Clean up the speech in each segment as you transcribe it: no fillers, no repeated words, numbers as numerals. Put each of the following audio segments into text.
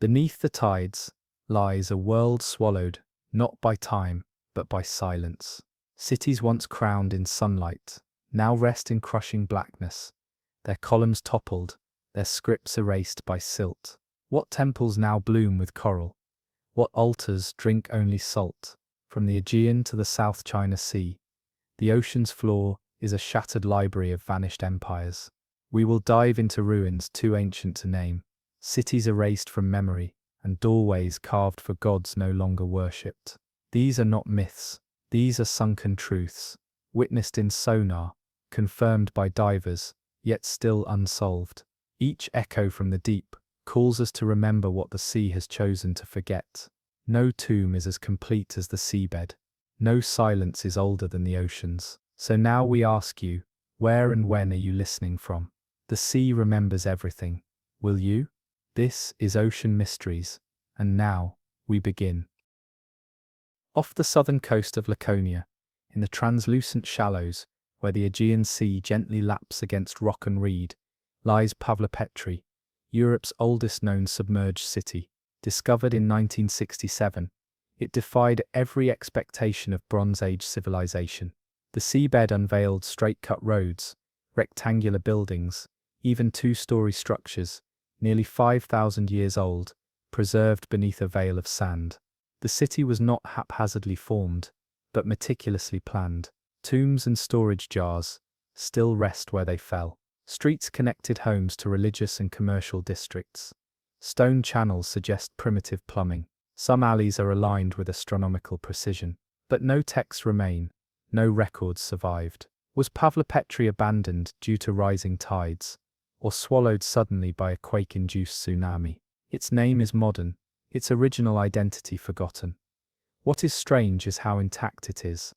Beneath the tides lies a world swallowed, not by time, but by silence. Cities once crowned in sunlight, now rest in crushing blackness, their columns toppled, their scripts erased by silt. What temples now bloom with coral? What altars drink only salt? From the Aegean to the South China Sea, the ocean's floor is a shattered library of vanished empires. We will dive into ruins too ancient to name, cities erased from memory, and doorways carved for gods no longer worshipped. These are not myths, these are sunken truths, witnessed in sonar, confirmed by divers, yet still unsolved. Each echo from the deep calls us to remember what the sea has chosen to forget. No tomb is as complete as the seabed. No silence is older than the oceans. So now we ask you, where and when are you listening from? The sea remembers everything. Will you? This is Ocean Mysteries, and now we begin. Off the southern coast of Laconia, in the translucent shallows where the Aegean Sea gently laps against rock and reed, lies Pavlopetri, Europe's oldest known submerged city. Discovered in 1967, it defied every expectation of Bronze Age civilization. The seabed unveiled straight-cut roads, rectangular buildings, even two-story structures, nearly 5,000 years old, preserved beneath a veil of sand. The city was not haphazardly formed, but meticulously planned. Tombs and storage jars still rest where they fell. Streets connected homes to religious and commercial districts. Stone channels suggest primitive plumbing. Some alleys are aligned with astronomical precision. But no texts remain, no records survived. Was Pavlopetri abandoned due to rising tides, or swallowed suddenly by a quake-induced tsunami? Its name is modern, its original identity forgotten. What is strange is how intact it is,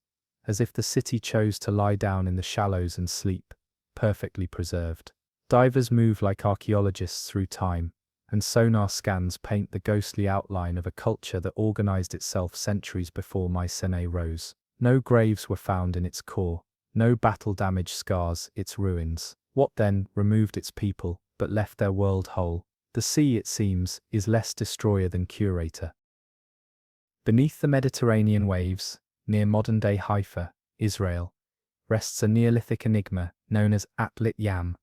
as if the city chose to lie down in the shallows and sleep, perfectly preserved. Divers move like archaeologists through time, and sonar scans paint the ghostly outline of a culture that organized itself centuries before Mycenae rose. No graves were found in its core, no battle-damaged scars, its ruins. What then removed its people, but left their world whole? The sea, it seems, is less destroyer than curator. Beneath the Mediterranean waves, near modern-day Haifa, Israel, rests a Neolithic enigma known as Atlit Yam,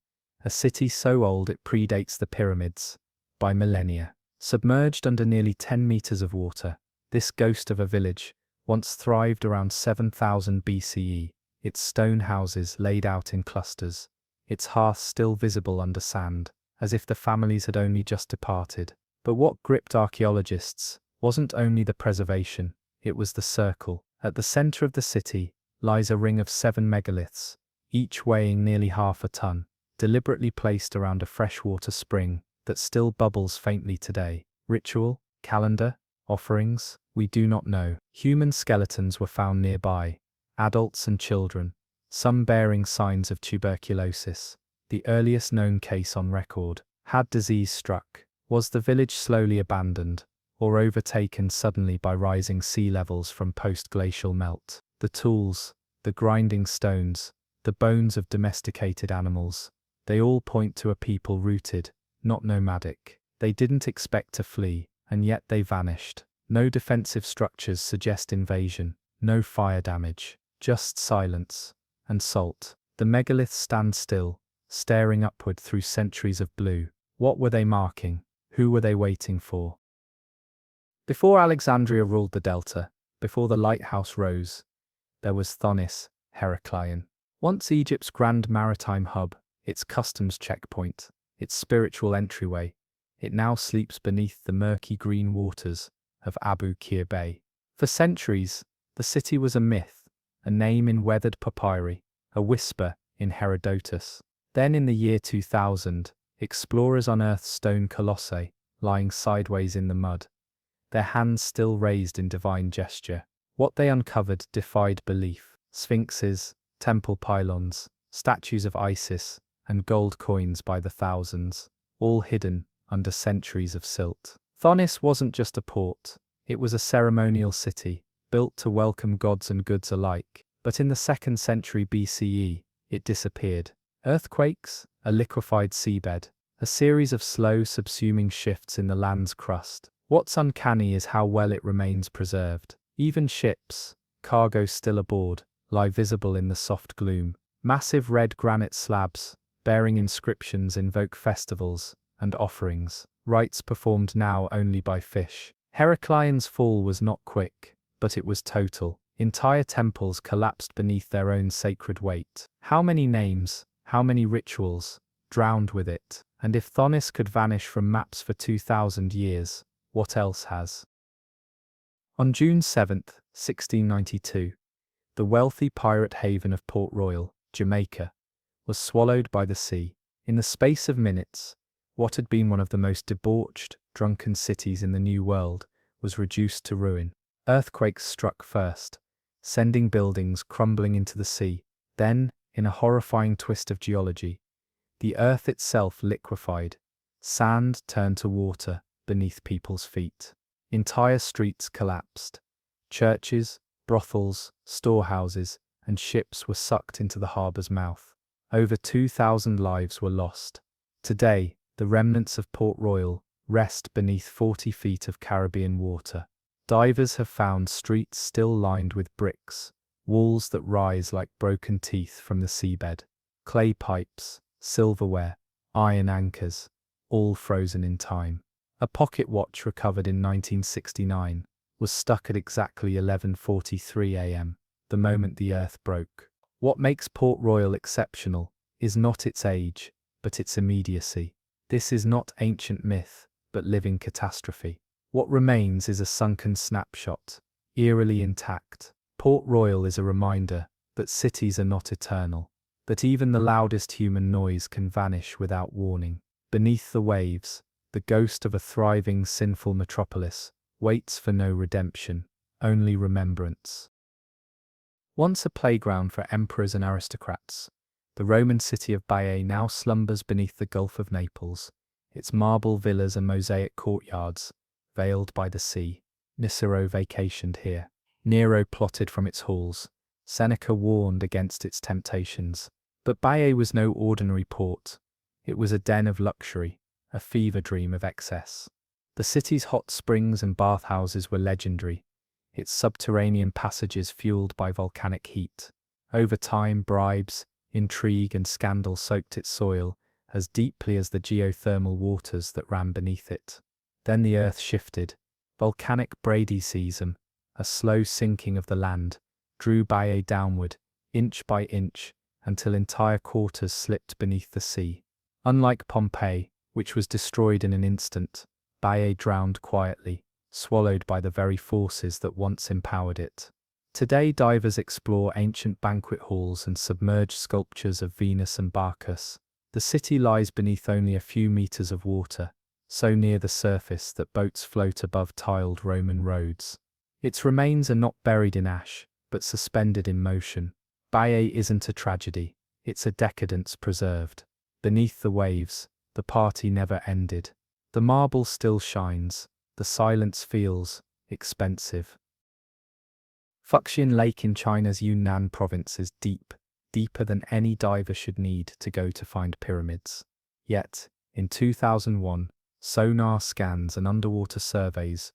a city so old it predates the pyramids by millennia. Submerged under nearly 10 meters of water, this ghost of a village once thrived around 7000 BCE, its stone houses laid out in clusters, its hearths still visible under sand, as if the families had only just departed. But what gripped archaeologists wasn't only the preservation, it was the circle. At the center of the city lies a ring of 7 megaliths, each weighing nearly half a ton, deliberately placed around a freshwater spring that still bubbles faintly today. Ritual, calendar, offerings, we do not know. Human skeletons were found nearby, adults and children, some bearing signs of tuberculosis, the earliest known case on record. Had disease struck? Was the village slowly abandoned, or overtaken suddenly by rising sea levels from post-glacial melt? The tools, the grinding stones, the bones of domesticated animals, they all point to a people rooted, not nomadic. They didn't expect to flee, and yet they vanished. No defensive structures suggest invasion, no fire damage, just silence and salt. The megaliths stand still, staring upward through centuries of blue. What were they marking? Who were they waiting for? Before Alexandria ruled the Delta, before the lighthouse rose, there was Thonis, Heracleion. Once Egypt's grand maritime hub, its customs checkpoint, its spiritual entryway, it now sleeps beneath the murky green waters of Abu Qir Bay. For centuries, the city was a myth, a name in weathered papyri, a whisper in Herodotus. Then in the year 2000, explorers unearthed stone colossi, lying sideways in the mud, their hands still raised in divine gesture. What they uncovered defied belief. Sphinxes, temple pylons, statues of Isis, and gold coins by the thousands, all hidden under centuries of silt. Thonis wasn't just a port, it was a ceremonial city, built to welcome gods and goods alike. But in the 2nd century BCE, it disappeared. Earthquakes, a liquefied seabed, a series of slow, subsuming shifts in the land's crust. What's uncanny is how well it remains preserved. Even ships, cargo still aboard, lie visible in the soft gloom. Massive red granite slabs, bearing inscriptions, invoke festivals and offerings, rites performed now only by fish. Heraclion's fall was not quick, but it was total. Entire temples collapsed beneath their own sacred weight. How many names, how many rituals, drowned with it? And if Thonis could vanish from maps for 2,000 years, what else has? On June 7, 1692, the wealthy pirate haven of Port Royal, Jamaica, was swallowed by the sea. In the space of minutes, what had been one of the most debauched, drunken cities in the New World was reduced to ruin. Earthquakes struck first, sending buildings crumbling into the sea. Then, in a horrifying twist of geology, the earth itself liquefied. Sand turned to water beneath people's feet. Entire streets collapsed. Churches, brothels, storehouses, and ships were sucked into the harbour's mouth. Over 2,000 lives were lost. Today, the remnants of Port Royal rest beneath 40 feet of Caribbean water. Divers have found streets still lined with bricks, walls that rise like broken teeth from the seabed, clay pipes, silverware, iron anchors, all frozen in time. A pocket watch recovered in 1969 was stuck at exactly 11:43 a.m., the moment the earth broke. What makes Port Royal exceptional is not its age, but its immediacy. This is not ancient myth, but living catastrophe. What remains is a sunken snapshot, eerily intact. Port Royal is a reminder that cities are not eternal, that even the loudest human noise can vanish without warning. Beneath the waves, the ghost of a thriving, sinful metropolis waits for no redemption, only remembrance. Once a playground for emperors and aristocrats, the Roman city of Baiae now slumbers beneath the Gulf of Naples, its marble villas and mosaic courtyards veiled by the sea. Cicero vacationed here. Nero plotted from its halls. Seneca warned against its temptations. But Baiae was no ordinary port. It was a den of luxury, a fever dream of excess. The city's hot springs and bathhouses were legendary, its subterranean passages fueled by volcanic heat. Over time, bribes, intrigue and scandal soaked its soil as deeply as the geothermal waters that ran beneath it. Then the earth shifted. Volcanic bradyseism, a slow sinking of the land, drew Baiae downward, inch by inch, until entire quarters slipped beneath the sea. Unlike Pompeii, which was destroyed in an instant, Baiae drowned quietly, swallowed by the very forces that once empowered it. Today divers explore ancient banquet halls and submerged sculptures of Venus and Bacchus. The city lies beneath only a few meters of water, so near the surface that boats float above tiled Roman roads. Its remains are not buried in ash, but suspended in motion. Baiae isn't a tragedy, it's a decadence preserved. Beneath the waves, the party never ended. The marble still shines, the silence feels expensive. Fuxian Lake in China's Yunnan province is deep, deeper than any diver should need to go to find pyramids. Yet, in 2001, sonar scans and underwater surveys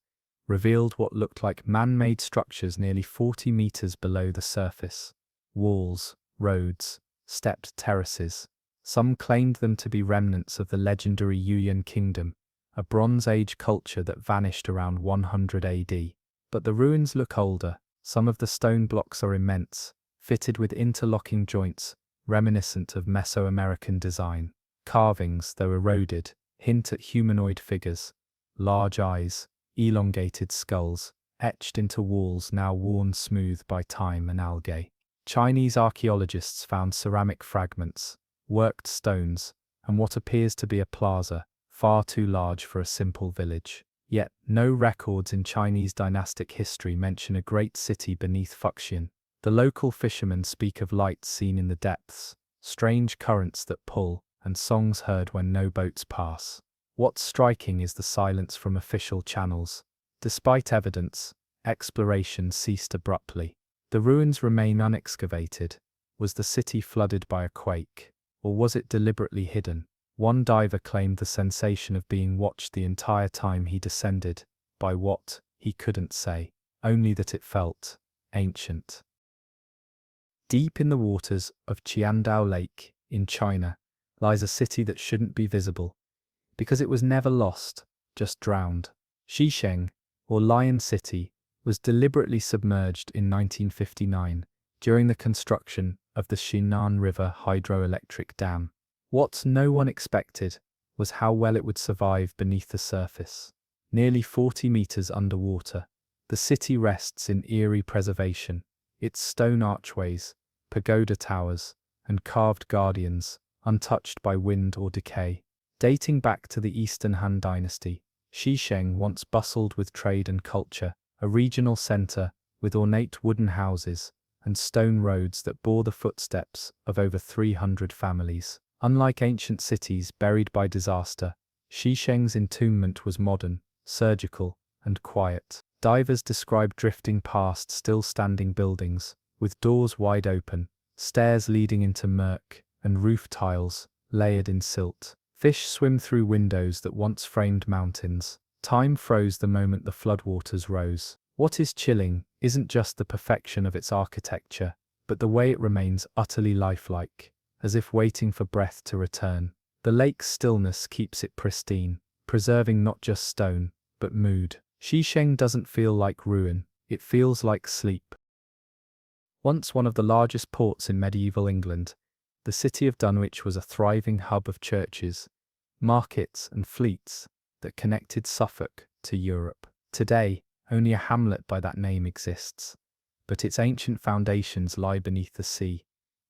revealed what looked like man-made structures nearly 40 meters below the surface. Walls, roads, stepped terraces. Some claimed them to be remnants of the legendary Yuan kingdom, a Bronze Age culture that vanished around 100 AD. But the ruins look older. Some of the stone blocks are immense, fitted with interlocking joints, reminiscent of Mesoamerican design. Carvings, though eroded, hint at humanoid figures, large eyes, elongated skulls, etched into walls now worn smooth by time and algae. Chinese archaeologists found ceramic fragments, worked stones, and what appears to be a plaza, far too large for a simple village. Yet, no records in Chinese dynastic history mention a great city beneath Fuxian. The local fishermen speak of lights seen in the depths, strange currents that pull, and songs heard when no boats pass. What's striking is the silence from official channels. Despite evidence, exploration ceased abruptly. The ruins remain unexcavated. Was the city flooded by a quake, or was it deliberately hidden? One diver claimed the sensation of being watched the entire time he descended, by what, he couldn't say, only that it felt ancient. Deep in the waters of Qiandao Lake, in China, lies a city that shouldn't be visible, because it was never lost, just drowned. Shisheng, or Lion City, was deliberately submerged in 1959 during the construction of the Shinan River hydroelectric dam. What no one expected was how well it would survive beneath the surface. Nearly 40 meters underwater, the city rests in eerie preservation, its stone archways, pagoda towers, and carved guardians, untouched by wind or decay. Dating back to the Eastern Han Dynasty, Shisheng once bustled with trade and culture, a regional center with ornate wooden houses and stone roads that bore the footsteps of over 300 families. Unlike ancient cities buried by disaster, Shisheng's entombment was modern, surgical, and quiet. Divers describe drifting past still-standing buildings, with doors wide open, stairs leading into murk, and roof tiles layered in silt. Fish swim through windows that once framed mountains. Time froze the moment the floodwaters rose. What is chilling isn't just the perfection of its architecture, but the way it remains utterly lifelike, as if waiting for breath to return. The lake's stillness keeps it pristine, preserving not just stone, but mood. Shisheng doesn't feel like ruin, it feels like sleep. Once one of the largest ports in medieval England, the city of Dunwich was a thriving hub of churches, markets, and fleets that connected Suffolk to Europe. Today, only a hamlet by that name exists, but its ancient foundations lie beneath the sea,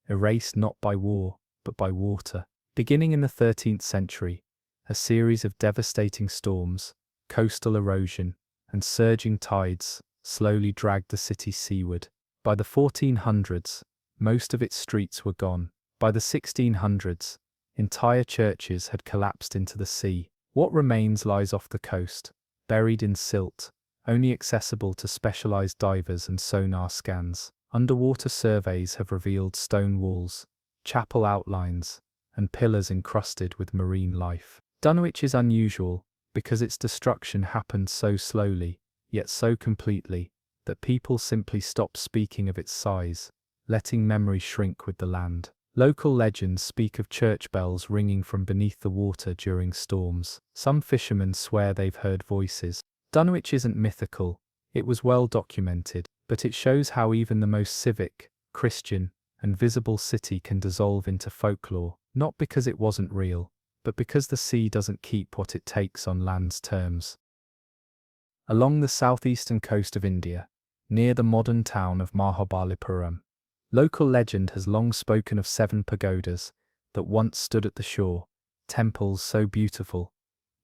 erased not by war, but by water. Beginning in the 13th century, a series of devastating storms, coastal erosion, and surging tides slowly dragged the city seaward. By the 1400s, most of its streets were gone. By the 1600s, entire churches had collapsed into the sea. What remains lies off the coast, buried in silt, only accessible to specialized divers and sonar scans. Underwater surveys have revealed stone walls, chapel outlines, and pillars encrusted with marine life. Dunwich is unusual because its destruction happened so slowly, yet so completely, that people simply stopped speaking of its size, letting memory shrink with the land. Local legends speak of church bells ringing from beneath the water during storms. Some fishermen swear they've heard voices. Dunwich isn't mythical, it was well documented, but it shows how even the most civic, Christian, and visible city can dissolve into folklore, not because it wasn't real, but because the sea doesn't keep what it takes on land's terms. Along the southeastern coast of India, near the modern town of Mahabalipuram, local legend has long spoken of 7 pagodas that once stood at the shore, temples so beautiful,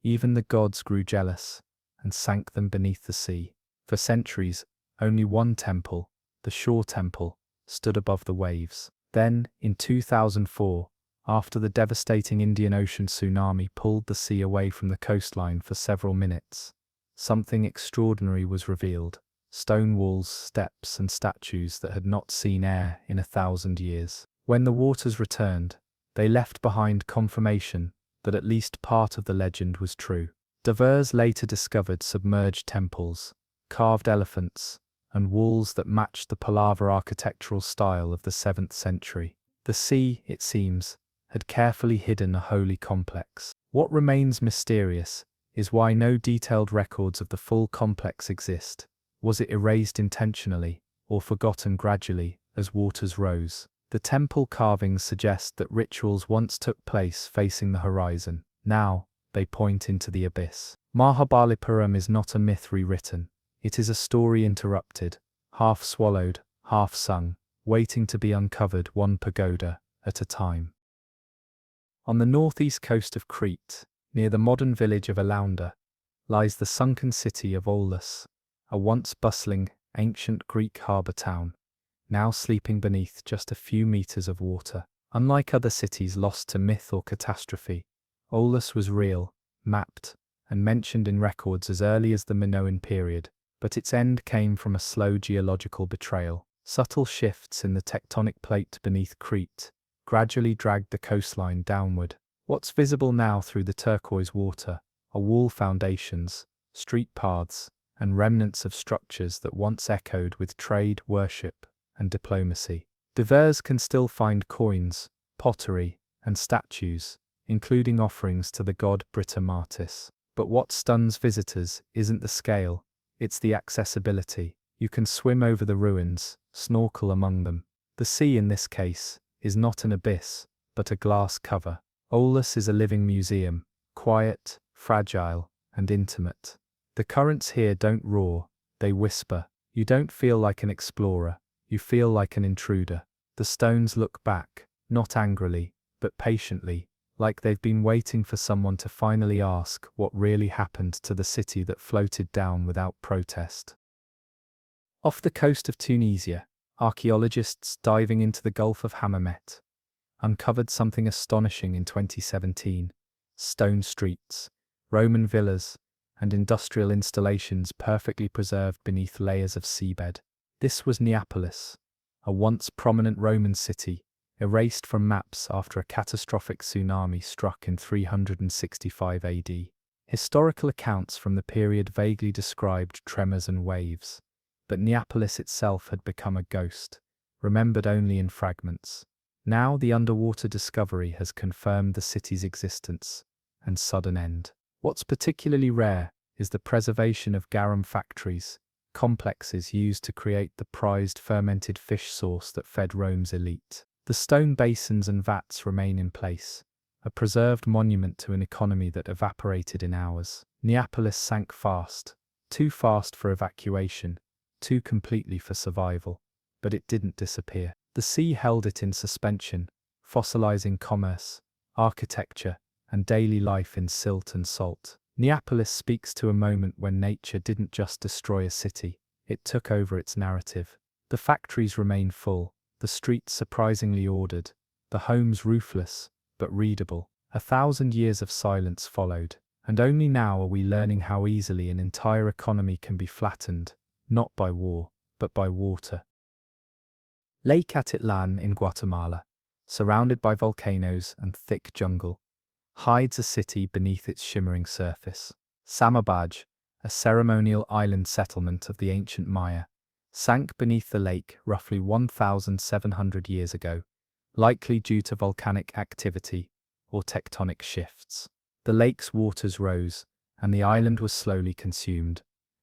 even the gods grew jealous and sank them beneath the sea. For centuries, only one temple, the shore temple, stood above the waves. Then, in 2004, after the devastating Indian Ocean tsunami pulled the sea away from the coastline for several minutes, something extraordinary was revealed. Stone walls, steps, and statues that had not seen air in 1,000 years. When the waters returned, they left behind confirmation that at least part of the legend was true. Divers later discovered submerged temples, carved elephants, and walls that matched the Pallava architectural style of the 7th century. The sea, it seems, had carefully hidden a holy complex. What remains mysterious is why no detailed records of the full complex exist. Was it erased intentionally, or forgotten gradually, as waters rose? The temple carvings suggest that rituals once took place facing the horizon. Now, they point into the abyss. Mahabalipuram is not a myth rewritten. It is a story interrupted, half swallowed, half sung, waiting to be uncovered one pagoda at a time. On the northeast coast of Crete, near the modern village of Alaunda, lies the sunken city of Aulos, a once bustling, ancient Greek harbour town, now sleeping beneath just a few meters of water. Unlike other cities lost to myth or catastrophe, Aulos was real, mapped, and mentioned in records as early as the Minoan period, but its end came from a slow geological betrayal. Subtle shifts in the tectonic plate beneath Crete gradually dragged the coastline downward, What's visible now through the turquoise water are wall foundations, street paths, and remnants of structures that once echoed with trade, worship, and diplomacy. Divers can still find coins, pottery, and statues, including offerings to the god Brita Martis. But what stuns visitors isn't the scale, it's the accessibility. You can swim over the ruins, snorkel among them. The sea in this case is not an abyss, but a glass cover. Olus is a living museum, quiet, fragile, and intimate. The currents here don't roar, they whisper. You don't feel like an explorer, you feel like an intruder. The stones look back, not angrily, but patiently, like they've been waiting for someone to finally ask what really happened to the city that floated down without protest. Off the coast of Tunisia, archaeologists diving into the Gulf of Hammamet uncovered something astonishing in 2017. Stone streets, Roman villas, and industrial installations perfectly preserved beneath layers of seabed. This was Neapolis, a once prominent Roman city, erased from maps after a catastrophic tsunami struck in 365 AD. Historical accounts from the period vaguely described tremors and waves, but Neapolis itself had become a ghost, remembered only in fragments. Now the underwater discovery has confirmed the city's existence and sudden end. What's particularly rare is the preservation of garum factories, complexes used to create the prized fermented fish sauce that fed Rome's elite. The stone basins and vats remain in place, a preserved monument to an economy that evaporated in hours. Neapolis sank fast, too fast for evacuation, too completely for survival, but it didn't disappear. The sea held it in suspension, fossilizing commerce, architecture, and daily life in silt and salt. Neapolis speaks to a moment when nature didn't just destroy a city, it took over its narrative. The factories remain full, the streets surprisingly ordered, the homes roofless, but readable. 1,000 years of silence followed, and only now are we learning how easily an entire economy can be flattened, not by war, but by water. Lake Atitlan in Guatemala, surrounded by volcanoes and thick jungle, hides a city beneath its shimmering surface. Submerged, a ceremonial island settlement of the ancient Maya, sank beneath the lake roughly 1,700 years ago, likely due to volcanic activity or tectonic shifts. The lake's waters rose, and the island was slowly consumed.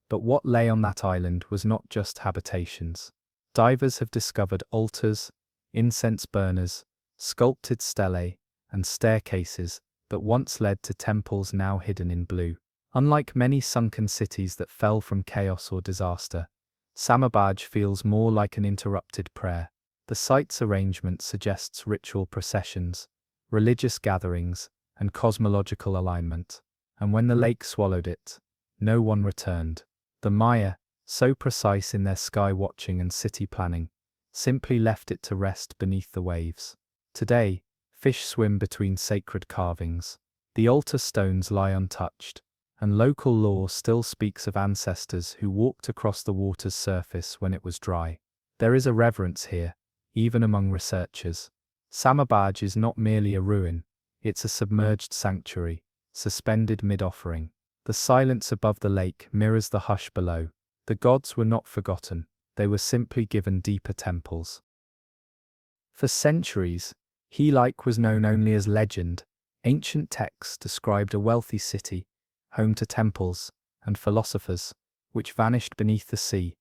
But what lay on that island was not just habitations. Divers have discovered altars, incense burners, sculpted stelae, and staircases that once led to temples now hidden in blue. Unlike many sunken cities that fell from chaos or disaster, Submerged feels more like an interrupted prayer. The site's arrangement suggests ritual processions, religious gatherings, and cosmological alignment. And when the lake swallowed it, no one returned. The Maya, so precise in their sky watching and city planning, simply left it to rest beneath the waves. Today, fish swim between sacred carvings. The altar stones lie untouched, and local lore still speaks of ancestors who walked across the water's surface when it was dry. There is a reverence here, even among researchers. Submerged is not merely a ruin, it's a submerged sanctuary, suspended mid-offering. The silence above the lake mirrors the hush below. The gods were not forgotten, they were simply given deeper temples. For centuries, Helike was known only as legend. Ancient texts described a wealthy city, home to temples and philosophers, which vanished beneath the sea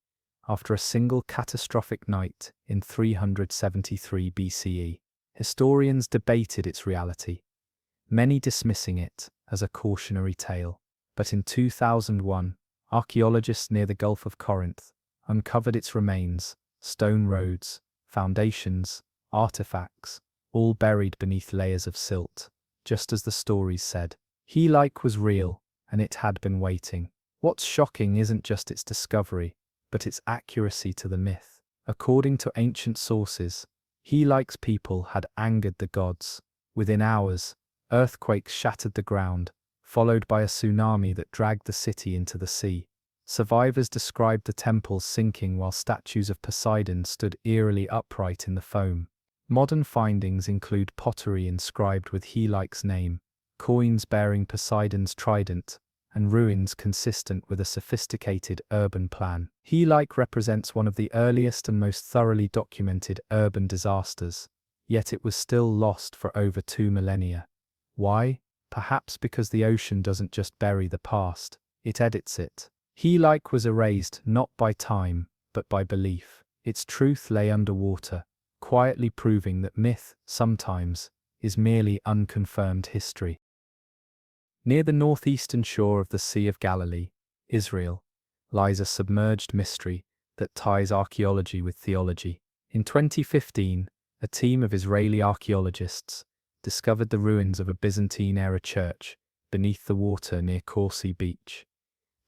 after a single catastrophic night in 373 BCE. Historians debated its reality, many dismissing it as a cautionary tale. But in 2001, archaeologists near the Gulf of Corinth uncovered its remains, stone roads, foundations, artifacts, all buried beneath layers of silt, just as the stories said. Helike was real, and it had been waiting. What's shocking isn't just its discovery, but its accuracy to the myth. According to ancient sources, Helike's people had angered the gods. Within hours, earthquakes shattered the ground, followed by a tsunami that dragged the city into the sea. Survivors described the temples sinking while statues of Poseidon stood eerily upright in the foam. Modern findings include pottery inscribed with Helic's name, coins bearing Poseidon's trident, and ruins consistent with a sophisticated urban plan. Helic represents one of the earliest and most thoroughly documented urban disasters, yet it was still lost for over 2 millennia. Why? Perhaps because the ocean doesn't just bury the past, it edits it. Helic was erased not by time, but by belief. Its truth lay underwater, quietly proving that myth, sometimes, is merely unconfirmed history. Near the northeastern shore of the Sea of Galilee, Israel, lies a submerged mystery that ties archaeology with theology. In 2015, a team of Israeli archaeologists discovered the ruins of a Byzantine-era church beneath the water near Corsi Beach,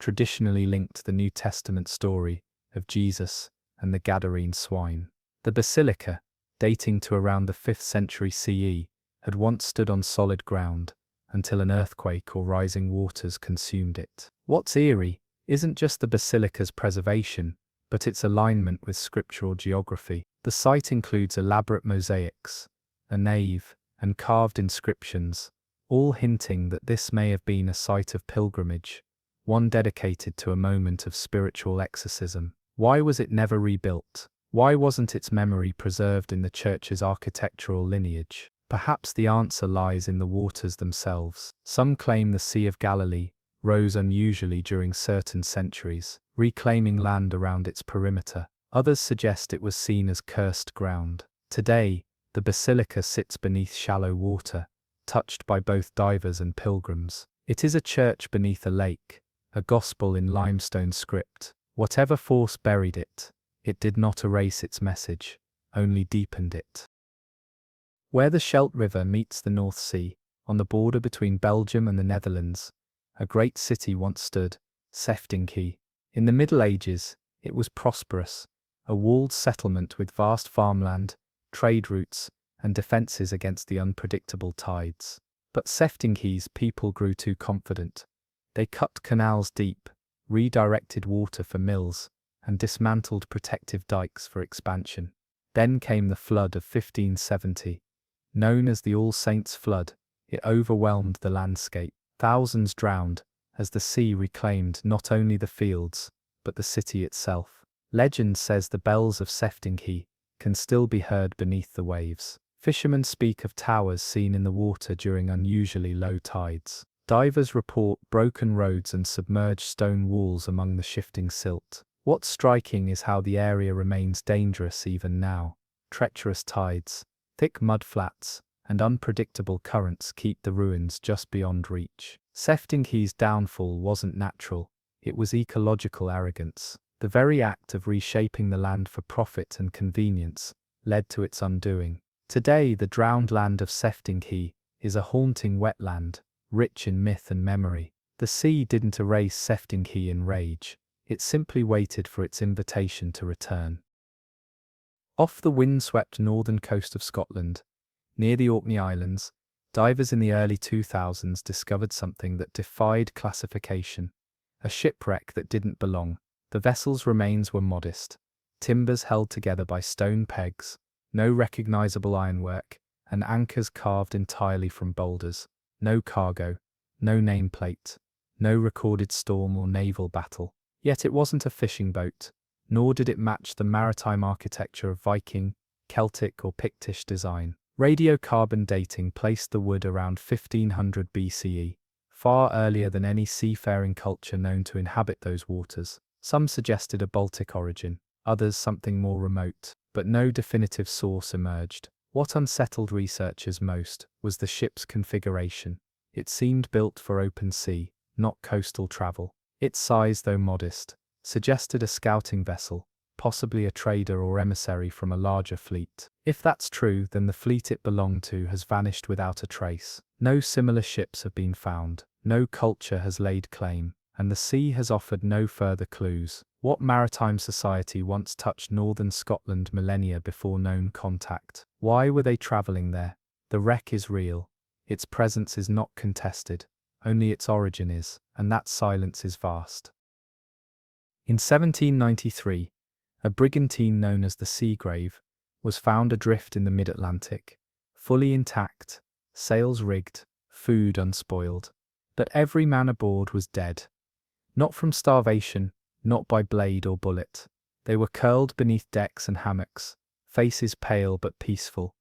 traditionally linked to the New Testament story of Jesus and the Gadarene swine. The basilica, dating to around the 5th century CE, had once stood on solid ground, until an earthquake or rising waters consumed it. What's eerie isn't just the basilica's preservation, but its alignment with scriptural geography. The site includes elaborate mosaics, a nave, and carved inscriptions, all hinting that this may have been a site of pilgrimage, one dedicated to a moment of spiritual exorcism. Why was it never rebuilt? Why wasn't its memory preserved in the church's architectural lineage? Perhaps the answer lies in the waters themselves. Some claim the Sea of Galilee rose unusually during certain centuries, reclaiming land around its perimeter. Others suggest it was seen as cursed ground. Today, the basilica sits beneath shallow water, touched by both divers and pilgrims. It is a church beneath a lake, a gospel in limestone script. Whatever force buried it, it did not erase its message, only deepened it. Where the Scheldt River meets the North Sea, on the border between Belgium and the Netherlands, a great city once stood, Seftinghe. In the Middle Ages, it was prosperous, a walled settlement with vast farmland, trade routes, and defences against the unpredictable tides. But Seftinghe's people grew too confident. They cut canals deep, redirected water for mills, and dismantled protective dikes for expansion. Then came the flood of 1570. Known as the All Saints' Flood, it overwhelmed the landscape. Thousands drowned, as the sea reclaimed not only the fields, but the city itself. Legend says the bells of Seftinghe can still be heard beneath the waves. Fishermen speak of towers seen in the water during unusually low tides. Divers report broken roads and submerged stone walls among the shifting silt. What's striking is how the area remains dangerous even now. Treacherous tides, thick mudflats, and unpredictable currents keep the ruins just beyond reach. Seftinghe's downfall wasn't natural, it was ecological arrogance. The very act of reshaping the land for profit and convenience led to its undoing. Today, the drowned land of Seftinghe is a haunting wetland, rich in myth and memory. The sea didn't erase Seftinghe in rage, it simply waited for its invitation to return. Off the windswept northern coast of Scotland, near the Orkney Islands, divers in the early 2000s discovered something that defied classification. A shipwreck that didn't belong. The vessel's remains were modest, timbers held together by stone pegs, no recognizable ironwork, and anchors carved entirely from boulders. No cargo, no nameplate, no recorded storm or naval battle. Yet it wasn't a fishing boat, nor did it match the maritime architecture of Viking, Celtic or Pictish design. Radiocarbon dating placed the wood around 1500 BCE, far earlier than any seafaring culture known to inhabit those waters. Some suggested a Baltic origin, others something more remote, but no definitive source emerged. What unsettled researchers most was the ship's configuration. It seemed built for open sea, not coastal travel. Its size, though modest, suggested a scouting vessel, possibly a trader or emissary from a larger fleet. If that's true, then the fleet it belonged to has vanished without a trace. No similar ships have been found, no culture has laid claim, and the sea has offered no further clues. What maritime society once touched northern Scotland millennia before known contact? Why were they travelling there? The wreck is real. Its presence is not contested. Only its origin is, and that silence is vast. In 1793, a brigantine known as the Seagrave, was found adrift in the mid-Atlantic, fully intact, sails rigged, food unspoiled. But every man aboard was dead. Not from starvation, not by blade or bullet. They were curled beneath decks and hammocks, faces pale but peaceful,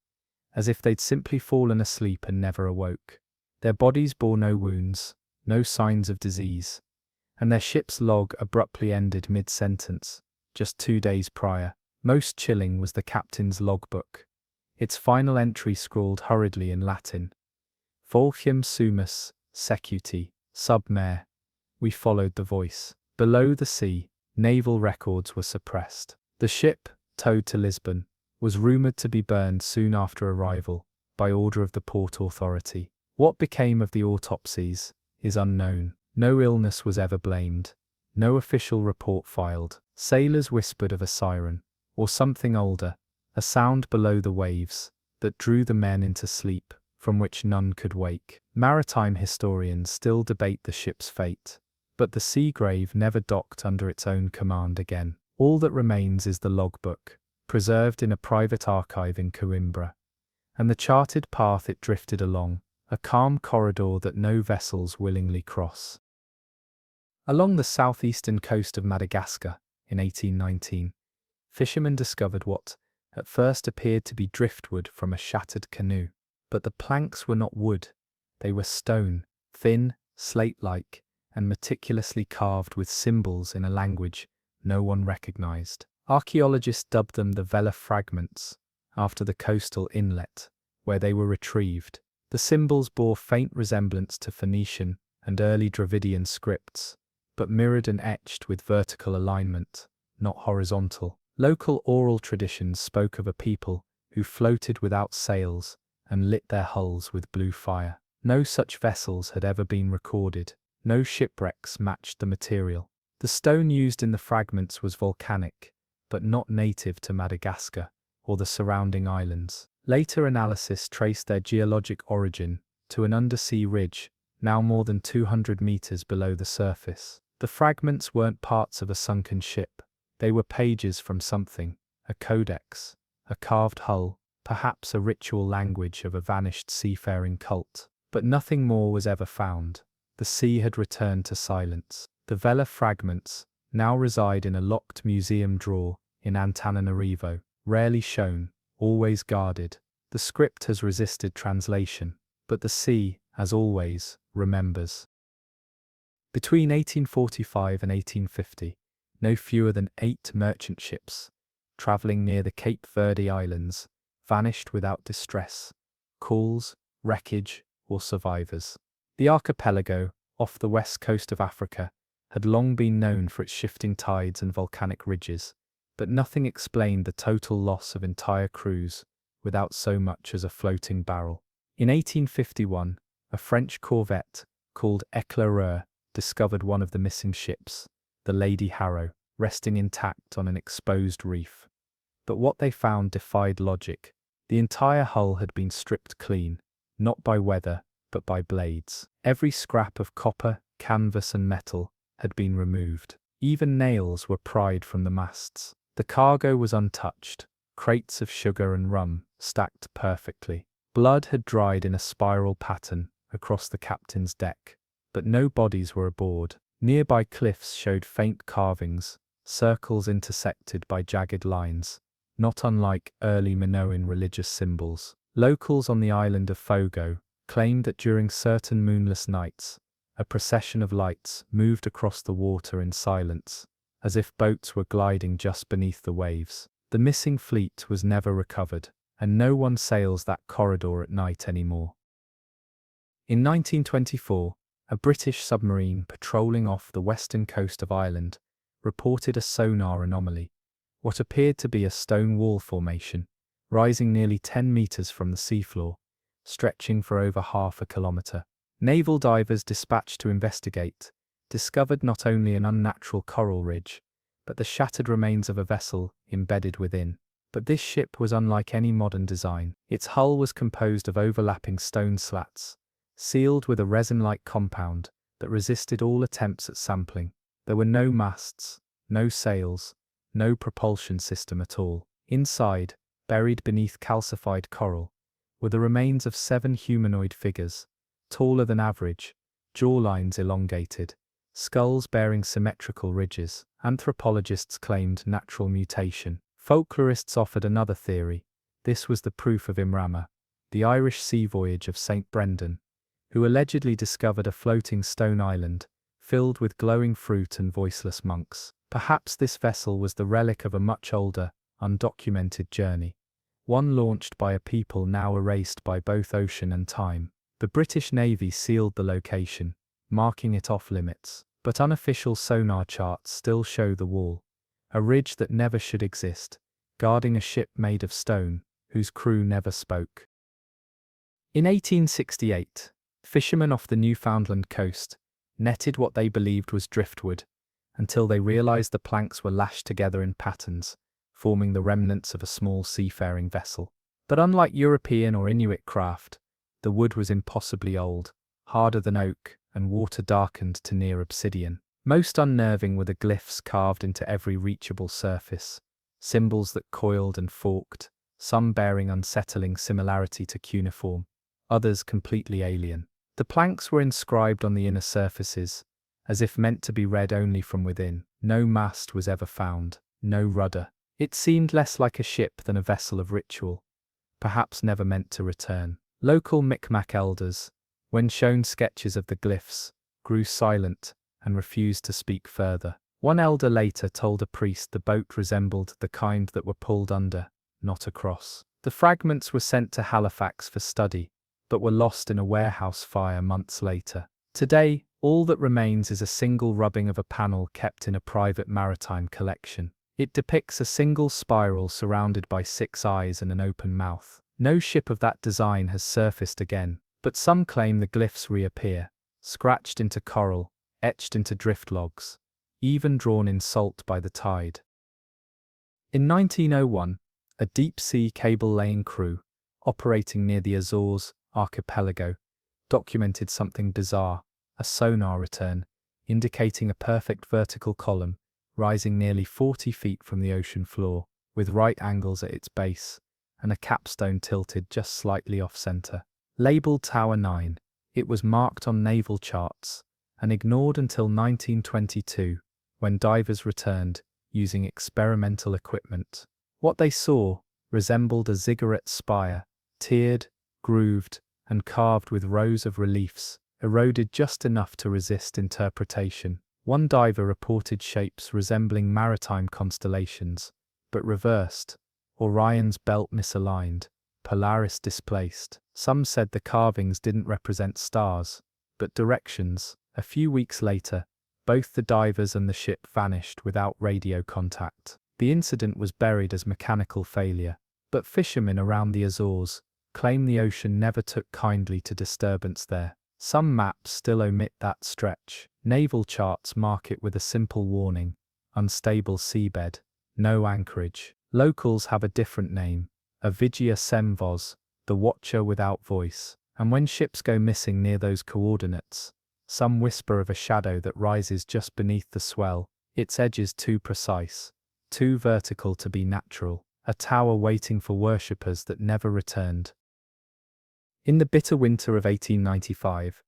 as if they'd simply fallen asleep and never awoke. Their bodies bore no wounds, no signs of disease, and their ship's log abruptly ended mid-sentence, just 2 days prior. Most chilling was the captain's logbook. Its final entry scrawled hurriedly in Latin: Volcium sumus, secuti, submer. We followed the voice. Below the sea, naval records were suppressed. The ship, towed to Lisbon, was rumoured to be burned soon after arrival, by order of the port authority. What became of the autopsies is unknown. No illness was ever blamed, no official report filed. Sailors whispered of a siren, or something older, a sound below the waves, that drew the men into sleep, from which none could wake. Maritime historians still debate the ship's fate, but the Seagrave never docked under its own command again. All that remains is the logbook, preserved in a private archive in Coimbra, and the charted path it drifted along, a calm corridor that no vessels willingly cross. Along the southeastern coast of Madagascar, in 1819, fishermen discovered what, at first, appeared to be driftwood from a shattered canoe. But the planks were not wood, they were stone, thin, slate-like, and meticulously carved with symbols in a language no one recognized. Archaeologists dubbed them the Vela fragments, after the coastal inlet, where they were retrieved. The symbols bore faint resemblance to Phoenician and early Dravidian scripts, but mirrored and etched with vertical alignment, not horizontal. Local oral traditions spoke of a people who floated without sails and lit their hulls with blue fire. No such vessels had ever been recorded. No shipwrecks matched the material. The stone used in the fragments was volcanic, but not native to Madagascar or the surrounding islands. Later analysis traced their geologic origin to an undersea ridge, now more than 200 meters below the surface. The fragments weren't parts of a sunken ship. They were pages from something, a codex, a carved hull, perhaps a ritual language of a vanished seafaring cult. But nothing more was ever found. The sea had returned to silence. The Vela fragments now reside in a locked museum drawer in Antananarivo, rarely shown, always guarded. The script has resisted translation, but the sea, as always, remembers. Between 1845 and 1850, no fewer than 8 merchant ships, travelling near the Cape Verde Islands, vanished without distress, calls, wreckage, or survivors. The archipelago, off the west coast of Africa, had long been known for its shifting tides and volcanic ridges, but nothing explained the total loss of entire crews without so much as a floating barrel. In 1851, a French corvette called Éclaireur discovered one of the missing ships, the Lady Harrow, resting intact on an exposed reef. But what they found defied logic. The entire hull had been stripped clean, not by weather, but by blades. Every scrap of copper, canvas, and metal had been removed. Even nails were pried from the masts. The cargo was untouched, crates of sugar and rum stacked perfectly. Blood had dried in a spiral pattern across the captain's deck, but no bodies were aboard. Nearby cliffs showed faint carvings, circles intersected by jagged lines, not unlike early Minoan religious symbols. Locals on the island of Fogo claimed that during certain moonless nights, a procession of lights moved across the water in silence, as if boats were gliding just beneath the waves. The missing fleet was never recovered, and no one sails that corridor at night anymore. In 1924, a British submarine patrolling off the western coast of Ireland reported a sonar anomaly, what appeared to be a stone wall formation, rising nearly 10 meters from the seafloor, stretching for over half a kilometer. Naval divers dispatched to investigate discovered not only an unnatural coral ridge, but the shattered remains of a vessel embedded within. But this ship was unlike any modern design. Its hull was composed of overlapping stone slats, sealed with a resin-like compound that resisted all attempts at sampling. There were no masts, no sails, no propulsion system at all. Inside, buried beneath calcified coral, were the remains of 7 humanoid figures, taller than average, jawlines elongated, skulls bearing symmetrical ridges. Anthropologists claimed natural mutation. Folklorists offered another theory. This was the proof of Imrama, the Irish sea voyage of St. Brendan, who allegedly discovered a floating stone island filled with glowing fruit and voiceless monks. Perhaps this vessel was the relic of a much older, undocumented journey, one launched by a people now erased by both ocean and time. The British Navy sealed the location, marking it off limits, but unofficial sonar charts still show the wall, a ridge that never should exist, guarding a ship made of stone, whose crew never spoke. In 1868, fishermen off the Newfoundland coast netted what they believed was driftwood, until they realized the planks were lashed together in patterns, forming the remnants of a small seafaring vessel. But unlike European or Inuit craft, the wood was impossibly old, harder than oak, and water-darkened to near obsidian. Most unnerving were the glyphs carved into every reachable surface, symbols that coiled and forked, some bearing unsettling similarity to cuneiform, others completely alien. The planks were inscribed on the inner surfaces, as if meant to be read only from within. No mast was ever found, no rudder. It seemed less like a ship than a vessel of ritual, perhaps never meant to return. Local Micmac elders, when shown sketches of the glyphs, grew silent and refused to speak further. One elder later told a priest the boat resembled the kind that were pulled under, not across. The fragments were sent to Halifax for study, but were lost in a warehouse fire months later. Today, all that remains is a single rubbing of a panel kept in a private maritime collection. It depicts a single spiral surrounded by 6 eyes and an open mouth. No ship of that design has surfaced again, but some claim the glyphs reappear, scratched into coral, etched into drift logs, even drawn in salt by the tide. In 1901, a deep-sea cable-laying crew, operating near the Azores archipelago, documented something bizarre, a sonar return, indicating a perfect vertical column, rising nearly 40 feet from the ocean floor, with right angles at its base, and a capstone tilted just slightly off-center. Labeled Tower 9, it was marked on naval charts, and ignored until 1922, when divers returned, using experimental equipment. What they saw resembled a ziggurat spire, tiered, grooved, and carved with rows of reliefs, eroded just enough to resist interpretation. One diver reported shapes resembling maritime constellations, but reversed, Orion's belt misaligned, Polaris displaced. Some said the carvings didn't represent stars, but directions. A few weeks later, both the divers and the ship vanished without radio contact. The incident was buried as mechanical failure, but fishermen around the Azores claim the ocean never took kindly to disturbance there. Some maps still omit that stretch. Naval charts mark it with a simple warning: unstable seabed, no anchorage. Locals have a different name, Avigia Semvos, the watcher without voice. And when ships go missing near those coordinates, some whisper of a shadow that rises just beneath the swell, its edges too precise, too vertical to be natural, a tower waiting for worshippers that never returned. In the bitter winter of 1895,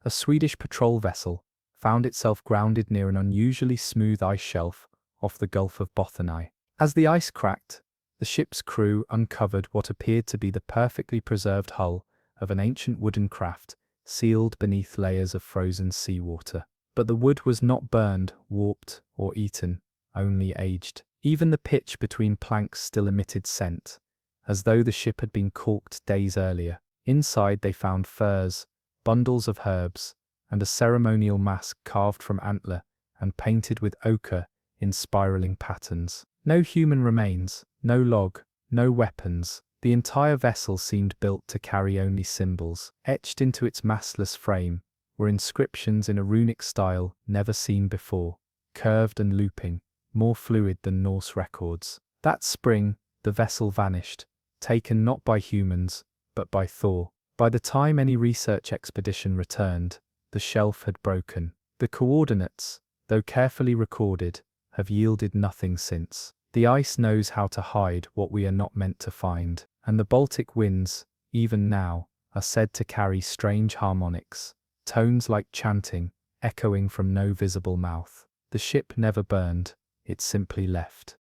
a Swedish patrol vessel found itself grounded near an unusually smooth ice shelf off the Gulf of Bothani. As the ice cracked, the ship's crew uncovered what appeared to be the perfectly preserved hull of an ancient wooden craft sealed beneath layers of frozen seawater. But the wood was not burned, warped, or eaten, only aged. Even the pitch between planks still emitted scent, as though the ship had been caulked days earlier. Inside they found furs, bundles of herbs, and a ceremonial mask carved from antler and painted with ochre in spiraling patterns. No human remains, no log, no weapons. The entire vessel seemed built to carry only symbols. Etched into its mastless frame were inscriptions in a runic style never seen before, curved and looping, more fluid than Norse records. That spring, the vessel vanished, taken not by humans, but by Thor. By the time any research expedition returned, the shelf had broken. The coordinates, though carefully recorded, have yielded nothing since. The ice knows how to hide what we are not meant to find, and the Baltic winds, even now, are said to carry strange harmonics, tones like chanting, echoing from no visible mouth. The ship never burned, it simply left.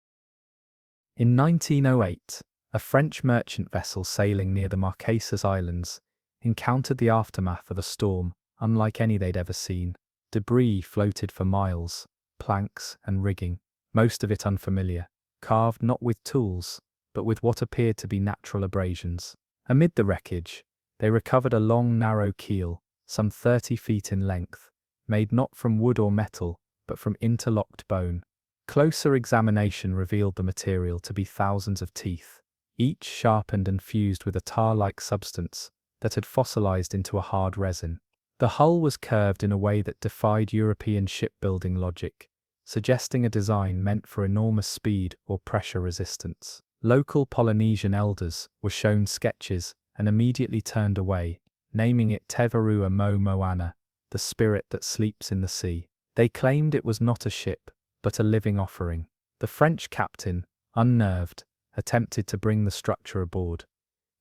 In 1908, a French merchant vessel sailing near the Marquesas Islands encountered the aftermath of a storm unlike any they'd ever seen. Debris floated for miles, planks and rigging, most of it unfamiliar, carved not with tools, but with what appeared to be natural abrasions. Amid the wreckage, they recovered a long, narrow keel, some 30 feet in length, made not from wood or metal, but from interlocked bone. Closer examination revealed the material to be thousands of teeth, each sharpened and fused with a tar-like substance that had fossilized into a hard resin. The hull was curved in a way that defied European shipbuilding logic, suggesting a design meant for enormous speed or pressure resistance. Local Polynesian elders were shown sketches and immediately turned away, naming it Te Varua Mo Moana, the spirit that sleeps in the sea. They claimed it was not a ship, but a living offering. The French captain, unnerved, attempted to bring the structure aboard.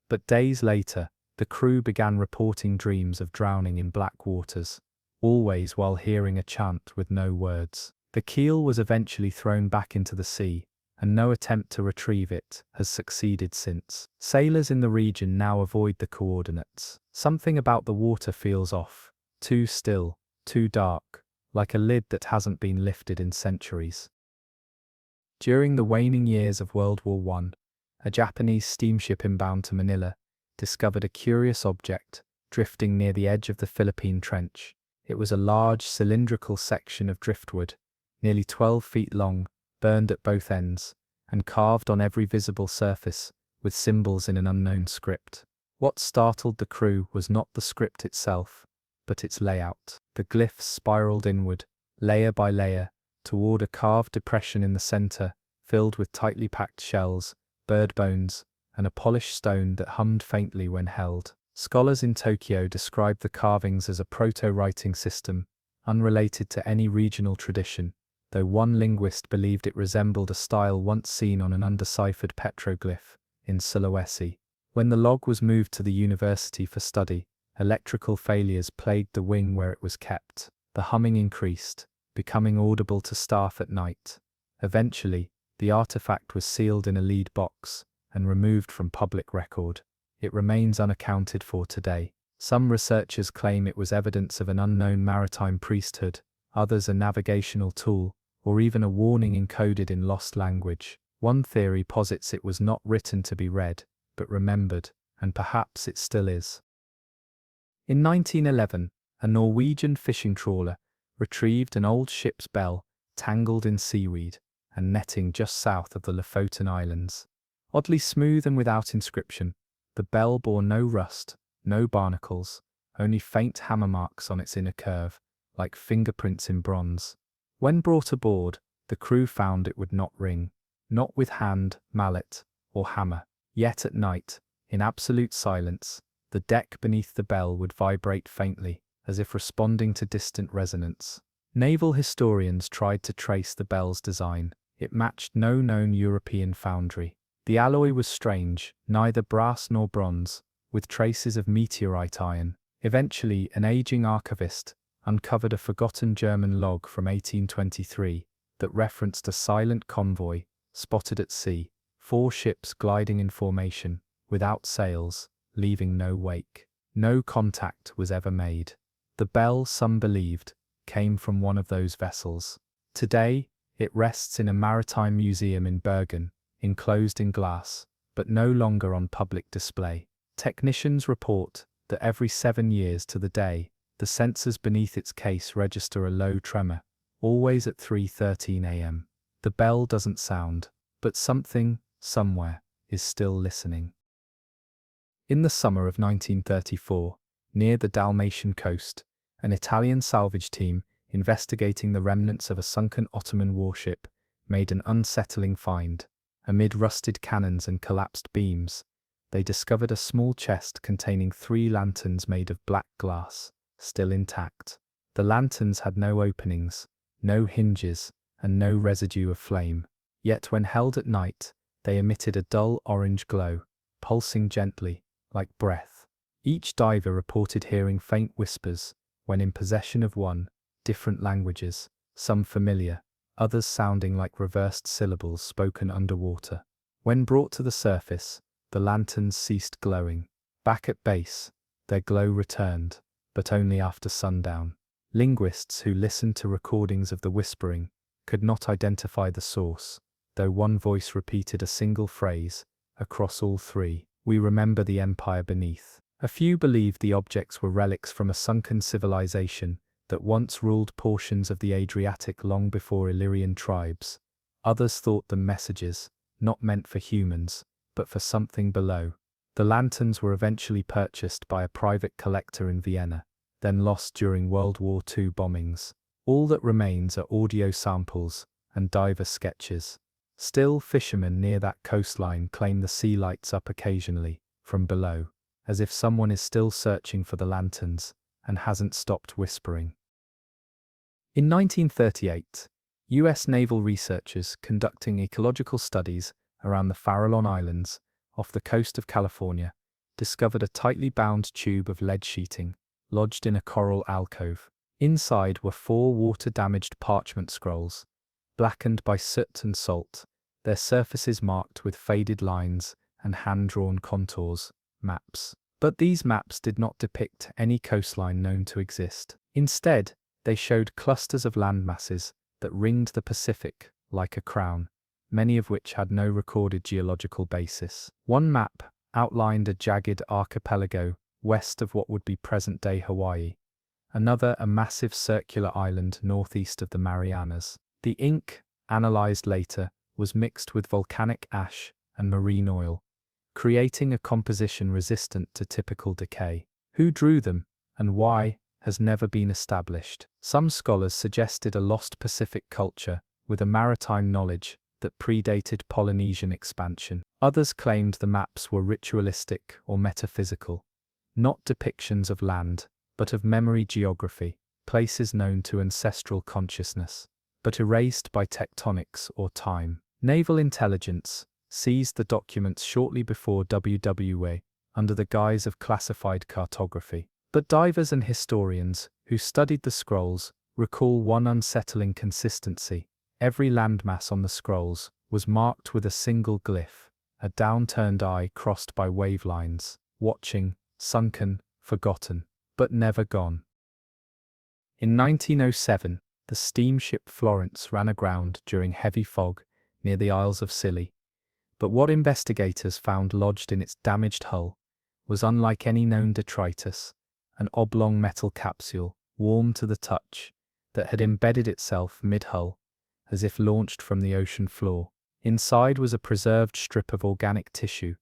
But days later, the crew began reporting dreams of drowning in black waters, always while hearing a chant with no words. The keel was eventually thrown back into the sea, and no attempt to retrieve it has succeeded since. Sailors in the region now avoid the coordinates. Something about the water feels off, too still, too dark, like a lid that hasn't been lifted in centuries. During the waning years of World War I, a Japanese steamship inbound to Manila discovered a curious object drifting near the edge of the Philippine Trench. It was a large cylindrical section of driftwood, nearly 12 feet long, burned at both ends, and carved on every visible surface with symbols in an unknown script. What startled the crew was not the script itself, but its layout. The glyphs spiraled inward, layer by layer, toward a carved depression in the center, filled with tightly packed shells, bird bones, and a polished stone that hummed faintly when held. Scholars in Tokyo described the carvings as a proto-writing system, unrelated to any regional tradition, though one linguist believed it resembled a style once seen on an undeciphered petroglyph in Sulawesi. When the log was moved to the university for study, electrical failures plagued the wing where it was kept. The humming increased, becoming audible to staff at night. Eventually, the artifact was sealed in a lead box and removed from public record. It remains unaccounted for today. Some researchers claim it was evidence of an unknown maritime priesthood, others a navigational tool, or even a warning encoded in lost language. One theory posits it was not written to be read, but remembered, and perhaps it still is. In 1911, a Norwegian fishing trawler retrieved an old ship's bell tangled in seaweed and netting just south of the Lofoten Islands. Oddly smooth and without inscription, the bell bore no rust, no barnacles, only faint hammer marks on its inner curve, like fingerprints in bronze. When brought aboard, the crew found it would not ring, not with hand, mallet, or hammer. Yet at night, in absolute silence, the deck beneath the bell would vibrate faintly, as if responding to distant resonance. Naval historians tried to trace the bell's design. It matched no known European foundry. The alloy was strange, neither brass nor bronze, with traces of meteorite iron. Eventually, an aging archivist uncovered a forgotten German log from 1823 that referenced a silent convoy spotted at sea, 4 ships gliding in formation, without sails, leaving no wake. No contact was ever made. The bell, some believed, came from one of those vessels. Today, it rests in a maritime museum in Bergen, enclosed in glass, but no longer on public display. Technicians report that every 7 years to the day, the sensors beneath its case register a low tremor, always at 3:13 a.m. The bell doesn't sound, but something, somewhere, is still listening. In the summer of 1934, near the Dalmatian coast, an Italian salvage team investigating the remnants of a sunken Ottoman warship made an unsettling find. Amid rusted cannons and collapsed beams, they discovered a small chest containing 3 lanterns made of black glass, still intact. The lanterns had no openings, no hinges, and no residue of flame. Yet when held at night, they emitted a dull orange glow, pulsing gently, like breath. Each diver reported hearing faint whispers, when in possession of one, different languages, some familiar, others sounding like reversed syllables spoken underwater. When brought to the surface, the lanterns ceased glowing. Back at base, their glow returned, but only after sundown. Linguists who listened to recordings of the whispering could not identify the source, though one voice repeated a single phrase across all three: "We remember the empire beneath." A few believed the objects were relics from a sunken civilization that once ruled portions of the Adriatic long before Illyrian tribes. Others thought them messages, not meant for humans, but for something below. The lanterns were eventually purchased by a private collector in Vienna, then lost during World War II bombings. All that remains are audio samples and diver sketches. Still, fishermen near that coastline claim the sea lights up occasionally, from below, as if someone is still searching for the lanterns and hasn't stopped whispering. In 1938, US naval researchers conducting ecological studies around the Farallon Islands off the coast of California discovered a tightly bound tube of lead sheeting lodged in a coral alcove. Inside were 4 water-damaged parchment scrolls, blackened by soot and salt, their surfaces marked with faded lines and hand-drawn contours, maps. But these maps did not depict any coastline known to exist. Instead, they showed clusters of landmasses that ringed the Pacific like a crown, many of which had no recorded geological basis. One map outlined a jagged archipelago west of what would be present-day Hawaii, another a massive circular island northeast of the Marianas. The ink, analyzed later, was mixed with volcanic ash and marine oil, creating a composition resistant to typical decay. Who drew them, and why, has never been established. Some scholars suggested a lost Pacific culture with a maritime knowledge that predated Polynesian expansion. Others claimed the maps were ritualistic or metaphysical, not depictions of land, but of memory geography, places known to ancestral consciousness, but erased by tectonics or time. Naval intelligence seized the documents shortly before WWA under the guise of classified cartography. But divers and historians who studied the scrolls recall one unsettling consistency. Every landmass on the scrolls was marked with a single glyph, a downturned eye crossed by wave lines, watching, sunken, forgotten, but never gone. In 1907, the steamship Florence ran aground during heavy fog near the Isles of Scilly, but what investigators found lodged in its damaged hull was unlike any known detritus: an oblong metal capsule, warm to the touch, that had embedded itself mid-hull, as if launched from the ocean floor. Inside was a preserved strip of organic tissue,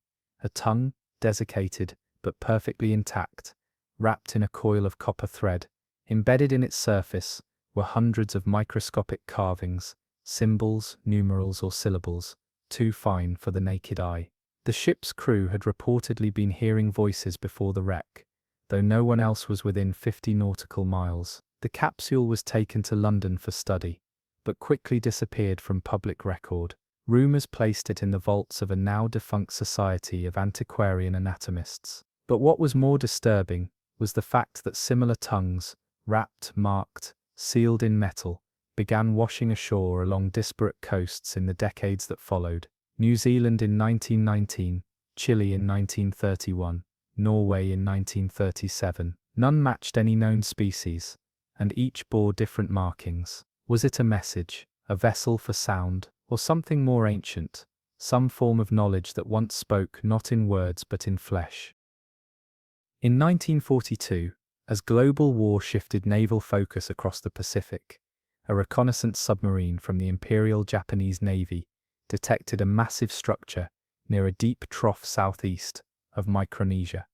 a tongue, desiccated but perfectly intact, wrapped in a coil of copper thread. Embedded in its surface were hundreds of microscopic carvings, symbols, numerals or syllables, too fine for the naked eye. The ship's crew had reportedly been hearing voices before the wreck, though no one else was within 50 nautical miles. The capsule was taken to London for study, but quickly disappeared from public record. Rumours placed it in the vaults of a now-defunct society of antiquarian anatomists. But what was more disturbing was the fact that similar tongues, wrapped, marked, sealed in metal, began washing ashore along disparate coasts in the decades that followed. New Zealand in 1919, Chile in 1931, Norway in 1937. None matched any known species, and each bore different markings. Was it a message, a vessel for sound, or something more ancient, some form of knowledge that once spoke not in words but in flesh? In 1942, as global war shifted naval focus across the Pacific, a reconnaissance submarine from the Imperial Japanese Navy detected a massive structure near a deep trough southeast of Micronesia.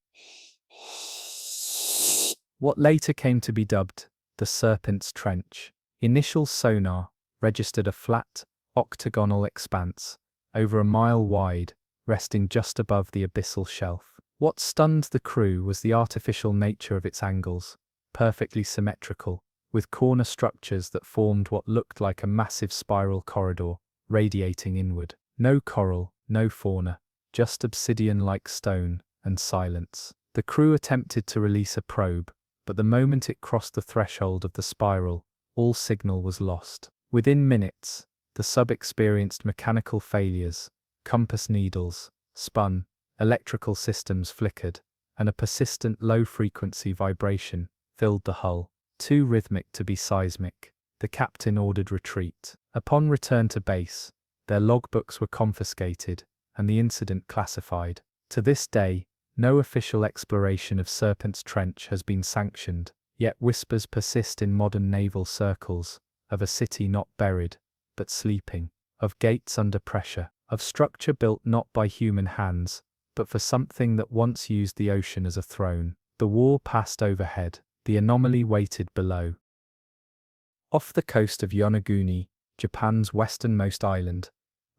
What later came to be dubbed the Serpent's Trench. Initial sonar registered a flat, octagonal expanse, over a mile wide, resting just above the abyssal shelf. What stunned the crew was the artificial nature of its angles, perfectly symmetrical, with corner structures that formed what looked like a massive spiral corridor radiating inward. No coral, no fauna, just obsidian-like stone and silence. The crew attempted to release a probe, but the moment it crossed the threshold of the spiral, all signal was lost. Within minutes, the sub experienced mechanical failures, compass needles spun, electrical systems flickered, and a persistent low-frequency vibration filled the hull. Too rhythmic to be seismic, the captain ordered retreat. Upon return to base, their logbooks were confiscated and the incident classified. To this day, no official exploration of Serpent's Trench has been sanctioned, yet whispers persist in modern naval circles of a city not buried, but sleeping, of gates under pressure, of structure built not by human hands, but for something that once used the ocean as a throne. The war passed overhead, the anomaly waited below. Off the coast of Yonaguni, Japan's westernmost island,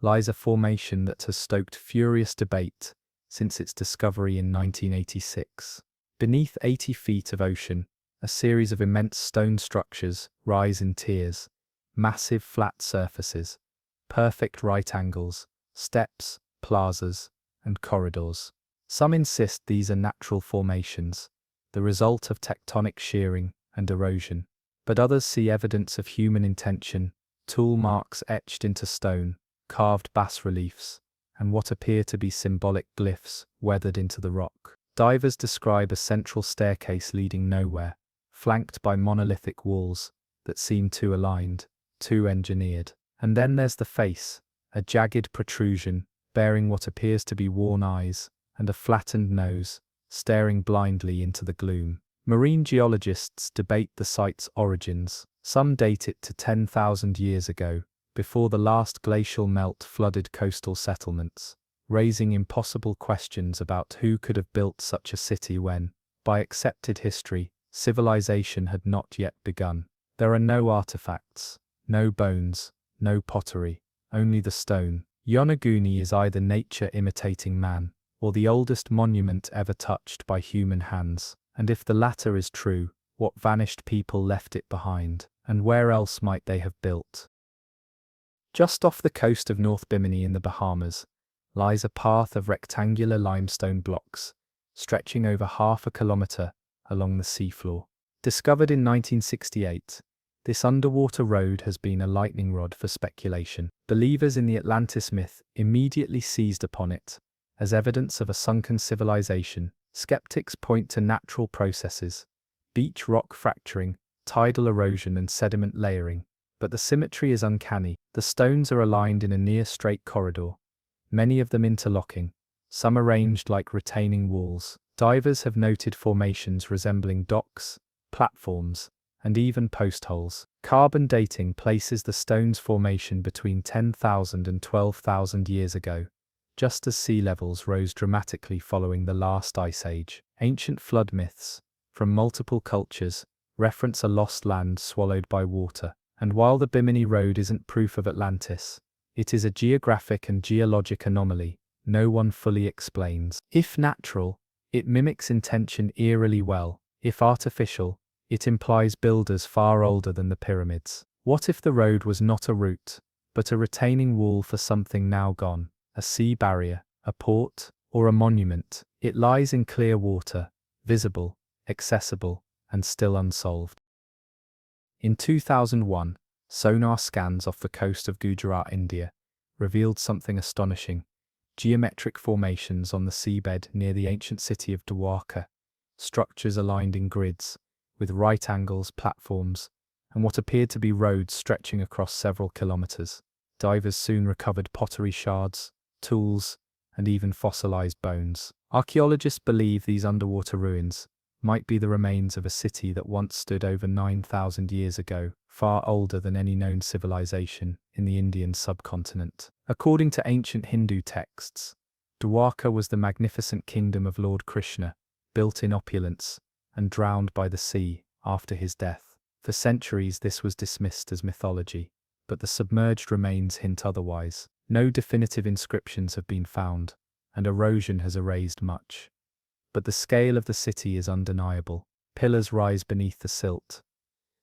lies a formation that has stoked furious debate since its discovery in 1986. Beneath 80 feet of ocean, a series of immense stone structures rise in tiers, massive flat surfaces, perfect right angles, steps, plazas, and corridors. Some insist these are natural formations, the result of tectonic shearing and erosion, but others see evidence of human intention, tool marks etched into stone, carved bas-reliefs, and what appear to be symbolic glyphs weathered into the rock. Divers describe a central staircase leading nowhere, flanked by monolithic walls that seem too aligned, too engineered. And then there's the face, a jagged protrusion, bearing what appears to be worn eyes, and a flattened nose, staring blindly into the gloom. Marine geologists debate the site's origins. Some date it to 10,000 years ago, before the last glacial melt flooded coastal settlements, raising impossible questions about who could have built such a city when, by accepted history, civilization had not yet begun. There are no artifacts, no bones, no pottery, only the stone. Yonaguni is either nature imitating man, or the oldest monument ever touched by human hands. And if the latter is true, what vanished people left it behind, and where else might they have built? Just off the coast of North Bimini in the Bahamas, lies a path of rectangular limestone blocks, stretching over half a kilometre along the seafloor. Discovered in 1968, this underwater road has been a lightning rod for speculation. Believers in the Atlantis myth immediately seized upon it as evidence of a sunken civilization. Skeptics point to natural processes, beach rock fracturing, tidal erosion and sediment layering, but the symmetry is uncanny. The stones are aligned in a near-straight corridor, many of them interlocking, some arranged like retaining walls. Divers have noted formations resembling docks, platforms, and even post holes. Carbon dating places the stone's formation between 10,000 and 12,000 years ago, just as sea levels rose dramatically following the last ice age. Ancient flood myths, from multiple cultures, reference a lost land swallowed by water. And while the Bimini Road isn't proof of Atlantis, it is a geographic and geologic anomaly no one fully explains. If natural, it mimics intention eerily well. If artificial, it implies builders far older than the pyramids. What if the road was not a route, but a retaining wall for something now gone? A sea barrier, a port, or a monument? It lies in clear water, visible, accessible, and still unsolved. In 2001, sonar scans off the coast of Gujarat, India, revealed something astonishing. Geometric formations on the seabed near the ancient city of Dwarka, structures aligned in grids, with right angles, platforms, and what appeared to be roads stretching across several kilometers. Divers soon recovered pottery shards, tools, and even fossilized bones. Archaeologists believe these underwater ruins might be the remains of a city that once stood over 9,000 years ago, far older than any known civilization in the Indian subcontinent. According to ancient Hindu texts, Dwarka was the magnificent kingdom of Lord Krishna, built in opulence and drowned by the sea after his death. For centuries this was dismissed as mythology, but the submerged remains hint otherwise. No definitive inscriptions have been found, and erosion has erased much. But the scale of the city is undeniable. Pillars rise beneath the silt.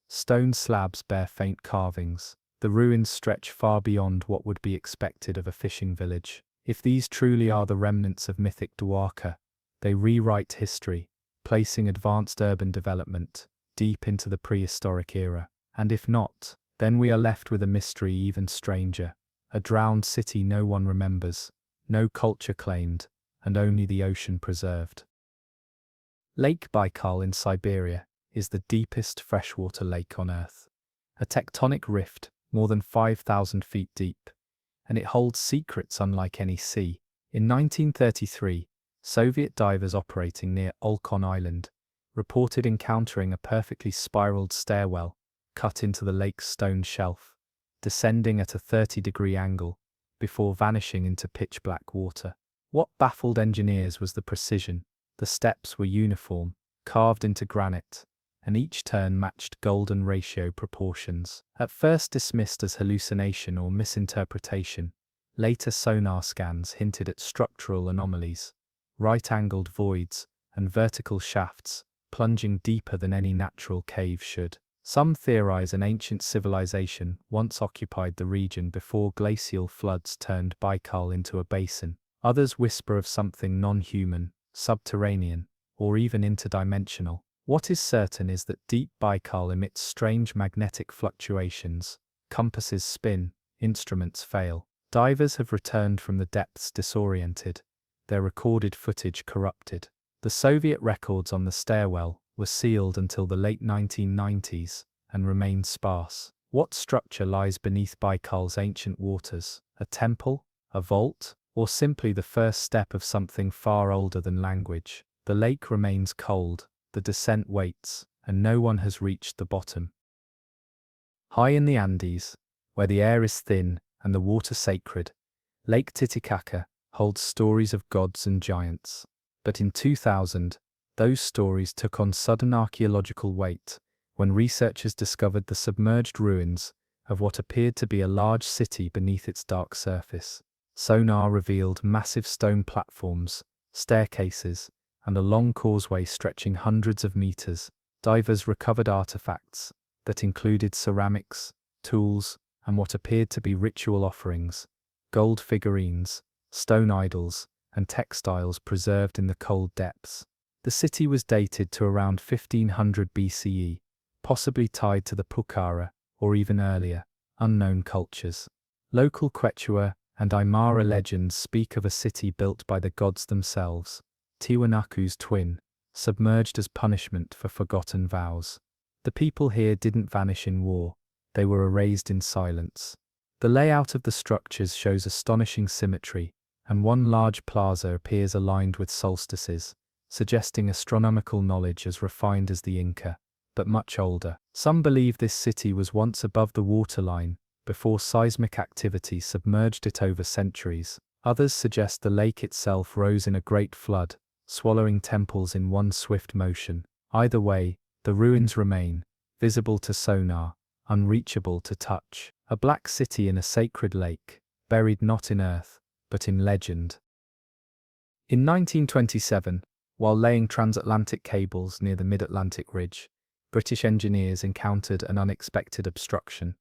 Stone slabs bear faint carvings, The ruins stretch far beyond what would be expected of a fishing village. If these truly are the remnants of mythic Dwarka, they rewrite history, placing advanced urban development deep into the prehistoric era. And if not, then we are left with a mystery even stranger, a drowned city no one remembers, no culture claimed, and only the ocean preserved. Lake Baikal in Siberia is the deepest freshwater lake on Earth. A tectonic rift more than 5,000 feet deep, and it holds secrets unlike any sea. In 1933, Soviet divers operating near Olkhon Island reported encountering a perfectly spiraled stairwell cut into the lake's stone shelf, descending at a 30-degree angle before vanishing into pitch-black water. What baffled engineers was the precision. The steps were uniform, carved into granite, and each turn matched golden ratio proportions. At first dismissed as hallucination or misinterpretation, later sonar scans hinted at structural anomalies, right-angled voids, and vertical shafts plunging deeper than any natural cave should. Some theorize an ancient civilization once occupied the region before glacial floods turned Baikal into a basin. Others whisper of something non-human, subterranean, or even interdimensional. What is certain is that deep Baikal emits strange magnetic fluctuations. Compasses spin, instruments fail. Divers have returned from the depths disoriented, their recorded footage corrupted. The Soviet records on the stairwell were sealed until the late 1990s and remain sparse. What structure lies beneath Baikal's ancient waters? A temple? A vault? Or simply the first step of something far older than language? The lake remains cold, the descent waits, and no one has reached the bottom. High in the Andes, where the air is thin and the water sacred, Lake Titicaca holds stories of gods and giants. But in 2000, those stories took on sudden archaeological weight when researchers discovered the submerged ruins of what appeared to be a large city beneath its dark surface. Sonar revealed massive stone platforms, staircases, and a long causeway stretching hundreds of meters. Divers recovered artifacts that included ceramics, tools, and what appeared to be ritual offerings, gold figurines, stone idols, and textiles preserved in the cold depths. The city was dated to around 1500 BCE, possibly tied to the Pucara, or even earlier, unknown cultures. Local Quechua and Aymara legends speak of a city built by the gods themselves, Tiwanaku's twin, submerged as punishment for forgotten vows. The people here didn't vanish in war, they were erased in silence. The layout of the structures shows astonishing symmetry, and one large plaza appears aligned with solstices, suggesting astronomical knowledge as refined as the Inca, but much older. Some believe this city was once above the waterline, before seismic activity submerged it over centuries. Others suggest the lake itself rose in a great flood, swallowing temples in one swift motion. Either way, the ruins remain, visible to sonar, unreachable to touch. A black city in a sacred lake, buried not in earth, but in legend. In 1927, while laying transatlantic cables near the Mid-Atlantic Ridge, British engineers encountered an unexpected obstruction,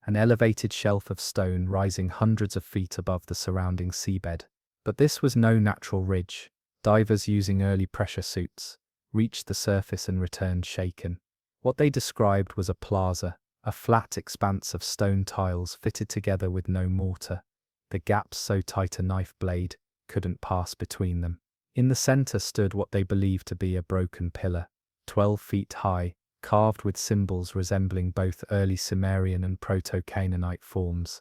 an elevated shelf of stone rising hundreds of feet above the surrounding seabed. But this was no natural ridge. Divers using early pressure suits reached the surface and returned shaken. What they described was a plaza, a flat expanse of stone tiles fitted together with no mortar, the gaps so tight a knife blade couldn't pass between them. In the center stood what they believed to be a broken pillar, 12 feet high, carved with symbols resembling both early Sumerian and Proto-Canaanite forms.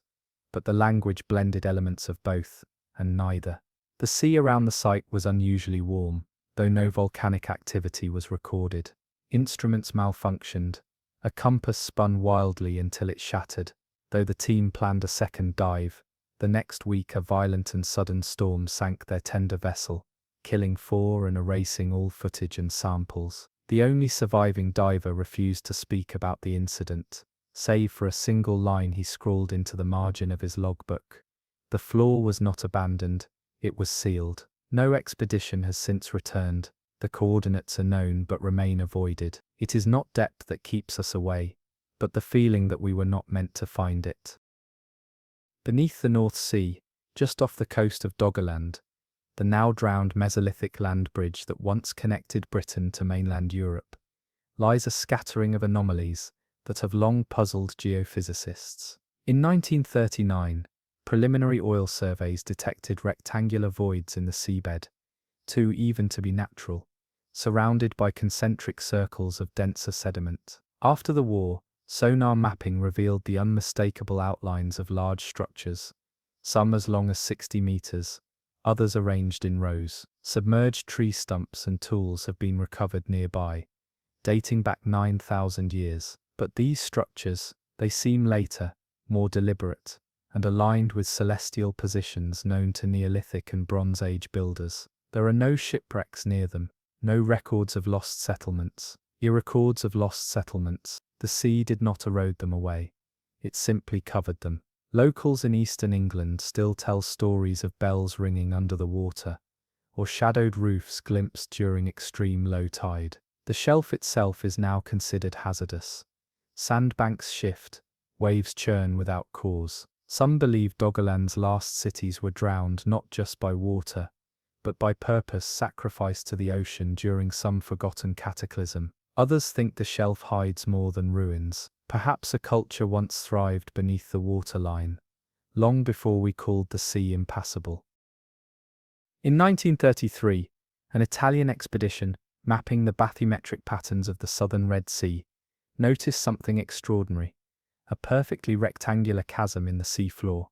But the language blended elements of both, and neither. The sea around the site was unusually warm, though no volcanic activity was recorded. Instruments malfunctioned. A compass spun wildly until it shattered. Though the team planned a second dive, the next week a violent and sudden storm sank their tender vessel, killing 4 and erasing all footage and samples. The only surviving diver refused to speak about the incident, save for a single line he scrawled into the margin of his logbook. The floor was not abandoned, it was sealed. No expedition has since returned. The coordinates are known but remain avoided. It is not depth that keeps us away, but the feeling that we were not meant to find it. Beneath the North Sea, just off the coast of Doggerland, the now drowned Mesolithic land bridge that once connected Britain to mainland Europe, lies a scattering of anomalies that have long puzzled geophysicists. In 1939, preliminary oil surveys detected rectangular voids in the seabed, too even to be natural, surrounded by concentric circles of denser sediment. After the war, sonar mapping revealed the unmistakable outlines of large structures, some as long as 60 meters, others arranged in rows. Submerged tree stumps and tools have been recovered nearby, dating back 9,000 years. But these structures, they seem later, more deliberate, and aligned with celestial positions known to Neolithic and Bronze Age builders. There are no shipwrecks near them, no records of lost settlements. Records of lost settlements. The sea did not erode them away. It simply covered them. Locals in eastern England still tell stories of bells ringing under the water, or shadowed roofs glimpsed during extreme low tide. The shelf itself is now considered hazardous. Sandbanks shift, waves churn without cause. Some believe Doggerland's last cities were drowned not just by water, but by purpose sacrificed to the ocean during some forgotten cataclysm. Others think the shelf hides more than ruins. Perhaps a culture once thrived beneath the waterline, long before we called the sea impassable. In 1933, an Italian expedition, mapping the bathymetric patterns of the southern Red Sea, noticed something extraordinary: a perfectly rectangular chasm in the seafloor,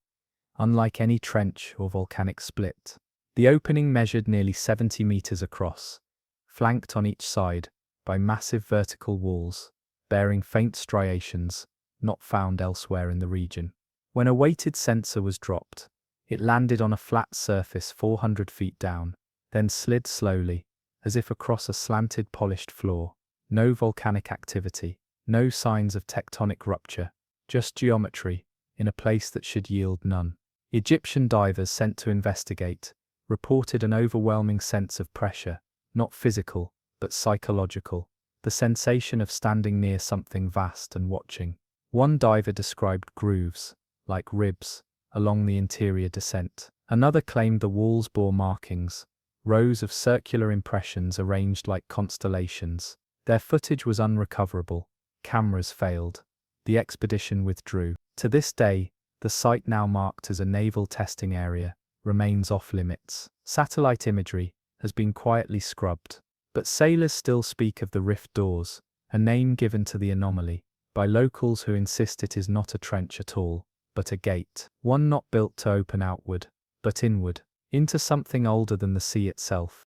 unlike any trench or volcanic split. The opening measured nearly 70 meters across, flanked on each side by massive vertical walls, bearing faint striations not found elsewhere in the region. When a weighted sensor was dropped, it landed on a flat surface 400 feet down, then slid slowly, as if across a slanted polished floor. No volcanic activity, no signs of tectonic rupture, just geometry, in a place that should yield none. Egyptian divers sent to investigate reported an overwhelming sense of pressure, not physical, but psychological, the sensation of standing near something vast and watching. One diver described grooves, like ribs, along the interior descent. Another claimed the walls bore markings, rows of circular impressions arranged like constellations. Their footage was unrecoverable. Cameras failed. The expedition withdrew. To this day, the site, now marked as a naval testing area, remains off-limits. Satellite imagery has been quietly scrubbed, but sailors still speak of the rift doors, a name given to the anomaly by locals who insist it is not a trench at all, but a gate, one not built to open outward, but inward, into something older than the sea itself.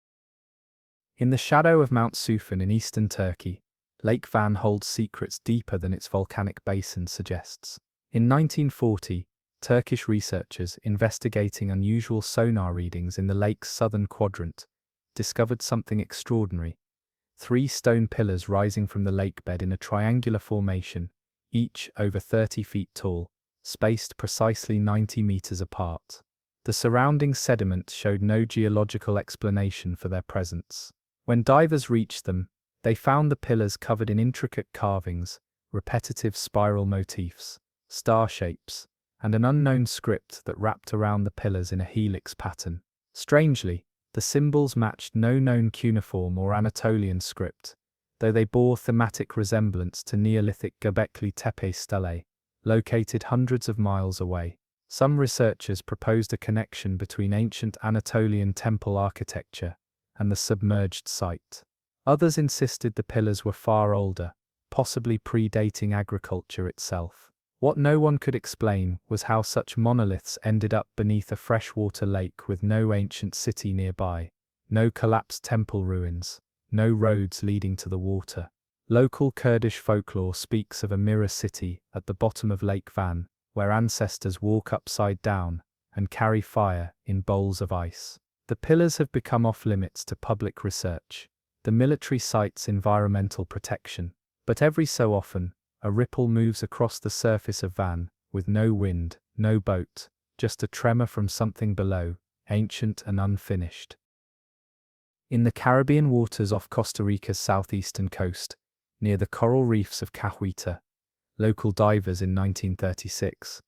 In the shadow of Mount Sunken in eastern Turkey, Lake Van holds secrets deeper than its volcanic basin suggests. In 1940, Turkish researchers investigating unusual sonar readings in the lake's southern quadrant discovered something extraordinary: 3 stone pillars rising from the lakebed in a triangular formation, each over 30 feet tall, spaced precisely 90 meters apart. The surrounding sediment showed no geological explanation for their presence. When divers reached them, they found the pillars covered in intricate carvings, repetitive spiral motifs, star shapes, and an unknown script that wrapped around the pillars in a helix pattern. Strangely, the symbols matched no known cuneiform or Anatolian script, though they bore thematic resemblance to Neolithic Göbekli Tepe stelae, located hundreds of miles away. Some researchers proposed a connection between ancient Anatolian temple architecture and the submerged site. Others insisted the pillars were far older, possibly predating agriculture itself. What no one could explain was how such monoliths ended up beneath a freshwater lake with no ancient city nearby, no collapsed temple ruins, no roads leading to the water. Local Kurdish folklore speaks of a mirror city at the bottom of Lake Van, where ancestors walk upside down and carry fire in bowls of ice. The pillars have become off-limits to public research, the military site's environmental protection. But every so often, a ripple moves across the surface of Van, with no wind, no boat, just a tremor from something below, ancient and unfinished. In the Caribbean waters off Costa Rica's southeastern coast, near the coral reefs of Cahuita, Local divers in 1936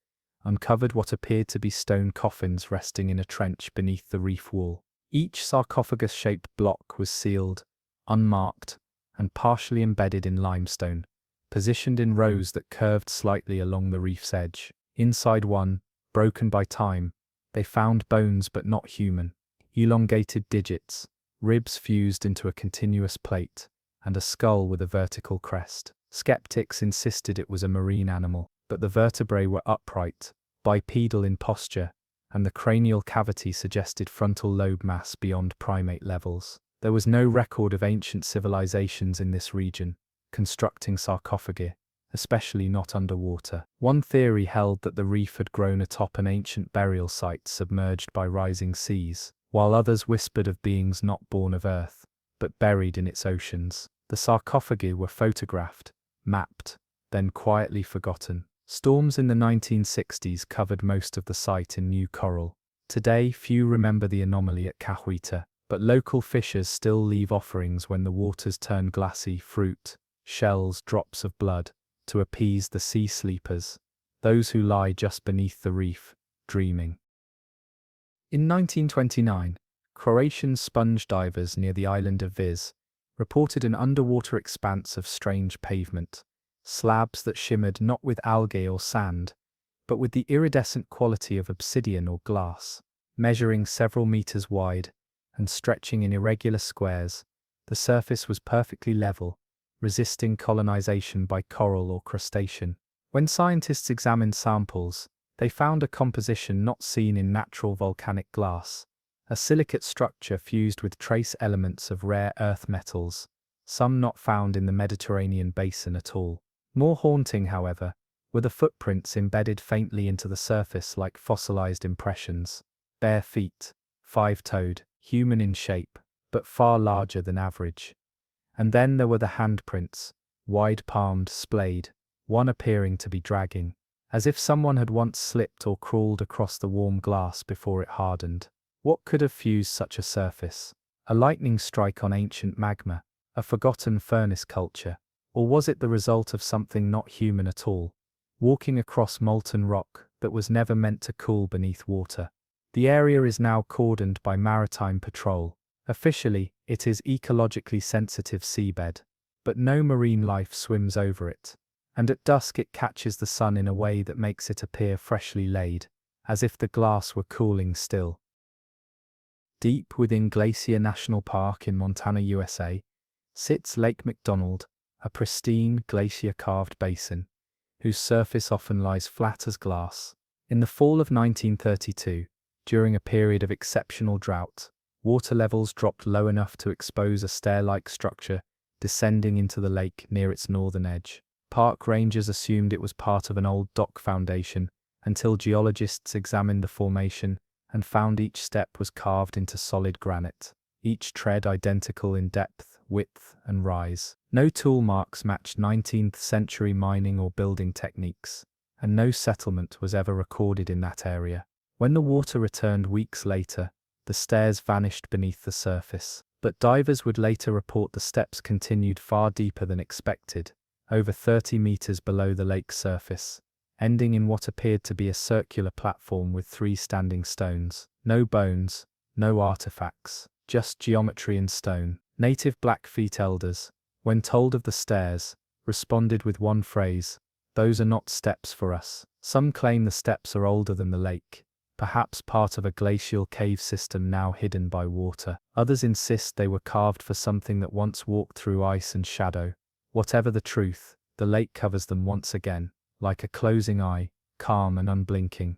uncovered what appeared to be stone coffins resting in a trench beneath the reef wall. Each sarcophagus-shaped block was sealed, unmarked, and partially embedded in limestone, positioned in rows that curved slightly along the reef's edge. Inside one, broken by time, they found bones but not human, elongated digits, ribs fused into a continuous plate, and a skull with a vertical crest. Skeptics insisted it was a marine animal, but the vertebrae were upright, bipedal in posture, and the cranial cavity suggested frontal lobe mass beyond primate levels. There was no record of ancient civilizations in this region, constructing sarcophagi, especially not underwater. One theory held that the reef had grown atop an ancient burial site submerged by rising seas, while others whispered of beings not born of Earth, but buried in its oceans. The sarcophagi were photographed, mapped, then quietly forgotten. Storms in the 1960s covered most of the site in new coral. Today, few remember the anomaly at Cahuita, but local fishers still leave offerings when the waters turn glassy: fruit, shells, drops of blood, to appease the sea sleepers, those who lie just beneath the reef, dreaming. In 1929, Croatian sponge divers near the island of Vis reported an underwater expanse of strange pavement, slabs that shimmered not with algae or sand, but with the iridescent quality of obsidian or glass. Measuring several meters wide and stretching in irregular squares, the surface was perfectly level, resisting colonization by coral or crustacean. When scientists examined samples, they found a composition not seen in natural volcanic glass, a silicate structure fused with trace elements of rare earth metals, some not found in the Mediterranean basin at all. More haunting, however, were the footprints embedded faintly into the surface like fossilized impressions. Bare feet, five-toed, human in shape, but far larger than average. And then there were the handprints, wide-palmed, splayed, one appearing to be dragging, as if someone had once slipped or crawled across the warm glass before it hardened. What could have fused such a surface? A lightning strike on ancient magma, a forgotten furnace culture, or was it the result of something not human at all, walking across molten rock that was never meant to cool beneath water? The area is now cordoned by maritime patrol. Officially, it is ecologically sensitive seabed, but no marine life swims over it, and at dusk it catches the sun in a way that makes it appear freshly laid, as if the glass were cooling still. Deep within Glacier National Park in Montana, USA, sits Lake McDonald, a pristine glacier-carved basin, whose surface often lies flat as glass. In the fall of 1932, during a period of exceptional drought, water levels dropped low enough to expose a stair-like structure descending into the lake near its northern edge. Park rangers assumed it was part of an old dock foundation until geologists examined the formation and found each step was carved into solid granite, each tread identical in depth, width, and rise. No tool marks matched 19th century mining or building techniques, and no settlement was ever recorded in that area. When the water returned weeks later, the stairs vanished beneath the surface, but divers would later report the steps continued far deeper than expected, over 30 meters below the lake's surface, ending in what appeared to be a circular platform with 3 standing stones. No bones, no artifacts, just geometry and stone. Native Blackfeet elders, when told of the stairs, responded with one phrase: "Those are not steps for us." Some claim the steps are older than the lake, perhaps part of a glacial cave system now hidden by water. Others insist they were carved for something that once walked through ice and shadow. Whatever the truth, the lake covers them once again, like a closing eye, calm and unblinking.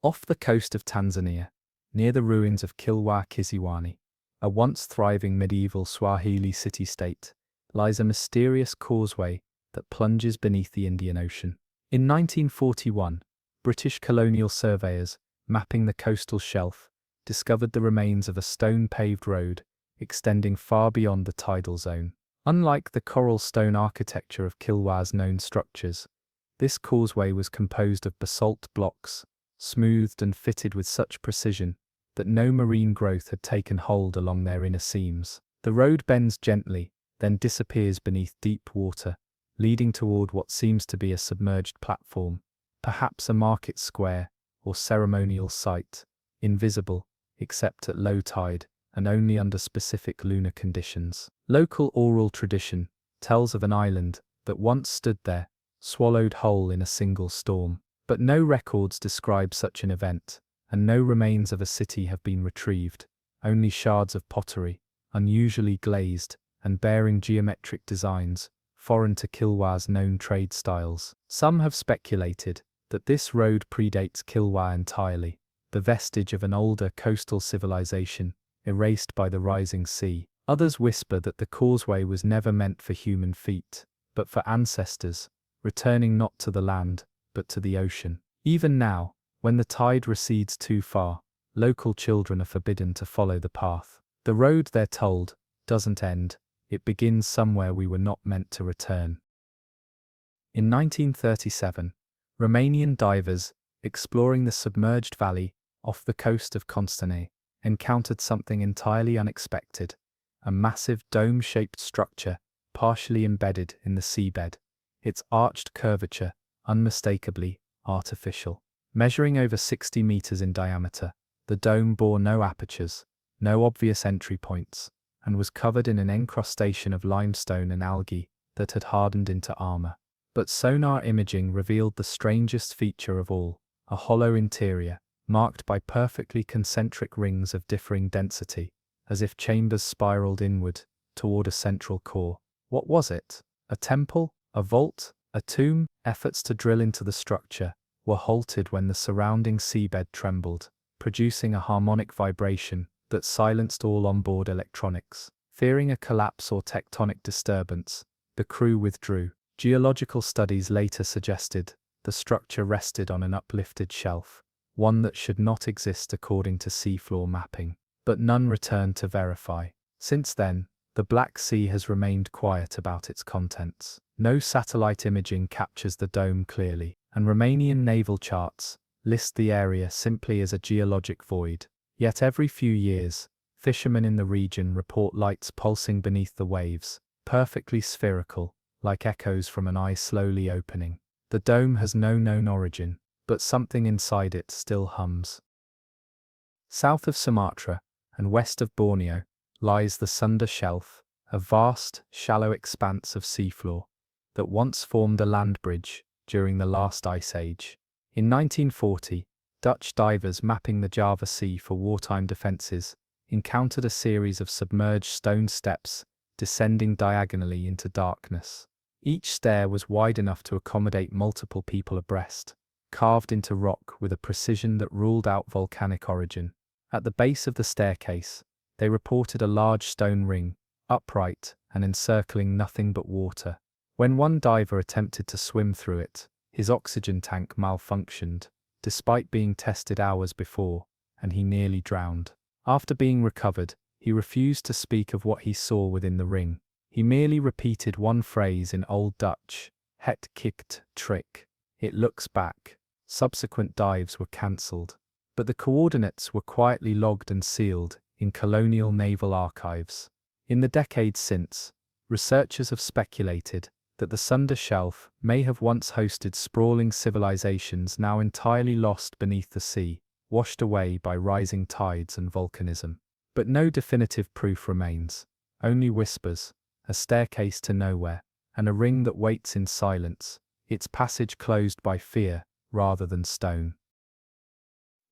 Off the coast of Tanzania, near the ruins of Kilwa Kisiwani, a once thriving medieval Swahili city-state, lies a mysterious causeway that plunges beneath the Indian Ocean. In 1941, British colonial surveyors, mapping the coastal shelf, discovered the remains of a stone-paved road extending far beyond the tidal zone. Unlike the coral stone architecture of Kilwa's known structures, this causeway was composed of basalt blocks, smoothed and fitted with such precision that no marine growth had taken hold along their inner seams. The road bends gently, then disappears beneath deep water, leading toward what seems to be a submerged platform, perhaps a market square or ceremonial site, invisible except at low tide and only under specific lunar conditions. Local oral tradition tells of an island that once stood there, swallowed whole in a single storm. But no records describe such an event, and no remains of a city have been retrieved, only shards of pottery, unusually glazed, and bearing geometric designs, foreign to Kilwa's known trade styles. Some have speculated that this road predates Kilwa entirely, the vestige of an older coastal civilization, erased by the rising sea. Others whisper that the causeway was never meant for human feet, but for ancestors, returning not to the land, but to the ocean. Even now, when the tide recedes too far, local children are forbidden to follow the path. The road, they're told, doesn't end, it begins somewhere we were not meant to return. In 1937, Romanian divers, exploring the submerged valley off the coast of Constantine, encountered something entirely unexpected, a massive dome-shaped structure partially embedded in the seabed, its arched curvature unmistakably artificial. Measuring over 60 meters in diameter, the dome bore no apertures, no obvious entry points, and was covered in an encrustation of limestone and algae that had hardened into armor. But sonar imaging revealed the strangest feature of all, a hollow interior, marked by perfectly concentric rings of differing density, as if chambers spiraled inward, toward a central core. What was it? A temple? A vault? A tomb? Efforts to drill into the structure were halted when the surrounding seabed trembled, producing a harmonic vibration that silenced all onboard electronics. Fearing a collapse or tectonic disturbance, the crew withdrew. Geological studies later suggested the structure rested on an uplifted shelf, one that should not exist according to seafloor mapping, but none returned to verify. Since then, the Black Sea has remained quiet about its contents. No satellite imaging captures the dome clearly, and Romanian naval charts list the area simply as a geologic void. Yet every few years, fishermen in the region report lights pulsing beneath the waves, perfectly spherical, like echoes from an eye slowly opening. The dome has no known origin, but something inside it still hums. South of Sumatra and west of Borneo lies the Sunda Shelf, a vast, shallow expanse of seafloor that once formed a land bridge during the last ice age. In 1940, Dutch divers mapping the Java Sea for wartime defenses encountered a series of submerged stone steps descending diagonally into darkness. Each stair was wide enough to accommodate multiple people abreast, carved into rock with a precision that ruled out volcanic origin. At the base of the staircase, they reported a large stone ring, upright and encircling nothing but water. When one diver attempted to swim through it, his oxygen tank malfunctioned, despite being tested hours before, and he nearly drowned. After being recovered, he refused to speak of what he saw within the ring. He merely repeated one phrase in Old Dutch, "Het kikt trick." It looks back. Subsequent dives were cancelled, but the coordinates were quietly logged and sealed in colonial naval archives. In the decades since, researchers have speculated that the Sunda Shelf may have once hosted sprawling civilizations now entirely lost beneath the sea, washed away by rising tides and volcanism. But no definitive proof remains, only whispers, a staircase to nowhere, and a ring that waits in silence, its passage closed by fear rather than stone.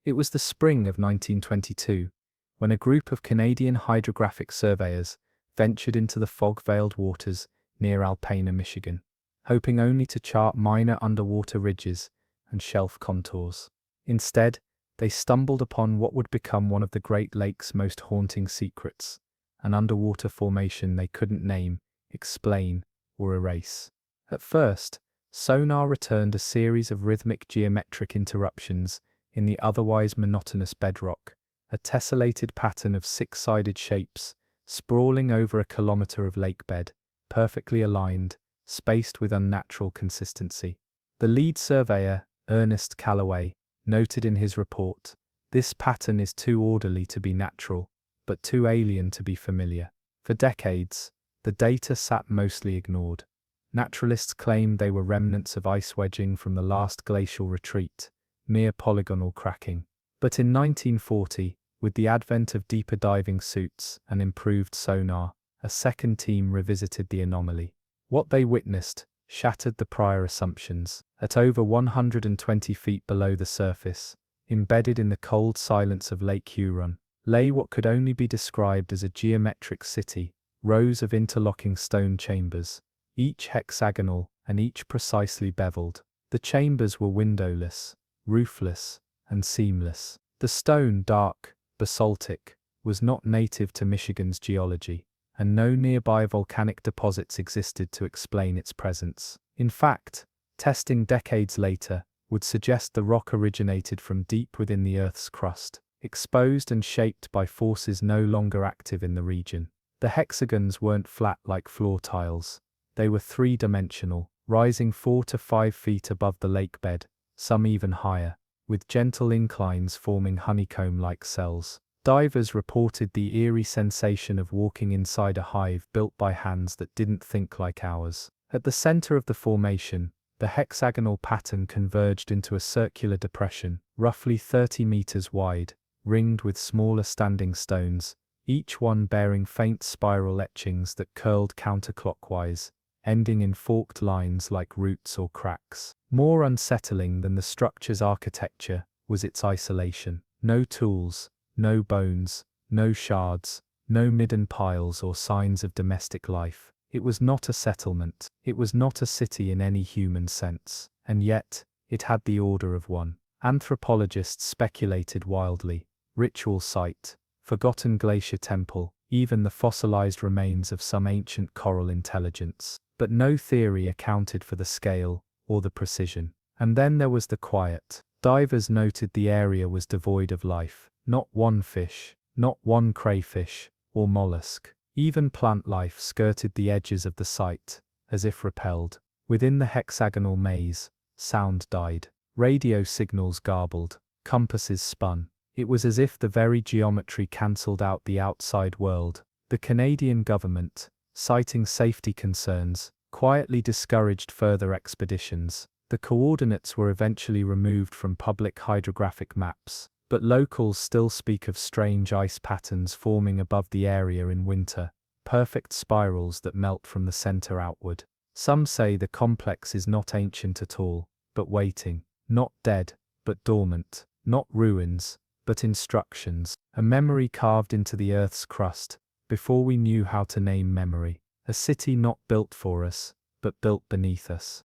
It was the spring of 1922, when a group of Canadian hydrographic surveyors ventured into the fog-veiled waters near Alpena, Michigan, hoping only to chart minor underwater ridges and shelf contours. Instead, they stumbled upon what would become one of the Great Lakes' most haunting secrets, an underwater formation they couldn't name, explain, or erase. At first, sonar returned a series of rhythmic geometric interruptions in the otherwise monotonous bedrock, a tessellated pattern of six-sided shapes sprawling over a kilometer of lakebed, perfectly aligned, spaced with unnatural consistency. The lead surveyor, Ernest Callaway, noted in his report, "This pattern is too orderly to be natural, but too alien to be familiar." For decades, the data sat mostly ignored. Naturalists claimed they were remnants of ice wedging from the last glacial retreat, mere polygonal cracking. But in 1940, with the advent of deeper diving suits and improved sonar, a second team revisited the anomaly. What they witnessed shattered the prior assumptions. At over 120 feet below the surface, embedded in the cold silence of Lake Huron, lay what could only be described as a geometric city, rows of interlocking stone chambers, each hexagonal and each precisely beveled. The chambers were windowless, roofless, and seamless. The stone, dark, basaltic, was not native to Michigan's geology, and no nearby volcanic deposits existed to explain its presence. In fact, testing decades later would suggest the rock originated from deep within the Earth's crust, exposed and shaped by forces no longer active in the region. The hexagons weren't flat like floor tiles. They were three-dimensional, rising 4 to 5 feet above the lake bed, some even higher, with gentle inclines forming honeycomb-like cells. Divers reported the eerie sensation of walking inside a hive built by hands that didn't think like ours. At the center of the formation, the hexagonal pattern converged into a circular depression, roughly 30 meters wide, ringed with smaller standing stones, each one bearing faint spiral etchings that curled counterclockwise, ending in forked lines like roots or cracks. More unsettling than the structure's architecture was its isolation. No tools, no bones, no shards, no midden piles or signs of domestic life. It was not a settlement. It was not a city in any human sense. And yet, it had the order of one. Anthropologists speculated wildly. Ritual site, forgotten glacier temple, even the fossilized remains of some ancient coral intelligence. But no theory accounted for the scale or the precision. And then there was the quiet. Divers noted the area was devoid of life. Not one fish, not one crayfish or mollusk. Even plant life skirted the edges of the site, as if repelled. Within the hexagonal maze, sound died. Radio signals garbled, compasses spun. It was as if the very geometry cancelled out the outside world. The Canadian government, citing safety concerns, quietly discouraged further expeditions. The coordinates were eventually removed from public hydrographic maps, but locals still speak of strange ice patterns forming above the area in winter, perfect spirals that melt from the center outward. Some say the complex is not ancient at all, but waiting, not dead, but dormant, not ruins, but instructions, a memory carved into the Earth's crust, before we knew how to name memory, a city not built for us, but built beneath us.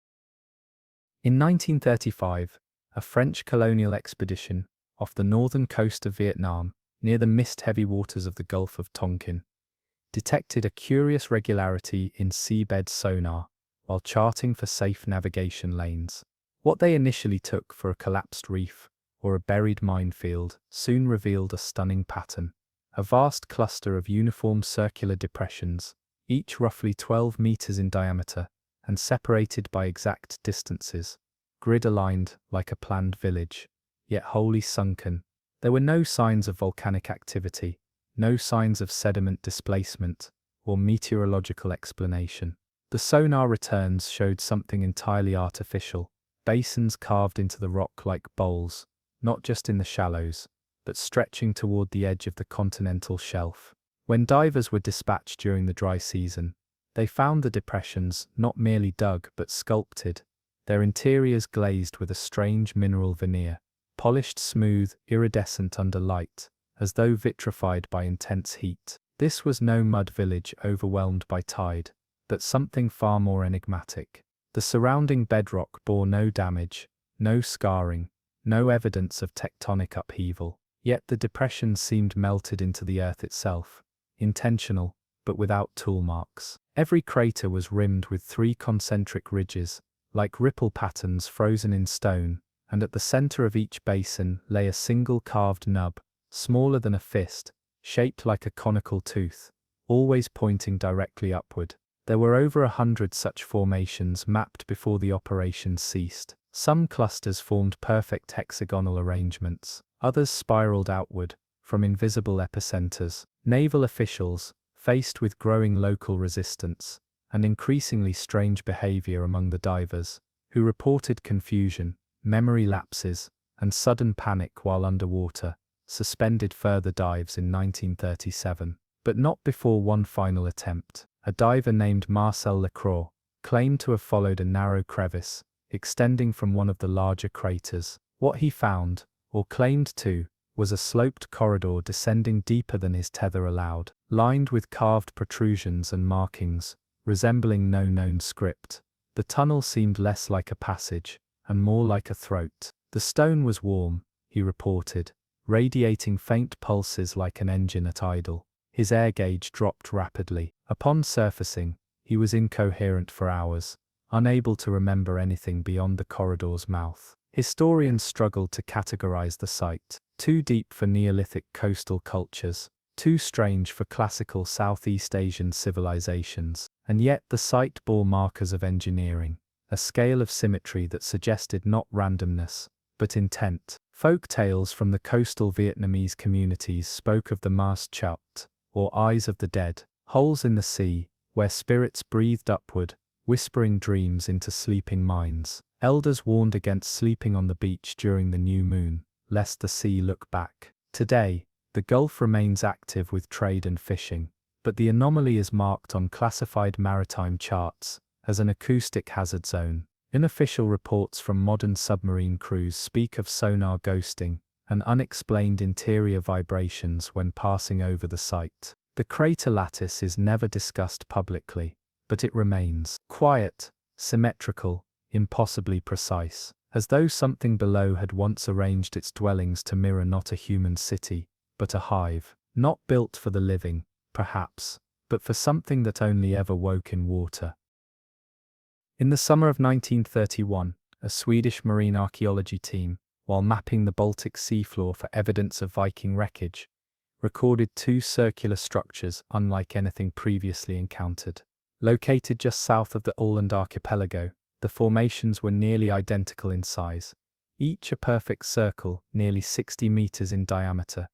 In 1935, a French colonial expedition, off the northern coast of Vietnam, near the mist-heavy waters of the Gulf of Tonkin, detected a curious regularity in seabed sonar while charting for safe navigation lanes. What they initially took for a collapsed reef or a buried minefield soon revealed a stunning pattern. A vast cluster of uniform circular depressions, each roughly 12 meters in diameter and separated by exact distances, grid-aligned like a planned village, yet wholly sunken. There were no signs of volcanic activity, no signs of sediment displacement, or meteorological explanation. The sonar returns showed something entirely artificial, basins carved into the rock like bowls, not just in the shallows, but stretching toward the edge of the continental shelf. When divers were dispatched during the dry season, they found the depressions not merely dug but sculpted, their interiors glazed with a strange mineral veneer, polished smooth, iridescent under light, as though vitrified by intense heat. This was no mud village overwhelmed by tide, but something far more enigmatic. The surrounding bedrock bore no damage, no scarring, no evidence of tectonic upheaval, yet the depressions seemed melted into the earth itself, intentional, but without tool marks. Every crater was rimmed with 3 concentric ridges, like ripple patterns frozen in stone, and at the center of each basin lay a single carved nub, smaller than a fist, shaped like a conical tooth, always pointing directly upward. There were over 100 such formations mapped before the operation ceased. Some clusters formed perfect hexagonal arrangements, others spiraled outward, from invisible epicenters. Naval officials, faced with growing local resistance, and increasingly strange behavior among the divers, who reported confusion, memory lapses, and sudden panic while underwater, suspended further dives in 1937. But not before one final attempt. A diver named Marcel Lacroix claimed to have followed a narrow crevice, extending from one of the larger craters. What he found, or claimed to, was a sloped corridor descending deeper than his tether allowed, lined with carved protrusions and markings, resembling no known script. The tunnel seemed less like a passage, and more like a throat. The stone was warm, he reported, radiating faint pulses like an engine at idle. His air gauge dropped rapidly. Upon surfacing, he was incoherent for hours, unable to remember anything beyond the corridor's mouth. Historians struggled to categorize the site. Too deep for Neolithic coastal cultures, too strange for classical Southeast Asian civilizations, and yet the site bore markers of engineering, a scale of symmetry that suggested not randomness, but intent. Folk tales from the coastal Vietnamese communities spoke of the Mas Chat, or eyes of the dead, holes in the sea, where spirits breathed upward, whispering dreams into sleeping minds. Elders warned against sleeping on the beach during the new moon, lest the sea look back. Today, the Gulf remains active with trade and fishing, but the anomaly is marked on classified maritime charts as an acoustic hazard zone. Unofficial reports from modern submarine crews speak of sonar ghosting and unexplained interior vibrations when passing over the site. The crater lattice is never discussed publicly, but it remains quiet, symmetrical, impossibly precise, as though something below had once arranged its dwellings to mirror not a human city, but a hive, not built for the living, perhaps, but for something that only ever woke in water. In the summer of 1931, a Swedish marine archaeology team, while mapping the Baltic seafloor for evidence of Viking wreckage, recorded two circular structures unlike anything previously encountered. Located just south of the Åland archipelago, the formations were nearly identical in size, each a perfect circle nearly 60 meters in diameter,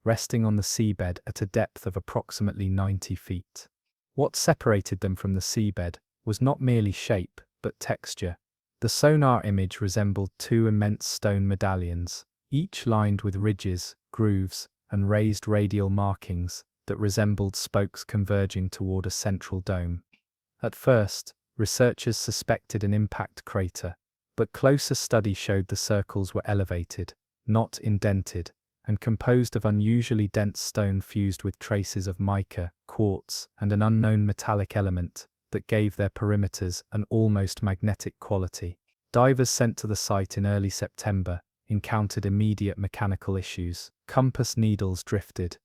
resting on the seabed at a depth of approximately 90 feet. What separated them from the seabed was not merely shape, but texture. The sonar image resembled two immense stone medallions, each lined with ridges, grooves, and raised radial markings that resembled spokes converging toward a central dome. At first, researchers suspected an impact crater, but closer study showed the circles were elevated, not indented, and composed of unusually dense stone fused with traces of mica, quartz, and an unknown metallic element that gave their perimeters an almost magnetic quality. Divers sent to the site in early September encountered immediate mechanical issues. Compass needles drifted,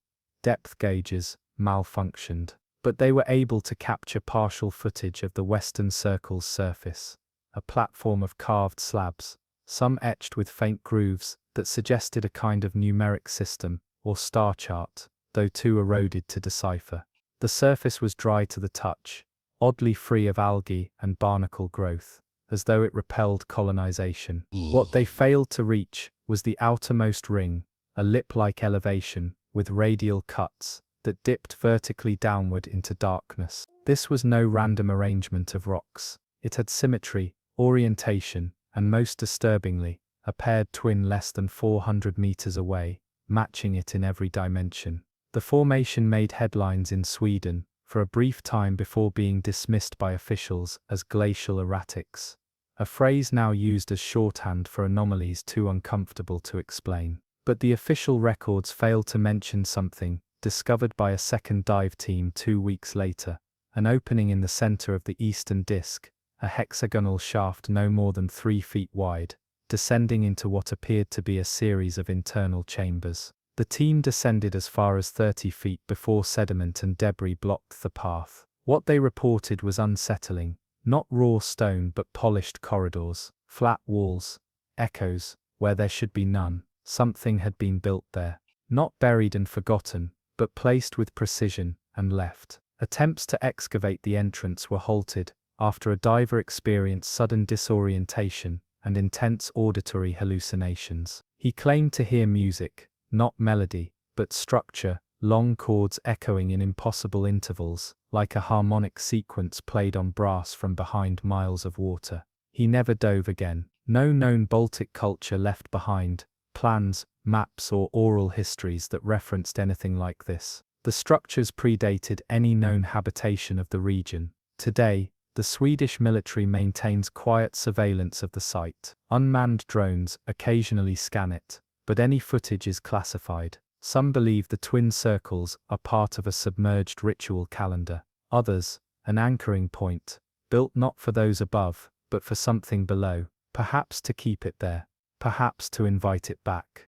depth gauges malfunctioned, but they were able to capture partial footage of the western circle's surface, a platform of carved slabs, some etched with faint grooves that suggested a kind of numeric system or star chart, though too eroded to decipher. The surface was dry to the touch, oddly free of algae and barnacle growth, as though it repelled colonization. What they failed to reach was the outermost ring, a lip-like elevation with radial cuts that dipped vertically downward into darkness. This was no random arrangement of rocks. It had symmetry, orientation, and most disturbingly, a paired twin less than 400 meters away, matching it in every dimension. The formation made headlines in Sweden for a brief time before being dismissed by officials as glacial erratics, a phrase now used as shorthand for anomalies too uncomfortable to explain. But the official records failed to mention something discovered by a second dive team 2 weeks later, an opening in the center of the eastern disk, a hexagonal shaft no more than 3 feet wide, descending into what appeared to be a series of internal chambers. The team descended as far as 30 feet before sediment and debris blocked the path. What they reported was unsettling, not raw stone but polished corridors, flat walls, echoes where there should be none. Something had been built there, not buried and forgotten, but placed with precision and left. Attempts to excavate the entrance were halted after a diver experienced sudden disorientation and intense auditory hallucinations. He claimed to hear music, not melody, but structure, long chords echoing in impossible intervals, like a harmonic sequence played on brass from behind miles of water. He never dove again. No known Baltic culture left behind plans, maps, or oral histories that referenced anything like this. The structures predated any known habitation of the region. Today, the Swedish military maintains quiet surveillance of the site. Unmanned drones occasionally scan it, but any footage is classified. Some believe the twin circles are part of a submerged ritual calendar. Others, an anchoring point, built not for those above, but for something below, perhaps to keep it there, perhaps to invite it back.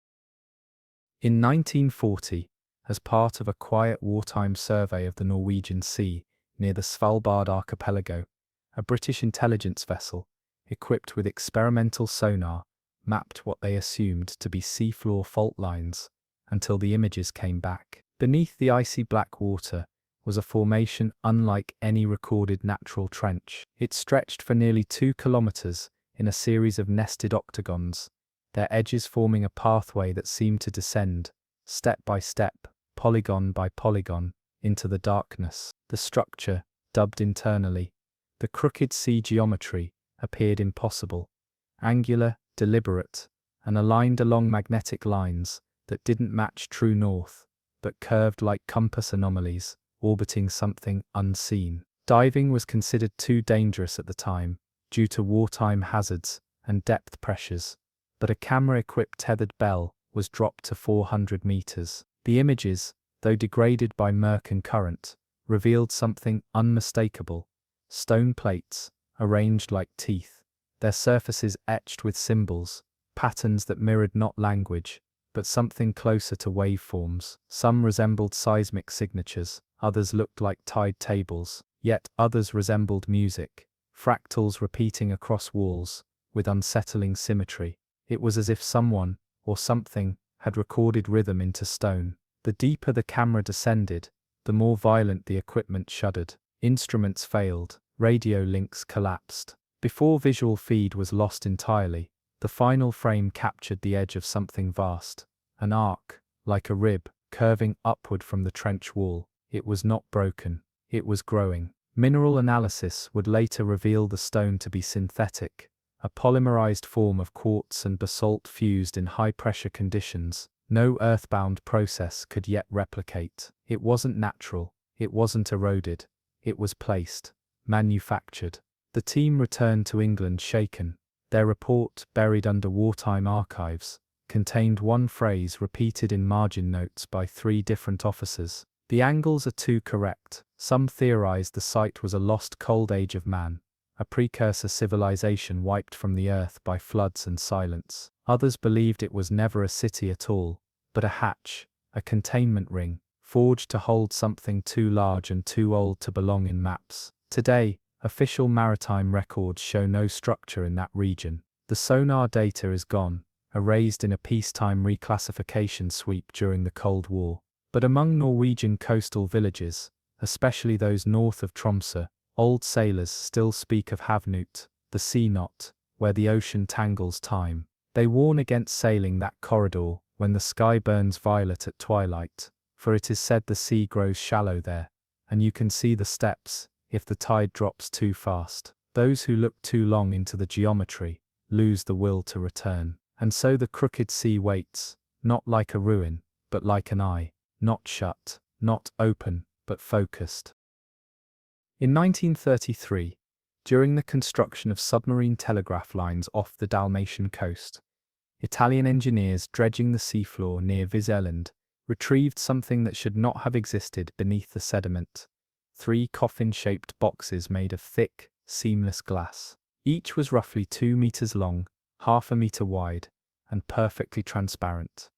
In 1940, as part of a quiet wartime survey of the Norwegian Sea near the Svalbard archipelago, a British intelligence vessel, equipped with experimental sonar, mapped what they assumed to be seafloor fault lines until the images came back. Beneath the icy black water was a formation unlike any recorded natural trench. It stretched for nearly 2 kilometers in a series of nested octagons, their edges forming a pathway that seemed to descend, step by step, polygon by polygon, into the darkness. The structure, dubbed internally the Crooked Sea geometry, appeared impossible, angular, deliberate, and aligned along magnetic lines that didn't match true north, but curved like compass anomalies, orbiting something unseen. Diving was considered too dangerous at the time, due to wartime hazards and depth pressures, but a camera-equipped tethered bell was dropped to 400 meters. The images, though degraded by murk and current, revealed something unmistakable: stone plates, arranged like teeth, their surfaces etched with symbols, patterns that mirrored not language, but something closer to waveforms. Some resembled seismic signatures, others looked like tide tables, yet others resembled music, fractals repeating across walls, with unsettling symmetry. It was as if someone, or something, had recorded rhythm into stone. The deeper the camera descended, the more violent the equipment shuddered. Instruments failed, radio links collapsed. Before visual feed was lost entirely, the final frame captured the edge of something vast, an arc, like a rib, curving upward from the trench wall. It was not broken, it was growing. Mineral analysis would later reveal the stone to be synthetic, a polymerized form of quartz and basalt fused in high-pressure conditions no earthbound process could yet replicate. It wasn't natural, it wasn't eroded, it was placed, manufactured. The team returned to England shaken. Their report, buried under wartime archives, contained one phrase repeated in margin notes by 3 different officers: "The angles are too correct." Some theorized the site was a lost cold age of man, a precursor civilization wiped from the earth by floods and silence. Others believed it was never a city at all, but a hatch, a containment ring, forged to hold something too large and too old to belong in maps. Today, official maritime records show no structure in that region. The sonar data is gone, erased in a peacetime reclassification sweep during the Cold War. But among Norwegian coastal villages, especially those north of Tromsø, old sailors still speak of Havnut, the sea knot, where the ocean tangles time. They warn against sailing that corridor when the sky burns violet at twilight, for it is said the sea grows shallow there, and you can see the steps if the tide drops too fast. Those who look too long into the geometry lose the will to return. And so the Crooked Sea waits, not like a ruin, but like an eye, not shut, not open, but focused. In 1933, during the construction of submarine telegraph lines off the Dalmatian coast, Italian engineers dredging the seafloor near Viseland retrieved something that should not have existed beneath the sediment: 3 coffin-shaped boxes made of thick, seamless glass. Each was roughly 2 meters long, half a meter wide, and perfectly transparent.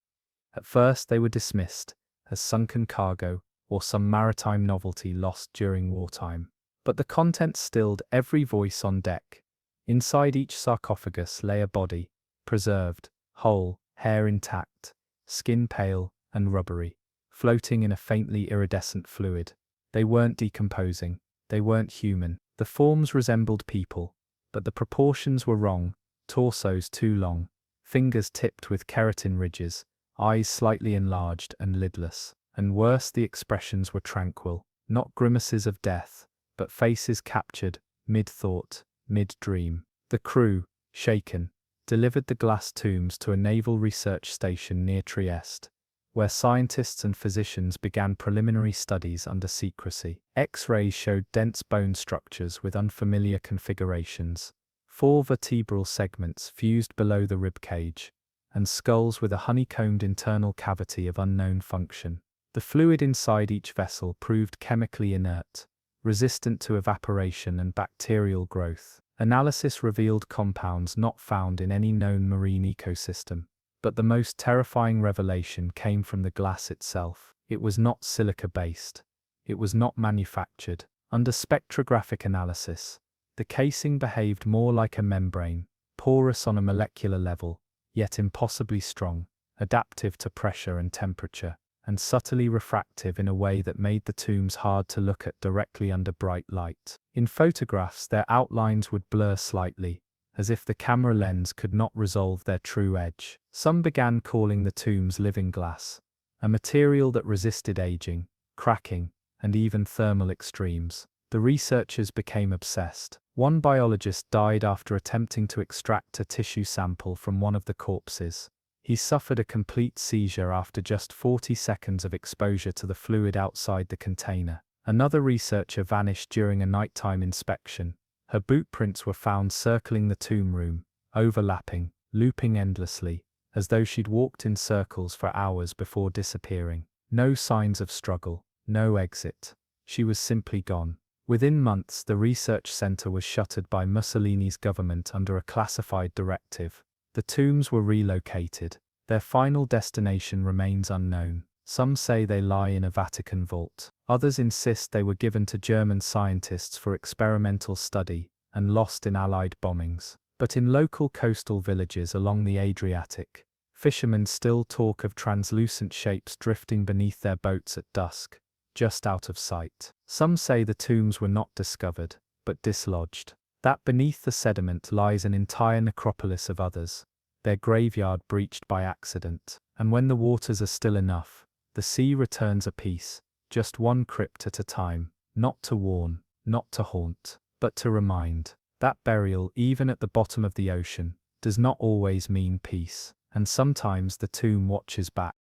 At first they were dismissed as sunken cargo or some maritime novelty lost during wartime. But the contents stilled every voice on deck. Inside each sarcophagus lay a body, preserved, whole, hair intact, skin pale and rubbery, floating in a faintly iridescent fluid. They weren't decomposing, they weren't human. The forms resembled people, but the proportions were wrong: torsos too long, fingers tipped with keratin ridges, eyes slightly enlarged and lidless. and worse, the expressions were tranquil, not grimaces of death, but faces captured, mid-thought, mid-dream. The crew, shaken, delivered the glass tombs to a naval research station near Trieste, where scientists and physicians began preliminary studies under secrecy. X-rays showed dense bone structures with unfamiliar configurations, 4 vertebral segments fused below the rib cage, and skulls with a honeycombed internal cavity of unknown function. The fluid inside each vessel proved chemically inert, resistant to evaporation and bacterial growth. Analysis revealed compounds not found in any known marine ecosystem. But the most terrifying revelation came from the glass itself. It was not silica-based. It was not manufactured. Under spectrographic analysis, the casing behaved more like a membrane, porous on a molecular level, yet impossibly strong, adaptive to pressure and temperature, and subtly refractive in a way that made the tombs hard to look at directly under bright light. In photographs, their outlines would blur slightly, as if the camera lens could not resolve their true edge. Some began calling the tombs living glass, a material that resisted aging, cracking, and even thermal extremes. The researchers became obsessed. One biologist died after attempting to extract a tissue sample from one of the corpses. He suffered a complete seizure after just 40 seconds of exposure to the fluid outside the container. Another researcher vanished during a nighttime inspection. Her boot prints were found circling the tomb room, overlapping, looping endlessly, as though she'd walked in circles for hours before disappearing. No signs of struggle, no exit. She was simply gone. Within months, the research center was shuttered by Mussolini's government under a classified directive. The tombs were relocated. Their final destination remains unknown. Some say they lie in a Vatican vault. Others insist they were given to German scientists for experimental study and lost in Allied bombings. But in local coastal villages along the Adriatic, fishermen still talk of translucent shapes drifting beneath their boats at dusk, just out of sight. Some say the tombs were not discovered, but dislodged. That beneath the sediment lies an entire necropolis of others, their graveyard breached by accident. And when the waters are still enough, the sea returns a piece, just one crypt at a time, not to warn, not to haunt, but to remind. That burial, even at the bottom of the ocean, does not always mean peace, and sometimes the tomb watches back.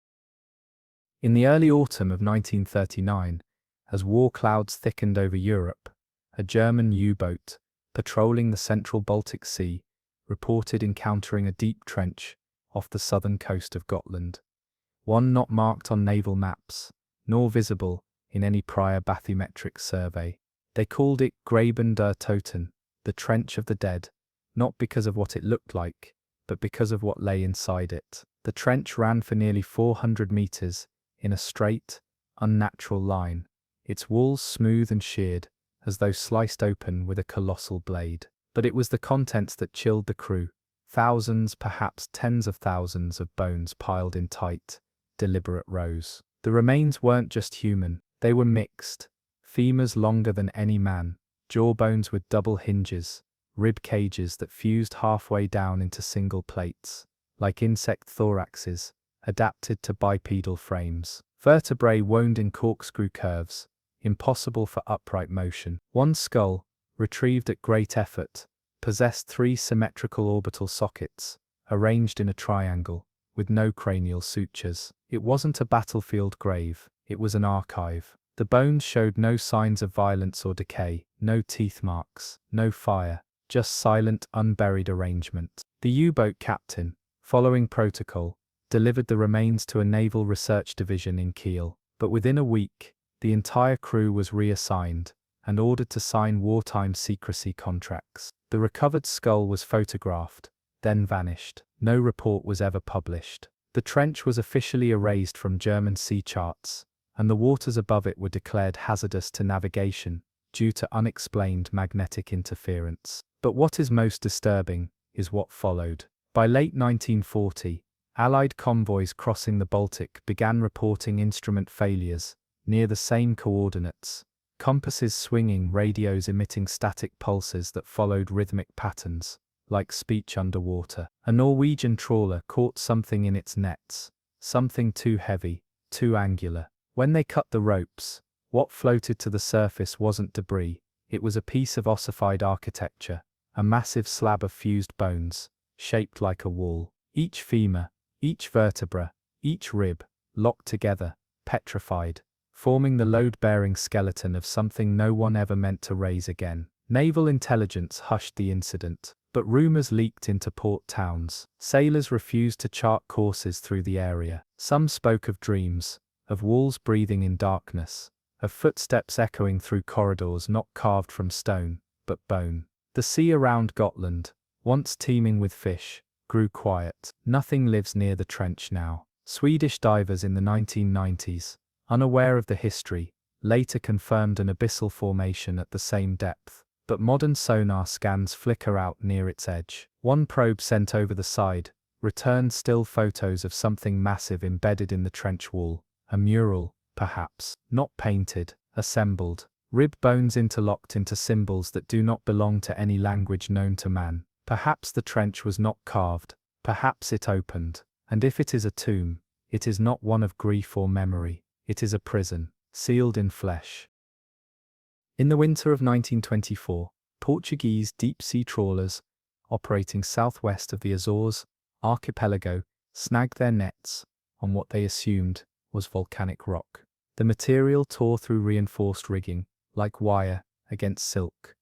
In the early autumn of 1939, as war clouds thickened over Europe, a German U-boat, patrolling the central Baltic Sea, reported encountering a deep trench off the southern coast of Gotland, one not marked on naval maps, nor visible in any prior bathymetric survey. They called it Graben der Toten, the Trench of the Dead, not because of what it looked like, but because of what lay inside it. The trench ran for nearly 400 meters, in a straight, unnatural line, its walls smooth and sheared, as though sliced open with a colossal blade. But it was the contents that chilled the crew. Thousands, perhaps tens of thousands of bones piled in tight, deliberate rows. The remains weren't just human, they were mixed. Femurs longer than any man, jawbones with double hinges, rib cages that fused halfway down into single plates, like insect thoraxes, adapted to bipedal frames. Vertebrae wound in corkscrew curves, impossible for upright motion. One skull, retrieved at great effort, possessed 3 symmetrical orbital sockets, arranged in a triangle, with no cranial sutures. It wasn't a battlefield grave, it was an archive. The bones showed no signs of violence or decay, no teeth marks, no fire, just silent, unburied arrangement. The U-boat captain, following protocol, delivered the remains to a naval research division in Kiel, but within a week, the entire crew was reassigned and ordered to sign wartime secrecy contracts. The recovered skull was photographed, then vanished. No report was ever published. The trench was officially erased from German sea charts, and the waters above it were declared hazardous to navigation due to unexplained magnetic interference. But what is most disturbing is what followed. By late 1940, Allied convoys crossing the Baltic began reporting instrument failures near the same coordinates, compasses swinging, radios emitting static pulses that followed rhythmic patterns, like speech underwater. A Norwegian trawler caught something in its nets, something too heavy, too angular. When they cut the ropes, what floated to the surface wasn't debris, it was a piece of ossified architecture, a massive slab of fused bones, shaped like a wall. Each femur, each vertebra, each rib, locked together, petrified, forming the load-bearing skeleton of something no one ever meant to raise again. Naval intelligence hushed the incident, but rumors leaked into port towns. Sailors refused to chart courses through the area. Some spoke of dreams, of walls breathing in darkness, of footsteps echoing through corridors not carved from stone, but bone. The sea around Gotland, once teeming with fish, grew quiet. Nothing lives near the trench now. Swedish divers in the 1990s, unaware of the history, later confirmed an abyssal formation at the same depth. But modern sonar scans flicker out near its edge. One probe sent over the side returned still photos of something massive embedded in the trench wall, a mural, perhaps, not painted, assembled, rib bones interlocked into symbols that do not belong to any language known to man. Perhaps the trench was not carved, perhaps it opened, and if it is a tomb, it is not one of grief or memory, it is a prison, sealed in flesh. In the winter of 1924, Portuguese deep-sea trawlers, operating southwest of the Azores archipelago, snagged their nets on what they assumed was volcanic rock. The material tore through reinforced rigging, like wire against silk,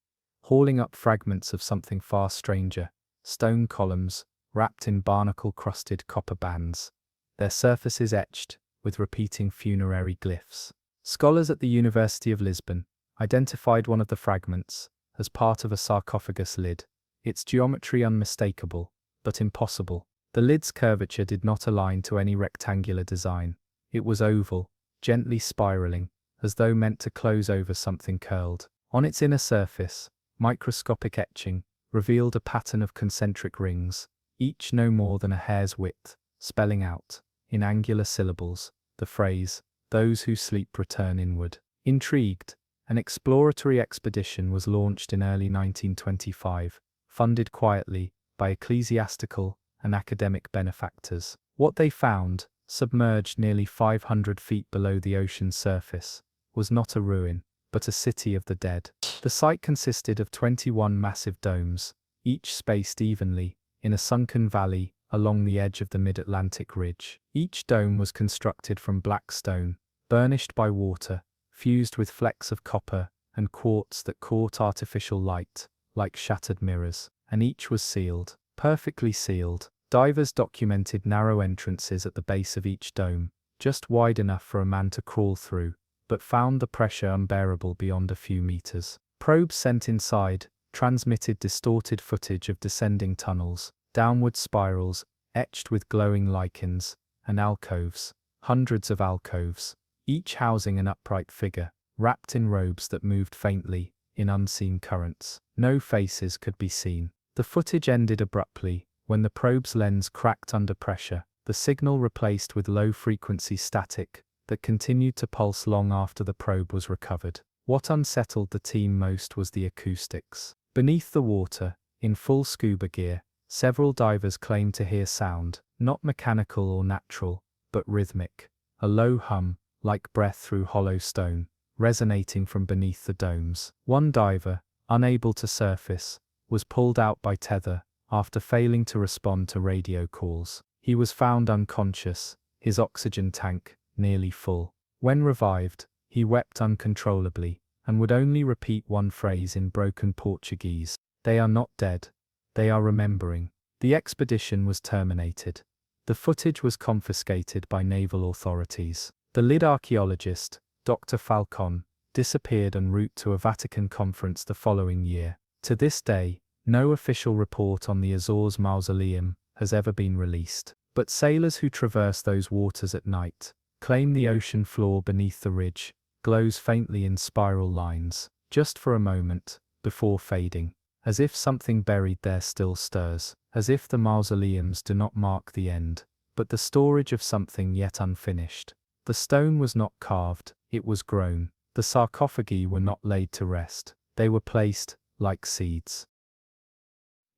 hauling up fragments of something far stranger, stone columns wrapped in barnacle-crusted copper bands, their surfaces etched with repeating funerary glyphs. Scholars at the University of Lisbon identified one of the fragments as part of a sarcophagus lid, its geometry unmistakable, but impossible. The lid's curvature did not align to any rectangular design. It was oval, gently spiraling, as though meant to close over something curled. On its inner surface, microscopic etching revealed a pattern of concentric rings, each no more than a hair's width, spelling out, in angular syllables, the phrase, "Those who sleep return inward." Intrigued, an exploratory expedition was launched in early 1925, funded quietly by ecclesiastical and academic benefactors. What they found, submerged nearly 500 feet below the ocean's surface, was not a ruin, but a city of the dead. The site consisted of 21 massive domes, each spaced evenly, in a sunken valley along the edge of the mid-Atlantic ridge. Each dome was constructed from black stone, burnished by water, fused with flecks of copper and quartz that caught artificial light, like shattered mirrors, and each was sealed, perfectly sealed. Divers documented narrow entrances at the base of each dome, just wide enough for a man to crawl through, but found the pressure unbearable beyond a few meters. Probes sent inside transmitted distorted footage of descending tunnels, downward spirals, etched with glowing lichens, and alcoves, hundreds of alcoves, each housing an upright figure, wrapped in robes that moved faintly, in unseen currents. No faces could be seen. The footage ended abruptly, when the probe's lens cracked under pressure, the signal replaced with low-frequency static that continued to pulse long after the probe was recovered. What unsettled the team most was the acoustics. Beneath the water, in full scuba gear, several divers claimed to hear sound, not mechanical or natural, but rhythmic, a low hum, like breath through hollow stone, resonating from beneath the domes. One diver, unable to surface, was pulled out by tether after failing to respond to radio calls. He was found unconscious, his oxygen tank nearly full. When revived, he wept uncontrollably, and would only repeat one phrase in broken Portuguese: "They are not dead, they are remembering." The expedition was terminated. The footage was confiscated by naval authorities. The lead archaeologist, Dr. Falcon, disappeared en route to a Vatican conference the following year. To this day, no official report on the Azores mausoleum has ever been released, but sailors who traverse those waters at night claim the ocean floor beneath the ridge glows faintly in spiral lines, just for a moment, before fading, as if something buried there still stirs, as if the mausoleums do not mark the end, but the storage of something yet unfinished. The stone was not carved, it was grown. The sarcophagi were not laid to rest, they were placed, like seeds.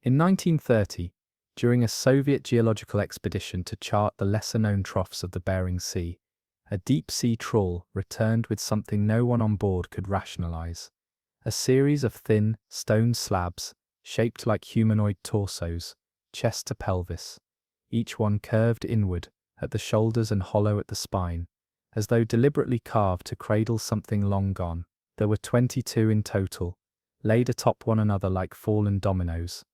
In 1930, during a Soviet geological expedition to chart the lesser-known troughs of the Bering Sea, A deep-sea trawl returned with something no one on board could rationalize. A series of thin, stone slabs, shaped like humanoid torsos, chest to pelvis, each one curved inward at the shoulders and hollow at the spine, as though deliberately carved to cradle something long gone. There were 22 in total, laid atop one another like fallen dominoes,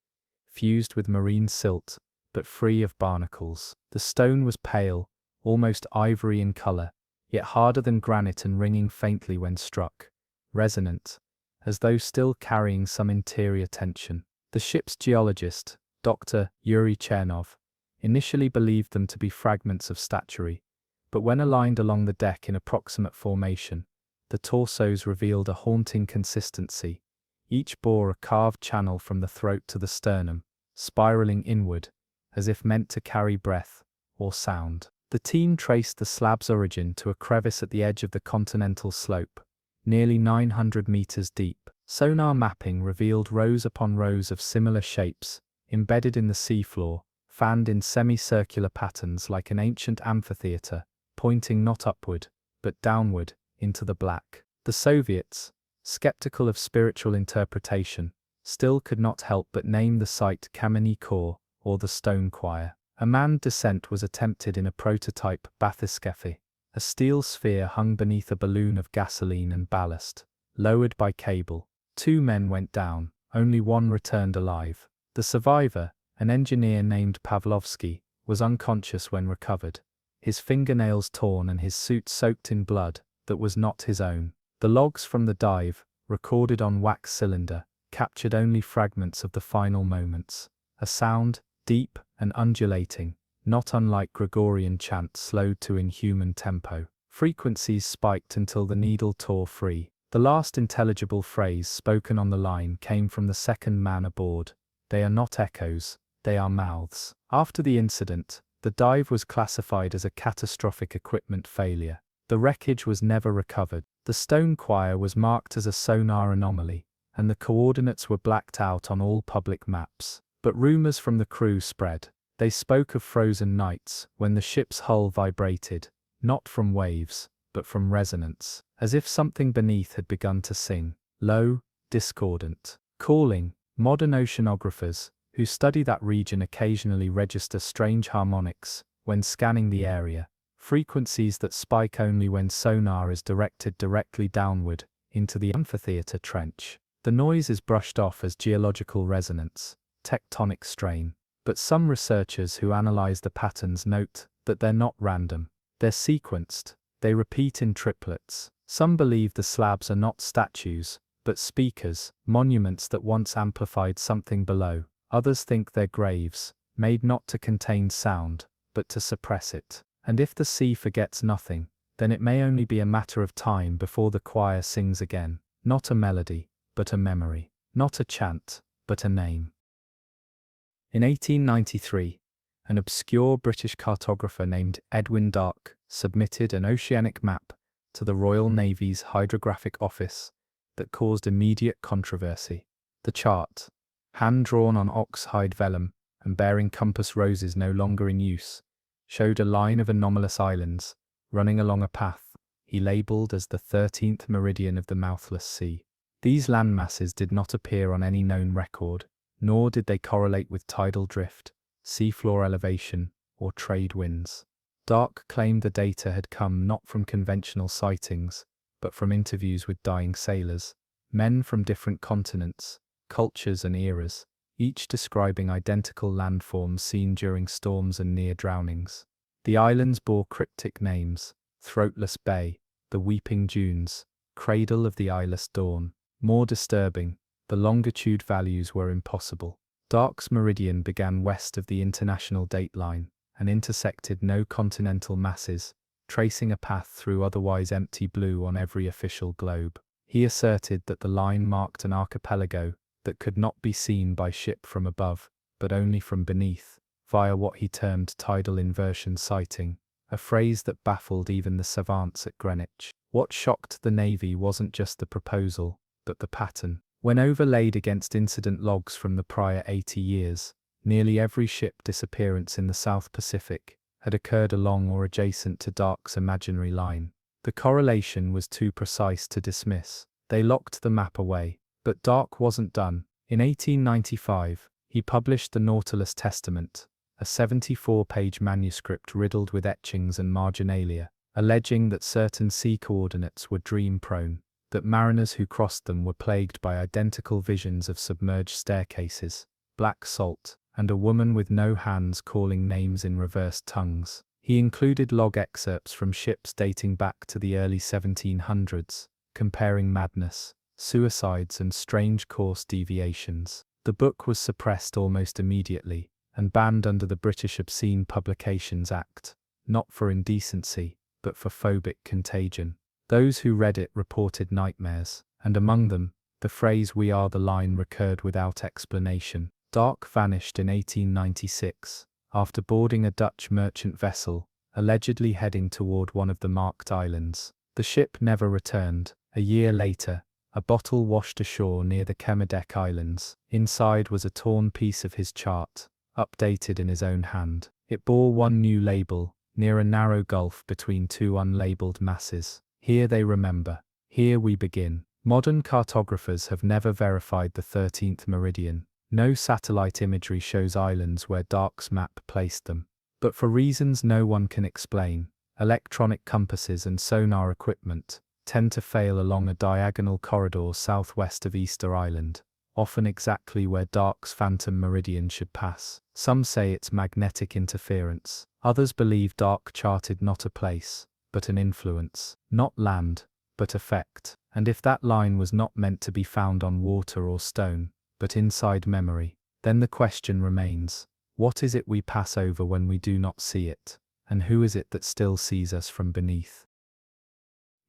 fused with marine silt, but free of barnacles. The stone was pale, almost ivory in color, yet harder than granite and ringing faintly when struck, resonant, as though still carrying some interior tension. The ship's geologist, Dr. Yuri Chernov, initially believed them to be fragments of statuary, but when aligned along the deck in approximate formation, the torsos revealed a haunting consistency. Each bore a carved channel from the throat to the sternum, spiraling inward, as if meant to carry breath or sound. The team traced the slab's origin to a crevice at the edge of the continental slope, nearly 900 meters deep. Sonar mapping revealed rows upon rows of similar shapes, embedded in the seafloor, fanned in semicircular patterns like an ancient amphitheater, pointing not upward, but downward, into the black. The Soviets, skeptical of spiritual interpretation, still could not help but name the site Kameny Khor, or the Stone Choir. A manned descent was attempted in a prototype bathyscaphe, a steel sphere hung beneath a balloon of gasoline and ballast, lowered by cable. 2 men went down, only one returned alive. The survivor, an engineer named Pavlovsky, was unconscious when recovered, his fingernails torn and his suit soaked in blood that was not his own. The logs from the dive, recorded on wax cylinder, captured only fragments of the final moments. A sound, deep and undulating, not unlike Gregorian chant slowed to inhuman tempo. Frequencies spiked until the needle tore free. The last intelligible phrase spoken on the line came from the second man aboard. "They are not echoes, they are mouths." After the incident, the dive was classified as a catastrophic equipment failure. The wreckage was never recovered. The Stone Choir was marked as a sonar anomaly, and the coordinates were blacked out on all public maps. But rumors from the crew spread. They spoke of frozen nights when the ship's hull vibrated, not from waves, but from resonance, as if something beneath had begun to sing, low, discordant, calling. Modern oceanographers, who study that region, occasionally register strange harmonics when scanning the area, frequencies that spike only when sonar is directed directly downward into the amphitheater trench. The noise is brushed off as geological resonance, tectonic strain, but some researchers who analyze the patterns note that they're not random. They're sequenced, they repeat in triplets. Some believe the slabs are not statues, but speakers, monuments that once amplified something below. Others think they're graves, made not to contain sound, but to suppress it. And if the sea forgets nothing, then it may only be a matter of time before the choir sings again. Not a melody, but a memory. Not a chant, but a name. In 1893, an obscure British cartographer named Edwin Darke submitted an oceanic map to the Royal Navy's Hydrographic Office that caused immediate controversy. The chart, hand-drawn on ox-hide vellum and bearing compass roses no longer in use, showed a line of anomalous islands running along a path he labelled as the 13th meridian of the Mouthless Sea. These landmasses did not appear on any known record, nor did they correlate with tidal drift, seafloor elevation, or trade winds. Darke claimed the data had come not from conventional sightings, but from interviews with dying sailors, men from different continents, cultures and eras, each describing identical landforms seen during storms and near drownings. The islands bore cryptic names: Throatless Bay, the Weeping Dunes, Cradle of the Eyeless Dawn. More disturbing, the longitude values were impossible. Darke's meridian began west of the international dateline and intersected no continental masses, tracing a path through otherwise empty blue on every official globe. He asserted that the line marked an archipelago that could not be seen by ship from above, but only from beneath, via what he termed tidal inversion sighting, a phrase that baffled even the savants at Greenwich. What shocked the Navy wasn't just the proposal, but the pattern. When overlaid against incident logs from the prior 80 years, nearly every ship disappearance in the South Pacific had occurred along or adjacent to Dark's imaginary line. The correlation was too precise to dismiss. They locked the map away. But Dark wasn't done. In 1895, he published the Nautilus Testament, a 74-page manuscript riddled with etchings and marginalia, alleging that certain sea coordinates were dream-prone, that mariners who crossed them were plagued by identical visions of submerged staircases, black salt, and a woman with no hands calling names in reversed tongues. He included log excerpts from ships dating back to the early 1700s, comparing madness, suicides, and strange course deviations. The book was suppressed almost immediately and banned under the British Obscene Publications Act, not for indecency, but for phobic contagion. Those who read it reported nightmares, and among them, the phrase "we are the line" recurred without explanation. Dark vanished in 1896, after boarding a Dutch merchant vessel, allegedly heading toward one of the Marked Islands. The ship never returned. A year later, a bottle washed ashore near the Kermadec Islands. Inside was a torn piece of his chart, updated in his own hand. It bore one new label, near a narrow gulf between two unlabeled masses. Here they remember. Here we begin. Modern cartographers have never verified the 13th meridian. No satellite imagery shows islands where Dark's map placed them. But for reasons no one can explain, electronic compasses and sonar equipment tend to fail along a diagonal corridor southwest of Easter Island, often exactly where Dark's phantom meridian should pass. Some say it's magnetic interference. Others believe Dark charted not a place, but an influence. Not land, but effect. And if that line was not meant to be found on water or stone, but inside memory, then the question remains, what is it we pass over when we do not see it? And who is it that still sees us from beneath?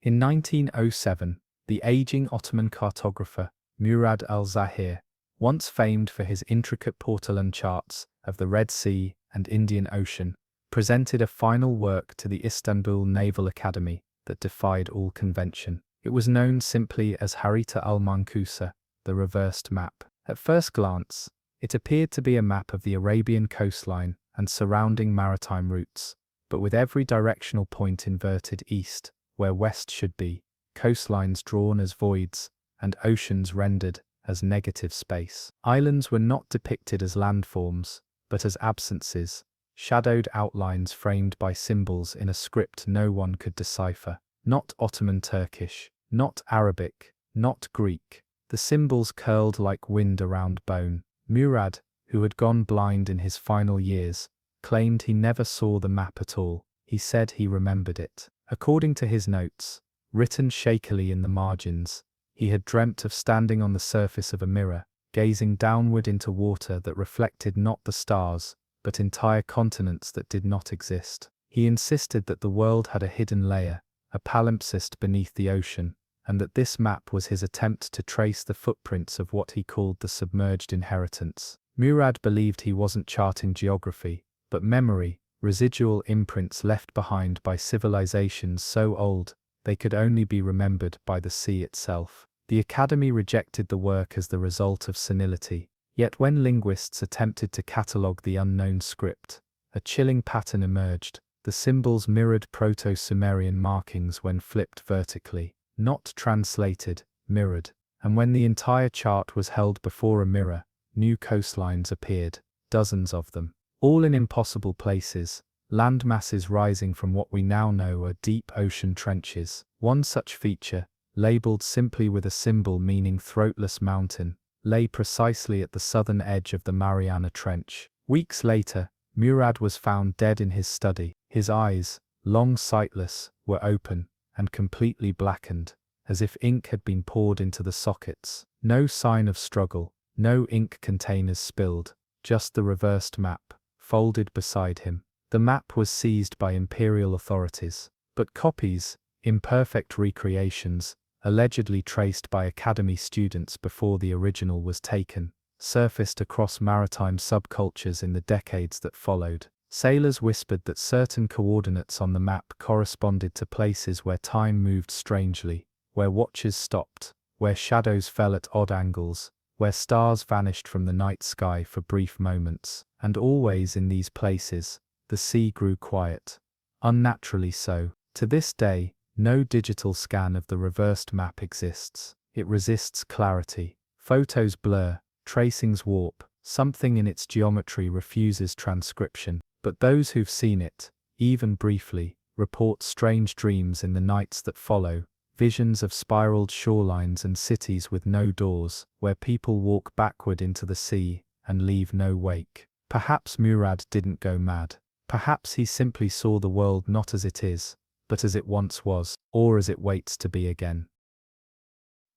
In 1907, the aging Ottoman cartographer, Murad al-Zahir, once famed for his intricate portolan charts of the Red Sea and Indian Ocean, presented a final work to the Istanbul Naval Academy that defied all convention. It was known simply as Harita al-Mankusa, the reversed map. At first glance, it appeared to be a map of the Arabian coastline and surrounding maritime routes, but with every directional point inverted east, where west should be, coastlines drawn as voids, and oceans rendered as negative space. Islands were not depicted as landforms, but as absences, shadowed outlines framed by symbols in a script no one could decipher. Not Ottoman Turkish, not Arabic, not Greek. The symbols curled like wind around bone. Murad, who had gone blind in his final years, claimed he never saw the map at all. He said he remembered it. According to his notes, written shakily in the margins, he had dreamt of standing on the surface of a mirror, gazing downward into water that reflected not the stars, but entire continents that did not exist. He insisted that the world had a hidden layer, a palimpsest beneath the ocean, and that this map was his attempt to trace the footprints of what he called the submerged inheritance. Murad believed he wasn't charting geography, but memory, residual imprints left behind by civilizations so old they could only be remembered by the sea itself. The Academy rejected the work as the result of senility, yet when linguists attempted to catalogue the unknown script, a chilling pattern emerged. The symbols mirrored Proto-Sumerian markings when flipped vertically, not translated, mirrored, and when the entire chart was held before a mirror, new coastlines appeared, dozens of them, all in impossible places, land masses rising from what we now know are deep ocean trenches. One such feature, labelled simply with a symbol meaning throatless mountain, lay precisely at the southern edge of the Mariana Trench. Weeks later, Murad was found dead in his study. His eyes, long sightless, were open and completely blackened, as if ink had been poured into the sockets. No sign of struggle, no ink containers spilled, just the reversed map, folded beside him. The map was seized by imperial authorities, but copies, imperfect recreations, allegedly traced by Academy students before the original was taken, surfaced across maritime subcultures in the decades that followed. Sailors whispered that certain coordinates on the map corresponded to places where time moved strangely, where watches stopped, where shadows fell at odd angles, where stars vanished from the night sky for brief moments. And always in these places, the sea grew quiet. Unnaturally so. To this day, no digital scan of the reversed map exists. It resists clarity. Photos blur, tracings warp, something in its geometry refuses transcription. But those who've seen it, even briefly, report strange dreams in the nights that follow, visions of spiraled shorelines and cities with no doors, where people walk backward into the sea and leave no wake. Perhaps Murad didn't go mad. Perhaps he simply saw the world not as it is, but as it once was, or as it waits to be again.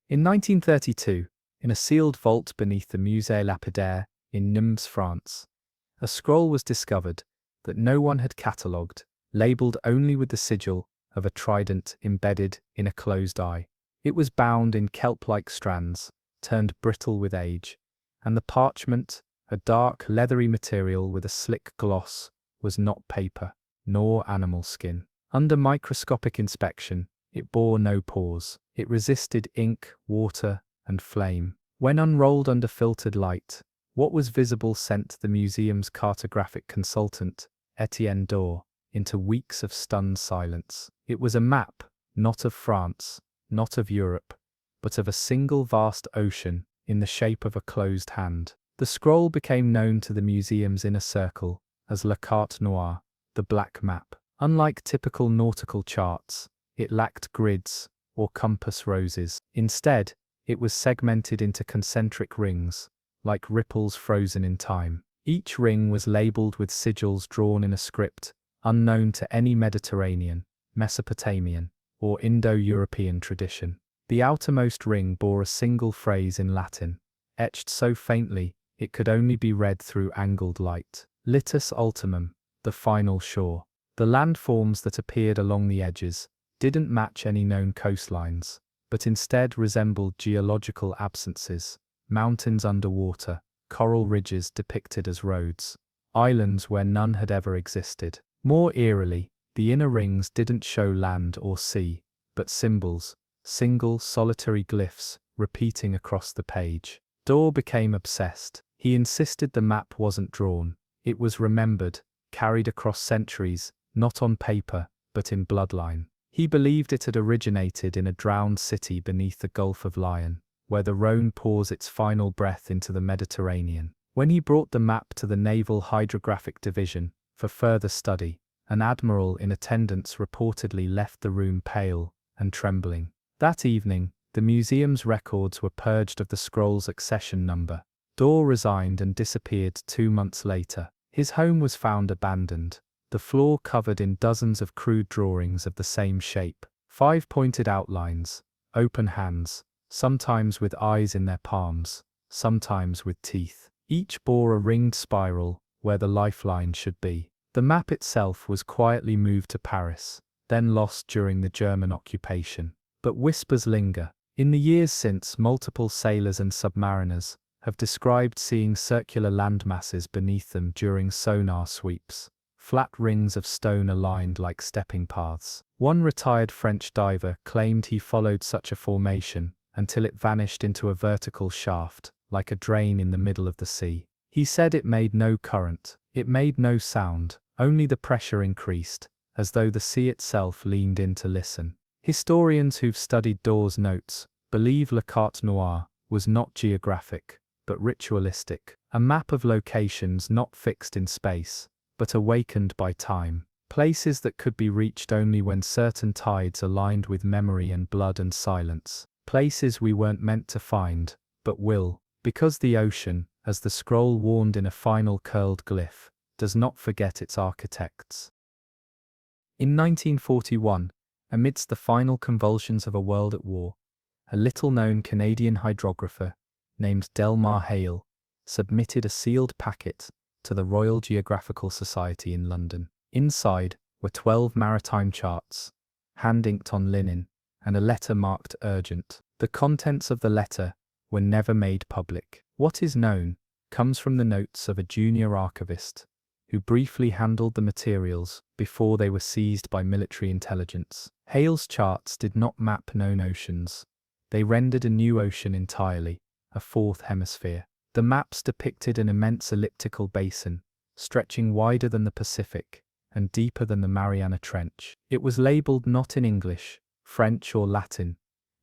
In 1932, in a sealed vault beneath the Musée Lapidaire in Nimes, France, a scroll was discovered that no one had catalogued, labelled only with the sigil of a trident embedded in a closed eye. It was bound in kelp-like strands, turned brittle with age, and the parchment, a dark, leathery material with a slick gloss, was not paper, nor animal skin. Under microscopic inspection, it bore no pores. It resisted ink, water, and flame. When unrolled under filtered light, what was visible sent the museum's cartographic consultant, Etienne Dore, into weeks of stunned silence. It was a map, not of France, not of Europe, but of a single vast ocean in the shape of a closed hand. The scroll became known to the museum's inner circle as La Carte Noire, the black map. Unlike typical nautical charts, it lacked grids or compass roses. Instead, it was segmented into concentric rings, like ripples frozen in time. Each ring was labelled with sigils drawn in a script unknown to any Mediterranean, Mesopotamian, or Indo-European tradition. The outermost ring bore a single phrase in Latin, etched so faintly it could only be read through angled light. Litus ultimum, the final shore. The landforms that appeared along the edges didn't match any known coastlines, but instead resembled geological absences, mountains underwater, coral ridges depicted as roads, islands where none had ever existed. More eerily, the inner rings didn't show land or sea, but symbols, single solitary glyphs, repeating across the page. Dore became obsessed. He insisted the map wasn't drawn. It was remembered, carried across centuries, not on paper, but in bloodline. He believed it had originated in a drowned city beneath the Gulf of Lion, where the Rhone pours its final breath into the Mediterranean. When he brought the map to the Naval Hydrographic Division for further study, an admiral in attendance reportedly left the room pale and trembling. That evening, the museum's records were purged of the scroll's accession number. Dore resigned and disappeared 2 months later. His home was found abandoned, the floor covered in dozens of crude drawings of the same shape, 5 pointed outlines, open hands, sometimes with eyes in their palms, sometimes with teeth. Each bore a ringed spiral where the lifeline should be. The map itself was quietly moved to Paris, then lost during the German occupation. But whispers linger. In the years since, multiple sailors and submariners have described seeing circular landmasses beneath them during sonar sweeps, flat rings of stone aligned like stepping paths. One retired French diver claimed he followed such a formation until it vanished into a vertical shaft, like a drain in the middle of the sea. He said it made no current, it made no sound, only the pressure increased, as though the sea itself leaned in to listen. Historians who've studied Dore's notes believe La Carte Noire was not geographic, but ritualistic, a map of locations not fixed in space, but awakened by time, places that could be reached only when certain tides aligned with memory and blood and silence, places we weren't meant to find, but will, because the ocean, as the scroll warned in a final curled glyph, does not forget its architects. In 1941, amidst the final convulsions of a world at war, a little-known Canadian hydrographer named Delmar Hale submitted a sealed packet to the Royal Geographical Society in London. Inside were 12 maritime charts, hand-inked on linen, and a letter marked urgent. The contents of the letter were never made public. What is known comes from the notes of a junior archivist who briefly handled the materials before they were seized by military intelligence. Hale's charts did not map known oceans. They rendered a new ocean entirely, a fourth hemisphere. The maps depicted an immense elliptical basin, stretching wider than the Pacific and deeper than the Mariana Trench. It was labeled not in English, French or Latin,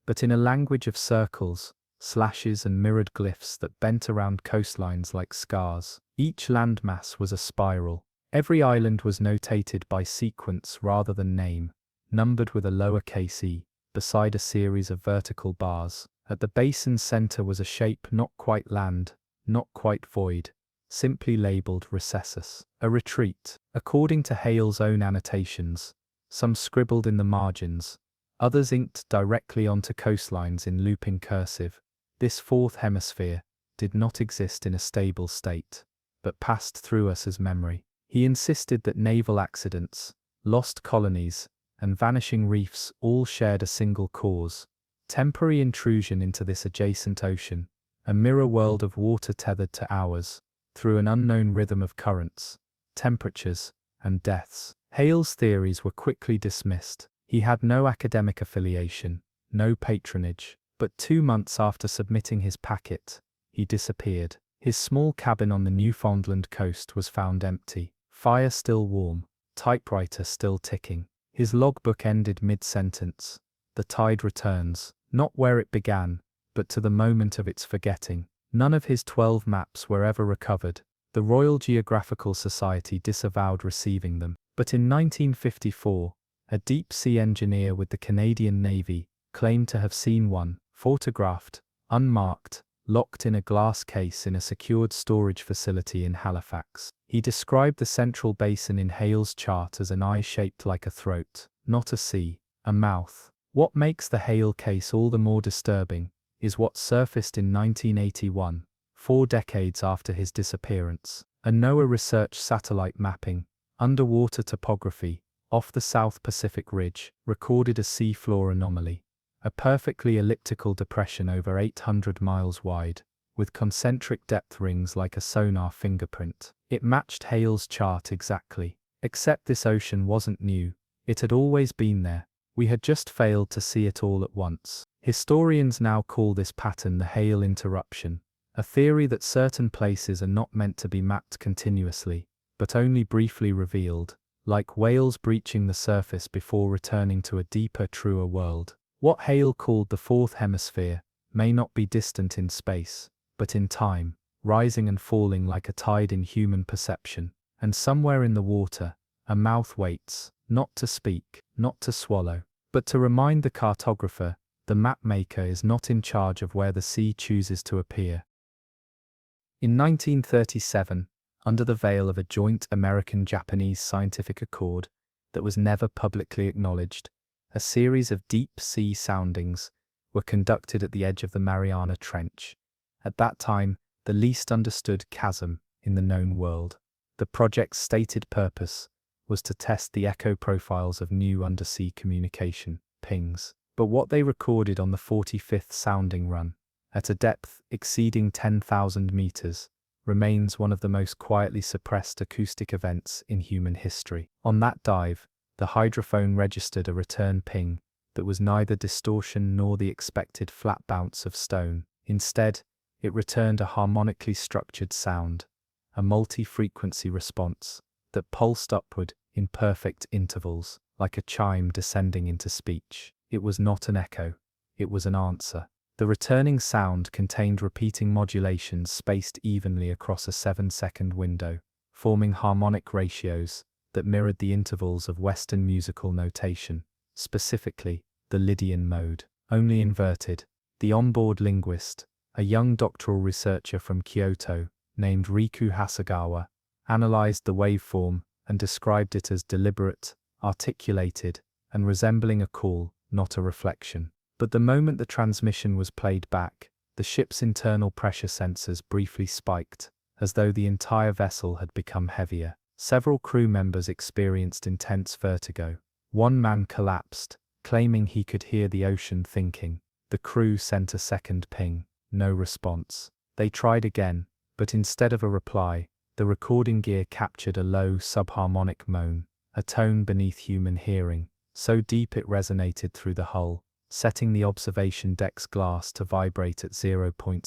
but in a language of circles, slashes and mirrored glyphs that bent around coastlines like scars. Each landmass was a spiral. Every island was notated by sequence rather than name, numbered with a lowercase e, beside a series of vertical bars. At the basin's center was a shape not quite land, not quite void, simply labeled recessus, a retreat. According to Hale's own annotations, some scribbled in the margins, others inked directly onto coastlines in looping cursive, this fourth hemisphere did not exist in a stable state, but passed through us as memory. He insisted that naval accidents, lost colonies, and vanishing reefs all shared a single cause: temporary intrusion into this adjacent ocean, a mirror world of water tethered to ours, through an unknown rhythm of currents, temperatures, and deaths. Hale's theories were quickly dismissed. He had no academic affiliation, no patronage, but 2 months after submitting his packet, he disappeared. His small cabin on the Newfoundland coast was found empty, fire still warm, typewriter still ticking. His logbook ended mid-sentence. The tide returns, not where it began, but to the moment of its forgetting. None of his 12 maps were ever recovered. The Royal Geographical Society disavowed receiving them. But in 1954, a deep-sea engineer with the Canadian Navy claimed to have seen one, photographed, unmarked, locked in a glass case in a secured storage facility in Halifax. He described the central basin in Hale's chart as an eye shaped like a throat, not a sea, a mouth. What makes the Hale case all the more disturbing is what surfaced in 1981, 4 decades after his disappearance. A NOAA research satellite mapping, underwater topography, off the South Pacific Ridge, recorded a seafloor anomaly, a perfectly elliptical depression over 800 miles wide, with concentric depth rings like a sonar fingerprint. It matched Hale's chart exactly. Except this ocean wasn't new, it had always been there. We had just failed to see it all at once. Historians now call this pattern the Hale interruption, a theory that certain places are not meant to be mapped continuously, but only briefly revealed, like whales breaching the surface before returning to a deeper, truer world. What Hale called the fourth hemisphere may not be distant in space, but in time, rising and falling like a tide in human perception. And somewhere in the water, a mouth waits, not to speak, not to swallow, but to remind the cartographer, the mapmaker is not in charge of where the sea chooses to appear. In 1937, under the veil of a joint American-Japanese scientific accord that was never publicly acknowledged, a series of deep-sea soundings were conducted at the edge of the Mariana Trench, at that time the least understood chasm in the known world. The project's stated purpose was to test the echo profiles of new undersea communication pings. But what they recorded on the 45th sounding run, at a depth exceeding 10,000 meters, remains one of the most quietly suppressed acoustic events in human history. On that dive, the hydrophone registered a return ping that was neither distortion nor the expected flat bounce of stone. Instead, it returned a harmonically structured sound, a multi-frequency response that pulsed upward in perfect intervals, like a chime descending into speech. It was not an echo, it was an answer. The returning sound contained repeating modulations spaced evenly across a 7-second window, forming harmonic ratios that mirrored the intervals of Western musical notation, specifically the Lydian mode, only inverted. The onboard linguist, a young doctoral researcher from Kyoto named Riku Hasegawa, analyzed the waveform and described it as deliberate, articulated, and resembling a call, not a reflection. But the moment the transmission was played back, the ship's internal pressure sensors briefly spiked, as though the entire vessel had become heavier. Several crew members experienced intense vertigo. One man collapsed, claiming he could hear the ocean thinking. The crew sent a second ping, no response. They tried again, but instead of a reply, the recording gear captured a low subharmonic moan, a tone beneath human hearing, so deep it resonated through the hull, setting the observation deck's glass to vibrate at 0.7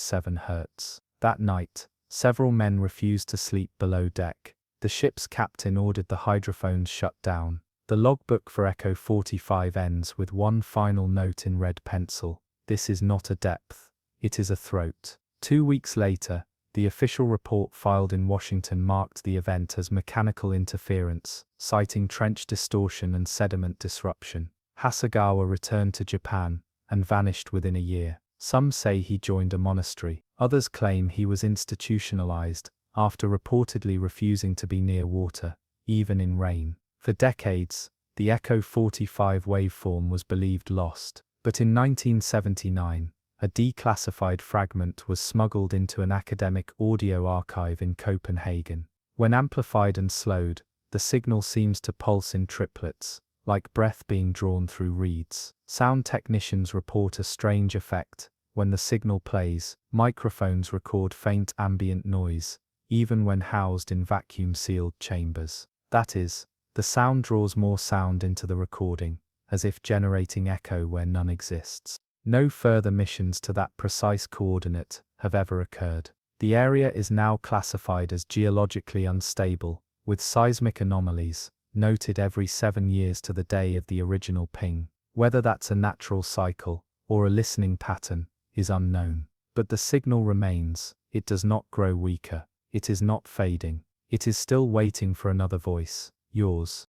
Hz. That night, several men refused to sleep below deck. The ship's captain ordered the hydrophones shut down. The logbook for Echo 45 ends with one final note in red pencil. This is not a depth. It is a throat. 2 weeks later, the official report filed in Washington marked the event as mechanical interference, citing trench distortion and sediment disruption. Hasegawa returned to Japan and vanished within a year. Some say he joined a monastery. Others claim he was institutionalized after reportedly refusing to be near water, even in rain. For decades, the Echo 45 waveform was believed lost, but in 1979, a declassified fragment was smuggled into an academic audio archive in Copenhagen. When amplified and slowed, the signal seems to pulse in triplets, like breath being drawn through reeds. Sound technicians report a strange effect. When the signal plays, microphones record faint ambient noise, even when housed in vacuum-sealed chambers. That is, the sound draws more sound into the recording, as if generating echo where none exists. No further missions to that precise coordinate have ever occurred. The area is now classified as geologically unstable, with seismic anomalies noted every 7 years to the day of the original ping. Whether that's a natural cycle or a listening pattern is unknown. But the signal remains. It does not grow weaker. It is not fading. It is still waiting for another voice, yours.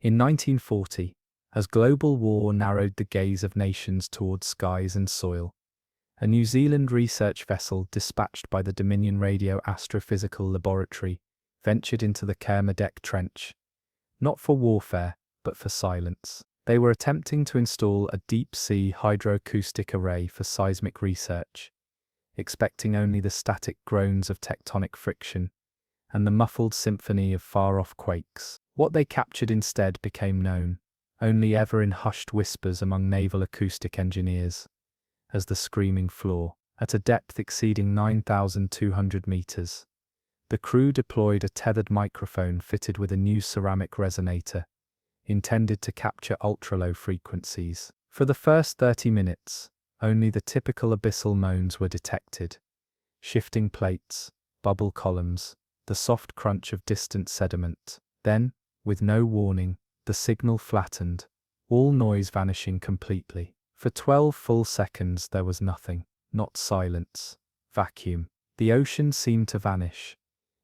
In 1940, as global war narrowed the gaze of nations towards skies and soil, a New Zealand research vessel dispatched by the Dominion Radio Astrophysical Laboratory ventured into the Kermadec Trench, not for warfare, but for silence. They were attempting to install a deep-sea hydroacoustic array for seismic research, expecting only the static groans of tectonic friction and the muffled symphony of far-off quakes. What they captured instead became known, only ever in hushed whispers among naval acoustic engineers, as the screaming floor. At a depth exceeding 9,200 meters, the crew deployed a tethered microphone fitted with a new ceramic resonator, intended to capture ultra-low frequencies. For the first 30 minutes, only the typical abyssal moans were detected. Shifting plates, bubble columns, the soft crunch of distant sediment. Then, with no warning, the signal flattened, all noise vanishing completely. For 12 full seconds there was nothing, not silence, vacuum. The ocean seemed to vanish.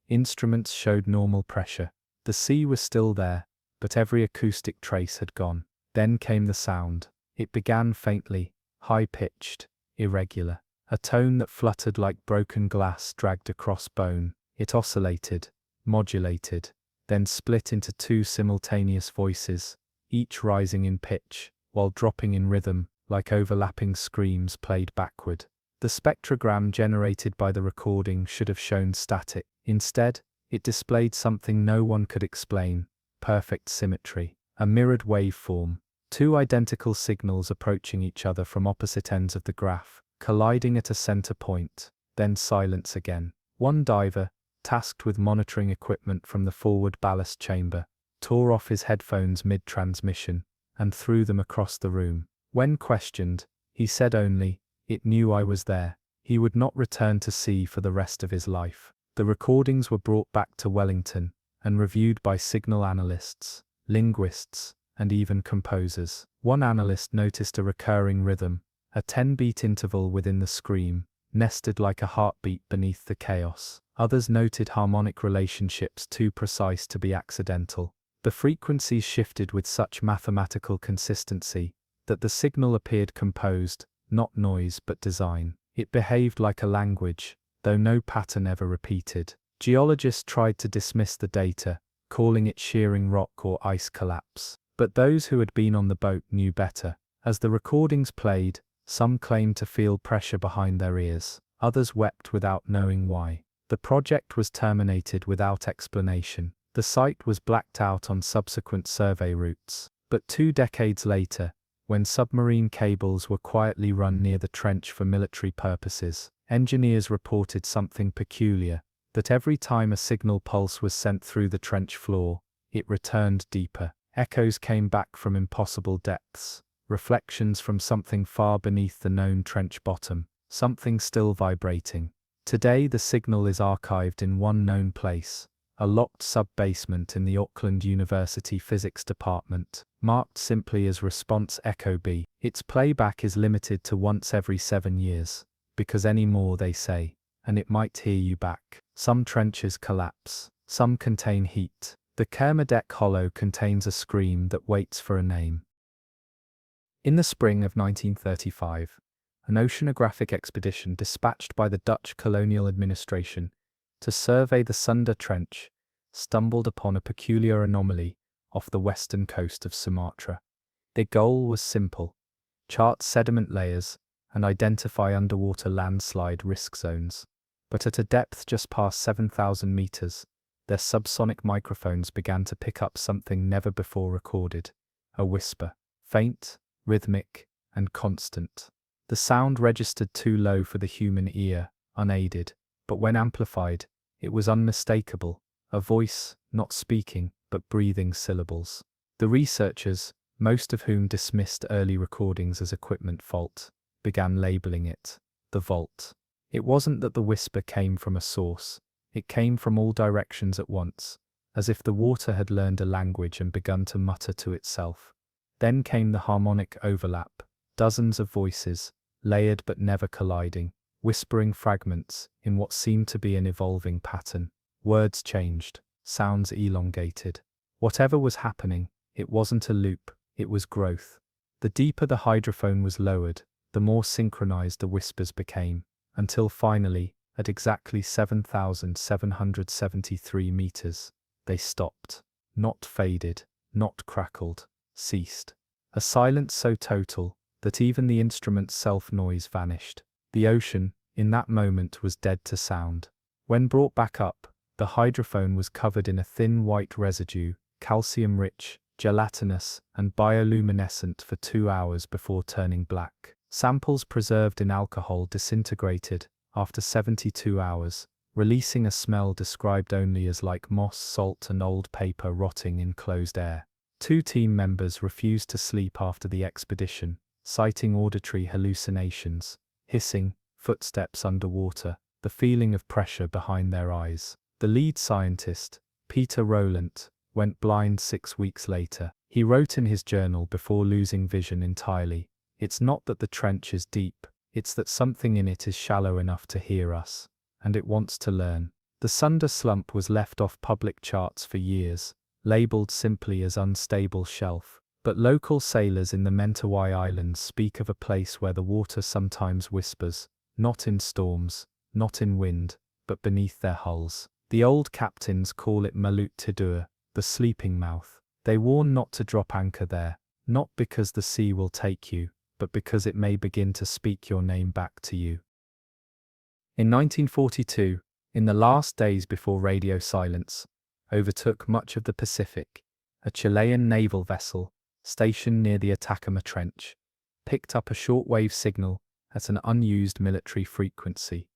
Instruments showed normal pressure. The sea was still there, but every acoustic trace had gone. Then came the sound. It began faintly, high-pitched, irregular. A tone that fluttered like broken glass dragged across bone. It oscillated, modulated, then split into 2 simultaneous voices, each rising in pitch, while dropping in rhythm, like overlapping screams played backward. The spectrogram generated by the recording should have shown static. Instead, it displayed something no one could explain: perfect symmetry. A mirrored waveform. 2 identical signals approaching each other from opposite ends of the graph, colliding at a center point. Then silence again. One diver, tasked with monitoring equipment from the forward ballast chamber, tore off his headphones mid-transmission and threw them across the room. When questioned, he said only, "It knew I was there." He would not return to sea for the rest of his life. The recordings were brought back to Wellington and reviewed by signal analysts, linguists, and even composers. One analyst noticed a recurring rhythm, a 10-beat interval within the scream, nested like a heartbeat beneath the chaos. Others noted harmonic relationships too precise to be accidental. The frequencies shifted with such mathematical consistency that the signal appeared composed, not noise but design. It behaved like a language, though no pattern ever repeated. Geologists tried to dismiss the data, calling it shearing rock or ice collapse. But those who had been on the boat knew better. As the recordings played, some claimed to feel pressure behind their ears. Others wept without knowing why. The project was terminated without explanation. The site was blacked out on subsequent survey routes. But 2 decades later, when submarine cables were quietly run near the trench for military purposes, engineers reported something peculiar, that every time a signal pulse was sent through the trench floor, it returned deeper. Echoes came back from impossible depths, reflections from something far beneath the known trench bottom, something still vibrating. Today the signal is archived in one known place, a locked sub-basement in the Auckland University Physics Department, marked simply as Response Echo B. Its playback is limited to once every 7 years, because any more they say, and it might hear you back. Some trenches collapse, some contain heat. The Kermadec Hollow contains a scream that waits for a name. In the spring of 1935, an oceanographic expedition dispatched by the Dutch colonial administration to survey the Sunda Trench stumbled upon a peculiar anomaly off the western coast of Sumatra. Their goal was simple: chart sediment layers and identify underwater landslide risk zones. But at a depth just past 7,000 meters, their subsonic microphones began to pick up something never before recorded: a whisper, faint, rhythmic, and constant. The sound registered too low for the human ear, unaided, but when amplified, it was unmistakable, a voice, not speaking, but breathing syllables. The researchers, most of whom dismissed early recordings as equipment fault, began labeling it the vault. It wasn't that the whisper came from a source, it came from all directions at once, as if the water had learned a language and begun to mutter to itself. Then came the harmonic overlap, dozens of voices, layered but never colliding, whispering fragments in what seemed to be an evolving pattern. Words changed, sounds elongated. Whatever was happening, it wasn't a loop, it was growth. The deeper the hydrophone was lowered, the more synchronized the whispers became, until finally, at exactly 7,773 meters, they stopped. Not faded, not crackled, ceased. A silence so total that even the instrument's self-noise vanished. The ocean, in that moment, was dead to sound. When brought back up, the hydrophone was covered in a thin white residue, calcium-rich, gelatinous, and bioluminescent for 2 hours before turning black. Samples preserved in alcohol disintegrated after 72 hours, releasing a smell described only as like moss, salt, and old paper rotting in closed air. 2 team members refused to sleep after the expedition, citing auditory hallucinations, hissing, footsteps underwater, the feeling of pressure behind their eyes. The lead scientist, Peter Rowland, went blind 6 weeks later. He wrote in his journal before losing vision entirely, "It's not that the trench is deep, it's that something in it is shallow enough to hear us, and it wants to learn." The Sunda slump was left off public charts for years, labeled simply as unstable shelf. But local sailors in the Mentawai Islands speak of a place where the water sometimes whispers, not in storms, not in wind, but beneath their hulls. The old captains call it Malut Tidur, the sleeping mouth. They warn not to drop anchor there, not because the sea will take you, but because it may begin to speak your name back to you. In 1942, in the last days before radio silence overtook much of the Pacific, a Chilean naval vessel, stationed near the Atacama Trench, picked up a shortwave signal at an unused military frequency,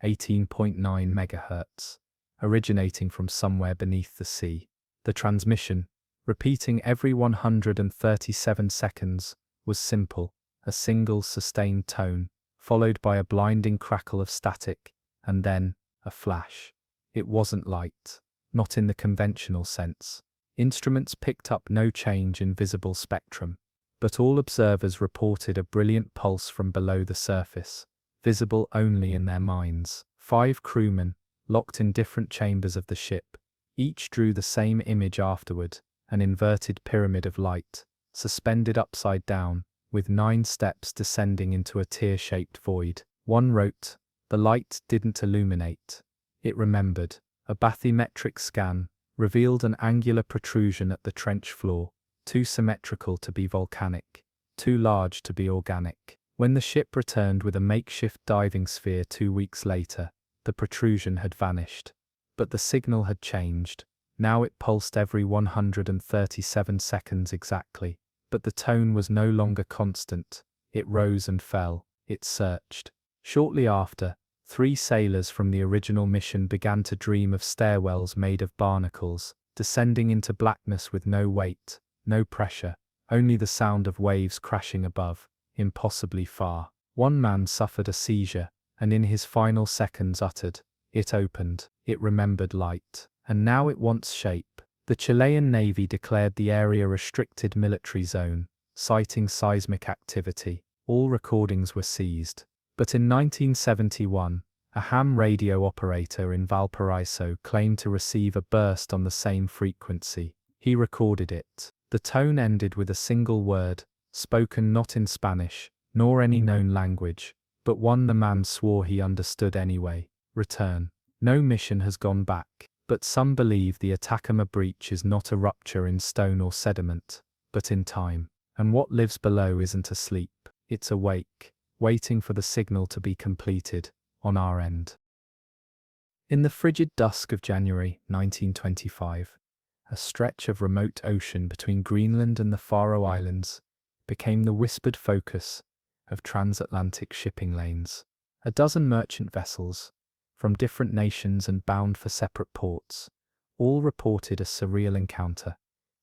18.9 MHz, originating from somewhere beneath the sea. The transmission, repeating every 137 seconds, was simple: a single sustained tone, followed by a blinding crackle of static, and then a flash. It wasn't light, not in the conventional sense. Instruments picked up no change in visible spectrum, but all observers reported a brilliant pulse from below the surface, visible only in their minds. 5 crewmen, locked in different chambers of the ship, each drew the same image afterward: an inverted pyramid of light, suspended upside down, with 9 steps descending into a tear-shaped void. One wrote, "The light didn't illuminate. It remembered." A bathymetric scan revealed an angular protrusion at the trench floor, too symmetrical to be volcanic, too large to be organic. When the ship returned with a makeshift diving sphere 2 weeks later, the protrusion had vanished. But the signal had changed. Now it pulsed every 137 seconds exactly. But the tone was no longer constant. It rose and fell. It searched. Shortly after, 3 sailors from the original mission began to dream of stairwells made of barnacles, descending into blackness with no weight, no pressure, only the sound of waves crashing above, impossibly far. One man suffered a seizure, and in his final seconds uttered, "It opened, it remembered light." and now it wants shape. The Chilean Navy declared the area restricted military zone, citing seismic activity. All recordings were seized. But in 1971, a ham radio operator in Valparaiso claimed to receive a burst on the same frequency. He recorded it. The tone ended with a single word, spoken not in Spanish, nor any known language, but one the man swore he understood anyway: return. No mission has gone back, but some believe the Atacama breach is not a rupture in stone or sediment, but in time. And what lives below isn't asleep, it's awake, waiting for the signal to be completed, on our end. In the frigid dusk of January 1925, a stretch of remote ocean between Greenland and the Faroe Islands became the whispered focus of transatlantic shipping lanes. A dozen merchant vessels, from different nations and bound for separate ports, all reported a surreal encounter.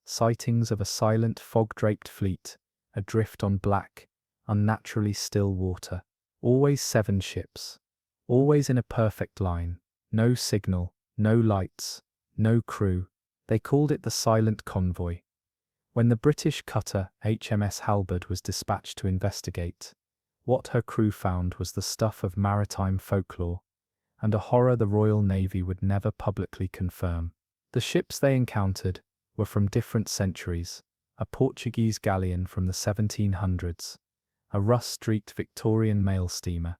Sightings of a silent fog-draped fleet, adrift on black, unnaturally still water. Always 7 ships, always in a perfect line, no signal, no lights, no crew. They called it the Silent Convoy. When the British cutter HMS Halberd was dispatched to investigate, what her crew found was the stuff of maritime folklore, and a horror the Royal Navy would never publicly confirm. The ships they encountered were from different centuries: a Portuguese galleon from the 1700s, a rust-streaked Victorian mail steamer,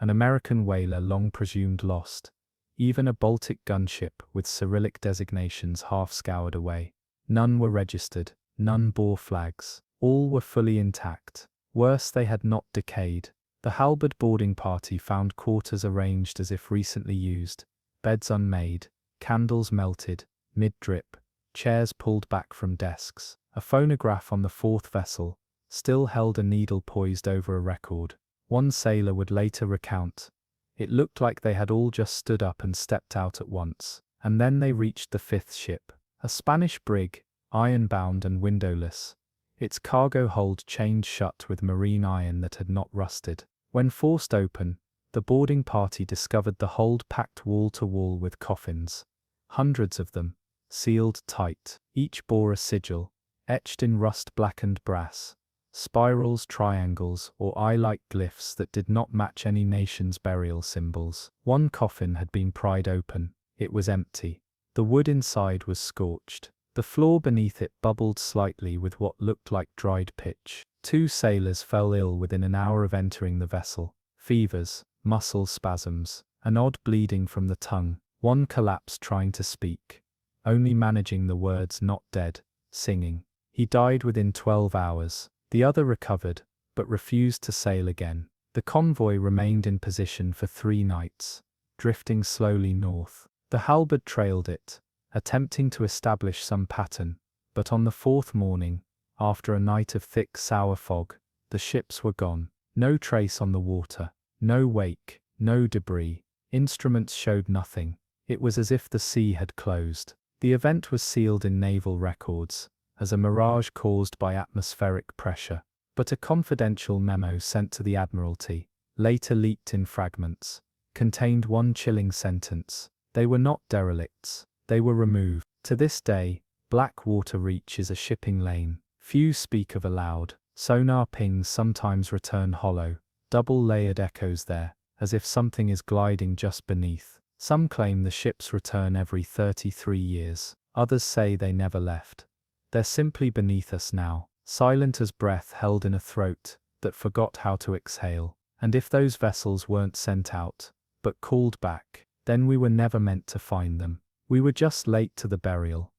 an American whaler long presumed lost, even a Baltic gunship with Cyrillic designations half scoured away. None were registered, none bore flags. All were fully intact. Worse, they had not decayed. The Halberd boarding party found quarters arranged as if recently used, beds unmade, candles melted, mid-drip, chairs pulled back from desks. A phonograph on the 4th vessel still held a needle poised over a record. One sailor would later recount, "It looked like they had all just stood up and stepped out at once." And then they reached the 5th ship, a Spanish brig, iron-bound and windowless, its cargo hold chained shut with marine iron that had not rusted. When forced open, the boarding party discovered the hold packed wall-to-wall with coffins, hundreds of them, sealed tight. Each bore a sigil, etched in rust-blackened brass, spirals, triangles, or eye-like glyphs that did not match any nation's burial symbols. One coffin had been pried open. It was empty. The wood inside was scorched. The floor beneath it bubbled slightly with what looked like dried pitch. 2 sailors fell ill within an hour of entering the vessel. Fevers, muscle spasms, an odd bleeding from the tongue. One collapsed trying to speak, only managing the words "not dead," singing. He died within 12 hours. The other recovered, but refused to sail again. The convoy remained in position for 3 nights, drifting slowly north. The Halberd trailed it, attempting to establish some pattern, but on the 4th morning, after a night of thick sour fog, the ships were gone. No trace on the water, no wake, no debris. Instruments showed nothing. It was as if the sea had closed. The event was sealed in naval records as a mirage caused by atmospheric pressure, but a confidential memo sent to the Admiralty, later leaked in fragments, contained one chilling sentence: they were not derelicts, they were removed. To this day, Blackwater Reach is a shipping lane. Few speak of aloud. Sonar pings sometimes return hollow, double-layered echoes there, as if something is gliding just beneath. Some claim the ships return every 33 years. Others say they never left. They're simply beneath us now, silent as breath held in a throat that forgot how to exhale. And if those vessels weren't sent out, but called back, then we were never meant to find them. We were just late to the burial.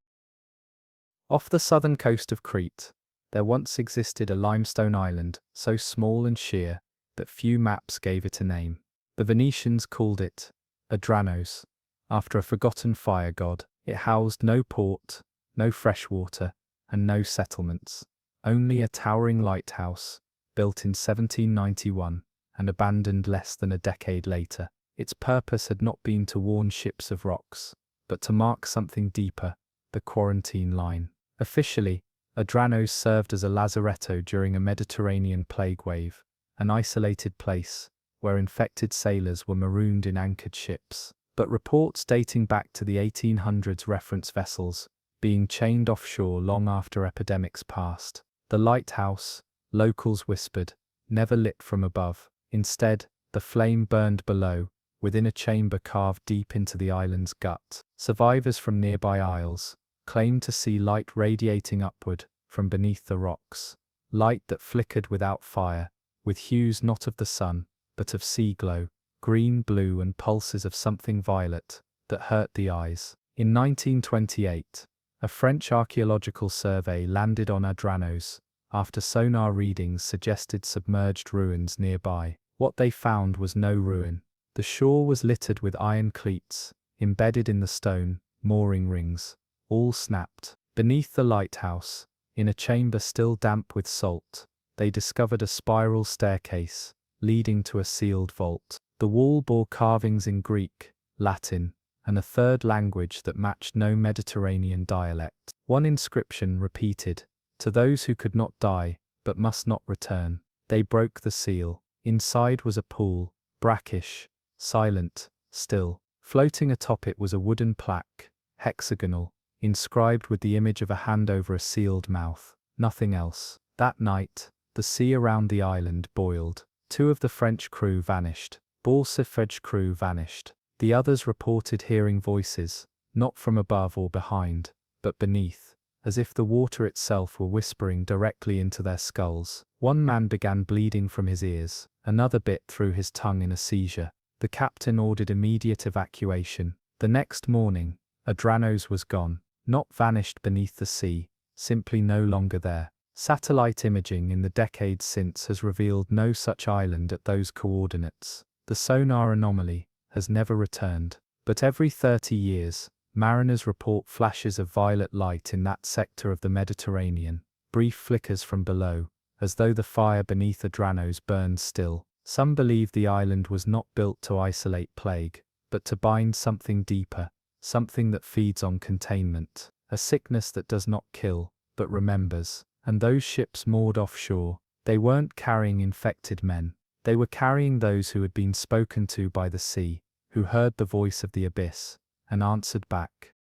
Off the southern coast of Crete, there once existed a limestone island so small and sheer that few maps gave it a name. The Venetians called it Adranos, after a forgotten fire god. It housed no port, no fresh water, and no settlements. Only a towering lighthouse, built in 1791 and abandoned less than a decade later. Its purpose had not been to warn ships of rocks, but to mark something deeper: the quarantine line. Officially, Adranos served as a lazaretto during a Mediterranean plague wave, an isolated place where infected sailors were marooned in anchored ships. but reports dating back to the 1800s reference vessels being chained offshore long after epidemics passed. The lighthouse, locals whispered, never lit from above. Instead, the flame burned below, within a chamber carved deep into the island's gut. Survivors from nearby isles claimed to see light radiating upward from beneath the rocks, light that flickered without fire, with hues not of the sun, but of sea glow, green, blue, and pulses of something violet that hurt the eyes. In 1928, a French archaeological survey landed on Adranos after sonar readings suggested submerged ruins nearby. What they found was no ruin. The shore was littered with iron cleats, embedded in the stone, mooring rings, all snapped. Beneath the lighthouse, in a chamber still damp with salt, they discovered a spiral staircase, leading to a sealed vault. The wall bore carvings in Greek, Latin, and a third language that matched no Mediterranean dialect. One inscription repeated, "To those who could not die, but must not return." They broke the seal. Inside was a pool, brackish, silent, still. Floating atop it was a wooden plaque, hexagonal, inscribed with the image of a hand over a sealed mouth. Nothing else. That night, the sea around the island boiled. 2 of the French crew vanished. Warships crew vanished. The others reported hearing voices, not from above or behind, but beneath, as if the water itself were whispering directly into their skulls. One man began bleeding from his ears, another bit through his tongue in a seizure. The captain ordered immediate evacuation. The next morning, Adranos was gone, not vanished beneath the sea, simply no longer there. Satellite imaging in the decades since has revealed no such island at those coordinates. The sonar anomaly has never returned, but every 30 years, mariners report flashes of violet light in that sector of the Mediterranean, brief flickers from below, as though the fire beneath Adranos burned still. Some believe the island was not built to isolate plague, but to bind something deeper, something that feeds on containment, a sickness that does not kill, but remembers. And those ships moored offshore, they weren't carrying infected men. They were carrying those who had been spoken to by the sea, who heard the voice of the abyss, and answered back.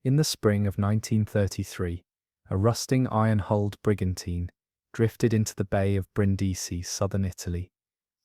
In the spring of 1933, a rusting iron-hulled brigantine drifted into the bay of Brindisi, southern Italy.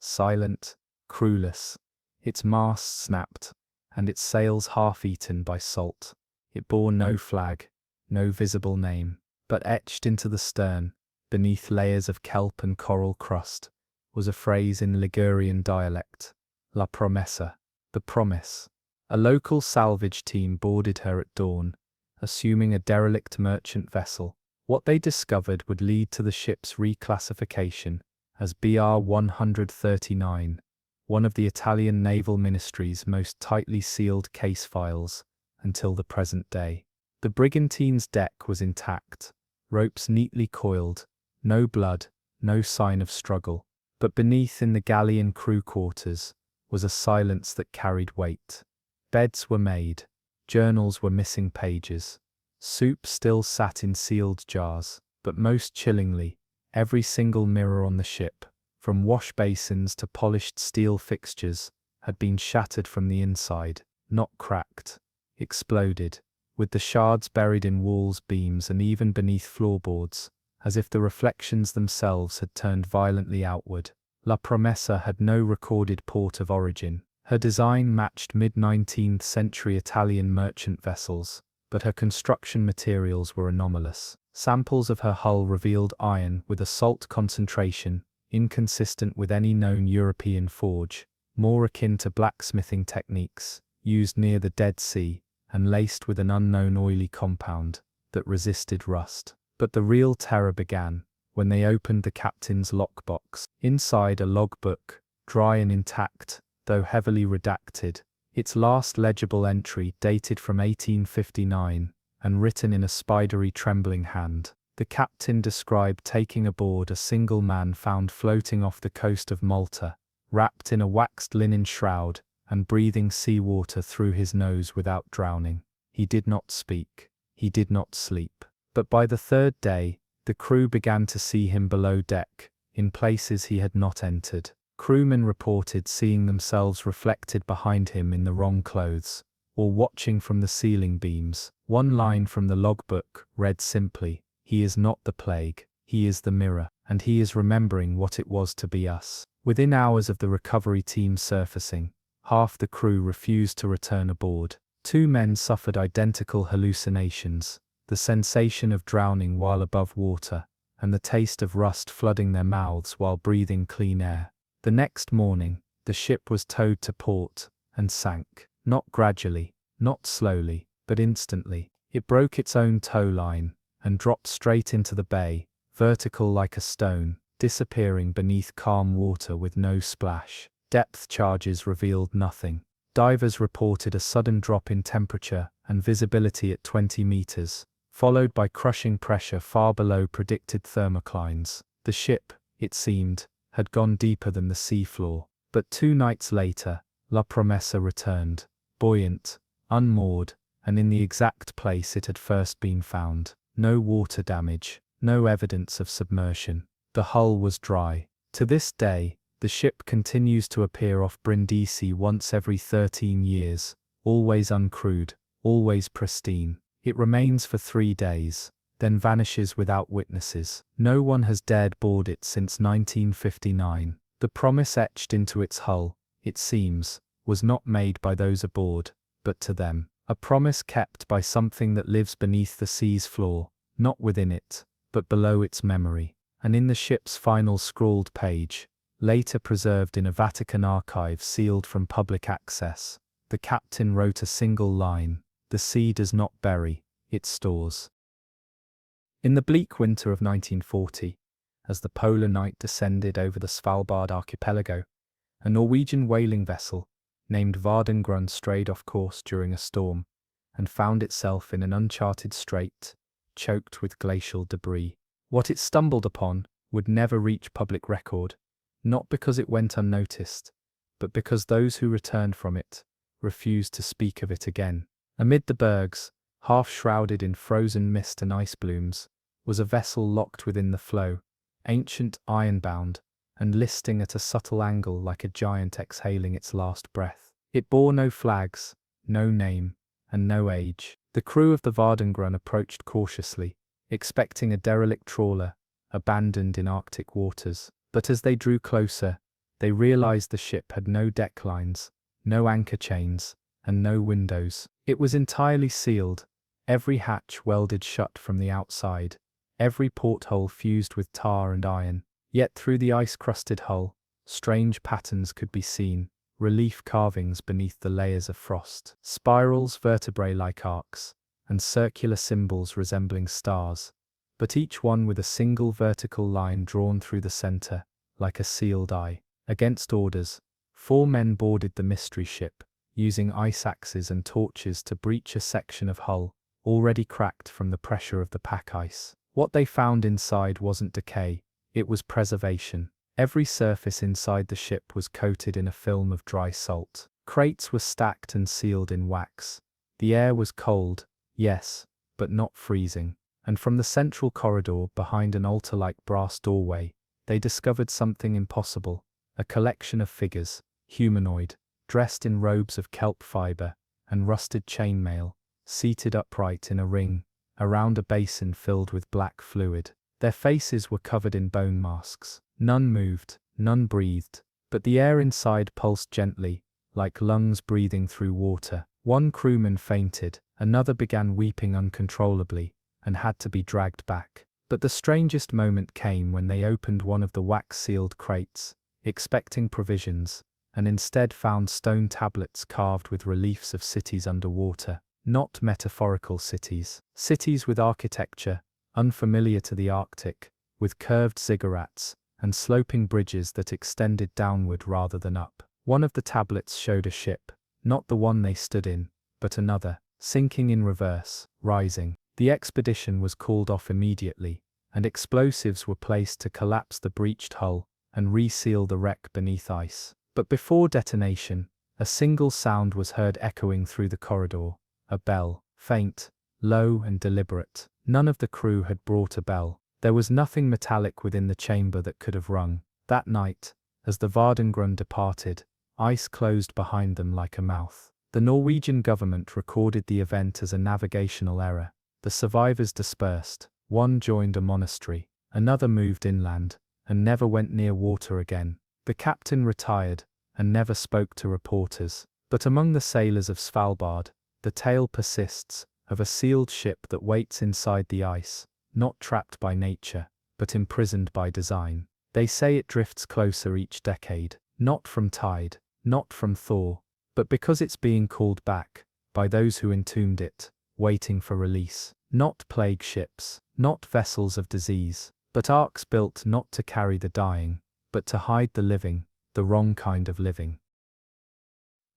Silent, crewless, its masts snapped, and its sails half-eaten by salt. It bore no flag, no visible name, but etched into the stern, beneath layers of kelp and coral crust, was a phrase in Ligurian dialect, La Promessa, the promise. A local salvage team boarded her at dawn, assuming a derelict merchant vessel. What they discovered would lead to the ship's reclassification as BR 139, one of the Italian Naval Ministry's most tightly sealed case files, until the present day. The brigantine's deck was intact, ropes neatly coiled, no blood, no sign of struggle. But beneath in the galleon crew quarters was a silence that carried weight. Beds were made, journals were missing pages, soup still sat in sealed jars, but most chillingly, every single mirror on the ship, from wash basins to polished steel fixtures, had been shattered from the inside, not cracked, exploded, with the shards buried in walls, beams, and even beneath floorboards, as if the reflections themselves had turned violently outward. La Promessa had no recorded port of origin. Her design matched mid-19th century Italian merchant vessels, but her construction materials were anomalous. Samples of her hull revealed iron with a salt concentration, inconsistent with any known European forge, more akin to blacksmithing techniques, used near the Dead Sea, and laced with an unknown oily compound that resisted rust. But the real terror began when they opened the captain's lockbox. Inside, a logbook, dry and intact, though heavily redacted, its last legible entry dated from 1859 and written in a spidery, trembling hand. The captain described taking aboard a single man found floating off the coast of Malta, wrapped in a waxed linen shroud and breathing seawater through his nose without drowning. He did not speak. He did not sleep. But by the third day, the crew began to see him below deck, in places he had not entered. Crewmen reported seeing themselves reflected behind him in the wrong clothes, or watching from the ceiling beams. One line from the logbook read simply, "He is not the plague, he is the mirror, and he is remembering what it was to be us." Within hours of the recovery team surfacing, half the crew refused to return aboard. 2 men suffered identical hallucinations, the sensation of drowning while above water, and the taste of rust flooding their mouths while breathing clean air. The next morning, the ship was towed to port, and sank. Not gradually, not slowly, but instantly. It broke its own tow line, and dropped straight into the bay, vertical like a stone, disappearing beneath calm water with no splash. Depth charges revealed nothing. Divers reported a sudden drop in temperature and visibility at 20 meters, followed by crushing pressure far below predicted thermoclines. The ship, it seemed, had gone deeper than the seafloor. But 2 nights later, La Promesa returned, buoyant, unmoored, and in the exact place it had first been found. No water damage, no evidence of submersion. The hull was dry. To this day, the ship continues to appear off Brindisi once every 13 years, always uncrewed, always pristine. It remains for 3 days, then vanishes without witnesses. No one has dared board it since 1959. The promise etched into its hull, it seems, was not made by those aboard, but to them. A promise kept by something that lives beneath the sea's floor, not within it, but below its memory. And in the ship's final scrawled page, later preserved in a Vatican archive sealed from public access, the captain wrote a single line: "The sea does not bury, it stores." In the bleak winter of 1940, as the polar night descended over the Svalbard archipelago, a Norwegian whaling vessel named Vardengrund strayed off course during a storm and found itself in an uncharted strait, choked with glacial debris. What it stumbled upon would never reach public record, not because it went unnoticed, but because those who returned from it refused to speak of it again. Amid the bergs, half shrouded in frozen mist and ice blooms, was a vessel locked within the floe, ancient, ironbound, and listing at a subtle angle like a giant exhaling its last breath. It bore no flags, no name, and no age. The crew of the Vardengrund approached cautiously, expecting a derelict trawler, abandoned in Arctic waters. But as they drew closer, they realized the ship had no deck lines, no anchor chains, and no windows. It was entirely sealed, every hatch welded shut from the outside, every porthole fused with tar and iron. Yet through the ice-crusted hull, strange patterns could be seen, relief carvings beneath the layers of frost, spirals vertebrae like arcs, and circular symbols resembling stars, but each one with a single vertical line drawn through the center, like a sealed eye. Against orders, 4 men boarded the mystery ship, using ice axes and torches to breach a section of hull, already cracked from the pressure of the pack ice. What they found inside wasn't decay, it was preservation. Every surface inside the ship was coated in a film of dry salt. Crates were stacked and sealed in wax. The air was cold, yes, but not freezing. And from the central corridor behind an altar-like brass doorway, they discovered something impossible, a collection of figures, humanoid, dressed in robes of kelp fiber and rusted chainmail, seated upright in a ring, around a basin filled with black fluid. Their faces were covered in bone masks. None moved, none breathed, but the air inside pulsed gently, like lungs breathing through water. One crewman fainted, another began weeping uncontrollably, and had to be dragged back. But the strangest moment came when they opened one of the wax-sealed crates, expecting provisions, and instead found stone tablets carved with reliefs of cities underwater. Not metaphorical cities. Cities with architecture, unfamiliar to the Arctic, with curved ziggurats, and sloping bridges that extended downward rather than up. One of the tablets showed a ship, not the one they stood in, but another, sinking in reverse, rising. The expedition was called off immediately, and explosives were placed to collapse the breached hull and reseal the wreck beneath ice. But before detonation, a single sound was heard echoing through the corridor, a bell, faint, low and deliberate. None of the crew had brought a bell. There was nothing metallic within the chamber that could have rung. That night, As the Vardengrund departed, ice closed behind them like a mouth. The Norwegian government recorded the event as a navigational error. The survivors dispersed. One joined a monastery, another moved inland, and never went near water again. The captain retired, and never spoke to reporters. But among the sailors of Svalbard, the tale persists, of a sealed ship that waits inside the ice, not trapped by nature, but imprisoned by design. They say it drifts closer each decade, not from tide, not from thaw, but because it's being called back, by those who entombed it, waiting for release. Not plague ships, not vessels of disease, but arks built not to carry the dying, but to hide the living, the wrong kind of living.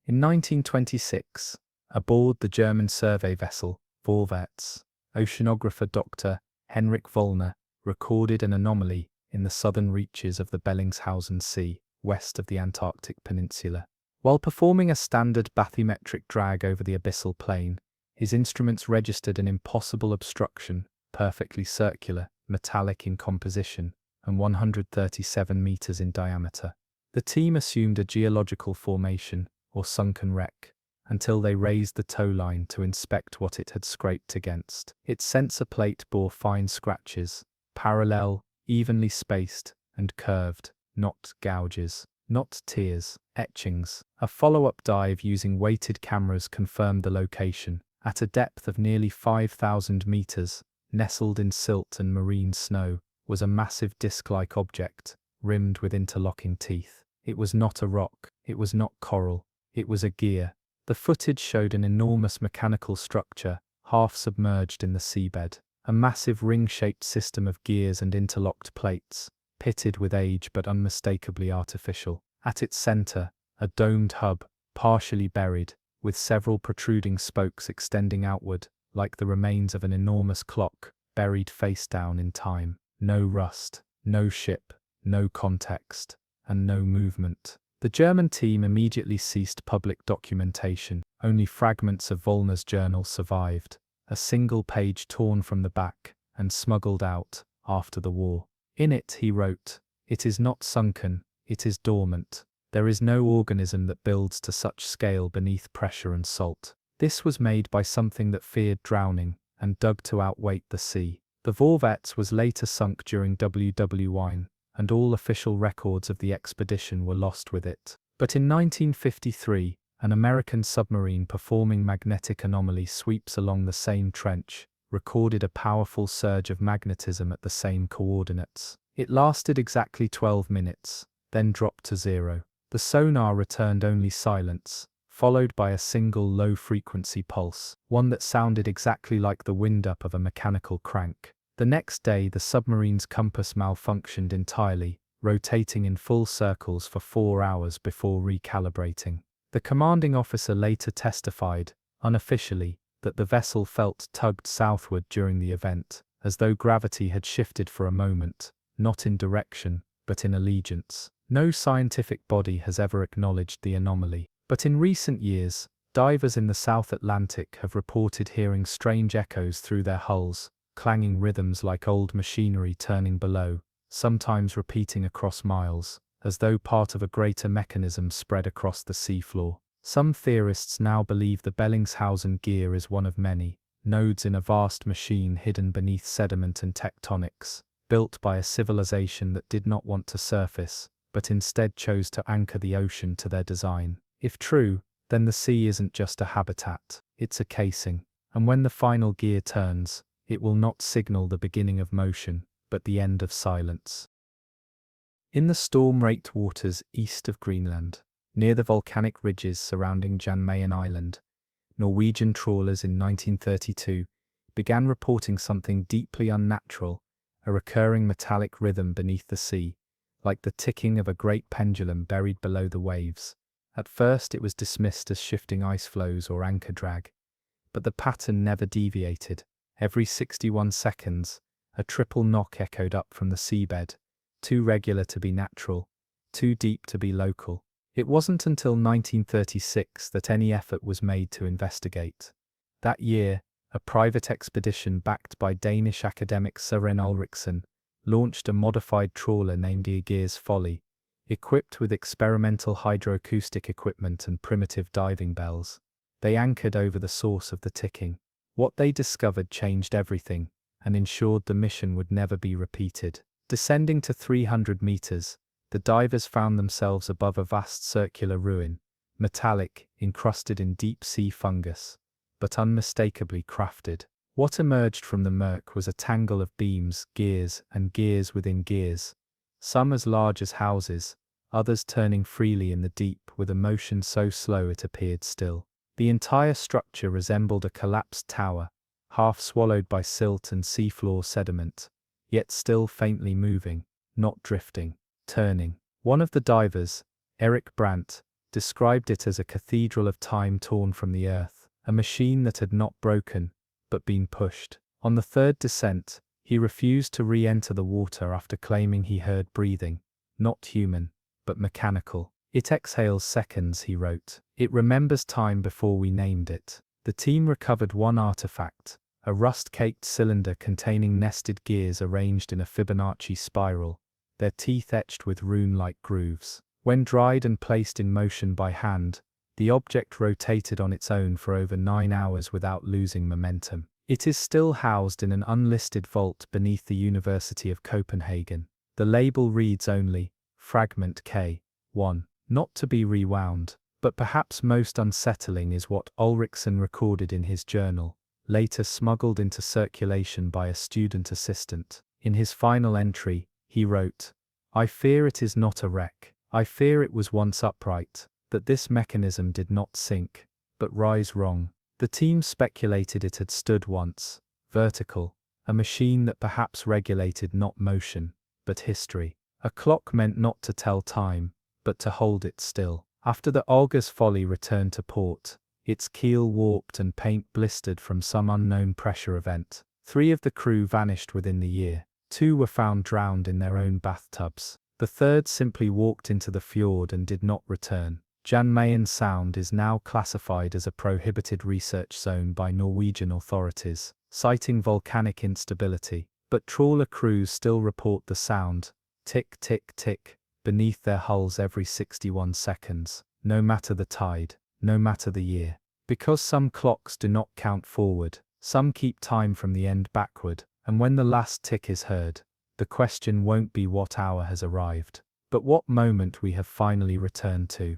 In 1926, aboard the German survey vessel, Vorwärts, oceanographer Dr. Henrik Wollner recorded an anomaly in the southern reaches of the Bellingshausen Sea, west of the Antarctic Peninsula. While performing a standard bathymetric drag over the abyssal plain, his instruments registered an impossible obstruction, perfectly circular, metallic in composition, and 137 meters in diameter. The team assumed a geological formation, or sunken wreck, until they raised the tow line to inspect what it had scraped against. Its sensor plate bore fine scratches, parallel, evenly spaced, and curved, not gouges, not tears, etchings. A follow-up dive using weighted cameras confirmed the location. At a depth of nearly 5,000 meters, nestled in silt and marine snow, was a massive disc-like object, rimmed with interlocking teeth. It was not a rock, it was not coral, it was a gear. The footage showed an enormous mechanical structure, half submerged in the seabed. A massive ring-shaped system of gears and interlocked plates, pitted with age but unmistakably artificial. At its center, a domed hub, partially buried, with several protruding spokes extending outward, like the remains of an enormous clock, buried face down in time. No rust, no ship, no context, and no movement. The German team immediately ceased public documentation. Only fragments of Wollner's journal survived, a single page torn from the back and smuggled out after the war. In it he wrote, "It is not sunken, it is dormant. There is no organism that builds to such scale beneath pressure and salt. This was made by something that feared drowning and dug to outweight the sea." The Vorwärts was later sunk during WW1, and all official records of the expedition were lost with it. But in 1953, an American submarine performing magnetic anomaly sweeps along the same trench, recorded a powerful surge of magnetism at the same coordinates. It lasted exactly 12 minutes, then dropped to zero. The sonar returned only silence, followed by a single low-frequency pulse, one that sounded exactly like the wind-up of a mechanical crank. The next day, the submarine's compass malfunctioned entirely, rotating in full circles for 4 hours before recalibrating. The commanding officer later testified, unofficially, that the vessel felt tugged southward during the event, as though gravity had shifted for a moment, not in direction, but in allegiance. No scientific body has ever acknowledged the anomaly. But in recent years, divers in the South Atlantic have reported hearing strange echoes through their hulls, clanging rhythms like old machinery turning below, sometimes repeating across miles, as though part of a greater mechanism spread across the seafloor. Some theorists now believe the Bellingshausen gear is one of many nodes in a vast machine hidden beneath sediment and tectonics, built by a civilization that did not want to surface, but instead chose to anchor the ocean to their design. If true, then the sea isn't just a habitat, it's a casing, and when the final gear turns, it will not signal the beginning of motion, but the end of silence. In the storm-raked waters east of Greenland, near the volcanic ridges surrounding Jan Mayen Island, Norwegian trawlers in 1932 began reporting something deeply unnatural, a recurring metallic rhythm beneath the sea, like the ticking of a great pendulum buried below the waves. At first it was dismissed as shifting ice flows or anchor drag, but the pattern never deviated. Every 61 seconds, a triple knock echoed up from the seabed, too regular to be natural, too deep to be local. It wasn't until 1936 that any effort was made to investigate. That year, a private expedition backed by Danish academic Søren Ulrichsen launched a modified trawler named Aegir's Folly. Equipped with experimental hydroacoustic equipment and primitive diving bells, they anchored over the source of the ticking. What they discovered changed everything and ensured the mission would never be repeated. Descending to 300 meters, the divers found themselves above a vast circular ruin, metallic, encrusted in deep-sea fungus, but unmistakably crafted. What emerged from the murk was a tangle of beams, gears, and gears within gears, some as large as houses, others turning freely in the deep with a motion so slow it appeared still. The entire structure resembled a collapsed tower, half swallowed by silt and seafloor sediment, yet still faintly moving, not drifting, turning. One of the divers, Eric Brandt, described it as a cathedral of time torn from the earth, a machine that had not broken, but been pushed. On the third descent, he refused to re-enter the water after claiming he heard breathing, not human, but mechanical. It exhales seconds, he wrote. It remembers time before we named it. The team recovered one artifact, a rust-caked cylinder containing nested gears arranged in a Fibonacci spiral, their teeth etched with rune-like grooves. When dried and placed in motion by hand, the object rotated on its own for over 9 hours without losing momentum. It is still housed in an unlisted vault beneath the University of Copenhagen. The label reads only, Fragment K1, not to be rewound, but perhaps most unsettling is what Ulrichsen recorded in his journal, later smuggled into circulation by a student assistant. In his final entry, he wrote, "I fear it is not a wreck. I fear it was once upright, that this mechanism did not sink, but rise wrong." The team speculated it had stood once, vertical, a machine that perhaps regulated not motion, but history. A clock meant not to tell time, but to hold it still. After the Olga's Folly returned to port, its keel warped and paint blistered from some unknown pressure event. 3 of the crew vanished within the year. 2 were found drowned in their own bathtubs. The third simply walked into the fjord and did not return. Jan Mayen Sound is now classified as a prohibited research zone by Norwegian authorities, citing volcanic instability, but trawler crews still report the sound, tick tick tick, beneath their hulls every 61 seconds, no matter the tide, no matter the year. Because some clocks do not count forward, some keep time from the end backward, and when the last tick is heard, the question won't be what hour has arrived, but what moment we have finally returned to.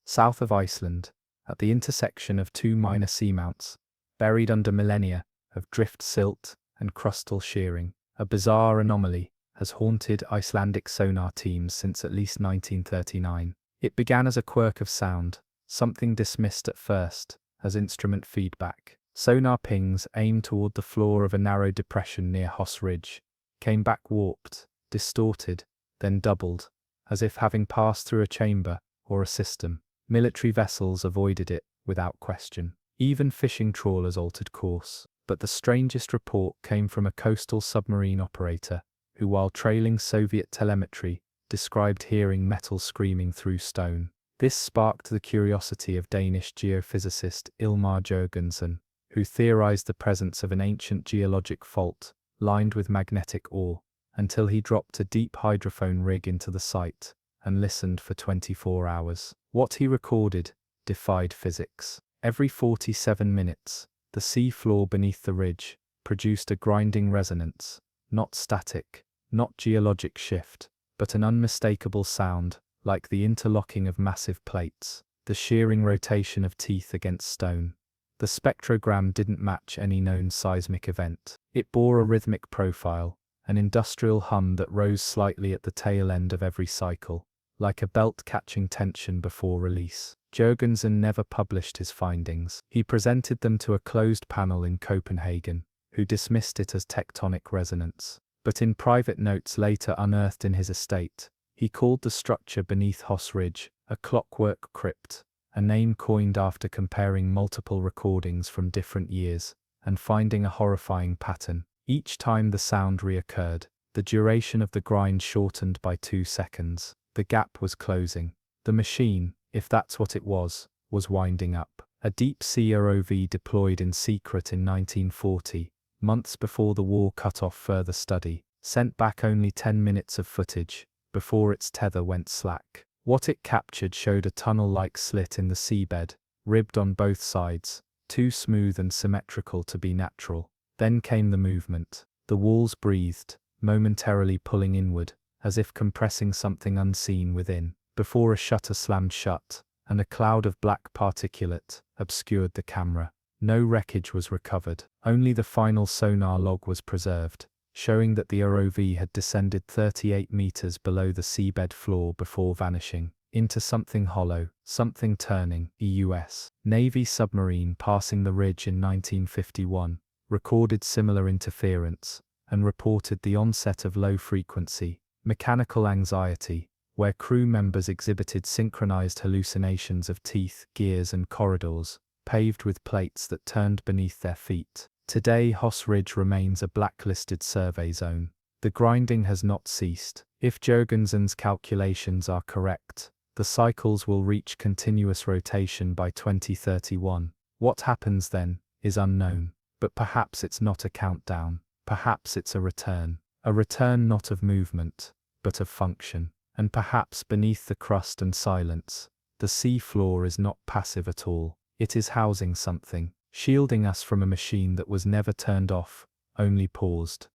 South of Iceland, at the intersection of 2 minor seamounts, buried under millennia of drift silt and crustal shearing, a bizarre anomaly has haunted Icelandic sonar teams since at least 1939. It began as a quirk of sound, something dismissed at first as instrument feedback. Sonar pings aimed toward the floor of a narrow depression near Hoss Ridge came back warped, distorted, then doubled, as if having passed through a chamber or a system. Military vessels avoided it without question. Even fishing trawlers altered course. But the strangest report came from a coastal submarine operator who, while trailing Soviet telemetry, described hearing metal screaming through stone. This sparked the curiosity of Danish geophysicist Ilmar Jørgensen, who theorized the presence of an ancient geologic fault lined with magnetic ore, until he dropped a deep hydrophone rig into the site and listened for 24 hours. What he recorded defied physics. Every 47 minutes, the sea floor beneath the ridge produced a grinding resonance, not static, not geologic shift, but an unmistakable sound, like the interlocking of massive plates, the shearing rotation of teeth against stone. The spectrogram didn't match any known seismic event. It bore a rhythmic profile, an industrial hum that rose slightly at the tail end of every cycle, like a belt catching tension before release. Jørgensen never published his findings. He presented them to a closed panel in Copenhagen, who dismissed it as tectonic resonance. But in private notes later unearthed in his estate, he called the structure beneath Hoss Ridge a clockwork crypt, a name coined after comparing multiple recordings from different years and finding a horrifying pattern. Each time the sound reoccurred, the duration of the grind shortened by 2 seconds. The gap was closing. The machine, if that's what it was winding up. A deep-sea ROV deployed in secret in 1940, months before the war cut off further study, sent back only 10 minutes of footage, before its tether went slack. What it captured showed a tunnel-like slit in the seabed, ribbed on both sides, too smooth and symmetrical to be natural. Then came the movement. The walls breathed, momentarily pulling inward, as if compressing something unseen within, before a shutter slammed shut, and a cloud of black particulate obscured the camera. No wreckage was recovered, only the final sonar log was preserved, showing that the ROV had descended 38 meters below the seabed floor before vanishing into something hollow, something turning. A US Navy submarine passing the ridge in 1951 recorded similar interference and reported the onset of low-frequency, mechanical anxiety, where crew members exhibited synchronized hallucinations of teeth, gears and corridors, paved with plates that turned beneath their feet. Today Hoss Ridge remains a blacklisted survey zone. The grinding has not ceased. If Jurgensen's calculations are correct, the cycles will reach continuous rotation by 2031. What happens then is unknown, but perhaps it's not a countdown, perhaps it's a return not of movement, but of function. And perhaps beneath the crust and silence, the sea floor is not passive at all. It is housing something, shielding us from a machine that was never turned off, only paused.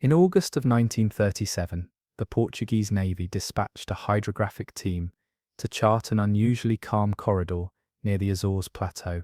In August of 1937, the Portuguese Navy dispatched a hydrographic team to chart an unusually calm corridor near the Azores Plateau,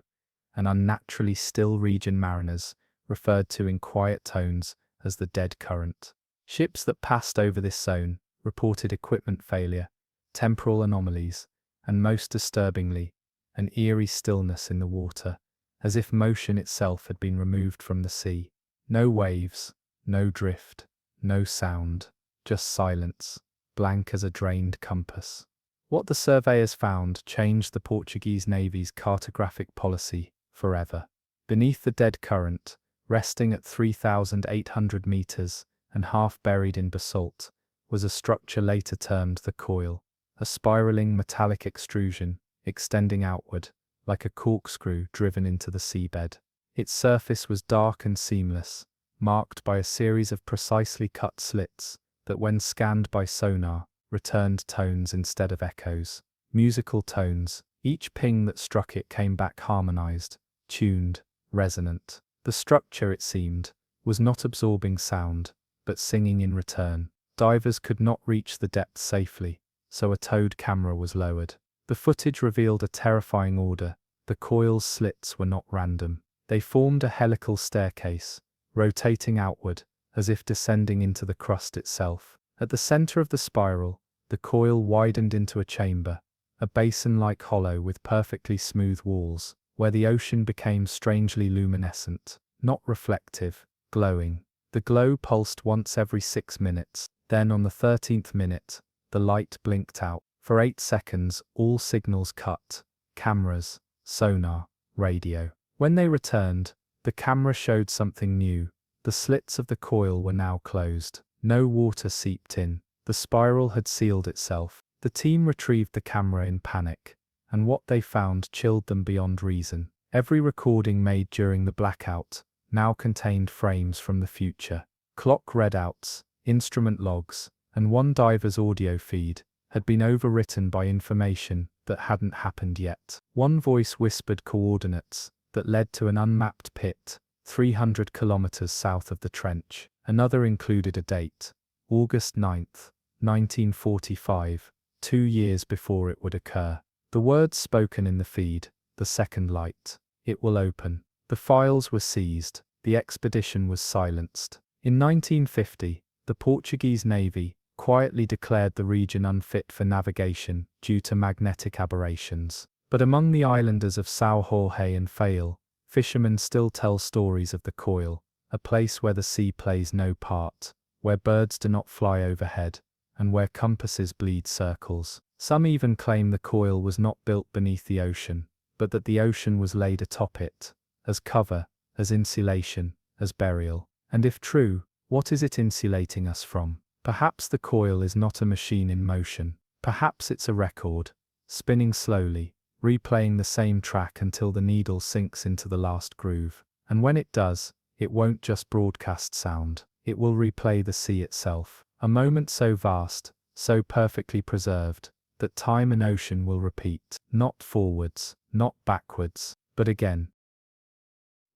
an unnaturally still region mariners referred to in quiet tones as the dead current. Ships that passed over this zone reported equipment failure, temporal anomalies, and most disturbingly, an eerie stillness in the water, as if motion itself had been removed from the sea. No waves, no drift, no sound, just silence, blank as a drained compass. What the surveyors found changed the Portuguese Navy's cartographic policy forever. Beneath the dead current, resting at 3,800 meters and half buried in basalt, was a structure later termed the coil, a spiraling metallic extrusion extending outward, like a corkscrew driven into the seabed. Its surface was dark and seamless, marked by a series of precisely cut slits that, when scanned by sonar, returned tones instead of echoes. Musical tones. Each ping that struck it came back harmonized, tuned, resonant. The structure, it seemed, was not absorbing sound, but singing in return. Divers could not reach the depths safely, so a towed camera was lowered. The footage revealed a terrifying order. The coil's slits were not random. They formed a helical staircase, rotating outward, as if descending into the crust itself. At the center of the spiral, the coil widened into a chamber, a basin-like hollow with perfectly smooth walls, where the ocean became strangely luminescent, not reflective, glowing. The glow pulsed once every 6 minutes. Then on the 13th minute, the light blinked out. For 8 seconds, all signals cut. Cameras, sonar, radio. When they returned, the camera showed something new. The slits of the coil were now closed. No water seeped in. The spiral had sealed itself. The team retrieved the camera in panic, and what they found chilled them beyond reason. Every recording made during the blackout now contained frames from the future. Clock readouts, instrument logs, and one diver's audio feed had been overwritten by information that hadn't happened yet. One voice whispered coordinates that led to an unmapped pit 300 kilometers south of the trench. Another included a date, August 9th, 1945, 2 years before it would occur. The words spoken in the feed, the second light. It will open. The files were seized. The expedition was silenced. In 1950, the Portuguese Navy quietly declared the region unfit for navigation due to magnetic aberrations. But among the islanders of São Jorge and Faial, fishermen still tell stories of the coil, a place where the sea plays no part, where birds do not fly overhead, and where compasses bleed circles. Some even claim the coil was not built beneath the ocean, but that the ocean was laid atop it, as cover, as insulation, as burial. And if true, what is it insulating us from? Perhaps the coil is not a machine in motion. Perhaps it's a record, spinning slowly, replaying the same track until the needle sinks into the last groove. And when it does, it won't just broadcast sound. It will replay the sea itself, A moment so vast, so perfectly preserved, that time and ocean will repeat, not forwards, not backwards, but again.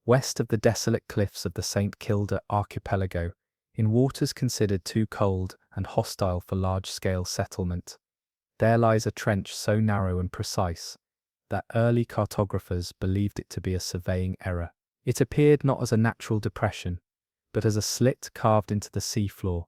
West of the desolate cliffs of the St. Kilda archipelago, in waters considered too cold and hostile for large-scale settlement, there lies a trench so narrow and precise that early cartographers believed it to be a surveying error. It appeared not as a natural depression, but as a slit carved into the seafloor,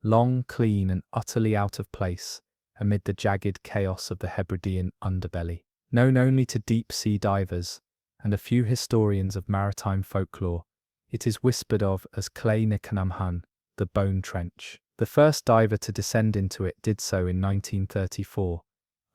long, clean, and utterly out of place amid the jagged chaos of the Hebridean underbelly. Known only to deep-sea divers and a few historians of maritime folklore, it is whispered of as Clé Nicanamhan, the Bone Trench. The first diver to descend into it did so in 1934,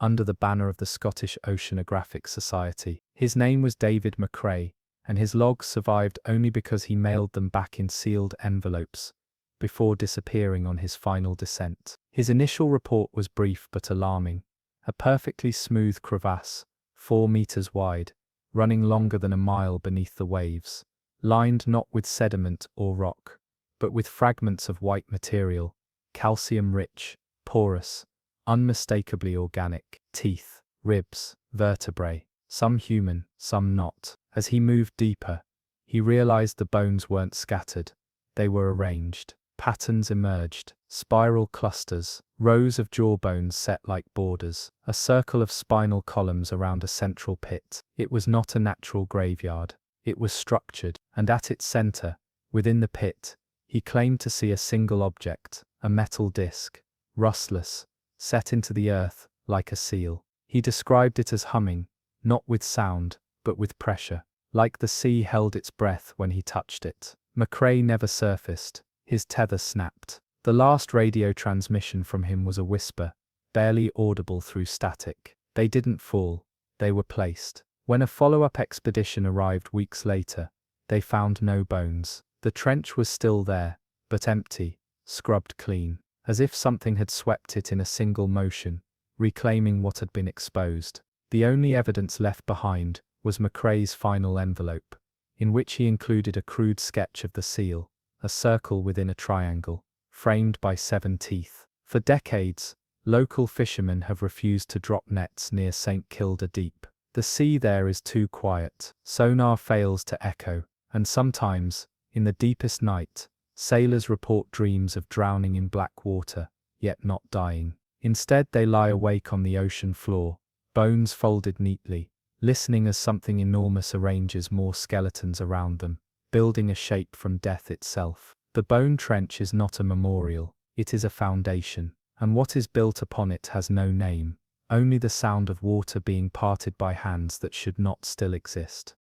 under the banner of the Scottish Oceanographic Society. His name was David McRae, and his logs survived only because he mailed them back in sealed envelopes before disappearing on his final descent. His initial report was brief but alarming. A perfectly smooth crevasse, 4 meters wide, running longer than a mile beneath the waves, lined not with sediment or rock, but with fragments of white material, calcium-rich, porous, unmistakably organic, teeth, ribs, vertebrae, some human, some not. As he moved deeper, he realized the bones weren't scattered, they were arranged. Patterns emerged, spiral clusters, rows of jawbones set like borders, a circle of spinal columns around a central pit. It was not a natural graveyard, it was structured, and at its center, within the pit, he claimed to see a single object, a metal disc, rustless, set into the earth like a seal. He described it as humming, not with sound, but with pressure, like the sea held its breath when he touched it. McRae never surfaced. His tether snapped. The last radio transmission from him was a whisper, barely audible through static. They didn't fall, they were placed. When a follow-up expedition arrived weeks later, they found no bones. The trench was still there, but empty, scrubbed clean, as if something had swept it in a single motion, reclaiming what had been exposed. The only evidence left behind was McRae's final envelope, in which he included a crude sketch of the seal, a circle within a triangle, framed by 7 teeth. For decades, local fishermen have refused to drop nets near St. Kilda Deep. The sea there is too quiet, sonar fails to echo, and sometimes, in the deepest night, sailors report dreams of drowning in black water, yet not dying. Instead they lie awake on the ocean floor, bones folded neatly, listening as something enormous arranges more skeletons around them, building a shape from death itself. The Bone Trench is not a memorial, it is a foundation, and what is built upon it has no name, only the sound of water being parted by hands that should not still exist.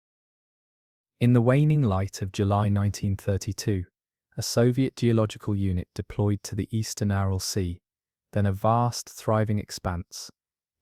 In the waning light of July 1932, a Soviet geological unit deployed to the eastern Aral Sea, then a vast, thriving expanse,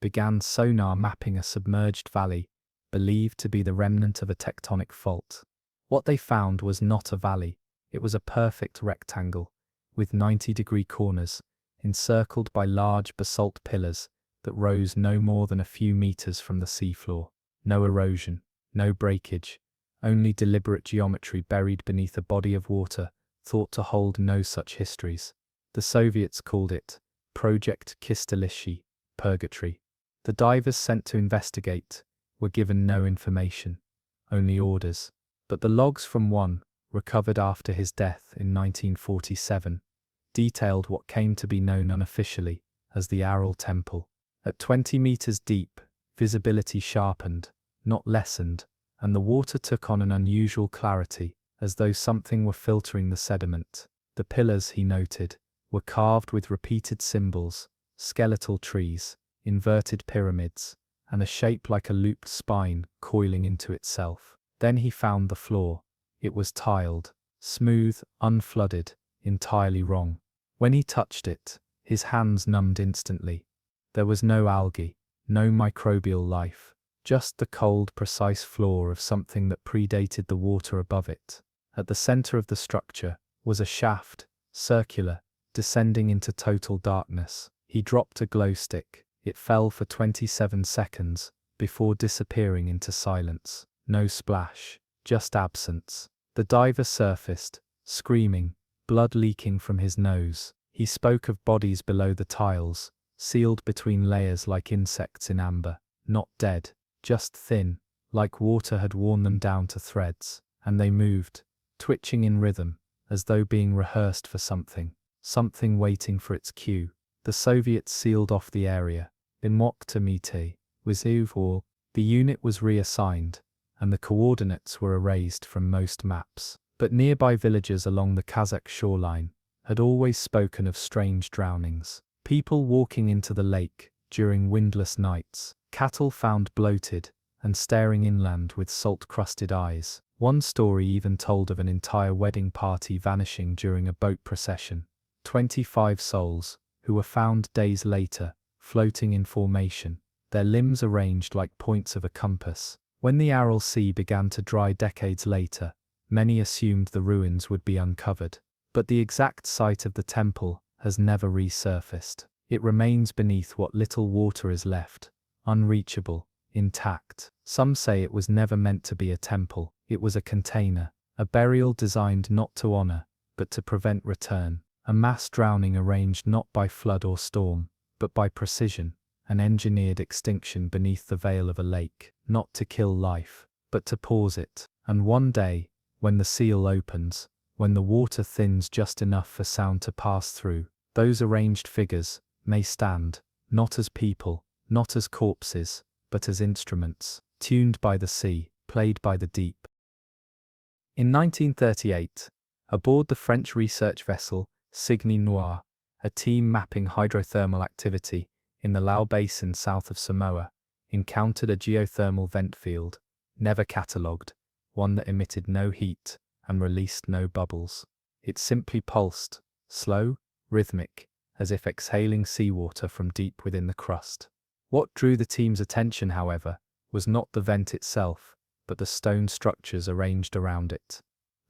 began sonar mapping a submerged valley believed to be the remnant of a tectonic fault. What they found was not a valley, it was a perfect rectangle, with 90-degree corners, encircled by large basalt pillars that rose no more than a few meters from the seafloor. No erosion, no breakage, only deliberate geometry buried beneath a body of water thought to hold no such histories. The Soviets called it Project Kistalishi, Purgatory. The divers sent to investigate were given no information, only orders. But the logs from one, recovered after his death in 1947, detailed what came to be known unofficially as the Aral Temple. At 20 meters deep, visibility sharpened, not lessened, and the water took on an unusual clarity, as though something were filtering the sediment. The pillars, he noted, were carved with repeated symbols, skeletal trees, inverted pyramids, and a shape like a looped spine coiling into itself. Then he found the floor. It was tiled, smooth, unflooded, entirely wrong. When he touched it, his hands numbed instantly. There was no algae, no microbial life, just the cold, precise floor of something that predated the water above it. At the center of the structure was a shaft, circular, descending into total darkness. He dropped a glow stick. It fell for 27 seconds, before disappearing into silence. No splash, just absence. The diver surfaced, screaming, blood leaking from his nose. He spoke of bodies below the tiles, sealed between layers like insects in amber, not dead, just thin, like water had worn them down to threads, and they moved, twitching in rhythm, as though being rehearsed for something waiting for its cue. The Soviets sealed off the area. In Mokta or the unit was reassigned, and the coordinates were erased from most maps. But nearby villages along the Kazakh shoreline had always spoken of strange drownings. People walking into the lake during windless nights, cattle found bloated and staring inland with salt-crusted eyes. One story even told of an entire wedding party vanishing during a boat procession. 25 souls, who were found days later, floating in formation, their limbs arranged like points of a compass. When the Aral Sea began to dry decades later, many assumed the ruins would be uncovered. But the exact site of the temple has never resurfaced. It remains beneath what little water is left, unreachable, intact. Some say it was never meant to be a temple. It was a container, a burial designed not to honor, but to prevent return. A mass drowning arranged not by flood or storm, but by precision, an engineered extinction beneath the veil of a lake, not to kill life, but to pause it. And one day, when the seal opens, when the water thins just enough for sound to pass through, those arranged figures may stand, not as people, not as corpses, but as instruments, tuned by the sea, played by the deep. In 1938, aboard the French research vessel Cygne Noire, a team mapping hydrothermal activity in the Lao Basin south of Samoa, encountered a geothermal vent field, never catalogued, one that emitted no heat and released no bubbles. It simply pulsed, slow, rhythmic, as if exhaling seawater from deep within the crust. What drew the team's attention, however, was not the vent itself, but the stone structures arranged around it.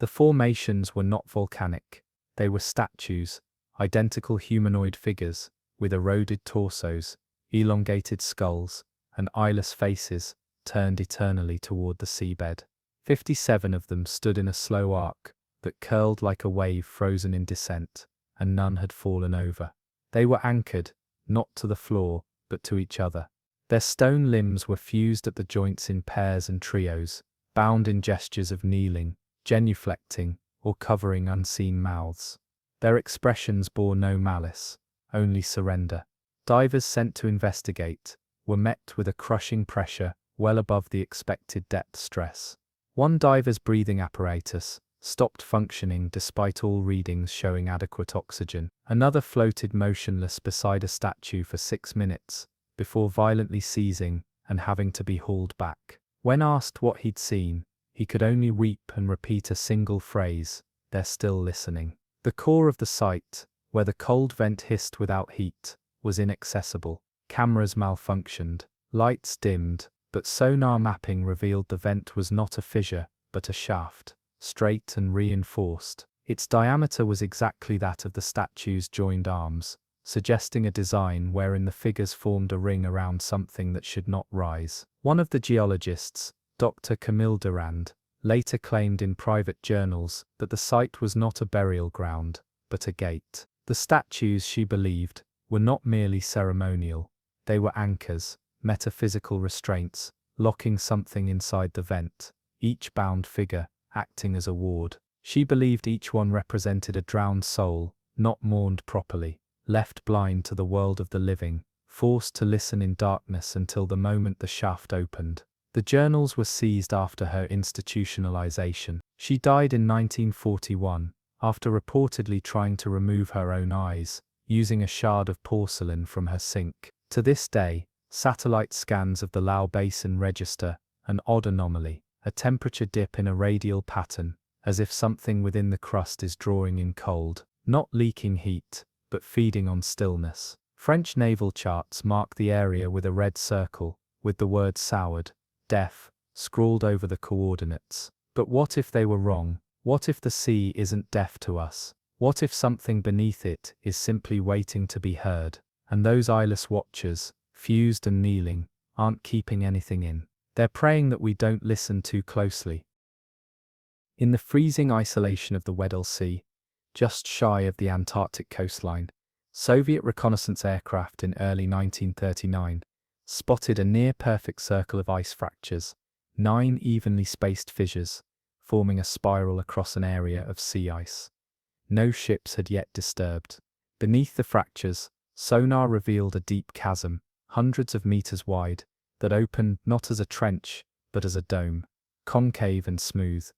The formations were not volcanic. They were statues, identical humanoid figures, with eroded torsos, elongated skulls, and eyeless faces, turned eternally toward the seabed. 57 of them stood in a slow arc that curled like a wave frozen in descent, and none had fallen over. They were anchored, not to the floor, but to each other. Their stone limbs were fused at the joints in pairs and trios, bound in gestures of kneeling, genuflecting, or covering unseen mouths. Their expressions bore no malice, only surrender. Divers sent to investigate were met with a crushing pressure well above the expected depth stress. One diver's breathing apparatus stopped functioning despite all readings showing adequate oxygen. Another floated motionless beside a statue for 6 minutes, before violently seizing and having to be hauled back. When asked what he'd seen, he could only weep and repeat a single phrase: "They're still listening." The core of the site, where the cold vent hissed without heat, was inaccessible. Cameras malfunctioned, lights dimmed, but sonar mapping revealed the vent was not a fissure, but a shaft, straight and reinforced. Its diameter was exactly that of the statue's joined arms, suggesting a design wherein the figures formed a ring around something that should not rise. One of the geologists, Dr. Camille Durand, later claimed in private journals that the site was not a burial ground, but a gate. The statues, she believed, were not merely ceremonial. They were anchors, metaphysical restraints, locking something inside the vent, each bound figure acting as a ward. She believed each one represented a drowned soul, not mourned properly, left blind to the world of the living, forced to listen in darkness until the moment the shaft opened. The journals were seized after her institutionalization. She died in 1941, after reportedly trying to remove her own eyes, using a shard of porcelain from her sink. To this day, satellite scans of the Lao Basin register an odd anomaly, a temperature dip in a radial pattern, as if something within the crust is drawing in cold, not leaking heat, but feeding on stillness. French naval charts mark the area with a red circle, with the word soured, deaf, scrawled over the coordinates. But what if they were wrong? What if the sea isn't deaf to us? What if something beneath it is simply waiting to be heard, and those eyeless watchers, fused and kneeling, aren't keeping anything in? They're praying that we don't listen too closely. In the freezing isolation of the Weddell Sea, just shy of the Antarctic coastline. Soviet reconnaissance aircraft in early 1939 spotted a near-perfect circle of ice fractures, 9 evenly spaced fissures, forming a spiral across an area of sea ice. No ships had yet disturbed. Beneath the fractures, sonar revealed a deep chasm, hundreds of meters wide, that opened not as a trench, but as a dome, concave and smooth,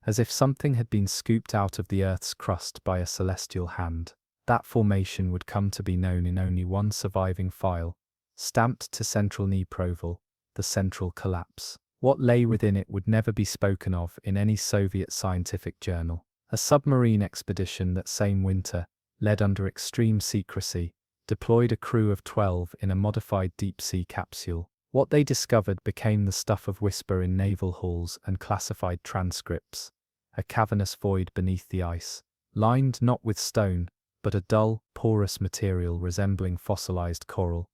as if something had been scooped out of the Earth's crust by a celestial hand. That formation would come to be known in only one surviving file, stamped to central Dnipropetrovsk, the central collapse. What lay within it would never be spoken of in any Soviet scientific journal. A submarine expedition that same winter, led under extreme secrecy, deployed a crew of 12 in a modified deep-sea capsule. What they discovered became the stuff of whisper in naval halls and classified transcripts, a cavernous void beneath the ice, lined not with stone, but a dull, porous material resembling fossilized coral.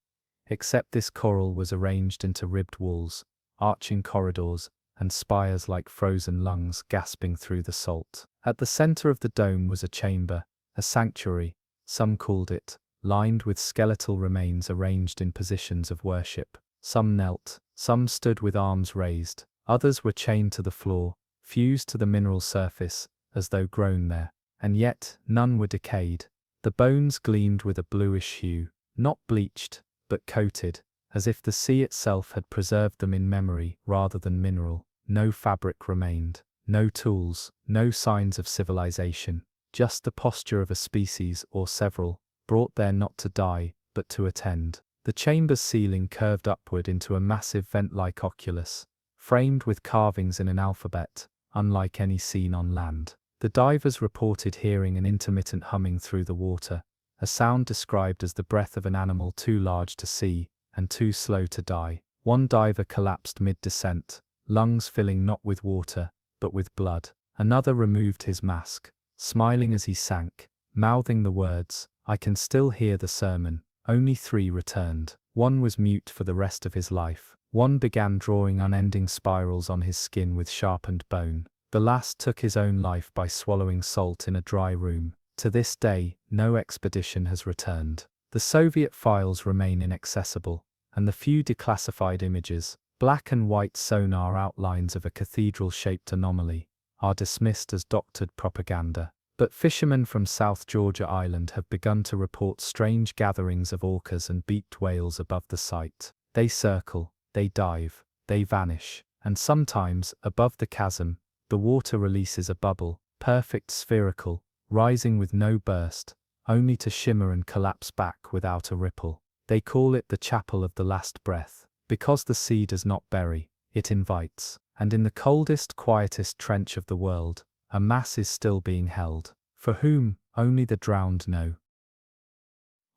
Except this coral was arranged into ribbed walls, arching corridors, and spires like frozen lungs gasping through the salt. At the center of the dome was a chamber, a sanctuary, some called it, lined with skeletal remains arranged in positions of worship. Some knelt, some stood with arms raised, others were chained to the floor, fused to the mineral surface, as though grown there. And yet, none were decayed. The bones gleamed with a bluish hue, not bleached, but coated, as if the sea itself had preserved them in memory rather than mineral. No fabric remained, no tools, no signs of civilization, just the posture of a species or several, brought there not to die, but to attend. The chamber's ceiling curved upward into a massive vent-like oculus, framed with carvings in an alphabet, unlike any seen on land. The divers reported hearing an intermittent humming through the water, a sound described as the breath of an animal too large to see and too slow to die. One diver collapsed mid-descent, lungs filling not with water, but with blood. Another removed his mask, smiling as he sank, mouthing the words, "I can still hear the sermon." Only 3 returned. One was mute for the rest of his life. One began drawing unending spirals on his skin with sharpened bone. The last took his own life by swallowing salt in a dry room. To this day, no expedition has returned. The Soviet files remain inaccessible, and the few declassified images, black and white sonar outlines of a cathedral-shaped anomaly, are dismissed as doctored propaganda. But fishermen from South Georgia Island have begun to report strange gatherings of orcas and beaked whales above the site. They circle, they dive, they vanish, and sometimes, above the chasm, the water releases a bubble, perfect spherical, rising with no burst, only to shimmer and collapse back without a ripple. They call it the Chapel of the Last Breath, because the sea does not bury, it invites, and in the coldest, quietest trench of the world, a mass is still being held. For whom, only the drowned know.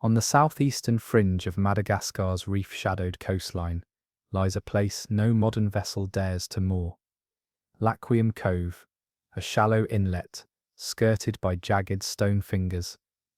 On the southeastern fringe of Madagascar's reef-shadowed coastline lies a place no modern vessel dares to moor. Laqueum Cove, a shallow inlet, skirted by jagged stone fingers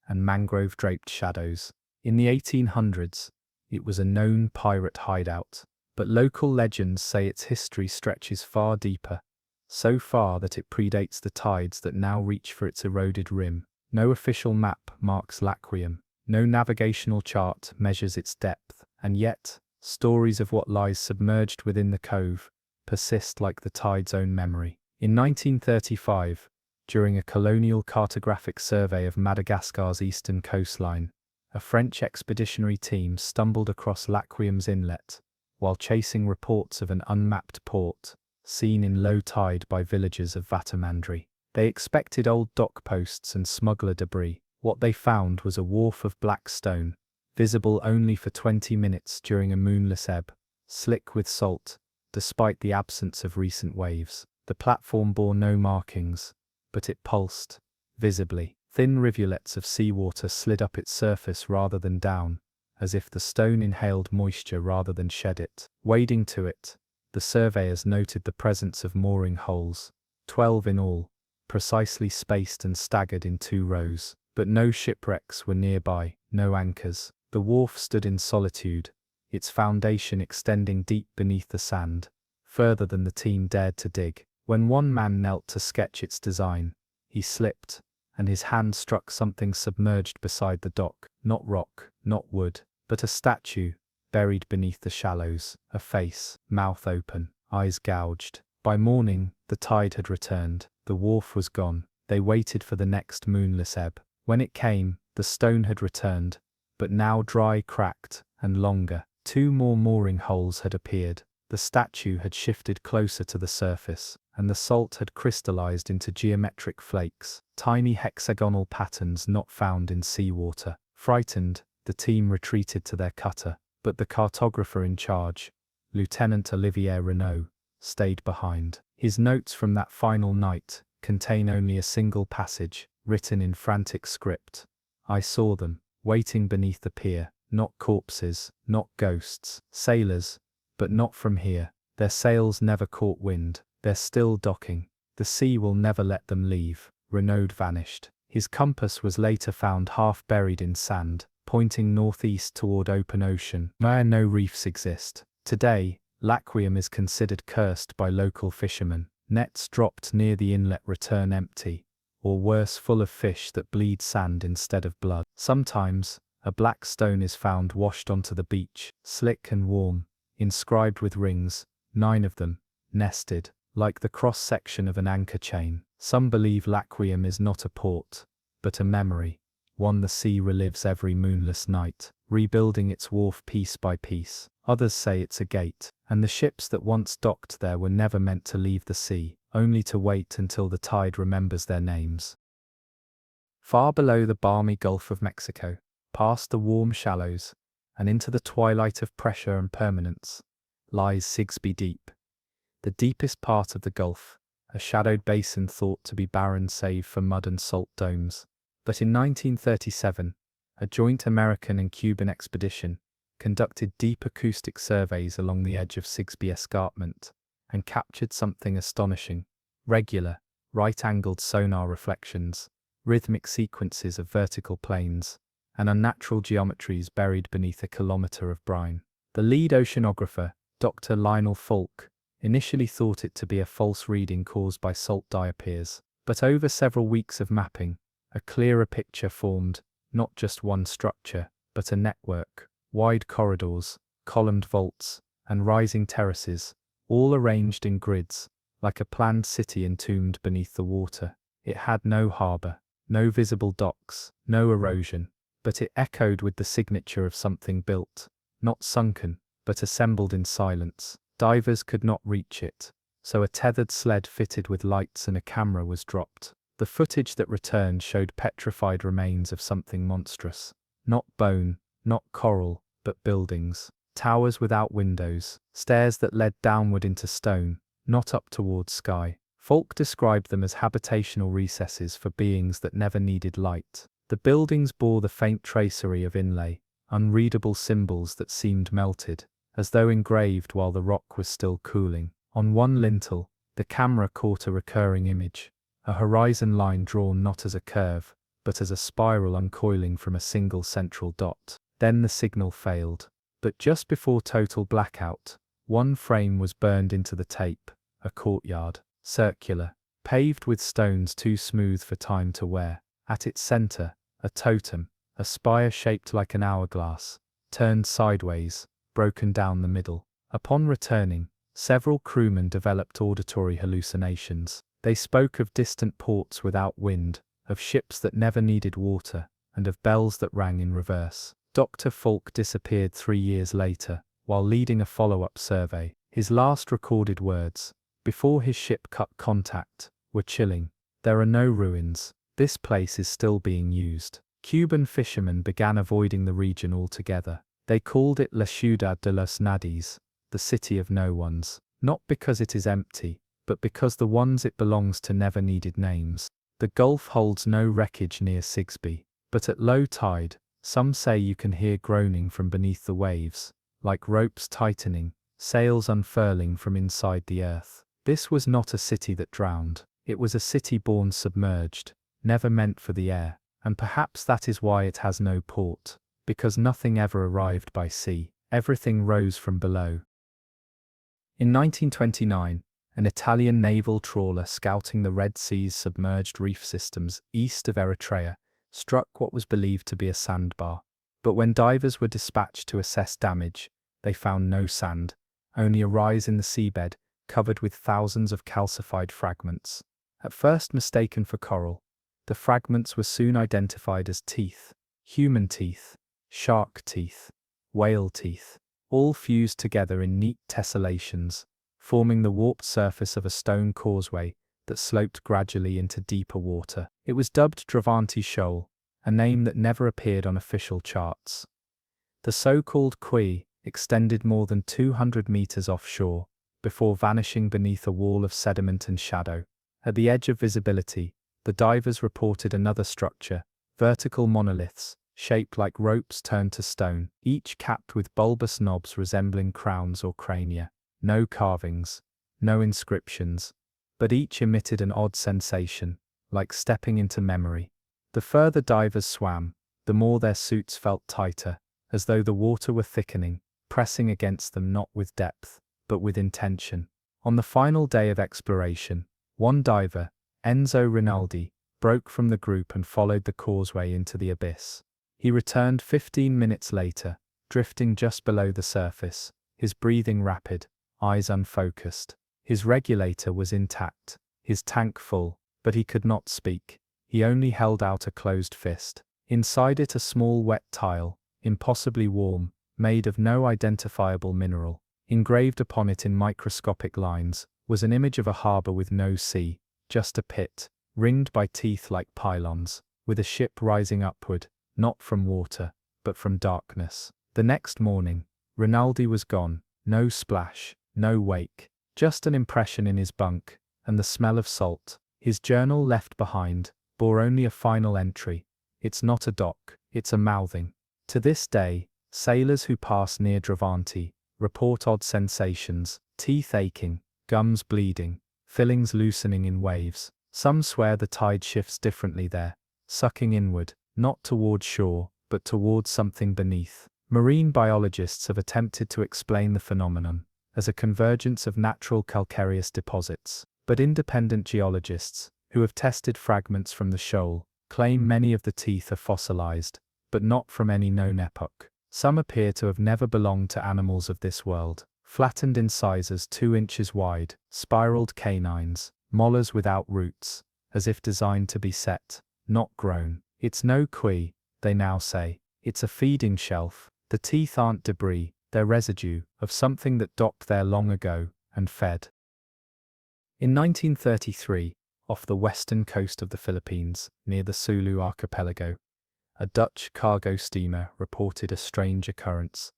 and mangrove-draped shadows. In the 1800s, it was a known pirate hideout, but local legends say its history stretches far deeper, so far that it predates the tides that now reach for its eroded rim. No official map marks Laqueum, no navigational chart measures its depth, and yet, stories of what lies submerged within the cove persist like the tide's own memory. In 1935, during a colonial cartographic survey of Madagascar's eastern coastline, a French expeditionary team stumbled across Laqueum's inlet, while chasing reports of an unmapped port, seen in low tide by villagers of Vatamandri. They expected old dock posts and smuggler debris. What they found was a wharf of black stone, visible only for 20 minutes during a moonless ebb, slick with salt, despite the absence of recent waves. The platform bore no markings, but it pulsed, visibly. Thin rivulets of seawater slid up its surface rather than down, as if the stone inhaled moisture rather than shed it. Wading to it, the surveyors noted the presence of mooring holes, 12 in all, precisely spaced and staggered in 2 rows. But no shipwrecks were nearby, no anchors. The wharf stood in solitude, its foundation extending deep beneath the sand, further than the team dared to dig. When one man knelt to sketch its design, he slipped, and his hand struck something submerged beside the dock. Not rock, not wood, but a statue, buried beneath the shallows, a face, mouth open, eyes gouged. By morning, the tide had returned, the wharf was gone. They waited for the next moonless ebb. When it came, the stone had returned, but now dry, cracked, and longer. 2 more mooring holes had appeared. The statue had shifted closer to the surface, and the salt had crystallized into geometric flakes, tiny hexagonal patterns not found in seawater. Frightened, the team retreated to their cutter, but the cartographer in charge, Lieutenant Olivier Renault, stayed behind. His notes from that final night contain only a single passage, written in frantic script. I saw them, waiting beneath the pier, not corpses, not ghosts, sailors, but not from here. Their sails never caught wind, they're still docking. The sea will never let them leave. Renault vanished. His compass was later found half buried in sand, pointing northeast toward open ocean, where no reefs exist. Today, Laquiem is considered cursed by local fishermen. Nets dropped near the inlet return empty, or worse, full of fish that bleed sand instead of blood. Sometimes, a black stone is found washed onto the beach, slick and warm, inscribed with rings, 9 of them, nested, like the cross-section of an anchor chain. Some believe Laquiem is not a port, but a memory, one the sea relives every moonless night, rebuilding its wharf piece by piece. Others say it's a gate, and the ships that once docked there were never meant to leave the sea, only to wait until the tide remembers their names. Far below the balmy Gulf of Mexico, past the warm shallows, and into the twilight of pressure and permanence, lies Sigsbee Deep, the deepest part of the Gulf, a shadowed basin thought to be barren save for mud and salt domes. But in 1937, a joint American and Cuban expedition conducted deep acoustic surveys along the edge of Sigsbee Escarpment and captured something astonishing: regular, right-angled sonar reflections, rhythmic sequences of vertical planes, and unnatural geometries buried beneath a kilometer of brine. The lead oceanographer, Dr. Lionel Falk, initially thought it to be a false reading caused by salt diapirs, but over several weeks of mapping, a clearer picture formed, not just one structure, but a network, wide corridors, columned vaults, and rising terraces, all arranged in grids, like a planned city entombed beneath the water. It had no harbour, no visible docks, no erosion, but it echoed with the signature of something built, not sunken, but assembled in silence. Divers could not reach it, so a tethered sled fitted with lights and a camera was dropped. The footage that returned showed petrified remains of something monstrous. Not bone, not coral, but buildings. Towers without windows, stairs that led downward into stone, not up towards sky. Falk described them as habitational recesses for beings that never needed light. The buildings bore the faint tracery of inlay, unreadable symbols that seemed melted, as though engraved while the rock was still cooling. On one lintel, the camera caught a recurring image, a horizon line drawn not as a curve, but as a spiral uncoiling from a single central dot. Then the signal failed. But just before total blackout, one frame was burned into the tape, a courtyard, circular, paved with stones too smooth for time to wear. At its center, a totem, a spire shaped like an hourglass, turned sideways, broken down the middle. Upon returning, several crewmen developed auditory hallucinations. They spoke of distant ports without wind, of ships that never needed water, and of bells that rang in reverse. Dr. Falk disappeared 3 years later, while leading a follow-up survey. His last recorded words, before his ship cut contact, were chilling. There are no ruins. This place is still being used. Cuban fishermen began avoiding the region altogether. They called it La Ciudad de los Nadis, the city of no ones, not because it is empty, but because the ones it belongs to never needed names. The Gulf holds no wreckage near Sigsbee, but at low tide, some say you can hear groaning from beneath the waves, like ropes tightening, sails unfurling from inside the earth. This was not a city that drowned. It was a city born submerged, never meant for the air, and perhaps that is why it has no port, because nothing ever arrived by sea. Everything rose from below. In 1929, an Italian naval trawler scouting the Red Sea's submerged reef systems east of Eritrea, struck what was believed to be a sandbar. But when divers were dispatched to assess damage, they found no sand, only a rise in the seabed covered with thousands of calcified fragments. At first mistaken for coral, the fragments were soon identified as teeth, human teeth, shark teeth, whale teeth, all fused together in neat tessellations, forming the warped surface of a stone causeway that sloped gradually into deeper water. It was dubbed Dravanti Shoal, a name that never appeared on official charts. The so-called quay extended more than 200 meters offshore, before vanishing beneath a wall of sediment and shadow. At the edge of visibility, the divers reported another structure, vertical monoliths, shaped like ropes turned to stone, each capped with bulbous knobs resembling crowns or crania. No carvings, no inscriptions, but each emitted an odd sensation, like stepping into memory. The further divers swam, the more their suits felt tighter, as though the water were thickening, pressing against them not with depth, but with intention. On the final day of exploration, one diver, Enzo Rinaldi, broke from the group and followed the causeway into the abyss. He returned 15 minutes later, drifting just below the surface, his breathing rapid, eyes unfocused. His regulator was intact, his tank full, but he could not speak. He only held out a closed fist. Inside it a small wet tile, impossibly warm, made of no identifiable mineral. Engraved upon it in microscopic lines was an image of a harbour with no sea, just a pit, ringed by teeth like pylons, with a ship rising upward, not from water, but from darkness. The next morning, Rinaldi was gone, no splash, no wake, just an impression in his bunk, and the smell of salt. His journal left behind bore only a final entry. It's not a dock, it's a mouthing. To this day, sailors who pass near Dravanti report odd sensations, teeth aching, gums bleeding, fillings loosening in waves. Some swear the tide shifts differently there, sucking inward, not toward shore, but toward something beneath. Marine biologists have attempted to explain the phenomenon as a convergence of natural calcareous deposits, but independent geologists, who have tested fragments from the shoal, claim many of the teeth are fossilized, but not from any known epoch. Some appear to have never belonged to animals of this world, flattened incisors 2 inches wide, spiraled canines, molars without roots, as if designed to be set, not grown. It's no quay, they now say. It's a feeding shelf. The teeth aren't debris, they're residue of something that docked there long ago and fed. In 1933, off the western coast of the Philippines, near the Sulu archipelago, a Dutch cargo steamer reported a strange occurrence.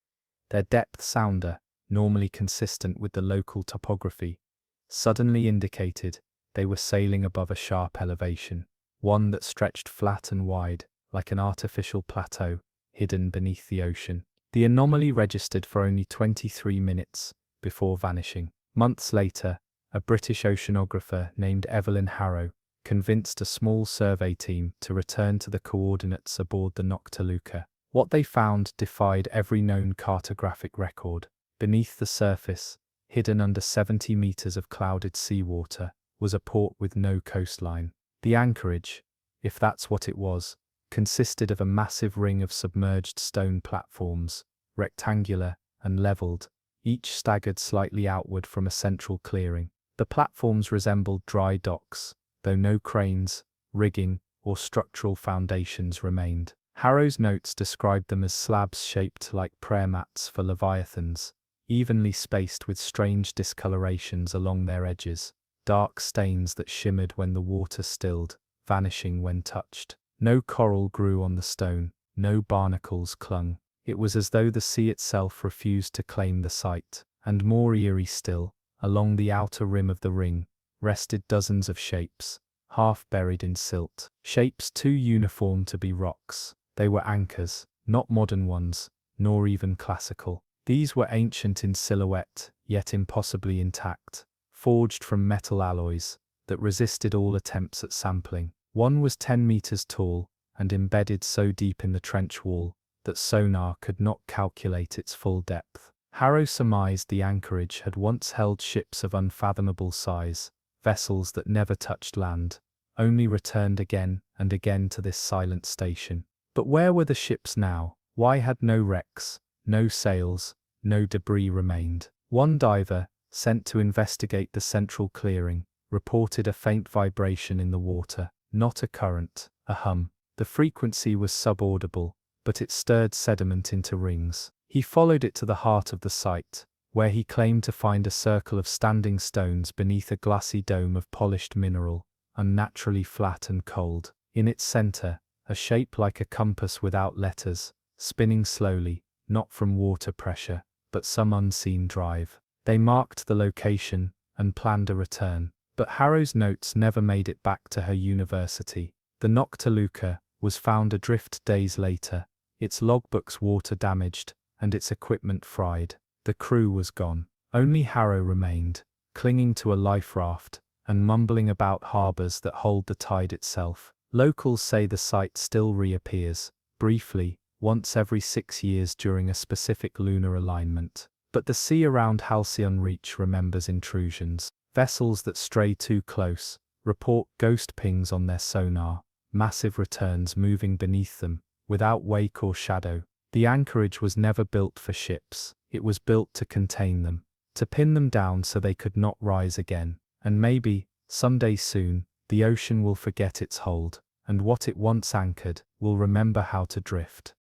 Their depth sounder, normally consistent with the local topography, suddenly indicated they were sailing above a sharp elevation, one that stretched flat and wide, like an artificial plateau, hidden beneath the ocean. The anomaly registered for only 23 minutes before vanishing. Months later, a British oceanographer named Evelyn Harrow convinced a small survey team to return to the coordinates aboard the Noctiluca. What they found defied every known cartographic record. Beneath the surface, hidden under 70 meters of clouded seawater, was a port with no coastline. The anchorage, if that's what it was, consisted of a massive ring of submerged stone platforms, rectangular and leveled, each staggered slightly outward from a central clearing. The platforms resembled dry docks, though no cranes, rigging, or structural foundations remained. Harrow's notes described them as slabs shaped like prayer mats for leviathans, evenly spaced with strange discolorations along their edges, dark stains that shimmered when the water stilled, vanishing when touched. No coral grew on the stone, no barnacles clung. It was as though the sea itself refused to claim the site. And more eerie still, along the outer rim of the ring, rested dozens of shapes, half buried in silt. Shapes too uniform to be rocks. They were anchors, not modern ones, nor even classical. These were ancient in silhouette, yet impossibly intact, forged from metal alloys that resisted all attempts at sampling. One was 10 meters tall and embedded so deep in the trench wall that sonar could not calculate its full depth. Harrow surmised the anchorage had once held ships of unfathomable size, vessels that never touched land, only returned again and again to this silent station. But where were the ships now? Why had no wrecks, no sails, no debris remained? One diver, sent to investigate the central clearing, reported a faint vibration in the water, not a current, a hum. The frequency was subaudible, but it stirred sediment into rings. He followed it to the heart of the site, where he claimed to find a circle of standing stones beneath a glassy dome of polished mineral, unnaturally flat and cold. In its center, a shape like a compass without letters, spinning slowly, not from water pressure, but some unseen drive. They marked the location and planned a return. But Harrow's notes never made it back to her university. The Noctiluca was found adrift days later, its logbooks water damaged, and its equipment fried. The crew was gone. Only Harrow remained, clinging to a life raft, and mumbling about harbors that hold the tide itself. Locals say the site still reappears, briefly, once every 6 years during a specific lunar alignment. But the sea around Halcyon Reach remembers intrusions. Vessels that stray too close report ghost pings on their sonar, massive returns moving beneath them, without wake or shadow. The anchorage was never built for ships, it was built to contain them, to pin them down so they could not rise again. And maybe, someday soon, the ocean will forget its hold, and what it once anchored will remember how to drift.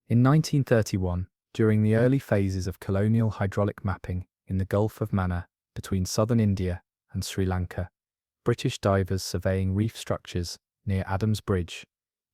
In 1931, during the early phases of colonial hydraulic mapping in the Gulf of Mannar, between southern India and Sri Lanka, British divers surveying reef structures near Adams Bridge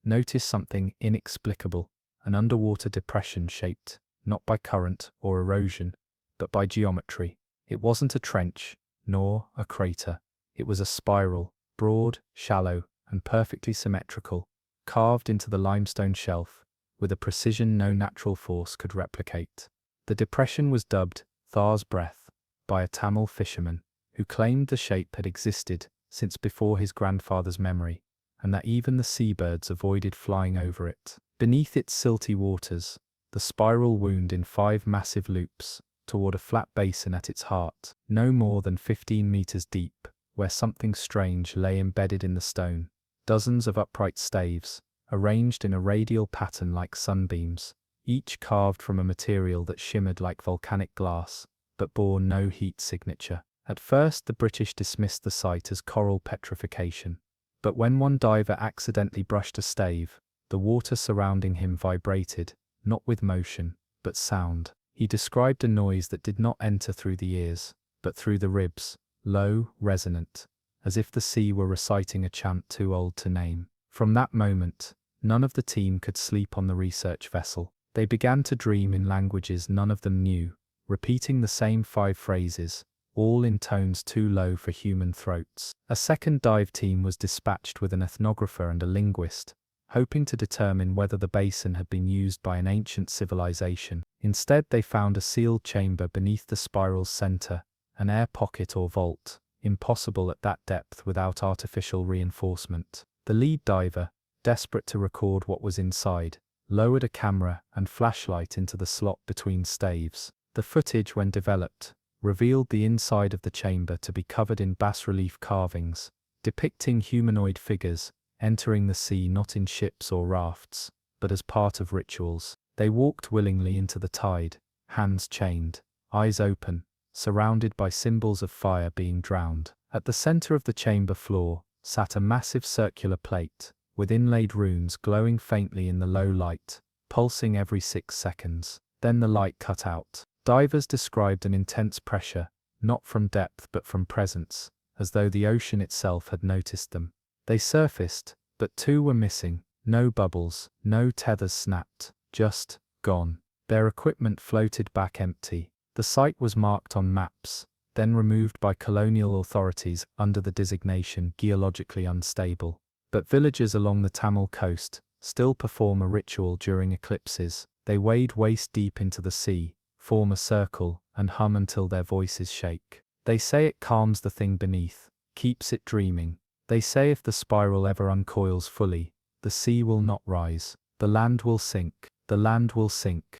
noticed something inexplicable, an underwater depression shaped, not by current or erosion, but by geometry. It wasn't a trench, nor a crater. It was a spiral, broad, shallow, and perfectly symmetrical, carved into the limestone shelf, with a precision no natural force could replicate. The depression was dubbed Thar's Breath by a Tamil fisherman, who claimed the shape had existed since before his grandfather's memory, and that even the seabirds avoided flying over it. Beneath its silty waters, the spiral wound in 5 massive loops toward a flat basin at its heart, no more than 15 meters deep, where something strange lay embedded in the stone. Dozens of upright staves, arranged in a radial pattern like sunbeams, each carved from a material that shimmered like volcanic glass, but bore no heat signature. At first the British dismissed the site as coral petrification, but when one diver accidentally brushed a stave, the water surrounding him vibrated, not with motion, but sound. He described a noise that did not enter through the ears, but through the ribs, low, resonant, as if the sea were reciting a chant too old to name. From that moment, none of the team could sleep on the research vessel. They began to dream in languages none of them knew, repeating the same 5 phrases, all in tones too low for human throats. A second dive team was dispatched with an ethnographer and a linguist, hoping to determine whether the basin had been used by an ancient civilization. Instead, they found a sealed chamber beneath the spiral's center, an air pocket or vault, impossible at that depth without artificial reinforcement. The lead diver, desperate to record what was inside, lowered a camera and flashlight into the slot between staves. The footage, when developed, revealed the inside of the chamber to be covered in bas-relief carvings, depicting humanoid figures entering the sea not in ships or rafts, but as part of rituals. They walked willingly into the tide, hands chained, eyes open, surrounded by symbols of fire being drowned. At the center of the chamber floor sat a massive circular plate, with inlaid runes glowing faintly in the low light, pulsing every 6 seconds. Then the light cut out. Divers described an intense pressure, not from depth but from presence, as though the ocean itself had noticed them. They surfaced, but 2 were missing. No bubbles, no tethers snapped, just gone. Their equipment floated back empty. The site was marked on maps, then removed by colonial authorities under the designation geologically unstable. But villagers along the Tamil coast still perform a ritual during eclipses. They wade waist deep into the sea, form a circle, and hum until their voices shake. They say it calms the thing beneath, keeps it dreaming. They say if the spiral ever uncoils fully, the sea will not rise, the land will sink, the land will sink.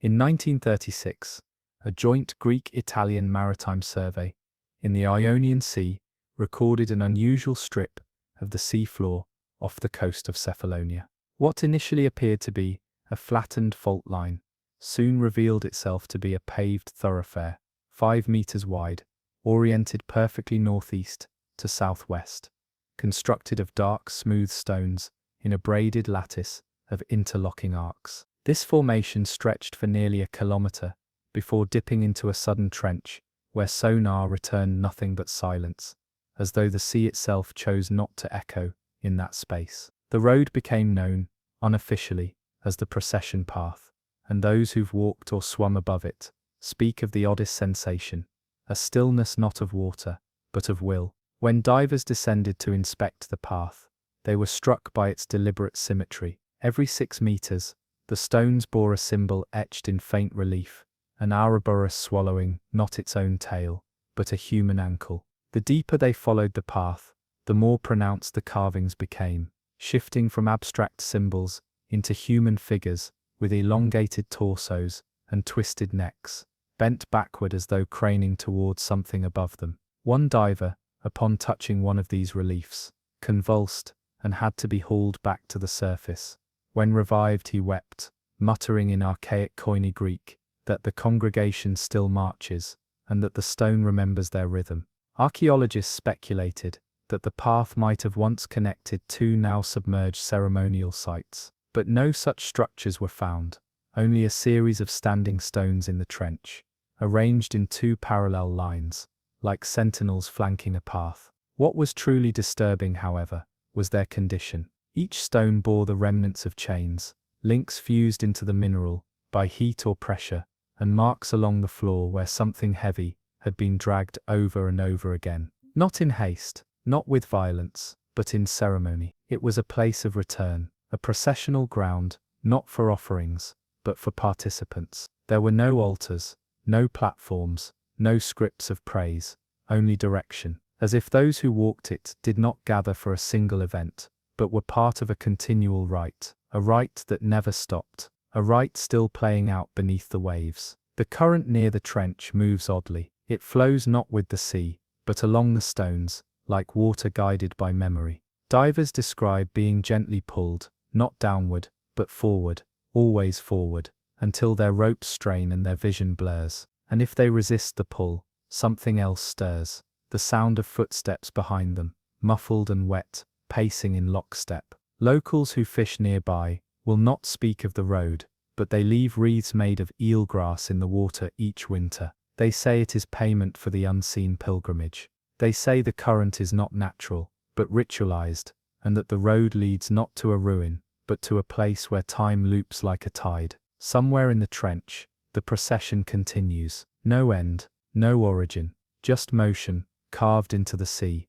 In 1936, a joint Greek-Italian maritime survey in the Ionian Sea recorded an unusual strip of the seafloor off the coast of Cephalonia. What initially appeared to be a flattened fault line soon revealed itself to be a paved thoroughfare, 5 meters wide, oriented perfectly northeast to southwest, constructed of dark, smooth stones in a braided lattice of interlocking arcs. This formation stretched for nearly a kilometer before dipping into a sudden trench where sonar returned nothing but silence, as though the sea itself chose not to echo in that space. The road became known, unofficially, as the Procession Path, and those who've walked or swum above it speak of the oddest sensation, a stillness not of water, but of will. When divers descended to inspect the path, they were struck by its deliberate symmetry. Every 6 meters, the stones bore a symbol etched in faint relief, an Ouroboros swallowing not its own tail, but a human ankle. The deeper they followed the path, the more pronounced the carvings became, shifting from abstract symbols into human figures with elongated torsos and twisted necks, bent backward as though craning towards something above them. One diver, upon touching one of these reliefs, convulsed and had to be hauled back to the surface. When revived, he wept, muttering in archaic Koine Greek that the congregation still marches and that the stone remembers their rhythm. Archaeologists speculated that the path might have once connected 2 now submerged ceremonial sites, but no such structures were found, only a series of standing stones in the trench, arranged in 2 parallel lines, like sentinels flanking a path. What was truly disturbing, however, was their condition. Each stone bore the remnants of chains, links fused into the mineral by heat or pressure, and marks along the floor where something heavy had been dragged over and over again. Not in haste, not with violence, but in ceremony. It was a place of return, a processional ground, not for offerings, but for participants. There were no altars, no platforms, no scripts of praise, only direction, as if those who walked it did not gather for a single event, but were part of a continual rite, a rite that never stopped, a rite still playing out beneath the waves. The current near the trench moves oddly. It flows not with the sea, but along the stones, like water guided by memory. Divers describe being gently pulled, not downward, but forward, always forward, until their ropes strain and their vision blurs. And if they resist the pull, something else stirs, the sound of footsteps behind them, muffled and wet, pacing in lockstep. Locals who fish nearby will not speak of the road, but they leave wreaths made of eelgrass in the water each winter. They say it is payment for the unseen pilgrimage. They say the current is not natural, but ritualized, and that the road leads not to a ruin, but to a place where time loops like a tide. Somewhere in the trench, the procession continues. No end, no origin, just motion, carved into the sea.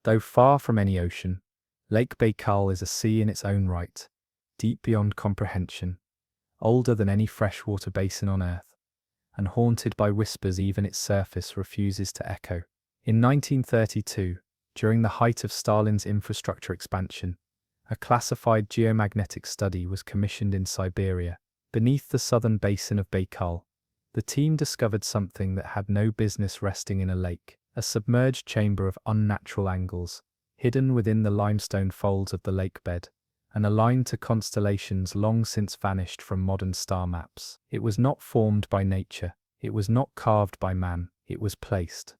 Though far from any ocean, Lake Baikal is a sea in its own right, deep beyond comprehension, older than any freshwater basin on Earth, and haunted by whispers even its surface refuses to echo. In 1932, during the height of Stalin's infrastructure expansion, a classified geomagnetic study was commissioned in Siberia. Beneath the southern basin of Baikal, the team discovered something that had no business resting in a lake, a submerged chamber of unnatural angles, hidden within the limestone folds of the lake bed, and aligned to constellations long since vanished from modern star maps. It was not formed by nature, it was not carved by man, it was placed.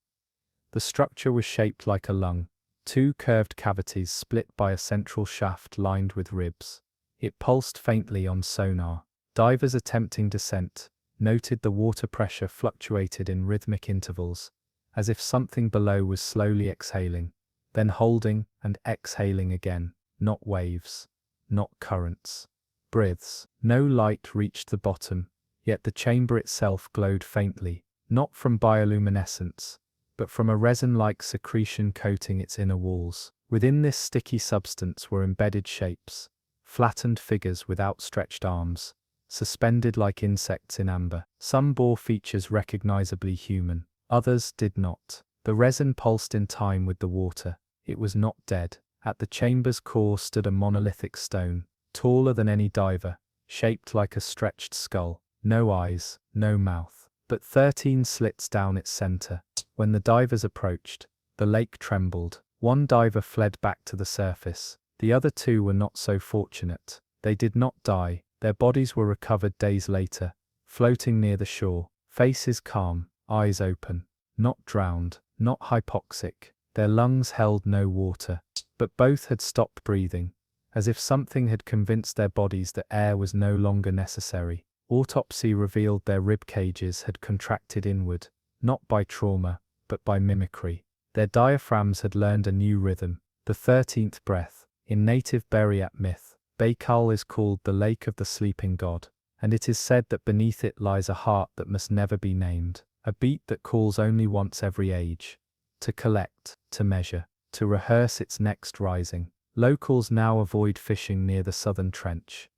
The structure was shaped like a lung, 2 curved cavities split by a central shaft lined with ribs. It pulsed faintly on sonar. Divers attempting descent noted the water pressure fluctuated in rhythmic intervals, as if something below was slowly exhaling, then holding and exhaling again, not waves, not currents, breaths. No light reached the bottom, yet the chamber itself glowed faintly, not from bioluminescence, but from a resin-like secretion coating its inner walls. Within this sticky substance were embedded shapes, flattened figures with outstretched arms, suspended like insects in amber. Some bore features recognizably human, others did not. The resin pulsed in time with the water. It was not dead. At the chamber's core stood a monolithic stone, taller than any diver, shaped like a stretched skull, no eyes, no mouth, but 13 slits down its center. When the divers approached, the lake trembled. One diver fled back to the surface. The other two were not so fortunate. They did not die. Their bodies were recovered days later, floating near the shore, faces calm, eyes open, not drowned, not hypoxic. Their lungs held no water, but both had stopped breathing, as if something had convinced their bodies that air was no longer necessary. Autopsy revealed their rib cages had contracted inward, not by trauma, but by mimicry. Their diaphragms had learned a new rhythm, the 13th breath. In native Buriat myth, Baikal is called the Lake of the Sleeping God, and it is said that beneath it lies a heart that must never be named, a beat that calls only once every age, to collect, to measure, to rehearse its next rising. Locals now avoid fishing near the southern trench.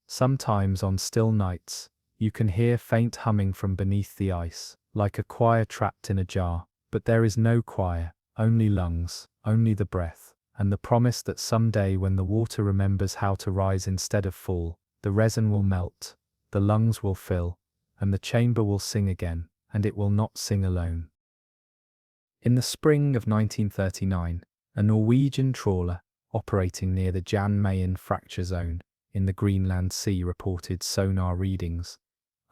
Sometimes on still nights, you can hear faint humming from beneath the ice, like a choir trapped in a jar. But there is no choir, only lungs, only the breath, and the promise that someday when the water remembers how to rise instead of fall, the resin will melt, the lungs will fill, and the chamber will sing again, and it will not sing alone. In the spring of 1939, a Norwegian trawler, operating near the Jan Mayen fracture zone in the Greenland Sea, reported sonar readings.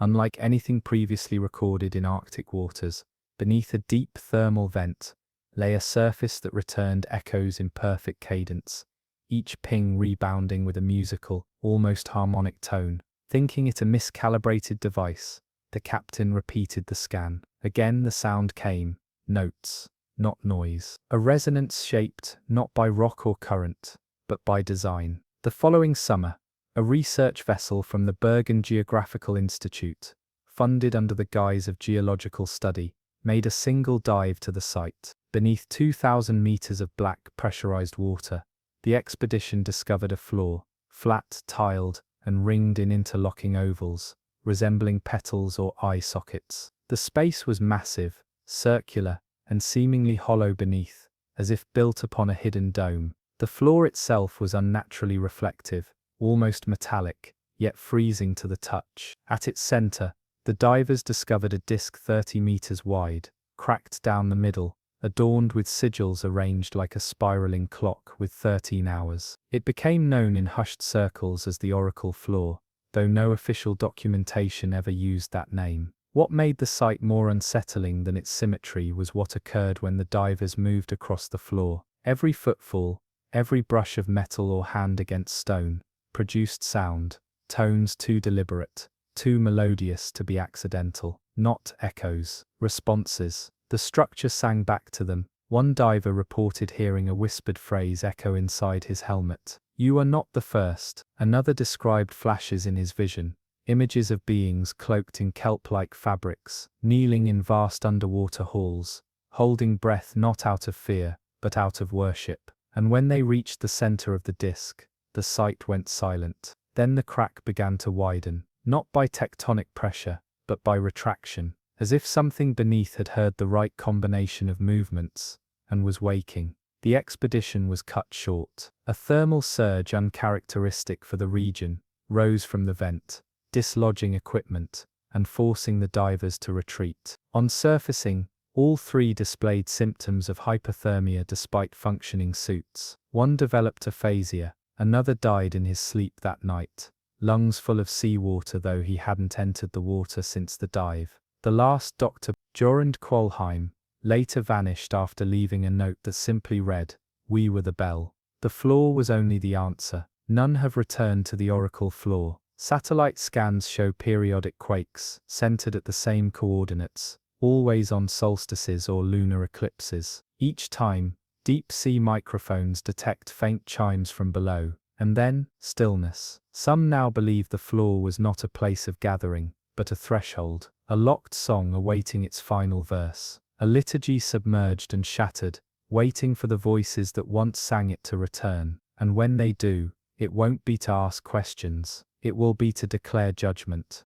Unlike anything previously recorded in Arctic waters, beneath a deep thermal vent lay a surface that returned echoes in perfect cadence, each ping rebounding with a musical, almost harmonic tone. Thinking it a miscalibrated device, the captain repeated the scan. Again the sound came, notes, not noise. A resonance shaped not by rock or current, but by design. The following summer, a research vessel from the Bergen Geographical Institute, funded under the guise of geological study, made a single dive to the site. Beneath 2,000 meters of black pressurized water, the expedition discovered a floor, flat, tiled, and ringed in interlocking ovals, resembling petals or eye sockets. The space was massive, circular, and seemingly hollow beneath, as if built upon a hidden dome. The floor itself was unnaturally reflective, almost metallic, yet freezing to the touch. At its center, the divers discovered a disc 30 meters wide, cracked down the middle, adorned with sigils arranged like a spiraling clock with 13 hours. It became known in hushed circles as the Oracle Floor, though no official documentation ever used that name. What made the site more unsettling than its symmetry was what occurred when the divers moved across the floor. Every footfall, every brush of metal or hand against stone, produced sound, tones too deliberate, too melodious to be accidental, not echoes, responses. The structure sang back to them. One diver reported hearing a whispered phrase echo inside his helmet. "You are not the first." Another described flashes in his vision, images of beings cloaked in kelp-like fabrics, kneeling in vast underwater halls, holding breath not out of fear, but out of worship. And when they reached the center of the disc, the site went silent. Then the crack began to widen, not by tectonic pressure, but by retraction, as if something beneath had heard the right combination of movements, and was waking. The expedition was cut short. A thermal surge uncharacteristic for the region rose from the vent, dislodging equipment, and forcing the divers to retreat. On surfacing, all three displayed symptoms of hypothermia despite functioning suits. One developed aphasia, another died in his sleep that night, lungs full of seawater though he hadn't entered the water since the dive. The last, Dr. Jorund Kvalheim, later vanished after leaving a note that simply read, "We were the bell." The floor was only the answer. None have returned to the Oracle Floor. Satellite scans show periodic quakes, centered at the same coordinates, always on solstices or lunar eclipses. Each time, deep-sea microphones detect faint chimes from below, and then, stillness. Some now believe the floor was not a place of gathering, but a threshold, a locked song awaiting its final verse, a liturgy submerged and shattered, waiting for the voices that once sang it to return. And when they do, it won't be to ask questions, it will be to declare judgment.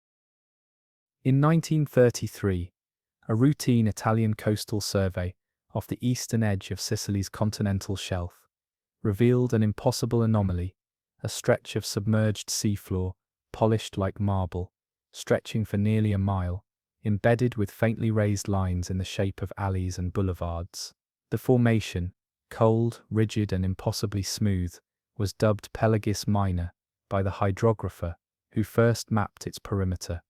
In 1933, a routine Italian coastal survey off the eastern edge of Sicily's continental shelf revealed an impossible anomaly, a stretch of submerged seafloor, polished like marble, stretching for nearly a mile, embedded with faintly raised lines in the shape of alleys and boulevards. The formation, cold, rigid and impossibly smooth, was dubbed Pelagis Minor by the hydrographer who first mapped its perimeter,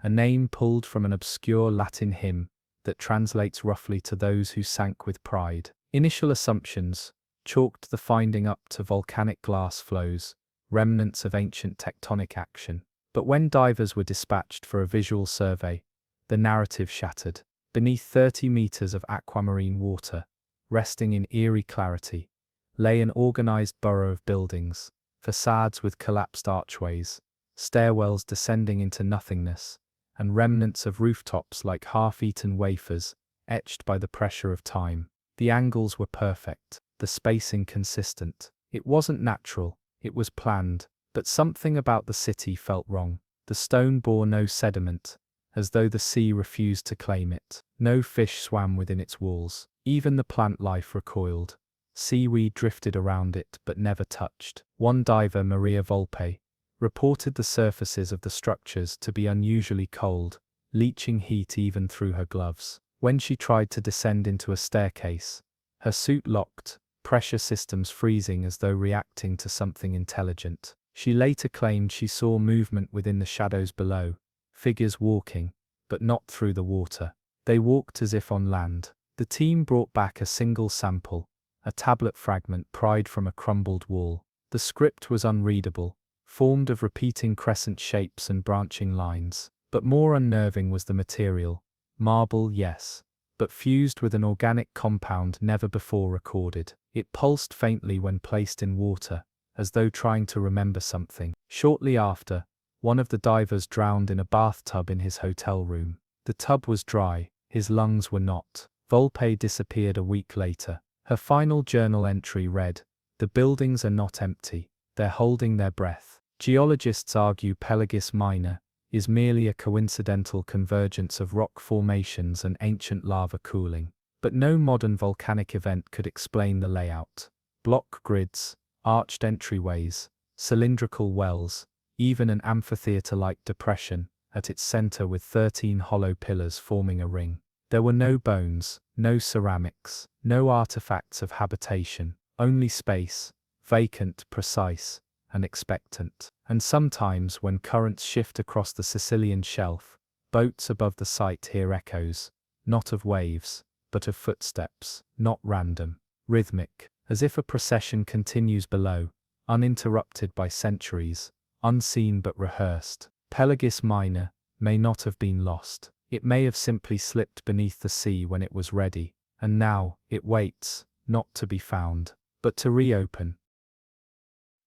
a name pulled from an obscure Latin hymn that translates roughly to those who sank with pride. Initial assumptions chalked the finding up to volcanic glass flows, remnants of ancient tectonic action. But when divers were dispatched for a visual survey, the narrative shattered. Beneath 30 meters of aquamarine water, resting in eerie clarity, lay an organized burrow of buildings, facades with collapsed archways, stairwells descending into nothingness, and remnants of rooftops like half-eaten wafers, etched by the pressure of time. The angles were perfect, the spacing consistent. It wasn't natural, it was planned, but something about the city felt wrong. The stone bore no sediment, as though the sea refused to claim it. No fish swam within its walls. Even the plant life recoiled. Seaweed drifted around it but never touched. One diver, Maria Volpe, reported the surfaces of the structures to be unusually cold, leaching heat even through her gloves. When she tried to descend into a staircase, her suit locked, pressure systems freezing as though reacting to something intelligent. She later claimed she saw movement within the shadows below, figures walking, but not through the water. They walked as if on land. The team brought back a single sample, a tablet fragment pried from a crumbled wall. The script was unreadable, formed of repeating crescent shapes and branching lines. But more unnerving was the material. Marble, yes, but fused with an organic compound never before recorded. It pulsed faintly when placed in water, as though trying to remember something. Shortly after, one of the divers drowned in a bathtub in his hotel room. The tub was dry, his lungs were not. Volpe disappeared a week later. Her final journal entry read, "The buildings are not empty, they're holding their breath." Geologists argue Pelagis Minor is merely a coincidental convergence of rock formations and ancient lava cooling. But no modern volcanic event could explain the layout. Block grids, arched entryways, cylindrical wells, even an amphitheater-like depression at its center with 13 hollow pillars forming a ring. There were no bones, no ceramics, no artifacts of habitation, only space, vacant, precise, and expectant. And sometimes when currents shift across the Sicilian shelf, boats above the site hear echoes, not of waves, but of footsteps, not random, rhythmic, as if a procession continues below, uninterrupted by centuries, unseen but rehearsed. Pelagis Minor may not have been lost. It may have simply slipped beneath the sea when it was ready, and now it waits, not to be found, but to reopen.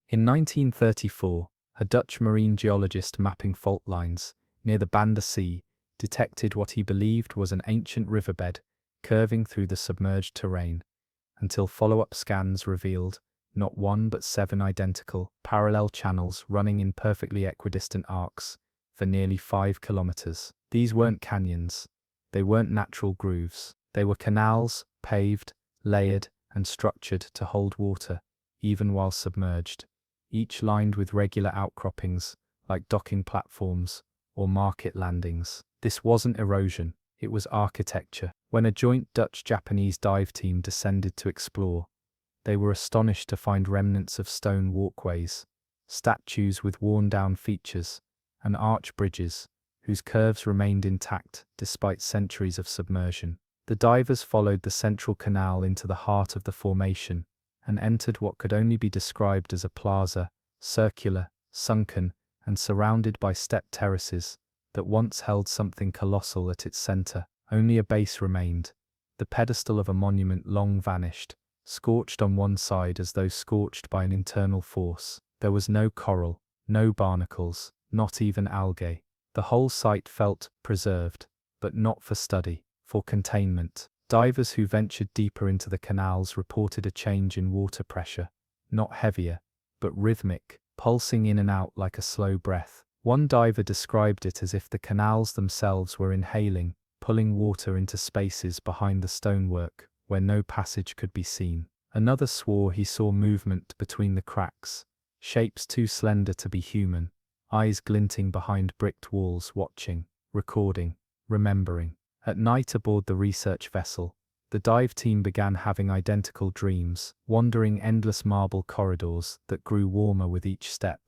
In 1934, a Dutch marine geologist mapping fault lines near the Banda Sea detected what he believed was an ancient riverbed curving through the submerged terrain, until follow-up scans revealed not one but 7 identical, parallel channels running in perfectly equidistant arcs for nearly 5 kilometers. These weren't canyons, they weren't natural grooves, they were canals, paved, layered, and structured to hold water, even while submerged, each lined with regular outcroppings, like docking platforms or market landings. This wasn't erosion, it was architecture. When a joint Dutch-Japanese dive team descended to explore, they were astonished to find remnants of stone walkways, statues with worn-down features, and arch bridges, whose curves remained intact despite centuries of submersion. The divers followed the central canal into the heart of the formation, and entered what could only be described as a plaza, circular, sunken, and surrounded by step terraces that once held something colossal at its center. Only a base remained, the pedestal of a monument long vanished, scorched on one side as though scorched by an internal force. There was no coral, no barnacles, not even algae. The whole site felt preserved, but not for study, for containment. Divers who ventured deeper into the canals reported a change in water pressure, not heavier, but rhythmic, pulsing in and out like a slow breath. One diver described it as if the canals themselves were inhaling, pulling water into spaces behind the stonework where no passage could be seen. Another swore he saw movement between the cracks, shapes too slender to be human, eyes glinting behind bricked walls, watching, recording, remembering. At night aboard the research vessel, the dive team began having identical dreams, wandering endless marble corridors that grew warmer with each step,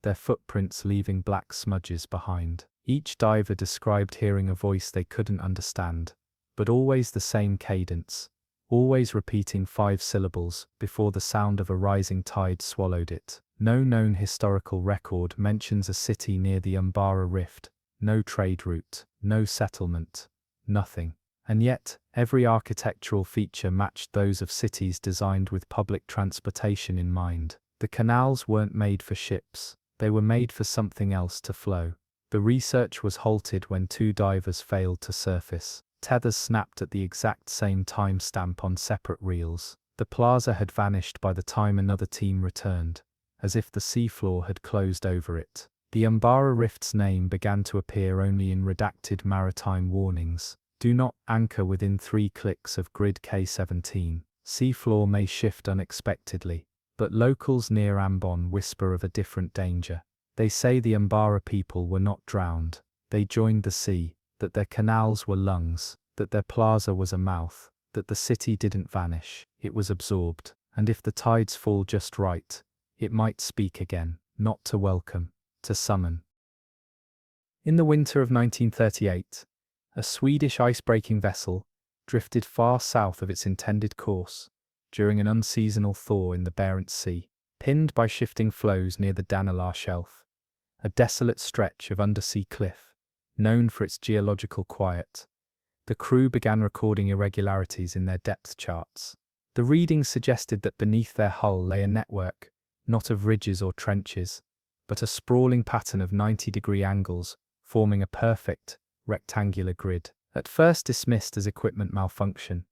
their footprints leaving black smudges behind. Each diver described hearing a voice they couldn't understand, but always the same cadence, always repeating 5 syllables before the sound of a rising tide swallowed it. No known historical record mentions a city near the Umbara Rift, no trade route, no settlement, nothing. And yet, every architectural feature matched those of cities designed with public transportation in mind. The canals weren't made for ships, they were made for something else to flow. The research was halted when 2 divers failed to surface. Tethers snapped at the exact same time stamp on separate reels. The plaza had vanished by the time another team returned, as if the seafloor had closed over it. The Umbara Rift's name began to appear only in redacted maritime warnings. Do not anchor within 3 clicks of grid K17. Seafloor may shift unexpectedly, but locals near Ambon whisper of a different danger. They say the Umbara people were not drowned, they joined the sea, that their canals were lungs, that their plaza was a mouth, that the city didn't vanish, it was absorbed, and if the tides fall just right, it might speak again, not to welcome, to summon. In the winter of 1938, a Swedish ice-breaking vessel drifted far south of its intended course during an unseasonal thaw in the Barents Sea, pinned by shifting flows near the Danalar Shelf, a desolate stretch of undersea cliff, known for its geological quiet. The crew began recording irregularities in their depth charts. The readings suggested that beneath their hull lay a network, not of ridges or trenches, but a sprawling pattern of 90-degree angles, forming a perfect, rectangular grid. At first dismissed as equipment malfunction,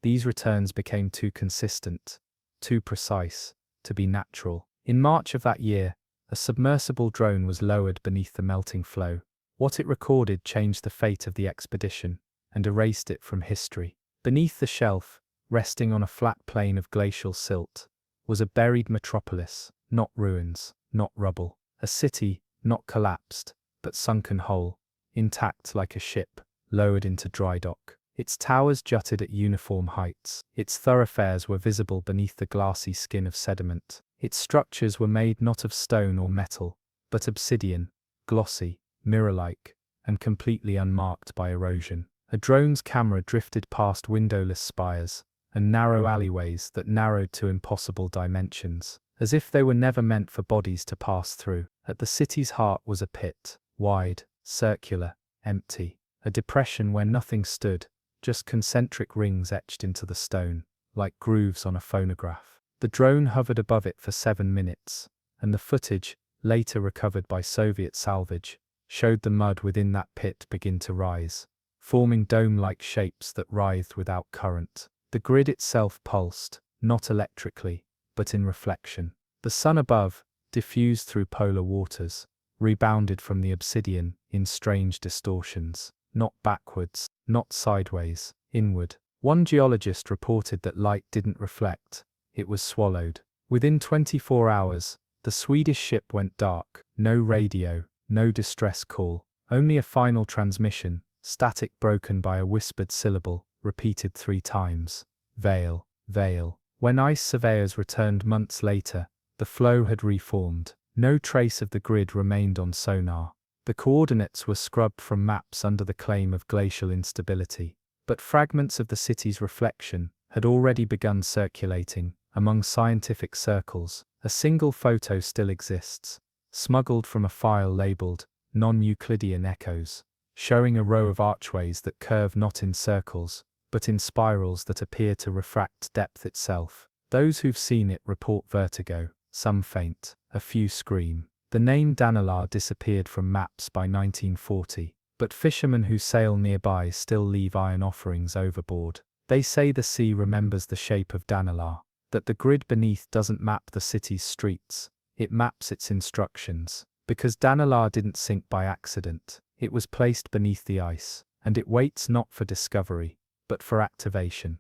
these returns became too consistent, too precise, to be natural. In March of that year, a submersible drone was lowered beneath the melting flow. What it recorded changed the fate of the expedition and erased it from history. Beneath the shelf, resting on a flat plain of glacial silt, was a buried metropolis, not ruins, not rubble. A city, not collapsed, but sunken whole, intact like a ship, lowered into dry dock. Its towers jutted at uniform heights. Its thoroughfares were visible beneath the glassy skin of sediment. Its structures were made not of stone or metal, but obsidian, glossy, mirror-like, and completely unmarked by erosion. A drone's camera drifted past windowless spires and narrow alleyways that narrowed to impossible dimensions, as if they were never meant for bodies to pass through. At the city's heart was a pit, wide, circular, empty, a depression where nothing stood, just concentric rings etched into the stone, like grooves on a phonograph. The drone hovered above it for 7 minutes, and the footage, later recovered by Soviet salvage, showed the mud within that pit begin to rise, forming dome-like shapes that writhed without current. The grid itself pulsed, not electrically, but in reflection. The sun above, diffused through polar waters, rebounded from the obsidian in strange distortions, not backwards, not sideways, inward. One geologist reported that light didn't reflect, it was swallowed. Within 24 hours, the Swedish ship went dark. No radio, no distress call, only a final transmission, static broken by a whispered syllable, repeated 3 times. Veil, veil. When ice surveyors returned months later, the flow had reformed. No trace of the grid remained on sonar. The coordinates were scrubbed from maps under the claim of glacial instability. But fragments of the city's reflection had already begun circulating among scientific circles. A single photo still exists, smuggled from a file labeled Non-Euclidean Echoes, showing a row of archways that curve not in circles, but in spirals that appear to refract depth itself. Those who've seen it report vertigo, some faint, a few scream. The name Danalar disappeared from maps by 1940, but fishermen who sail nearby still leave iron offerings overboard. They say the sea remembers the shape of Danalar, that the grid beneath doesn't map the city's streets, it maps its instructions. Because Danalar didn't sink by accident, it was placed beneath the ice, and it waits not for discovery, but for activation.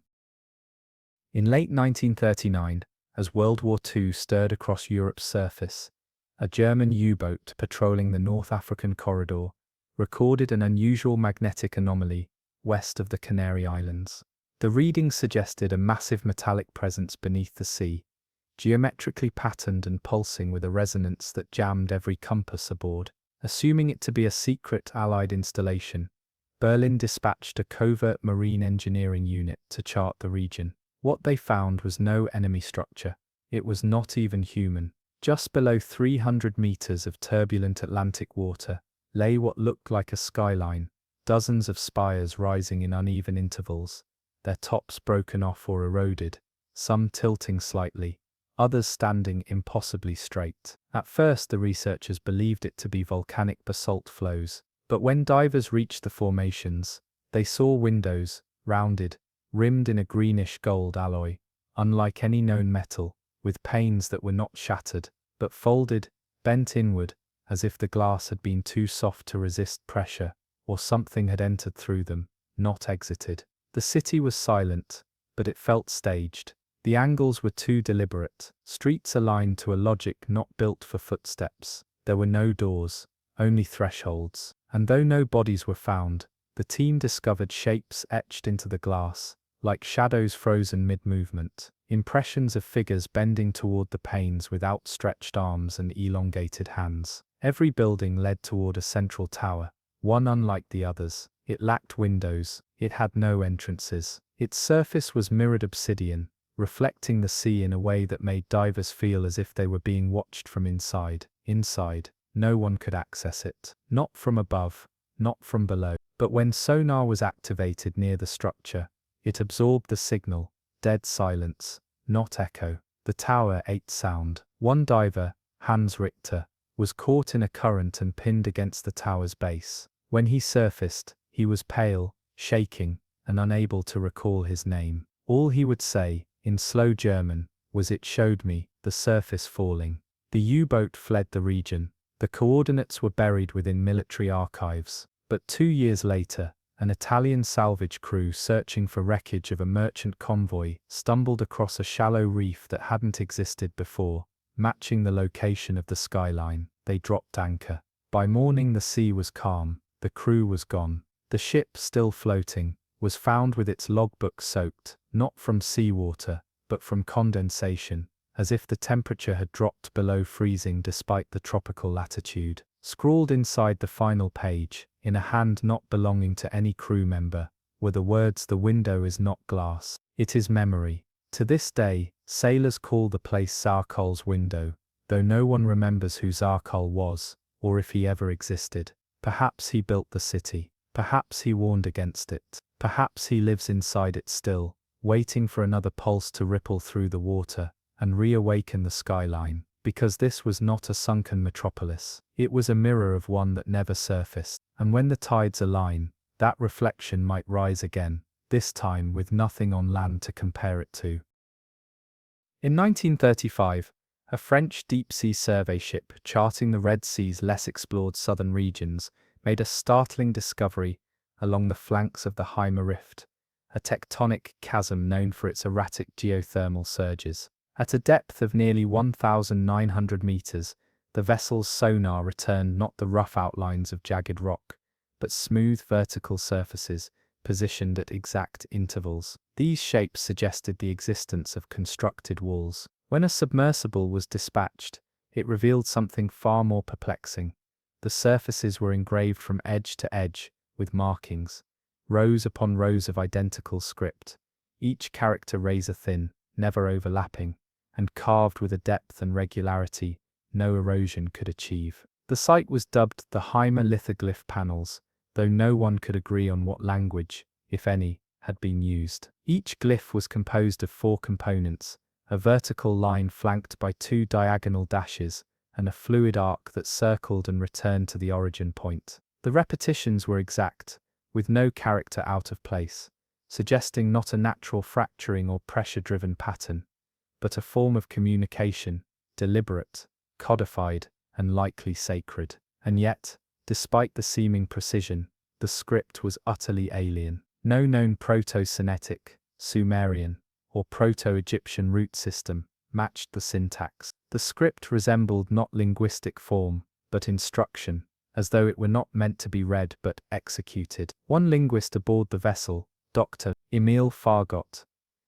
In late 1939, As World War II stirred across Europe's surface, a German U-boat patrolling the North African corridor recorded an unusual magnetic anomaly west of the Canary Islands. The readings suggested a massive metallic presence beneath the sea, geometrically patterned and pulsing with a resonance that jammed every compass aboard. Assuming it to be a secret Allied installation, Berlin dispatched a covert marine engineering unit to chart the region. What they found was no enemy structure. It was not even human. Just below 300 meters of turbulent Atlantic water lay what looked like a skyline, dozens of spires rising in uneven intervals, their tops broken off or eroded, some tilting slightly, others standing impossibly straight. At first the researchers believed it to be volcanic basalt flows, but when divers reached the formations, they saw windows, rounded, rimmed in a greenish gold alloy, unlike any known metal, with panes that were not shattered, but folded, bent inward, as if the glass had been too soft to resist pressure, or something had entered through them, not exited. The city was silent, but it felt staged. The angles were too deliberate, streets aligned to a logic not built for footsteps. There were no doors, only thresholds, and though no bodies were found, the team discovered shapes etched into the glass, like shadows frozen mid-movement, impressions of figures bending toward the panes with outstretched arms and elongated hands. Every building led toward a central tower, one unlike the others. It lacked windows, it had no entrances. Its surface was mirrored obsidian, reflecting the sea in a way that made divers feel as if they were being watched from inside. Inside, no one could access it. Not from above, not from below. But when sonar was activated near the structure, it absorbed the signal. Dead silence, not echo. The tower ate sound. One diver, Hans Richter, was caught in a current and pinned against the tower's base. When he surfaced, he was pale, shaking, and unable to recall his name. All he would say, in slow German, was "It showed me, the surface falling." The U-boat fled the region. The coordinates were buried within military archives. But 2 years later, an Italian salvage crew searching for wreckage of a merchant convoy stumbled across a shallow reef that hadn't existed before, matching the location of the skyline. They dropped anchor. By morning the sea was calm, the crew was gone. The ship, still floating, was found with its logbook soaked, not from seawater, but from condensation, as if the temperature had dropped below freezing despite the tropical latitude. Scrawled inside the final page, in a hand not belonging to any crew member, were the words, "The window is not glass, it is memory." To this day, sailors call the place Zarkol's window, though no one remembers who Zarkol was, or if he ever existed. Perhaps he built the city. Perhaps he warned against it. Perhaps he lives inside it still, waiting for another pulse to ripple through the water and reawaken the skyline. Because this was not a sunken metropolis. It was a mirror of one that never surfaced. And when the tides align, that reflection might rise again, this time with nothing on land to compare it to. In 1935, a French deep-sea survey ship charting the Red Sea's less explored southern regions made a startling discovery along the flanks of the Haima Rift, a tectonic chasm known for its erratic geothermal surges. At a depth of nearly 1,900 meters, the vessel's sonar returned not the rough outlines of jagged rock, but smooth vertical surfaces positioned at exact intervals. These shapes suggested the existence of constructed walls. When a submersible was dispatched, it revealed something far more perplexing. The surfaces were engraved from edge to edge, with markings, rows upon rows of identical script, each character razor-thin, never overlapping, and carved with a depth and regularity no erosion could achieve. The site was dubbed the Haima lithoglyph panels, though no one could agree on what language, if any, had been used. Each glyph was composed of 4 components, a vertical line flanked by 2 diagonal dashes, and a fluid arc that circled and returned to the origin point. The repetitions were exact, with no character out of place, suggesting not a natural fracturing or pressure-driven pattern, but a form of communication, deliberate, codified, and likely sacred. And yet, despite the seeming precision, the script was utterly alien. No known Proto-Semitic, Sumerian, or Proto-Egyptian root system matched the syntax. The script resembled not linguistic form, but instruction, as though it were not meant to be read but executed. One linguist aboard the vessel, Dr. Emil Fargot,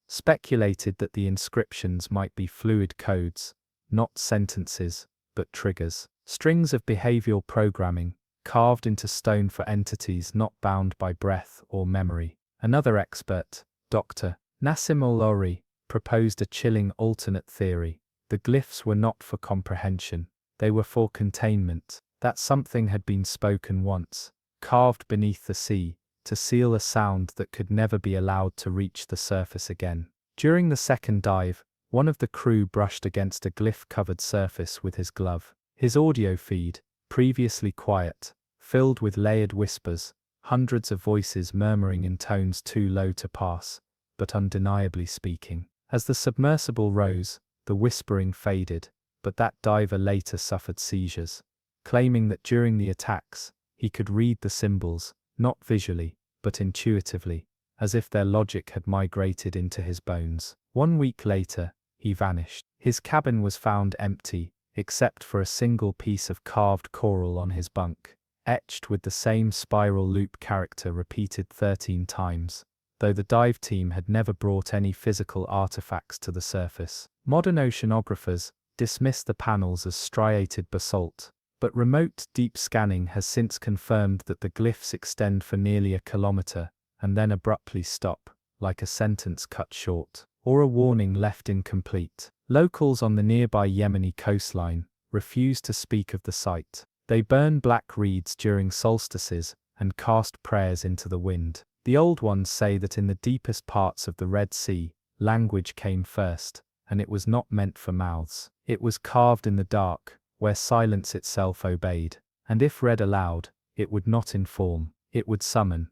speculated that the inscriptions might be fluid codes, not sentences, but triggers, strings of behavioral programming, carved into stone for entities not bound by breath or memory. Another expert, Dr. Nassim Olori, proposed a chilling alternate theory. The glyphs were not for comprehension, they were for containment. That something had been spoken once, carved beneath the sea, to seal a sound that could never be allowed to reach the surface again. During the second dive, one of the crew brushed against a glyph-covered surface with his glove. His audio feed, previously quiet, filled with layered whispers, hundreds of voices murmuring in tones too low to pass, but undeniably speaking. As the submersible rose, the whispering faded, but that diver later suffered seizures, claiming that during the attacks, he could read the symbols, not visually, but intuitively, as if their logic had migrated into his bones. 1 week later, he vanished. His cabin was found empty, except for a single piece of carved coral on his bunk, etched with the same spiral loop character repeated 13 times, though the dive team had never brought any physical artifacts to the surface. Modern oceanographers dismiss the panels as striated basalt, but remote deep scanning has since confirmed that the glyphs extend for nearly a kilometer, and then abruptly stop, like a sentence cut short, or a warning left incomplete. Locals on the nearby Yemeni coastline refuse to speak of the site. They burn black reeds during solstices and cast prayers into the wind. The old ones say that in the deepest parts of the Red Sea, language came first, and it was not meant for mouths. It was carved in the dark, where silence itself obeyed, and if read aloud, it would not inform, it would summon.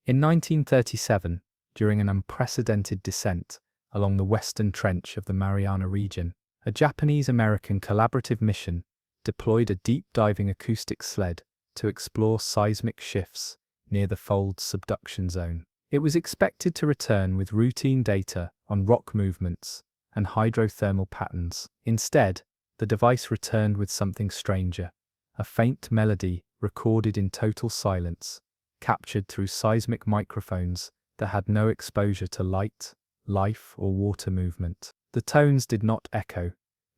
In 1937, during an unprecedented descent along the western trench of the Mariana region, a Japanese-American collaborative mission deployed a deep-diving acoustic sled to explore seismic shifts near the fold's subduction zone. It was expected to return with routine data on rock movements and hydrothermal patterns. Instead, the device returned with something stranger, a faint melody recorded in total silence, captured through seismic microphones that had no exposure to light, life, or water movement. The tones did not echo.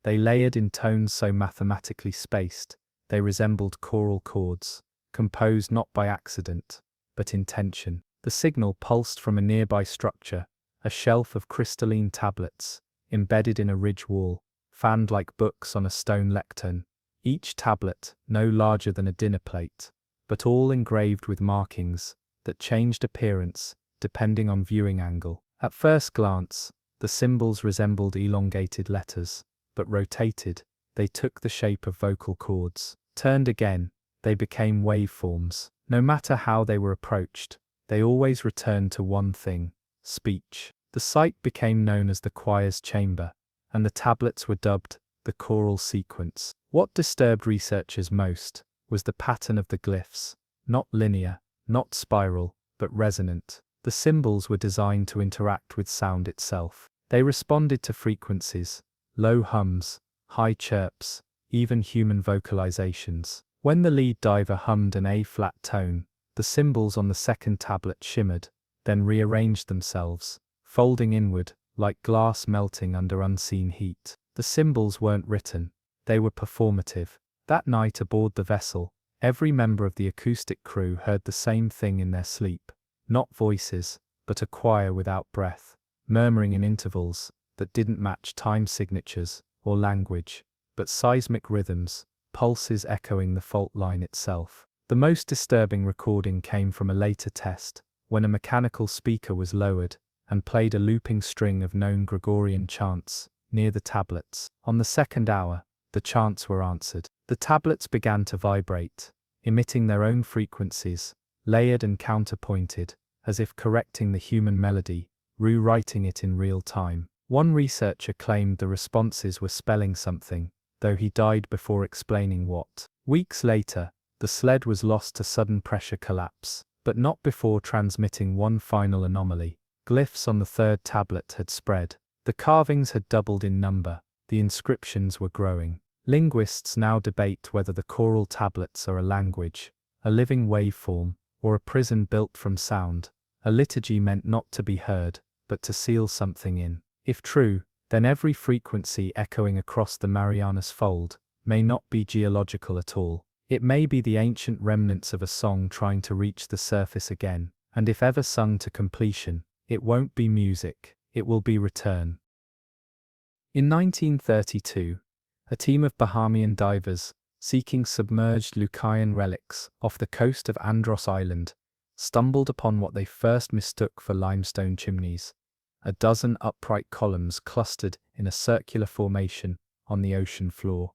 They layered in tones so mathematically spaced, they resembled choral chords, composed not by accident, but intention. The signal pulsed from a nearby structure, a shelf of crystalline tablets, embedded in a ridge wall, fanned like books on a stone lectern, each tablet no larger than a dinner plate, but all engraved with markings that changed appearance depending on viewing angle. At first glance, the symbols resembled elongated letters, but rotated, they took the shape of vocal cords. Turned again, they became waveforms. No matter how they were approached, they always returned to one thing: speech. The site became known as the choir's chamber, and the tablets were dubbed the choral sequence. What disturbed researchers most was the pattern of the glyphs, not linear, not spiral, but resonant. The symbols were designed to interact with sound itself. They responded to frequencies, low hums, high chirps, even human vocalizations. When the lead diver hummed an A-flat tone, the symbols on the second tablet shimmered, then rearranged themselves, folding inward, like glass melting under unseen heat. The symbols weren't written, they were performative. That night aboard the vessel, every member of the acoustic crew heard the same thing in their sleep. Not voices, but a choir without breath, murmuring in intervals that didn't match time signatures or language, but seismic rhythms, pulses echoing the fault line itself. The most disturbing recording came from a later test, when a mechanical speaker was lowered and played a looping string of known Gregorian chants near the tablets. On the second hour, the chants were answered. The tablets began to vibrate, emitting their own frequencies, layered and counterpointed, as if correcting the human melody, rewriting it in real time. One researcher claimed the responses were spelling something, though he died before explaining what. Weeks later, the sled was lost to sudden pressure collapse, but not before transmitting one final anomaly. Glyphs on the third tablet had spread, The carvings had doubled in number, the inscriptions were growing. Linguists now debate whether the choral tablets are a language, a living waveform, or a prison built from sound, a liturgy meant not to be heard, but to seal something in. If true, then every frequency echoing across the Marianas Fold may not be geological at all. It may be the ancient remnants of a song trying to reach the surface again, and if ever sung to completion, it won't be music, it will be return. In 1932, a team of Bahamian divers, seeking submerged Lucayan relics off the coast of Andros Island, stumbled upon what they first mistook for limestone chimneys, a dozen upright columns clustered in a circular formation on the ocean floor,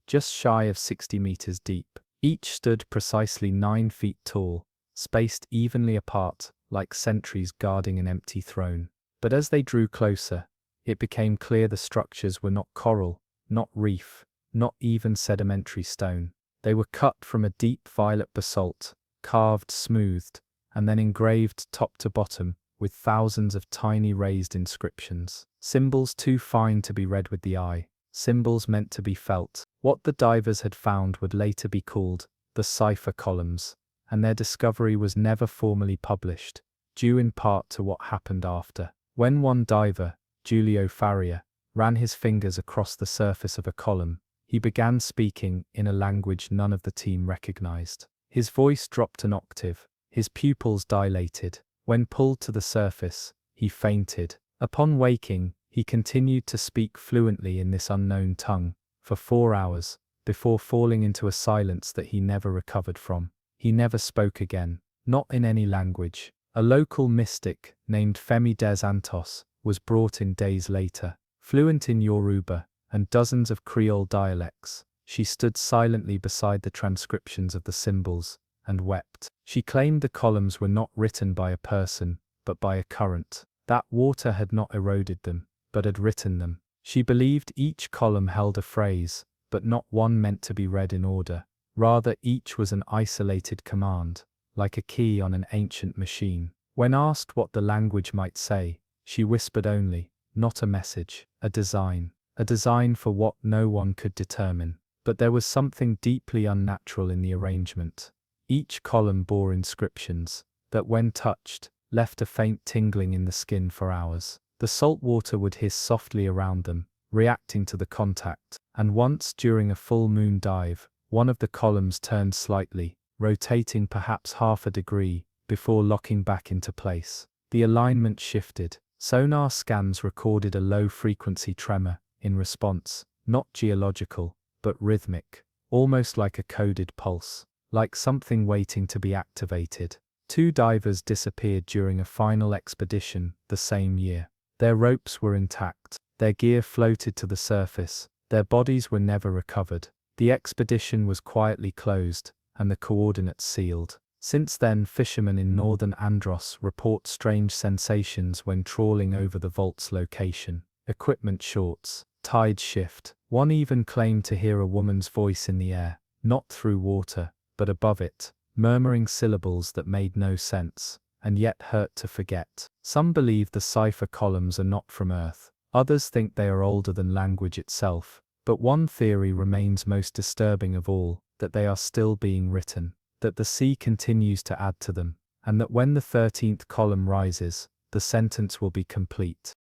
just shy of 60 meters deep. Each stood precisely 9 feet tall, spaced evenly apart like sentries guarding an empty throne. But as they drew closer, it became clear the structures were not coral, not reef, not even sedimentary stone. They were cut from a deep violet basalt, carved, smoothed, and then engraved top to bottom with thousands of tiny raised inscriptions. Symbols too fine to be read with the eye, symbols meant to be felt. What the divers had found would later be called the cipher columns, and their discovery was never formally published, due in part to what happened after. When one diver, Giulio Faria, ran his fingers across the surface of a column, he began speaking in a language none of the team recognized. His voice dropped an octave, his pupils dilated. When pulled to the surface, he fainted. Upon waking, he continued to speak fluently in this unknown tongue for 4 hours, before falling into a silence that he never recovered from. He never spoke again, not in any language. A local mystic, named Femi des Santos, was brought in days later. Fluent in Yoruba and dozens of Creole dialects, she stood silently beside the transcriptions of the symbols and wept. She claimed the columns were not written by a person, but by a current. That water had not eroded them, but had written them. She believed each column held a phrase, but not one meant to be read in order. Rather, each was an isolated command, like a key on an ancient machine. When asked what the language might say, she whispered only, not a message, a design for what no one could determine. But there was something deeply unnatural in the arrangement. Each column bore inscriptions that, when touched, left a faint tingling in the skin for hours. The salt water would hiss softly around them, reacting to the contact, and once during a full moon dive, one of the columns turned slightly, rotating perhaps half a degree, before locking back into place. The alignment shifted. Sonar scans recorded a low-frequency tremor in response, not geological, but rhythmic, almost like a coded pulse, like something waiting to be activated. 2 divers disappeared during a final expedition the same year. Their ropes were intact, their gear floated to the surface, their bodies were never recovered. The expedition was quietly closed, and the coordinates sealed. Since then, fishermen in northern Andros report strange sensations when trawling over the vault's location. Equipment shorts, tide shift. One even claimed to hear a woman's voice in the air, not through water, but above it, murmuring syllables that made no sense, and yet hurt to forget. Some believe the cipher columns are not from Earth. Others think they are older than language itself. But one theory remains most disturbing of all, that they are still being written, that the sea continues to add to them, and that when the 13th column rises, the sentence will be complete.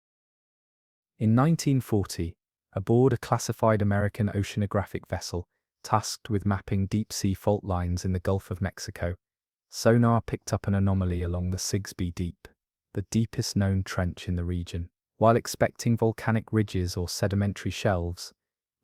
In 1940, aboard a classified American oceanographic vessel, tasked with mapping deep-sea fault lines in the Gulf of Mexico, sonar picked up an anomaly along the Sigsbee Deep, the deepest known trench in the region. While expecting volcanic ridges or sedimentary shelves,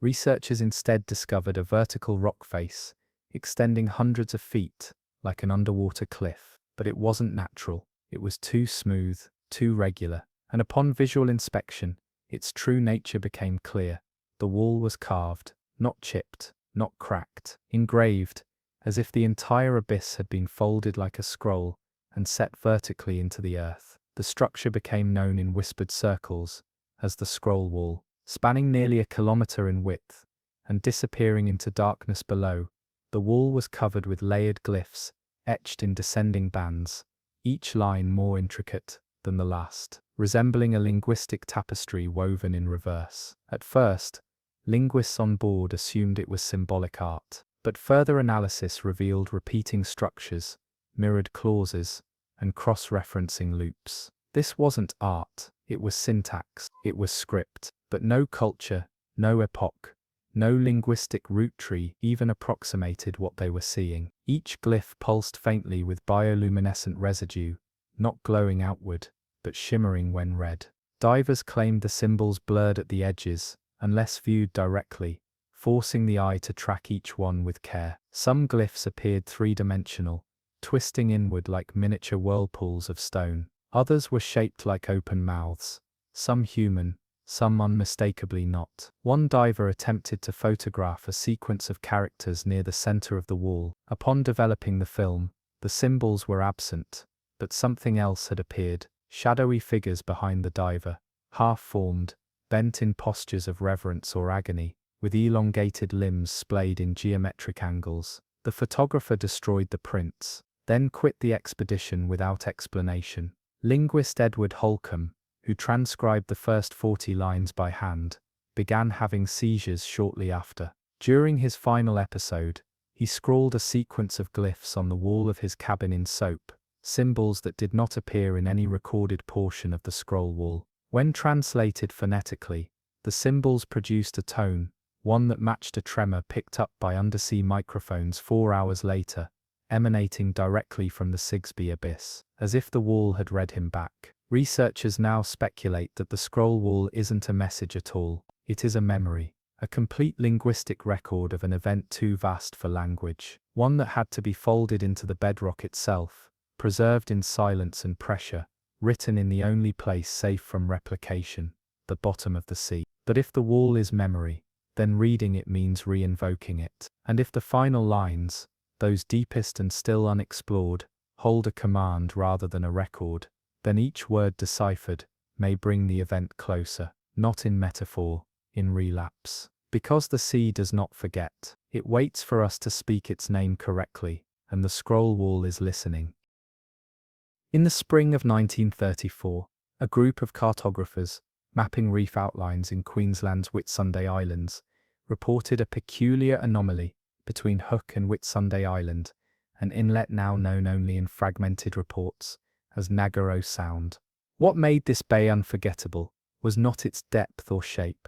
researchers instead discovered a vertical rock face, extending hundreds of feet, like an underwater cliff. But it wasn't natural, it was too smooth, too regular, and upon visual inspection, its true nature became clear. The wall was carved, not chipped, not cracked, engraved, as if the entire abyss had been folded like a scroll and set vertically into the earth. The structure became known in whispered circles as the scroll wall, spanning nearly 1 kilometer in width and disappearing into darkness below. The wall was covered with layered glyphs, etched in descending bands, each line more intricate than the last, resembling a linguistic tapestry woven in reverse. At first, linguists on board assumed it was symbolic art, but further analysis revealed repeating structures, mirrored clauses, and cross-referencing loops. This wasn't art, it was syntax, it was script, but no culture, no epoch, no linguistic root tree even approximated what they were seeing. Each glyph pulsed faintly with bioluminescent residue, not glowing outward, but shimmering when read. Divers claimed the symbols blurred at the edges, unless viewed directly, forcing the eye to track each one with care. Some glyphs appeared three-dimensional, twisting inward like miniature whirlpools of stone. Others were shaped like open mouths, some human, some unmistakably not. One diver attempted to photograph a sequence of characters near the center of the wall. Upon developing the film, the symbols were absent, but something else had appeared, shadowy figures behind the diver, half-formed, bent in postures of reverence or agony, with elongated limbs splayed in geometric angles. The photographer destroyed the prints, then quit the expedition without explanation. Linguist Edward Holcomb, who transcribed the first 40 lines by hand, began having seizures shortly after. During his final episode, he scrawled a sequence of glyphs on the wall of his cabin in soap, symbols that did not appear in any recorded portion of the scroll wall. When translated phonetically, the symbols produced a tone, one that matched a tremor picked up by undersea microphones 4 hours later, emanating directly from the Sigsbee abyss, as if the wall had read him back. Researchers now speculate that the scroll wall isn't a message at all, it is a memory, a complete linguistic record of an event too vast for language, one that had to be folded into the bedrock itself, preserved in silence and pressure, written in the only place safe from replication, the bottom of the sea. But if the wall is memory, then reading it means re-invoking it. And if the final lines, those deepest and still unexplored, hold a command rather than a record, then each word deciphered may bring the event closer, not in metaphor, in relapse. Because the sea does not forget, it waits for us to speak its name correctly, and the scroll wall is listening. In the spring of 1934, a group of cartographers, mapping reef outlines in Queensland's Whitsunday Islands, reported a peculiar anomaly between Hook and Whitsunday Island, an inlet now known only in fragmented reports as Nagaro Sound. What made this bay unforgettable was not its depth or shape,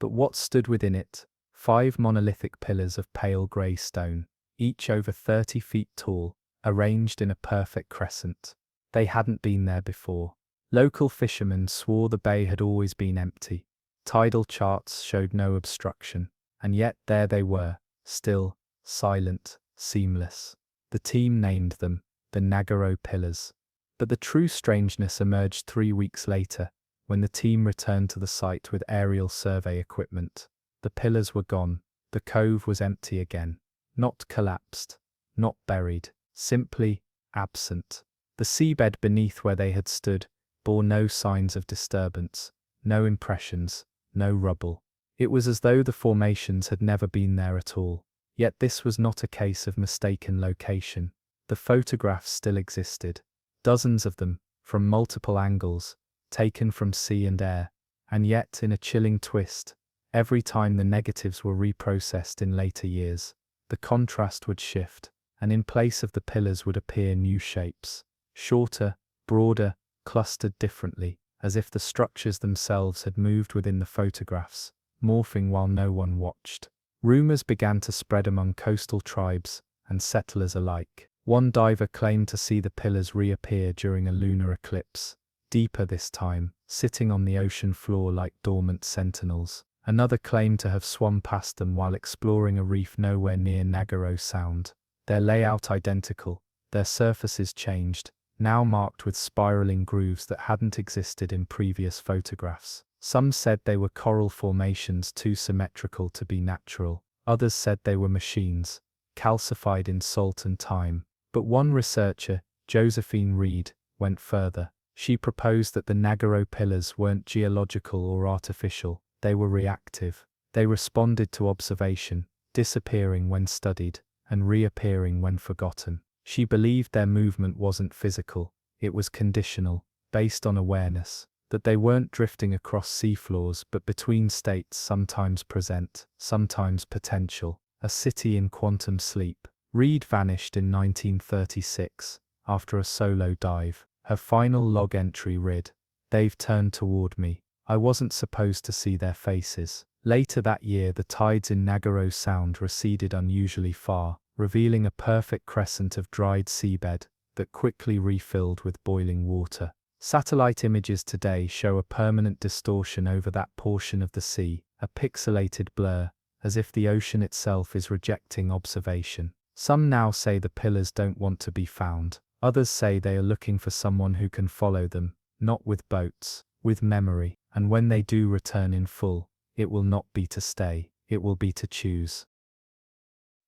but what stood within it, 5 monolithic pillars of pale grey stone, each over 30 feet tall, arranged in a perfect crescent. They hadn't been there before. Local fishermen swore the bay had always been empty. Tidal charts showed no obstruction, and yet there they were, still, silent, seamless. The team named them the Nagaro Pillars. But the true strangeness emerged 3 weeks later, when the team returned to the site with aerial survey equipment. The pillars were gone, the cove was empty again. Not collapsed, not buried, simply absent. The seabed beneath where they had stood bore no signs of disturbance, no impressions, no rubble. It was as though the formations had never been there at all. Yet this was not a case of mistaken location. The photographs still existed. Dozens of them, from multiple angles, taken from sea and air, and yet, in a chilling twist, every time the negatives were reprocessed in later years, the contrast would shift, and in place of the pillars would appear new shapes, shorter, broader, clustered differently, as if the structures themselves had moved within the photographs, morphing while no one watched. Rumors began to spread among coastal tribes and settlers alike. One diver claimed to see the pillars reappear during a lunar eclipse, deeper this time, sitting on the ocean floor like dormant sentinels. Another claimed to have swum past them while exploring a reef nowhere near Nagaro Sound. Their layout identical, their surfaces changed, now marked with spiraling grooves that hadn't existed in previous photographs. Some said they were coral formations too symmetrical to be natural. Others said they were machines, calcified in salt and time. But one researcher, Josephine Reed, went further. She proposed that the Nagaro pillars weren't geological or artificial, they were reactive. They responded to observation, disappearing when studied, and reappearing when forgotten. She believed their movement wasn't physical, it was conditional, based on awareness, that they weren't drifting across seafloors but between states, sometimes present, sometimes potential, a city in quantum sleep. Reed vanished in 1936 after a solo dive. Her final log entry read, "They've turned toward me. I wasn't supposed to see their faces." Later that year, the tides in Nagaro Sound receded unusually far, revealing a perfect crescent of dried seabed that quickly refilled with boiling water. Satellite images today show a permanent distortion over that portion of the sea, a pixelated blur, as if the ocean itself is rejecting observation. Some now say the pillars don't want to be found. Others say they are looking for someone who can follow them, not with boats, with memory, and when they do return in full, it will not be to stay, it will be to choose.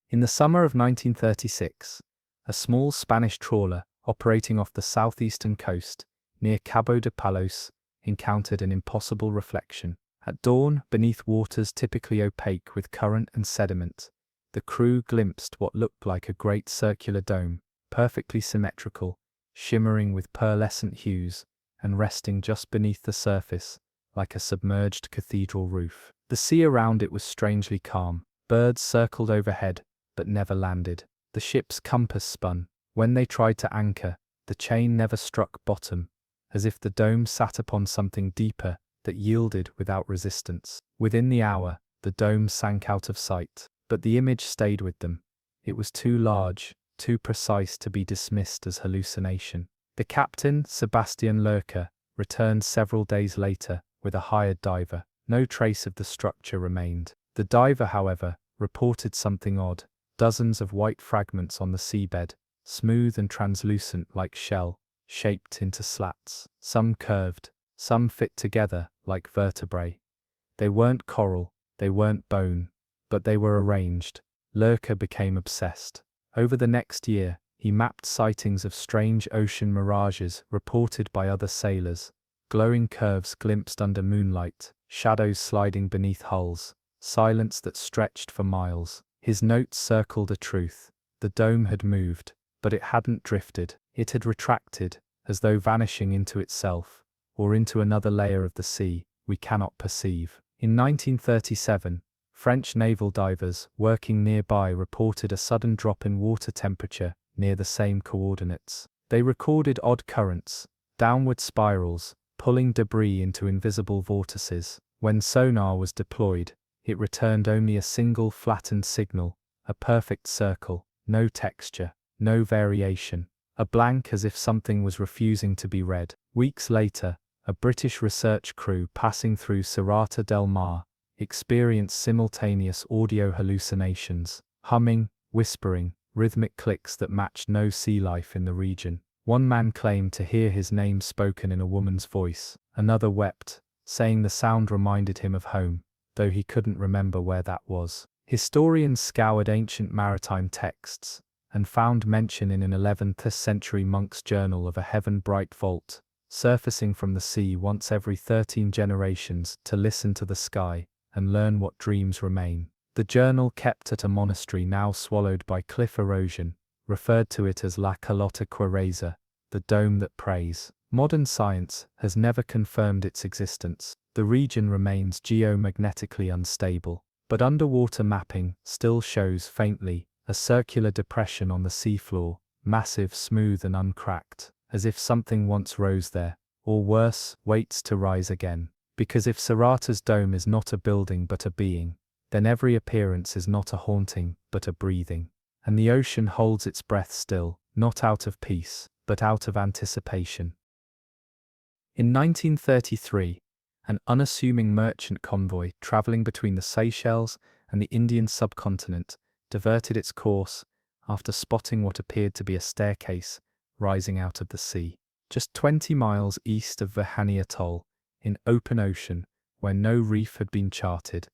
In the summer of 1936, a small Spanish trawler operating off the southeastern coast, near Cabo de Palos, encountered an impossible reflection. At dawn, beneath waters typically opaque with current and sediment, the crew glimpsed what looked like a great circular dome, perfectly symmetrical, shimmering with pearlescent hues, and resting just beneath the surface, like a submerged cathedral roof. The sea around it was strangely calm. Birds circled overhead, but never landed. The ship's compass spun. When they tried to anchor, the chain never struck bottom, as if the dome sat upon something deeper that yielded without resistance. Within the hour, the dome sank out of sight, but the image stayed with them. It was too large, too precise to be dismissed as hallucination. The captain, Sebastian Lercher, returned several days later with a hired diver. No trace of the structure remained. The diver, however, reported something odd. Dozens of white fragments on the seabed, smooth and translucent like shell, shaped into slats. Some curved, some fit together like vertebrae. They weren't coral, they weren't bone, but they were arranged. Lercher became obsessed. Over the next year, he mapped sightings of strange ocean mirages reported by other sailors, glowing curves glimpsed under moonlight, shadows sliding beneath hulls, silence that stretched for miles. His notes circled a truth. The dome had moved, but it hadn't drifted. It had retracted, as though vanishing into itself, or into another layer of the sea we cannot perceive. In 1937, French naval divers working nearby reported a sudden drop in water temperature near the same coordinates. They recorded odd currents, downward spirals, pulling debris into invisible vortices. When sonar was deployed, it returned only a single flattened signal, a perfect circle, no texture, no variation, a blank as if something was refusing to be read. Weeks later, a British research crew passing through Serrata del Mar experienced simultaneous audio hallucinations, humming, whispering, rhythmic clicks that matched no sea life in the region. One man claimed to hear his name spoken in a woman's voice. Another wept, saying the sound reminded him of home, though he couldn't remember where that was. Historians scoured ancient maritime texts and found mention in an 11th century monk's journal of a heaven-bright vault, surfacing from the sea once every 13 generations to listen to the sky and learn what dreams remain. The journal, kept at a monastery now swallowed by cliff erosion, referred to it as La Calotta Quaresa, the dome that prays. Modern science has never confirmed its existence. The region remains geomagnetically unstable, but underwater mapping still shows faintly a circular depression on the seafloor, massive, smooth and uncracked, as if something once rose there, or worse, waits to rise again. Because if Serrata's dome is not a building but a being, then every appearance is not a haunting but a breathing. And the ocean holds its breath still, not out of peace, but out of anticipation. In 1933, an unassuming merchant convoy traveling between the Seychelles and the Indian subcontinent diverted its course after spotting what appeared to be a staircase rising out of the sea. Just 20 miles east of Vahani Atoll, in open ocean where no reef had been charted,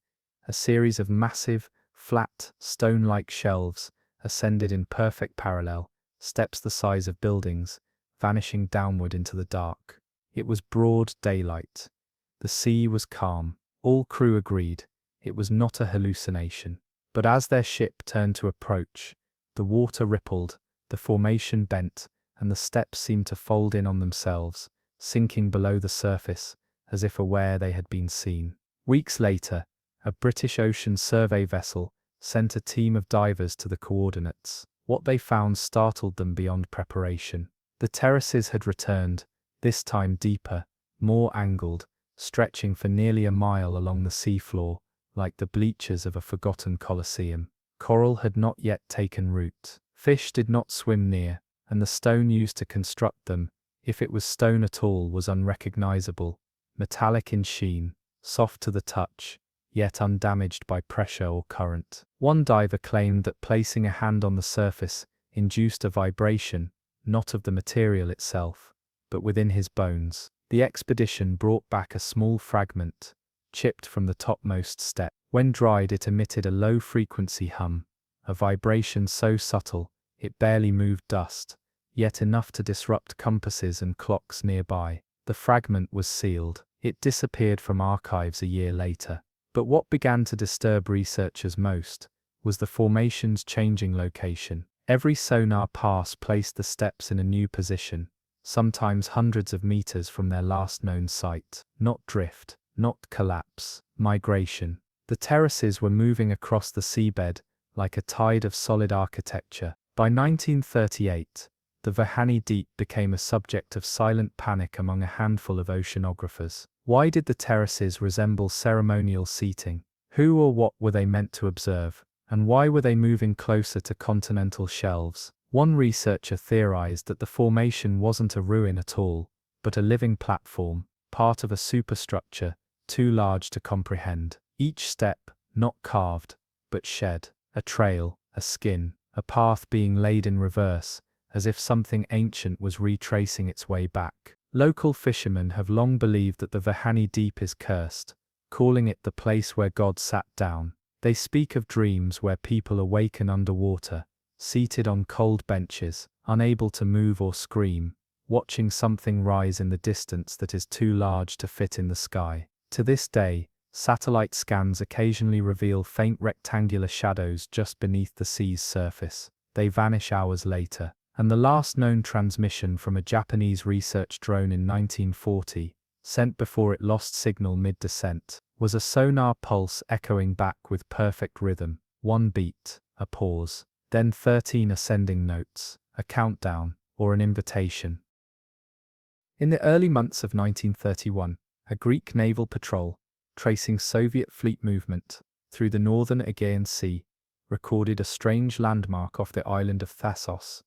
a series of massive, flat, stone-like shelves ascended in perfect parallel, steps the size of buildings, vanishing downward into the dark. It was broad daylight. The sea was calm. All crew agreed it was not a hallucination. But as their ship turned to approach, the water rippled, the formation bent, and the steps seemed to fold in on themselves, sinking below the surface, as if aware they had been seen. Weeks later, a British Ocean Survey vessel sent a team of divers to the coordinates. What they found startled them beyond preparation. The terraces had returned, this time deeper, more angled, stretching for nearly a mile along the seafloor, like the bleachers of a forgotten Colosseum. Coral had not yet taken root. Fish did not swim near, and the stone used to construct them, if it was stone at all, was unrecognizable, metallic in sheen, soft to the touch, yet undamaged by pressure or current. One diver claimed that placing a hand on the surface induced a vibration, not of the material itself, but within his bones. The expedition brought back a small fragment, chipped from the topmost step. When dried, it emitted a low-frequency hum, a vibration so subtle it barely moved dust, yet enough to disrupt compasses and clocks nearby. The fragment was sealed. It disappeared from archives a year later. But what began to disturb researchers most was the formation's changing location. Every sonar pass placed the steps in a new position, sometimes hundreds of meters from their last known site. Not drift, not collapse, migration. The terraces were moving across the seabed like a tide of solid architecture. By 1938, the Vanishing Deep became a subject of silent panic among a handful of oceanographers. Why did the terraces resemble ceremonial seating? Who or what were they meant to observe? And why were they moving closer to continental shelves? One researcher theorized that the formation wasn't a ruin at all, but a living platform, part of a superstructure too large to comprehend. Each step, not carved, but shed. A trail, a skin, a path being laid in reverse, as if something ancient was retracing its way back. Local fishermen have long believed that the Vanishing Deep is cursed, calling it the place where God sat down. They speak of dreams where people awaken underwater, seated on cold benches, unable to move or scream, watching something rise in the distance that is too large to fit in the sky. To this day, satellite scans occasionally reveal faint rectangular shadows just beneath the sea's surface. They vanish hours later. And the last known transmission from a Japanese research drone in 1940, sent before it lost signal mid-descent, was a sonar pulse echoing back with perfect rhythm. One beat, a pause, then 13 ascending notes, a countdown, or an invitation. In the early months of 1931, a Greek naval patrol, tracing Soviet fleet movement through the northern Aegean Sea, recorded a strange landmark off the island of Thasos.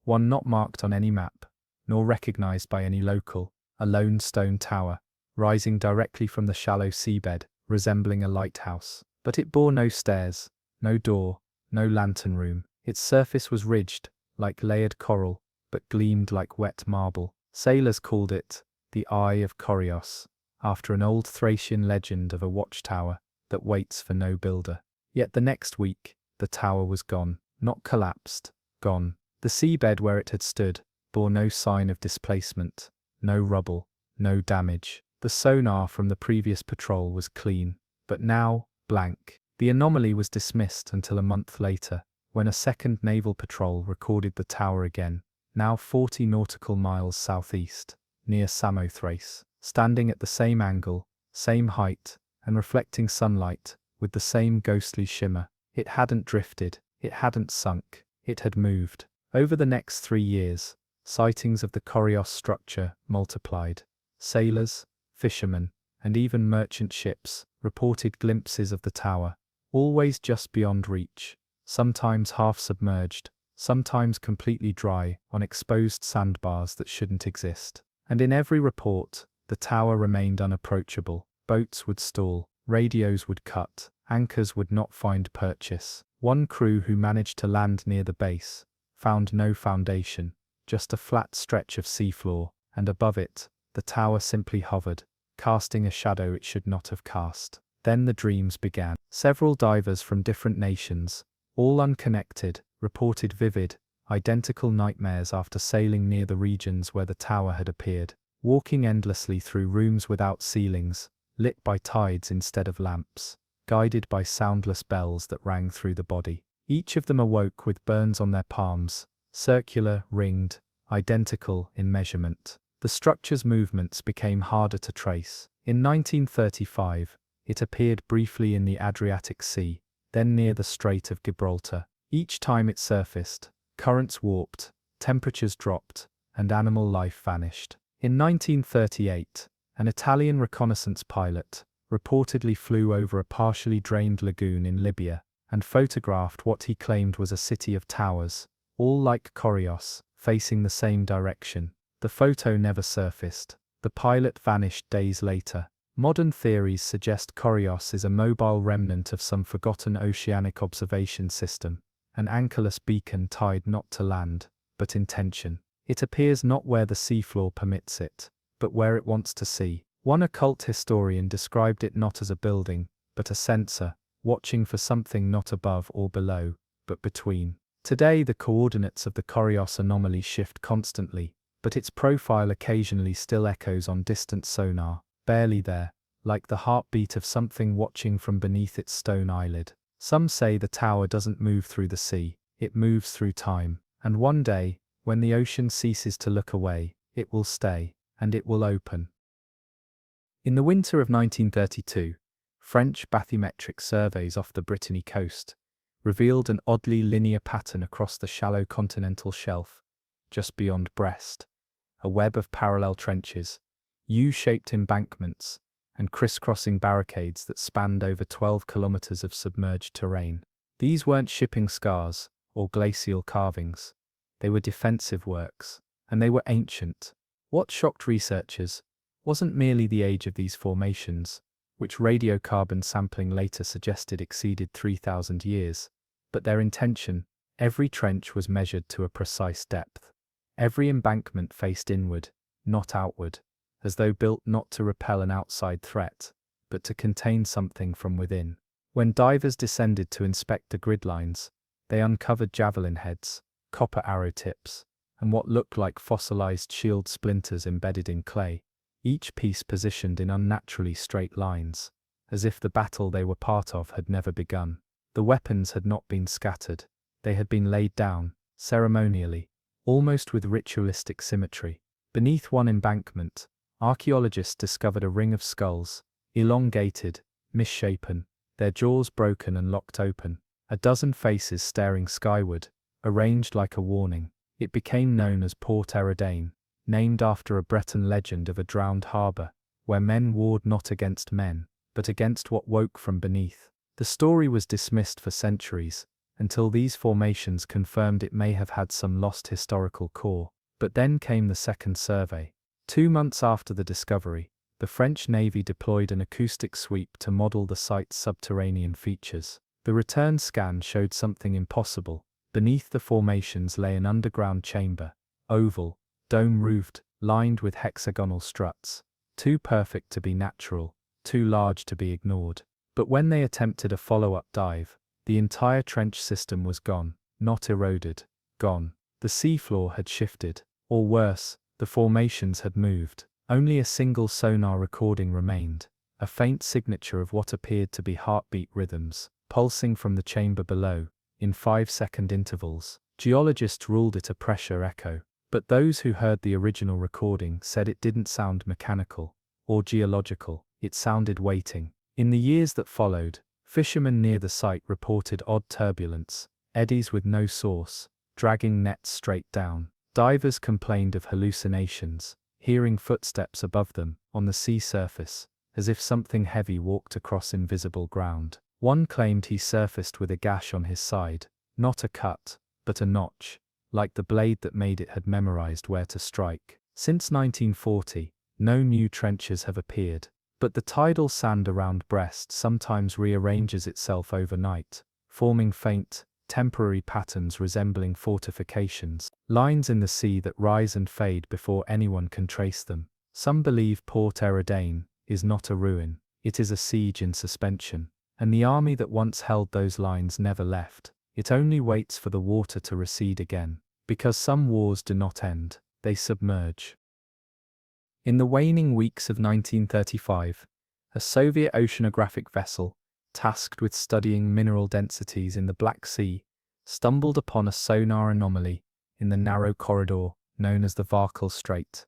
One not marked on any map, nor recognized by any local, a lone stone tower, rising directly from the shallow seabed, resembling a lighthouse. But it bore no stairs, no door, no lantern room. Its surface was ridged, like layered coral, but gleamed like wet marble. Sailors called it the Eye of Korios, after an old Thracian legend of a watchtower that waits for no builder. Yet the next week, the tower was gone, not collapsed, gone. The seabed where it had stood bore no sign of displacement, no rubble, no damage. The sonar from the previous patrol was clean, but now, blank. The anomaly was dismissed until a month later, when a second naval patrol recorded the tower again, now 40 nautical miles southeast, near Samothrace, standing at the same angle, same height, and reflecting sunlight, with the same ghostly shimmer. It hadn't drifted, it hadn't sunk, it had moved. Over the next 3 years, sightings of the Korios structure multiplied. Sailors, fishermen, and even merchant ships reported glimpses of the tower, always just beyond reach, sometimes half submerged, sometimes completely dry on exposed sandbars that shouldn't exist. And in every report, the tower remained unapproachable. Boats would stall, radios would cut, anchors would not find purchase. One crew who managed to land near the base found no foundation, just a flat stretch of seafloor, and above it, the tower simply hovered, casting a shadow it should not have cast. Then the dreams began. Several divers from different nations, all unconnected, reported vivid, identical nightmares after sailing near the regions where the tower had appeared, walking endlessly through rooms without ceilings, lit by tides instead of lamps, guided by soundless bells that rang through the body. Each of them awoke with burns on their palms, circular, ringed, identical in measurement. the structure's movements became harder to trace. In 1935, it appeared briefly in the Adriatic Sea, then near the Strait of Gibraltar. Each time it surfaced, currents warped, temperatures dropped, and animal life vanished. In 1938, an Italian reconnaissance pilot reportedly flew over a partially drained lagoon in Libya and photographed what he claimed was a city of towers, all like Corios, facing the same direction. The photo never surfaced. The pilot vanished days later. Modern theories suggest Corios is a mobile remnant of some forgotten oceanic observation system, an anchorless beacon tied not to land, but in tension. It appears not where the seafloor permits it, but where it wants to see. One occult historian described it not as a building, but a sensor, watching for something not above or below, but between. Today the coordinates of the Corios anomaly shift constantly, but its profile occasionally still echoes on distant sonar, barely there, like the heartbeat of something watching from beneath its stone eyelid. Some say the tower doesn't move through the sea, it moves through time, and one day, when the ocean ceases to look away, it will stay, and it will open. In the winter of 1932, French bathymetric surveys off the Brittany coast revealed an oddly linear pattern across the shallow continental shelf, just beyond Brest, a web of parallel trenches, U-shaped embankments, and crisscrossing barricades that spanned over 12 kilometers of submerged terrain. These weren't shipping scars or glacial carvings. They were defensive works, and they were ancient. What shocked researchers wasn't merely the age of these formations, which radiocarbon sampling later suggested exceeded 3,000 years, but their intention. Every trench was measured to a precise depth. Every embankment faced inward, not outward, as though built not to repel an outside threat, but to contain something from within. When divers descended to inspect the grid lines, they uncovered javelin heads, copper arrow tips, and what looked like fossilized shield splinters embedded in clay, each piece positioned in unnaturally straight lines, as if the battle they were part of had never begun. The weapons had not been scattered, they had been laid down, ceremonially, almost with ritualistic symmetry. Beneath one embankment, archaeologists discovered a ring of skulls, elongated, misshapen, their jaws broken and locked open, a dozen faces staring skyward, arranged like a warning. It became known as Port Eridane, named after a Breton legend of a drowned harbour, where men warred not against men, but against what woke from beneath. The story was dismissed for centuries, until these formations confirmed it may have had some lost historical core. But then came the second survey. 2 months after the discovery, the French Navy deployed an acoustic sweep to model the site's subterranean features. The return scan showed something impossible. Beneath the formations lay an underground chamber, oval, dome-roofed, lined with hexagonal struts, too perfect to be natural, too large to be ignored. But when they attempted a follow-up dive, the entire trench system was gone, not eroded, gone. The seafloor had shifted, or worse, the formations had moved. Only a single sonar recording remained, a faint signature of what appeared to be heartbeat rhythms, pulsing from the chamber below, in 5-second intervals. Geologists ruled it a pressure echo, but those who heard the original recording said it didn't sound mechanical or geological, it sounded waiting. In the years that followed, fishermen near the site reported odd turbulence, eddies with no source, dragging nets straight down. Divers complained of hallucinations, hearing footsteps above them on the sea surface, as if something heavy walked across invisible ground. One claimed he surfaced with a gash on his side, not a cut, but a notch, like the blade that made it had memorized where to strike. Since 1940, no new trenches have appeared, but the tidal sand around Brest sometimes rearranges itself overnight, forming faint, temporary patterns resembling fortifications, lines in the sea that rise and fade before anyone can trace them. Some believe Port Eridane is not a ruin, it is a siege in suspension, and the army that once held those lines never left. It only waits for the water to recede again, because some wars do not end, they submerge. In the waning weeks of 1935, a Soviet oceanographic vessel, tasked with studying mineral densities in the Black Sea, stumbled upon a sonar anomaly in the narrow corridor known as the Varkel Strait,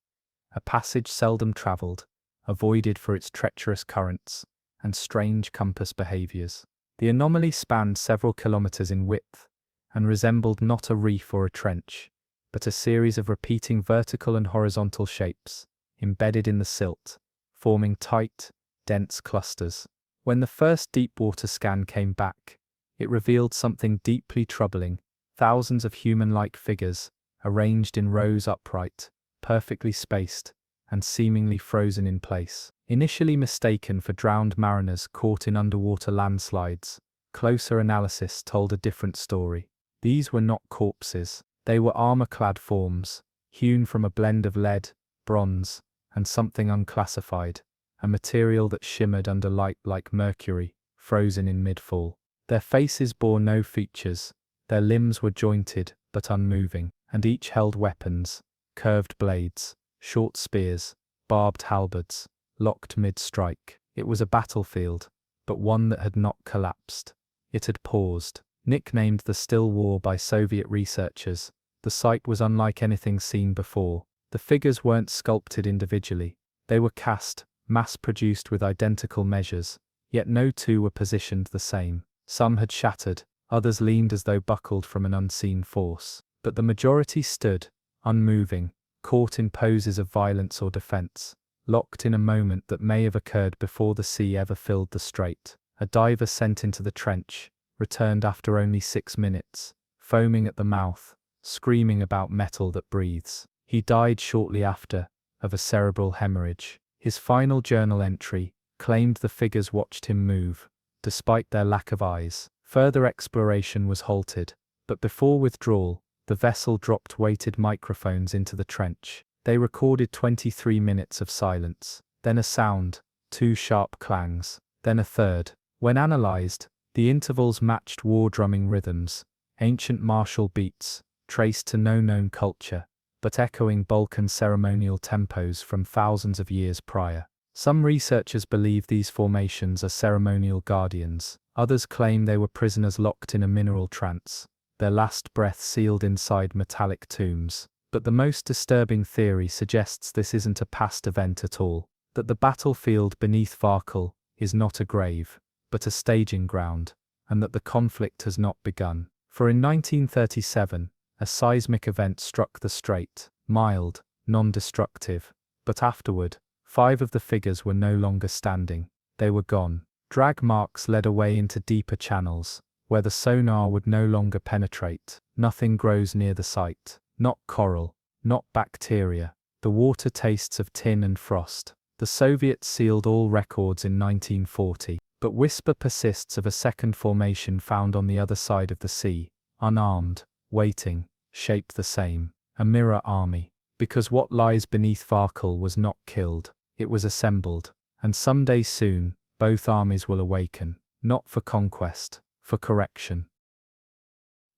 a passage seldom travelled, avoided for its treacherous currents and strange compass behaviours. The anomaly spanned several kilometres in width and resembled not a reef or a trench, but a series of repeating vertical and horizontal shapes, embedded in the silt, forming tight, dense clusters. When the first deep-water scan came back, it revealed something deeply troubling: thousands of human-like figures, arranged in rows upright, perfectly spaced, and seemingly frozen in place. Initially mistaken for drowned mariners caught in underwater landslides, closer analysis told a different story. These were not corpses. They were armor-clad forms, hewn from a blend of lead, bronze, and something unclassified, a material that shimmered under light like mercury, frozen in mid-fall. Their faces bore no features, their limbs were jointed but unmoving, and each held weapons: curved blades, short spears, barbed halberds, locked mid-strike. It was a battlefield, but one that had not collapsed. It had paused. Nicknamed the Still War by Soviet researchers, the sight was unlike anything seen before. The figures weren't sculpted individually. They were cast, mass-produced with identical measures, yet no two were positioned the same. Some had shattered, others leaned as though buckled from an unseen force. But the majority stood, unmoving, caught in poses of violence or defense, locked in a moment that may have occurred before the sea ever filled the strait. A diver sent into the trench returned after only 6 minutes, foaming at the mouth, screaming about metal that breathes. He died shortly after, of a cerebral hemorrhage. His final journal entry claimed the figures watched him move, despite their lack of eyes. Further exploration was halted, but before withdrawal, the vessel dropped weighted microphones into the trench. They recorded 23 minutes of silence, then a sound, 2 sharp clangs, then a third. When analysed, the intervals matched war drumming rhythms, ancient martial beats, traced to no known culture, but echoing Balkan ceremonial tempos from thousands of years prior. Some researchers believe these formations are ceremonial guardians. Others claim they were prisoners locked in a mineral trance, their last breath sealed inside metallic tombs. But the most disturbing theory suggests this isn't a past event at all, that the battlefield beneath Varkal is not a grave, but a staging ground, and that the conflict has not begun. For in 1937, a seismic event struck the strait, mild, non-destructive, but afterward, 5 of the figures were no longer standing. They were gone. Drag marks led away into deeper channels, where the sonar would no longer penetrate. Nothing grows near the site. Not coral, not bacteria. The water tastes of tin and frost. The Soviets sealed all records in 1940, but whisper persists of a second formation found on the other side of the sea, unarmed, waiting, shaped the same, a mirror army. Because what lies beneath Varkal was not killed, it was assembled, and someday soon, both armies will awaken, not for conquest, for correction.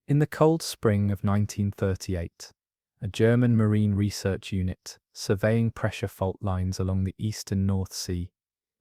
In the cold spring of 1938, a German marine research unit, surveying pressure fault lines along the eastern North Sea,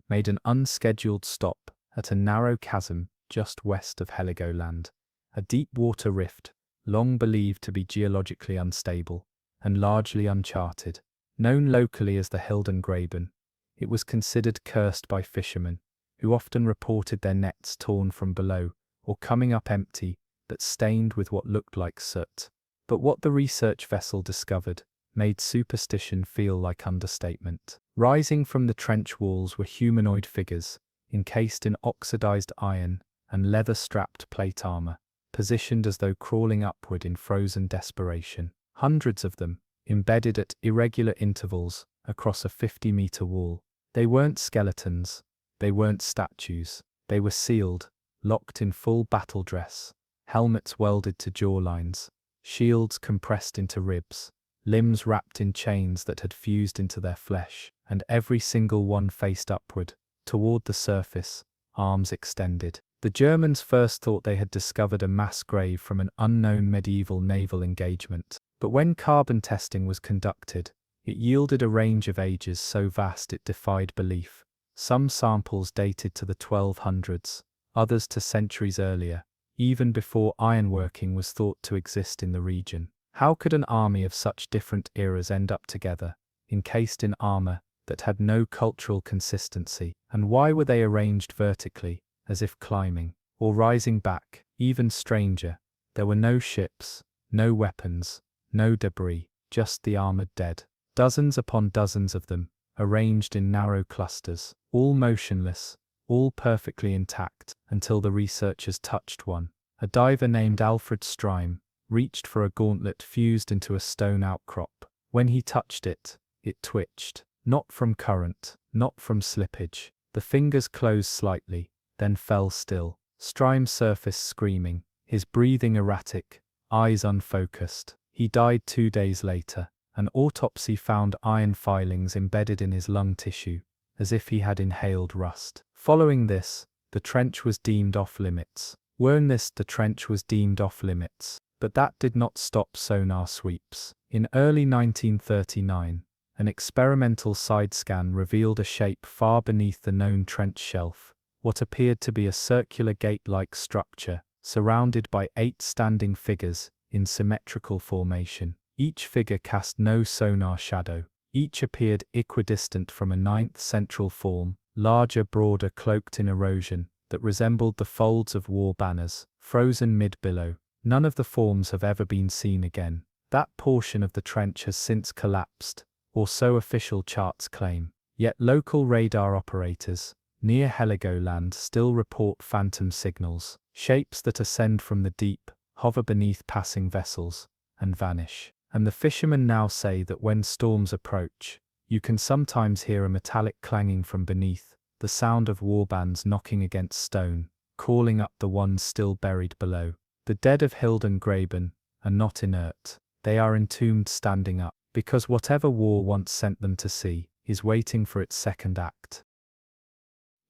made an unscheduled stop at a narrow chasm just west of Heligoland, a deep water rift, long believed to be geologically unstable and largely uncharted. Known locally as the Hildengraben, it was considered cursed by fishermen, who often reported their nets torn from below or coming up empty, but stained with what looked like soot. But what the research vessel discovered made superstition feel like understatement. Rising from the trench walls were humanoid figures, encased in oxidized iron and leather-strapped plate armor, positioned as though crawling upward in frozen desperation. Hundreds of them, embedded at irregular intervals across a 50-meter wall. They weren't skeletons, they weren't statues, they were sealed, locked in full battle dress, helmets welded to jawlines, shields compressed into ribs, limbs wrapped in chains that had fused into their flesh, and every single one faced upward, toward the surface, arms extended. The Germans first thought they had discovered a mass grave from an unknown medieval naval engagement, but when carbon testing was conducted, it yielded a range of ages so vast it defied belief. Some samples dated to the 1200s, others to centuries earlier, even before ironworking was thought to exist in the region. How could an army of such different eras end up together, encased in armor that had no cultural consistency. And why were they arranged vertically, as if climbing, or rising back? Even stranger, there were no ships, no weapons, no debris, just the armored dead. Dozens upon dozens of them, arranged in narrow clusters, all motionless, all perfectly intact, until the researchers touched one. A diver named Alfred Strime reached for a gauntlet fused into a stone outcrop. When he touched it, it twitched. Not from current, not from slippage. The fingers closed slightly, then fell still. Strime surfaced screaming, his breathing erratic, eyes unfocused. He died 2 days later. An autopsy found iron filings embedded in his lung tissue, as if he had inhaled rust. Following this, the trench was deemed off-limits. The trench was deemed off-limits, but that did not stop sonar sweeps. In early 1939, an experimental side scan revealed a shape far beneath the known trench shelf, what appeared to be a circular gate-like structure, surrounded by 8 standing figures in symmetrical formation. Each figure cast no sonar shadow. Each appeared equidistant from a 9th central form, larger, broader, cloaked in erosion, that resembled the folds of war banners, frozen mid-billow. None of the forms have ever been seen again. That portion of the trench has since collapsed, or so official charts claim. Yet local radar operators near Heligoland still report phantom signals, shapes that ascend from the deep, hover beneath passing vessels, and vanish. And the fishermen now say that when storms approach, you can sometimes hear a metallic clanging from beneath, the sound of warbands knocking against stone, calling up the ones still buried below. The dead of Hilden Graben are not inert. They are entombed standing up, because whatever war once sent them to sea is waiting for its second act.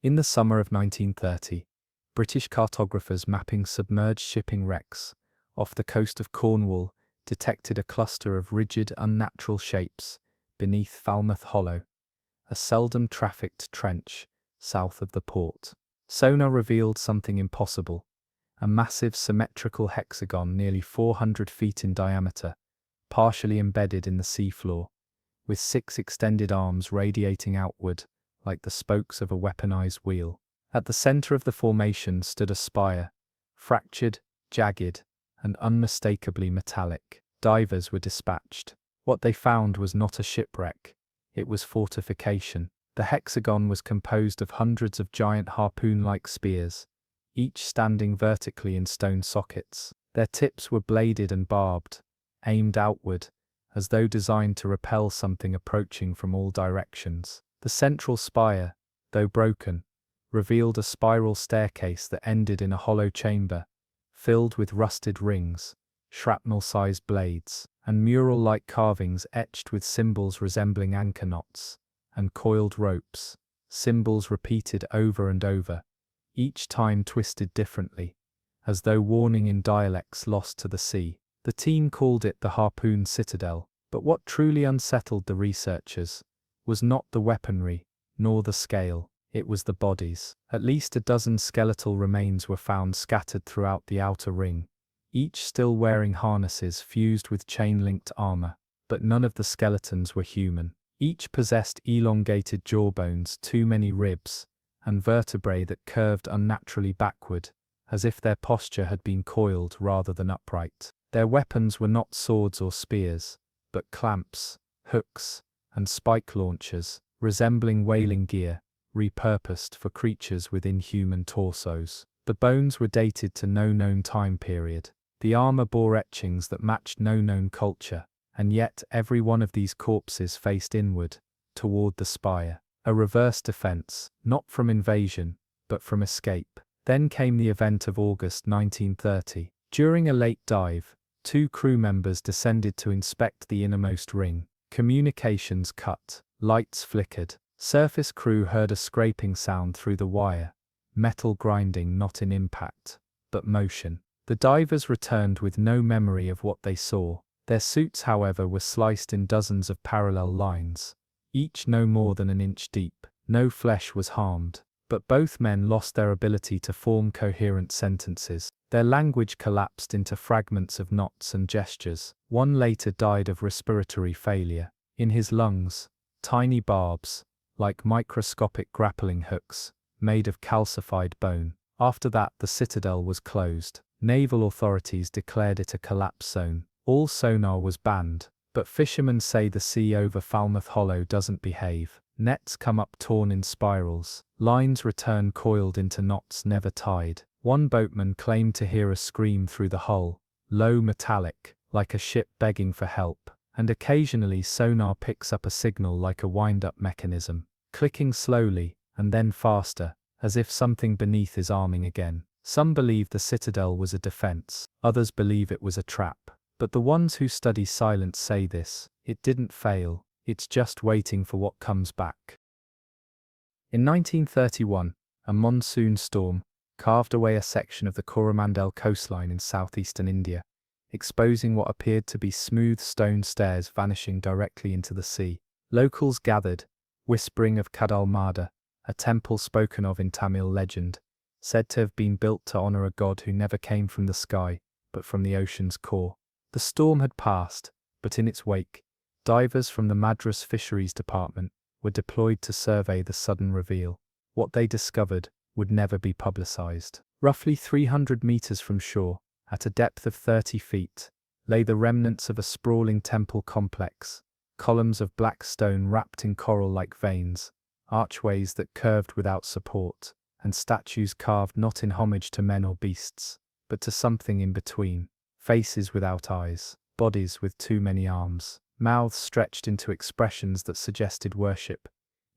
In the summer of 1930, British cartographers mapping submerged shipping wrecks off the coast of Cornwall detected a cluster of rigid, unnatural shapes beneath Falmouth Hollow, a seldom trafficked trench south of the port. Sonar revealed something impossible, a massive symmetrical hexagon nearly 400 feet in diameter, partially embedded in the seafloor, with 6 extended arms radiating outward like the spokes of a weaponized wheel. At the center of the formation stood a spire, fractured, jagged, and unmistakably metallic. Divers were dispatched. What they found was not a shipwreck, it was fortification. The hexagon was composed of hundreds of giant harpoon-like spears, each standing vertically in stone sockets. Their tips were bladed and barbed, aimed outward, as though designed to repel something approaching from all directions. The central spire, though broken, revealed a spiral staircase that ended in a hollow chamber, filled with rusted rings, shrapnel-sized blades, and mural-like carvings etched with symbols resembling anchor knots and coiled ropes, symbols repeated over and over, each time twisted differently, as though warning in dialects lost to the sea. The team called it the Harpoon Citadel, but what truly unsettled the researchers was not the weaponry, nor the scale. It was the bodies. At least a dozen skeletal remains were found scattered throughout the outer ring, each still wearing harnesses fused with chain-linked armor, but none of the skeletons were human. Each possessed elongated jawbones, too many ribs, and vertebrae that curved unnaturally backward, as if their posture had been coiled rather than upright. Their weapons were not swords or spears, but clamps, hooks, and spike launchers, resembling whaling gear, repurposed for creatures with inhuman torsos. The bones were dated to no known time period. The armor bore etchings that matched no known culture, and yet every one of these corpses faced inward, toward the spire. A reverse defense, not from invasion, but from escape. Then came the event of August 1930. During a late dive, 2 crew members descended to inspect the innermost ring. Communications cut, lights flickered. Surface crew heard a scraping sound through the wire, metal grinding not in impact, but motion. The divers returned with no memory of what they saw. Their suits, however, were sliced in dozens of parallel lines, each no more than an inch deep. No flesh was harmed, but both men lost their ability to form coherent sentences. Their language collapsed into fragments of knots and gestures. One later died of respiratory failure. In his lungs, tiny barbs, like microscopic grappling hooks, made of calcified bone. After that, the citadel was closed. Naval authorities declared it a collapse zone. All sonar was banned, but fishermen say the sea over Falmouth Hollow doesn't behave. Nets come up torn in spirals. Lines return coiled into knots never tied. One boatman claimed to hear a scream through the hull, low metallic, like a ship begging for help, and occasionally sonar picks up a signal like a wind-up mechanism, clicking slowly, and then faster, as if something beneath is arming again. Some believe the citadel was a defense, others believe it was a trap. But the ones who study silence say this: it didn't fail, it's just waiting for what comes back. In 1931, a monsoon storm carved away a section of the Coromandel coastline in southeastern India, exposing what appeared to be smooth stone stairs vanishing directly into the sea. Locals gathered, whispering of Armada, a temple spoken of in Tamil legend, said to have been built to honor a god who never came from the sky, but from the ocean's core. The storm had passed, but in its wake, divers from the Madras Fisheries Department were deployed to survey the sudden reveal. What they discovered would never be publicized. Roughly 300 meters from shore, at a depth of 30 feet, lay the remnants of a sprawling temple complex, columns of black stone wrapped in coral-like veins, archways that curved without support, and statues carved not in homage to men or beasts, but to something in between. Faces without eyes, bodies with too many arms, mouths stretched into expressions that suggested worship.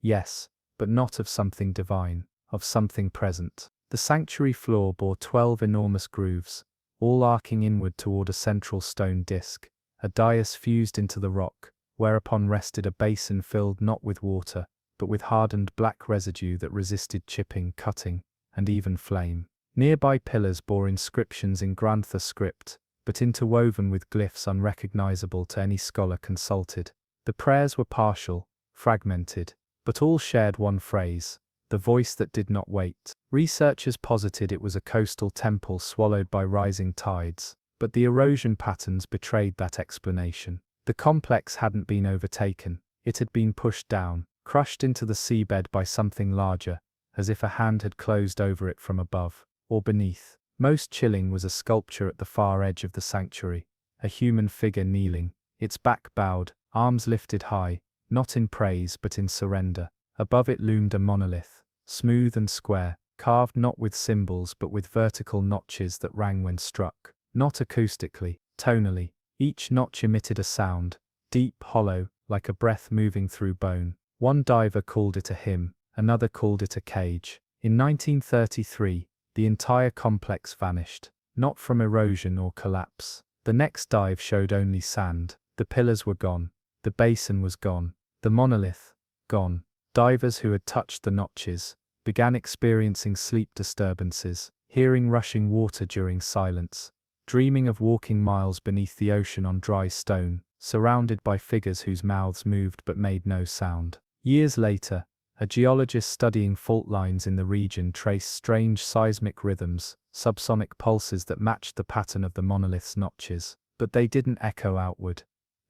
Yes, but not of something divine, of something present. The sanctuary floor bore 12 enormous grooves, all arcing inward toward a central stone disk, a dais fused into the rock, whereupon rested a basin filled not with water, but with hardened black residue that resisted chipping, cutting, and even flame. Nearby pillars bore inscriptions in Grantha script, but interwoven with glyphs unrecognizable to any scholar consulted. The prayers were partial, fragmented, but all shared one phrase: the voice that did not wait. Researchers posited it was a coastal temple swallowed by rising tides, but the erosion patterns betrayed that explanation. The complex hadn't been overtaken, it had been pushed down, crushed into the seabed by something larger, as if a hand had closed over it from above, or beneath. Most chilling was a sculpture at the far edge of the sanctuary, a human figure kneeling, its back bowed, arms lifted high, not in praise but in surrender. Above it loomed a monolith, smooth and square, carved not with symbols but with vertical notches that rang when struck, not acoustically, tonally. Each notch emitted a sound, deep, hollow, like a breath moving through bone. One diver called it a hymn, another called it a cage. In 1933, the entire complex vanished, not from erosion or collapse. The next dive showed only sand. The pillars were gone, the basin was gone, the monolith, gone. Divers who had touched the notches began experiencing sleep disturbances, hearing rushing water during silence, dreaming of walking miles beneath the ocean on dry stone, surrounded by figures whose mouths moved but made no sound. Years later, a geologist studying fault lines in the region traced strange seismic rhythms, subsonic pulses that matched the pattern of the monolith's notches. But they didn't echo outward,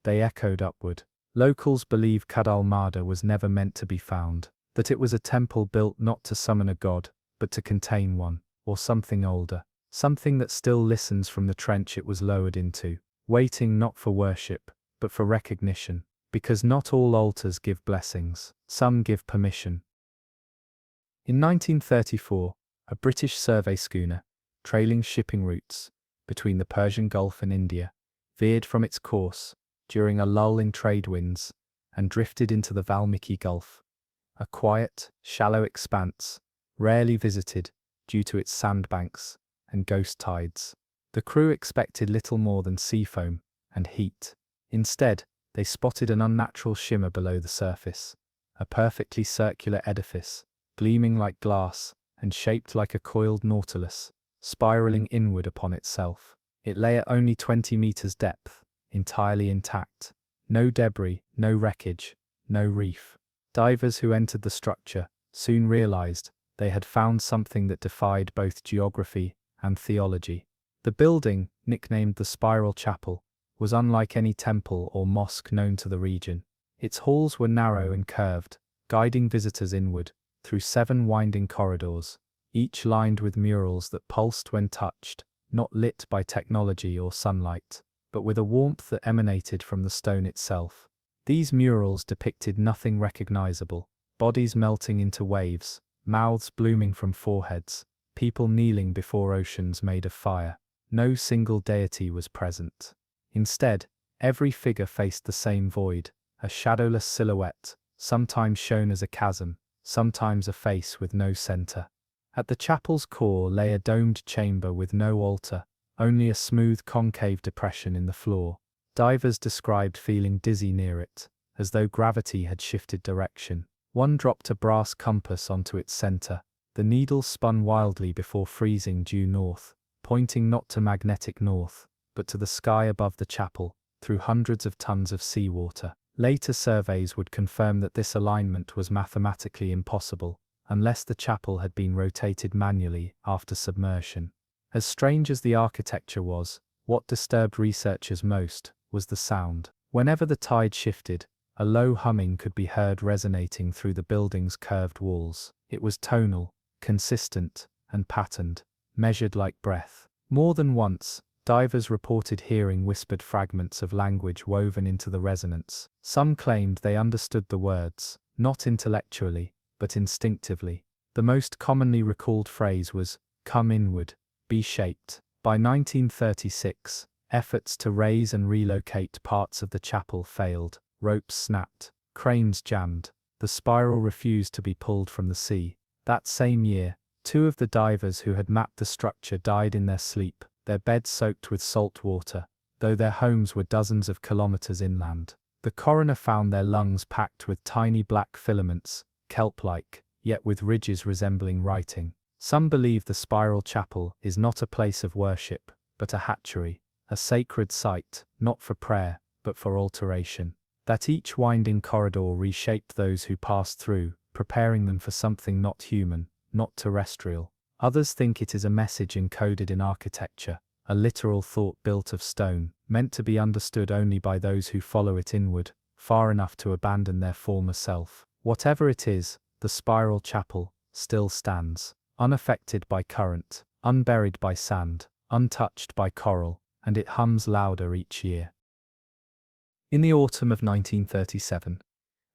they echoed upward. Locals believe Armada was never meant to be found, that it was a temple built not to summon a god, but to contain one, or something older, something that still listens from the trench it was lowered into, waiting not for worship, but for recognition. Because not all altars give blessings, some give permission. In 1934, a British survey schooner, trailing shipping routes between the Persian Gulf and India, veered from its course during a lull in trade winds and drifted into the Valmiki Gulf, a quiet, shallow expanse, rarely visited due to its sandbanks and ghost tides. The crew expected little more than sea foam and heat. Instead, they spotted an unnatural shimmer below the surface, a perfectly circular edifice, gleaming like glass and shaped like a coiled nautilus, spiraling inward upon itself. It lay at only 20 meters depth, entirely intact. No debris, no wreckage, no reef. Divers who entered the structure soon realized they had found something that defied both geography and theology. The building, nicknamed the Spiral Chapel, was unlike any temple or mosque known to the region. Its halls were narrow and curved, guiding visitors inward, through 7 winding corridors, each lined with murals that pulsed when touched, not lit by technology or sunlight, but with a warmth that emanated from the stone itself. These murals depicted nothing recognizable: bodies melting into waves, mouths blooming from foreheads, people kneeling before oceans made of fire. No single deity was present. Instead, every figure faced the same void, a shadowless silhouette, sometimes shown as a chasm, sometimes a face with no center. At the chapel's core lay a domed chamber with no altar, only a smooth concave depression in the floor. Divers described feeling dizzy near it, as though gravity had shifted direction. One dropped a brass compass onto its center. The needle spun wildly before freezing due north, pointing not to magnetic north, but to the sky above the chapel, through hundreds of tons of seawater. Later surveys would confirm that this alignment was mathematically impossible, unless the chapel had been rotated manually after submersion. As strange as the architecture was, what disturbed researchers most was the sound. Whenever the tide shifted, a low humming could be heard resonating through the building's curved walls. It was tonal, consistent, and patterned, measured like breath. More than once, divers reported hearing whispered fragments of language woven into the resonance. Some claimed they understood the words, not intellectually, but instinctively. The most commonly recalled phrase was, "Come inward, be shaped." By 1936, efforts to raise and relocate parts of the chapel failed. Ropes snapped, cranes jammed, the spiral refused to be pulled from the sea. That same year, 2 of the divers who had mapped the structure died in their sleep, their beds soaked with salt water, though their homes were dozens of kilometers inland. The coroner found their lungs packed with tiny black filaments, kelp-like, yet with ridges resembling writing. Some believe the spiral chapel is not a place of worship, but a hatchery, a sacred site, not for prayer, but for alteration. That each winding corridor reshaped those who passed through, preparing them for something not human, not terrestrial. Others think it is a message encoded in architecture, a literal thought built of stone, meant to be understood only by those who follow it inward, far enough to abandon their former self. Whatever it is, the spiral chapel still stands, unaffected by current, unburied by sand, untouched by coral, and it hums louder each year. In the autumn of 1937,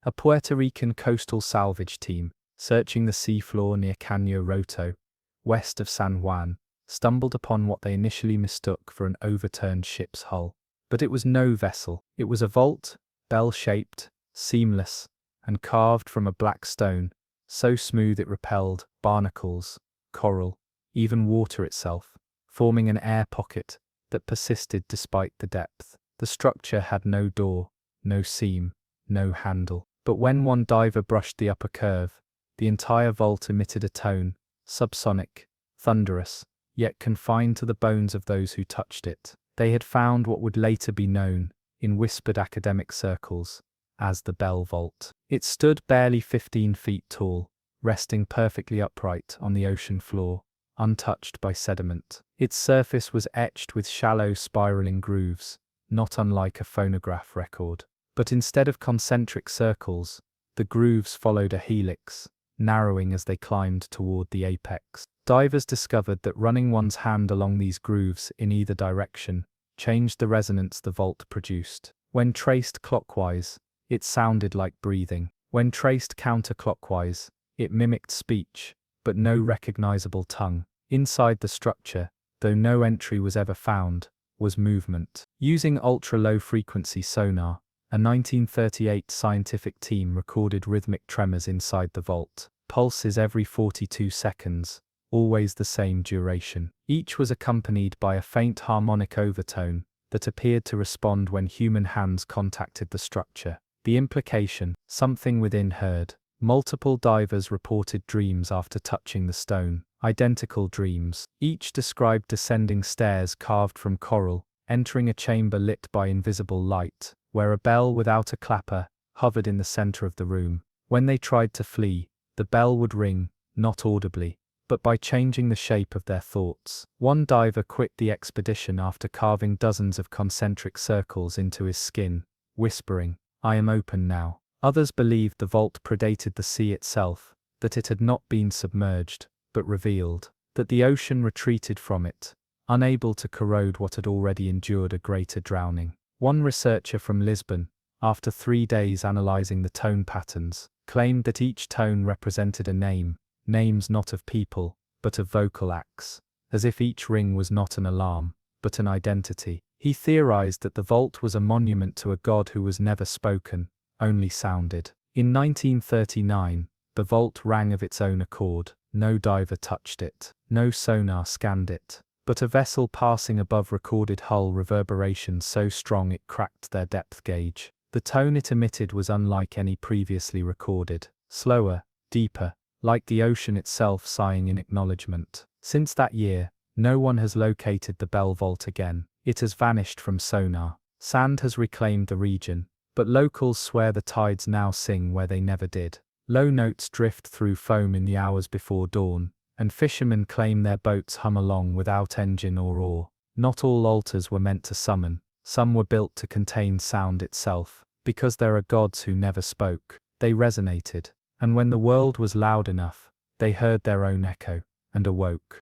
a Puerto Rican coastal salvage team, searching the seafloor near Caño Roto, west of San Juan, stumbled upon what they initially mistook for an overturned ship's hull. But it was no vessel. It was a vault, bell-shaped, seamless, and carved from a black stone, so smooth it repelled barnacles, coral, even water itself, forming an air pocket that persisted despite the depth. The structure had no door, no seam, no handle. But when one diver brushed the upper curve, the entire vault emitted a tone, subsonic, thunderous, yet confined to the bones of those who touched it. They had found what would later be known, in whispered academic circles, as the Bell Vault. It stood barely 15 feet tall, resting perfectly upright on the ocean floor, untouched by sediment. Its surface was etched with shallow spiraling grooves, not unlike a phonograph record. But instead of concentric circles, the grooves followed a helix, narrowing as they climbed toward the apex. Divers discovered that running one's hand along these grooves in either direction changed the resonance the vault produced. When traced clockwise, it sounded like breathing. When traced counterclockwise, it mimicked speech, but no recognizable tongue. Inside the structure, though no entry was ever found, was movement. Using ultra-low frequency sonar, a 1938 scientific team recorded rhythmic tremors inside the vault, pulses every 42 seconds, always the same duration. Each was accompanied by a faint harmonic overtone that appeared to respond when human hands contacted the structure. The implication, something within heard. Multiple divers reported dreams after touching the stone, identical dreams. Each described descending stairs carved from coral, entering a chamber lit by invisible light, where a bell without a clapper hovered in the center of the room. When they tried to flee, the bell would ring, not audibly, but by changing the shape of their thoughts. One diver quit the expedition after carving dozens of concentric circles into his skin, whispering, I am open now. Others believed the vault predated the sea itself, that it had not been submerged, but revealed, that the ocean retreated from it, unable to corrode what had already endured a greater drowning. One researcher from Lisbon, after 3 days analyzing the tone patterns, claimed that each tone represented a name, names not of people, but of vocal acts, as if each ring was not an alarm, but an identity. He theorized that the vault was a monument to a god who was never spoken, only sounded. In 1939, the vault rang of its own accord. No diver touched it, no sonar scanned it, but a vessel passing above recorded hull reverberations so strong it cracked their depth gauge. The tone it emitted was unlike any previously recorded, slower, deeper, like the ocean itself sighing in acknowledgement. Since that year, no one has located the Bell Vault again. It has vanished from sonar. Sand has reclaimed the region, but locals swear the tides now sing where they never did. Low notes drift through foam in the hours before dawn, and fishermen claim their boats hum along without engine or oar. Not all altars were meant to summon, some were built to contain sound itself. Because there are gods who never spoke, they resonated, and when the world was loud enough, they heard their own echo, and awoke.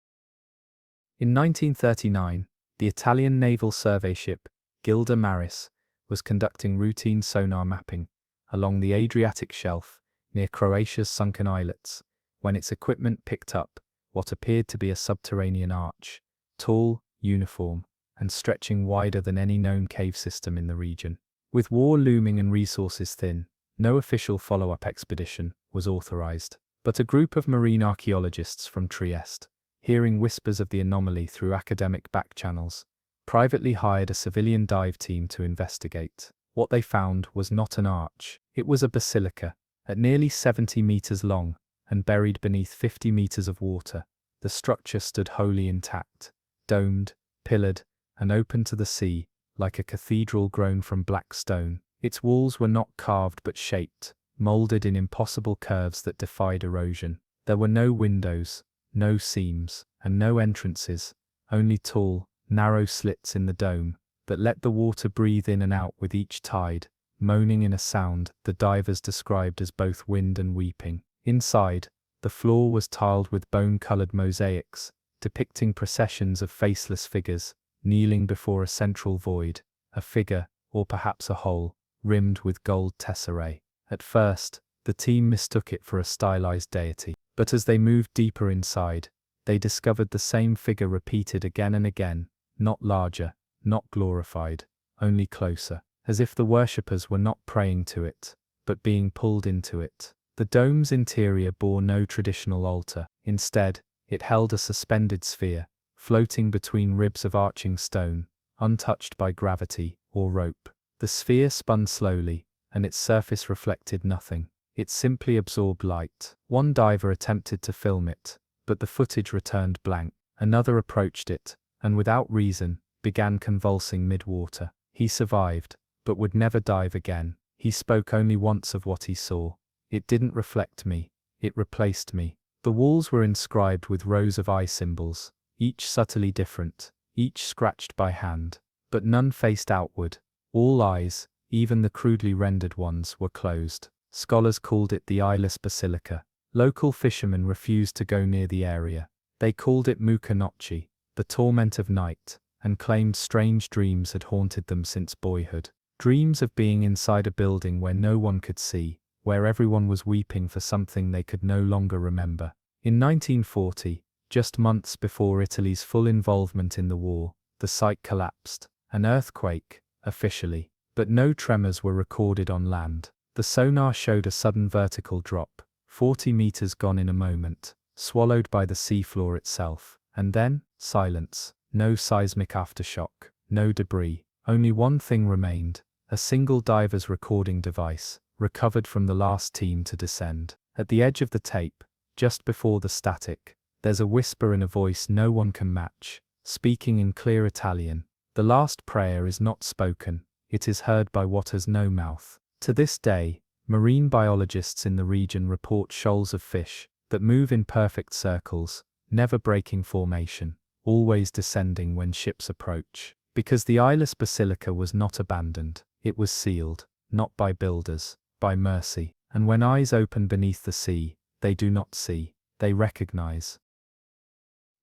In 1939, the Italian naval survey ship, Gilda Maris, was conducting routine sonar mapping along the Adriatic shelf near Croatia's Sunken islets, when its equipment picked up what appeared to be a subterranean arch, tall, uniform, and stretching wider than any known cave system in the region. With war looming and resources thin, no official follow-up expedition was authorized, but a group of marine archaeologists from Trieste, hearing whispers of the anomaly through academic backchannels, privately hired a civilian dive team to investigate. What they found was not an arch, it was a basilica, at nearly 70 meters long, and buried beneath 50 meters of water. The structure stood wholly intact, domed, pillared, and open to the sea, like a cathedral grown from black stone. Its walls were not carved but shaped, molded in impossible curves that defied erosion. There were no windows, no seams, and no entrances, only tall, narrow slits in the dome that let the water breathe in and out with each tide, moaning in a sound the divers described as both wind and weeping. Inside, the floor was tiled with bone-colored mosaics, depicting processions of faceless figures, kneeling before a central void, a figure, or perhaps a hole, rimmed with gold tesserae. At first, the team mistook it for a stylized deity, but as they moved deeper inside, they discovered the same figure repeated again and again, not larger, not glorified, only closer, as if the worshippers were not praying to it, but being pulled into it. The dome's interior bore no traditional altar. Instead, it held a suspended sphere, floating between ribs of arching stone, untouched by gravity or rope. The sphere spun slowly, and its surface reflected nothing. It simply absorbed light. One diver attempted to film it, but the footage returned blank. Another approached it, and without reason, began convulsing mid-water. He survived, but would never dive again. He spoke only once of what he saw. It didn't reflect me, it replaced me. The walls were inscribed with rows of eye symbols, each subtly different, each scratched by hand, but none faced outward. All eyes, even the crudely rendered ones, were closed. Scholars called it the Eyeless Basilica. Local fishermen refused to go near the area. They called it Muka Nochi, the torment of night, and claimed strange dreams had haunted them since boyhood. Dreams of being inside a building where no one could see, where everyone was weeping for something they could no longer remember. In 1940, just months before Italy's full involvement in the war, the site collapsed. An earthquake, officially, but no tremors were recorded on land. The sonar showed a sudden vertical drop, 40 meters gone in a moment, swallowed by the seafloor itself. And then, silence. No seismic aftershock, no debris. Only one thing remained, a single diver's recording device, recovered from the last team to descend. At the edge of the tape, just before the static, there's a whisper in a voice no one can match, speaking in clear Italian. The last prayer is not spoken, it is heard by what has no mouth. To this day, marine biologists in the region report shoals of fish that move in perfect circles, never breaking formation, always descending when ships approach. Because the eyeless basilica was not abandoned, it was sealed. not by builders, by mercy. And when eyes open beneath the sea, they do not see, they recognize.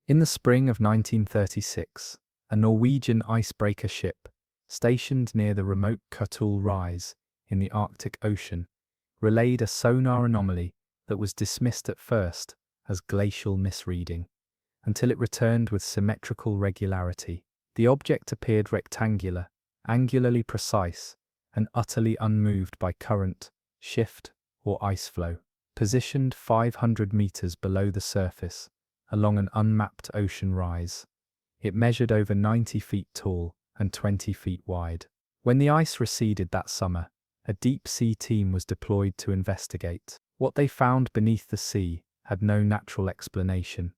In the spring of 1936, a Norwegian icebreaker ship, stationed near the remote Kutul Rise in the Arctic Ocean, relayed a sonar anomaly that was dismissed at first as glacial misreading, until it returned with symmetrical regularity. The object appeared rectangular, angularly precise, and utterly unmoved by current, shift, or ice flow. Positioned 500 meters below the surface, along an unmapped ocean rise, it measured over 90 feet tall and 20 feet wide. When the ice receded that summer, a deep-sea team was deployed to investigate. What they found beneath the sea had no natural explanation.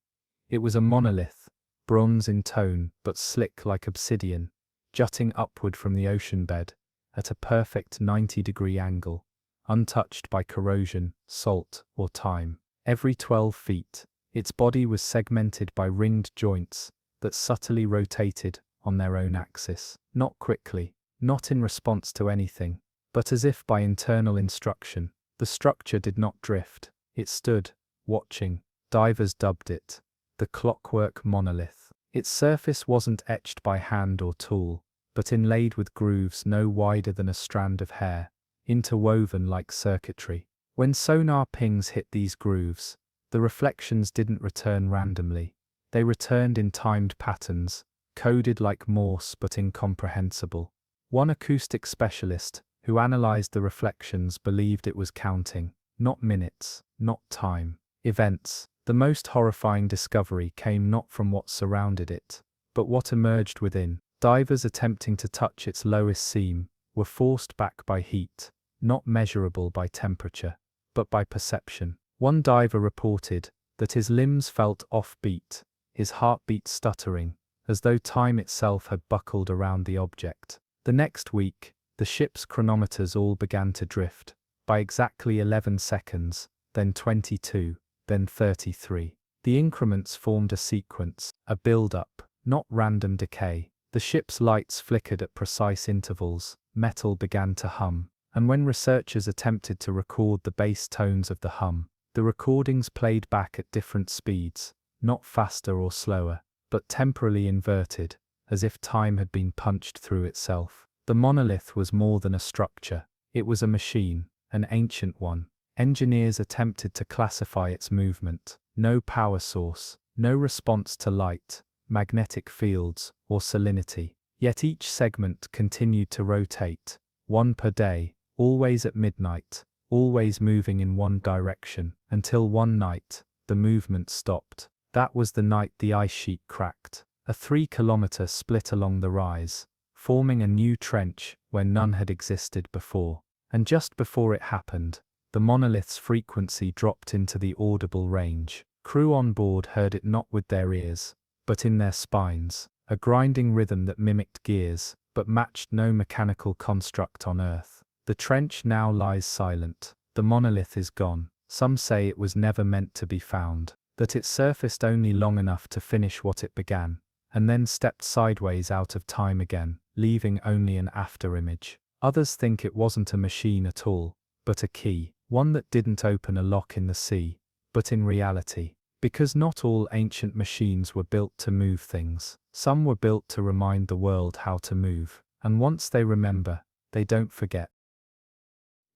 It was a monolith, bronze in tone but slick like obsidian, jutting upward from the ocean bed at a perfect 90-degree angle, untouched by corrosion, salt, or time. Every 12 feet, its body was segmented by ringed joints that subtly rotated on their own axis. Not quickly, not in response to anything, but as if by internal instruction. The structure did not drift. It stood, watching. Divers dubbed it the clockwork monolith. Its surface wasn't etched by hand or tool, but inlaid with grooves no wider than a strand of hair, interwoven like circuitry. When sonar pings hit these grooves, the reflections didn't return randomly. They returned in timed patterns, coded like Morse but incomprehensible. One acoustic specialist, who analyzed the reflections, believed it was counting, not minutes, not time, events. The most horrifying discovery came not from what surrounded it, but what emerged within. Divers attempting to touch its lowest seam were forced back by heat, not measurable by temperature, but by perception. One diver reported that his limbs felt offbeat, his heartbeat stuttering, as though time itself had buckled around the object. The next week, the ship's chronometers all began to drift, by exactly 11 seconds, then 22, then 33. The increments formed a sequence, a build-up, not random decay. The ship's lights flickered at precise intervals, metal began to hum, and when researchers attempted to record the bass tones of the hum, the recordings played back at different speeds, not faster or slower, but temporally inverted, as if time had been punched through itself. The monolith was more than a structure. It was a machine, an ancient one. Engineers attempted to classify its movement. No power source, no response to light, magnetic fields, or salinity. Yet each segment continued to rotate, one per day, always at midnight, always moving in one direction, until one night, the movement stopped. That was the night the ice sheet cracked. A 3-kilometer split along the rise, forming a new trench where none had existed before. And just before it happened, the monolith's frequency dropped into the audible range. Crew on board heard it not with their ears, but in their spines, a grinding rhythm that mimicked gears, but matched no mechanical construct on Earth. The trench now lies silent. The monolith is gone. Some say it was never meant to be found, that it surfaced only long enough to finish what it began, and then stepped sideways out of time again, leaving only an afterimage. Others think it wasn't a machine at all, but a key, one that didn't open a lock in the sea, but in reality. Because not all ancient machines were built to move things. Some were built to remind the world how to move, and once they remember, they don't forget.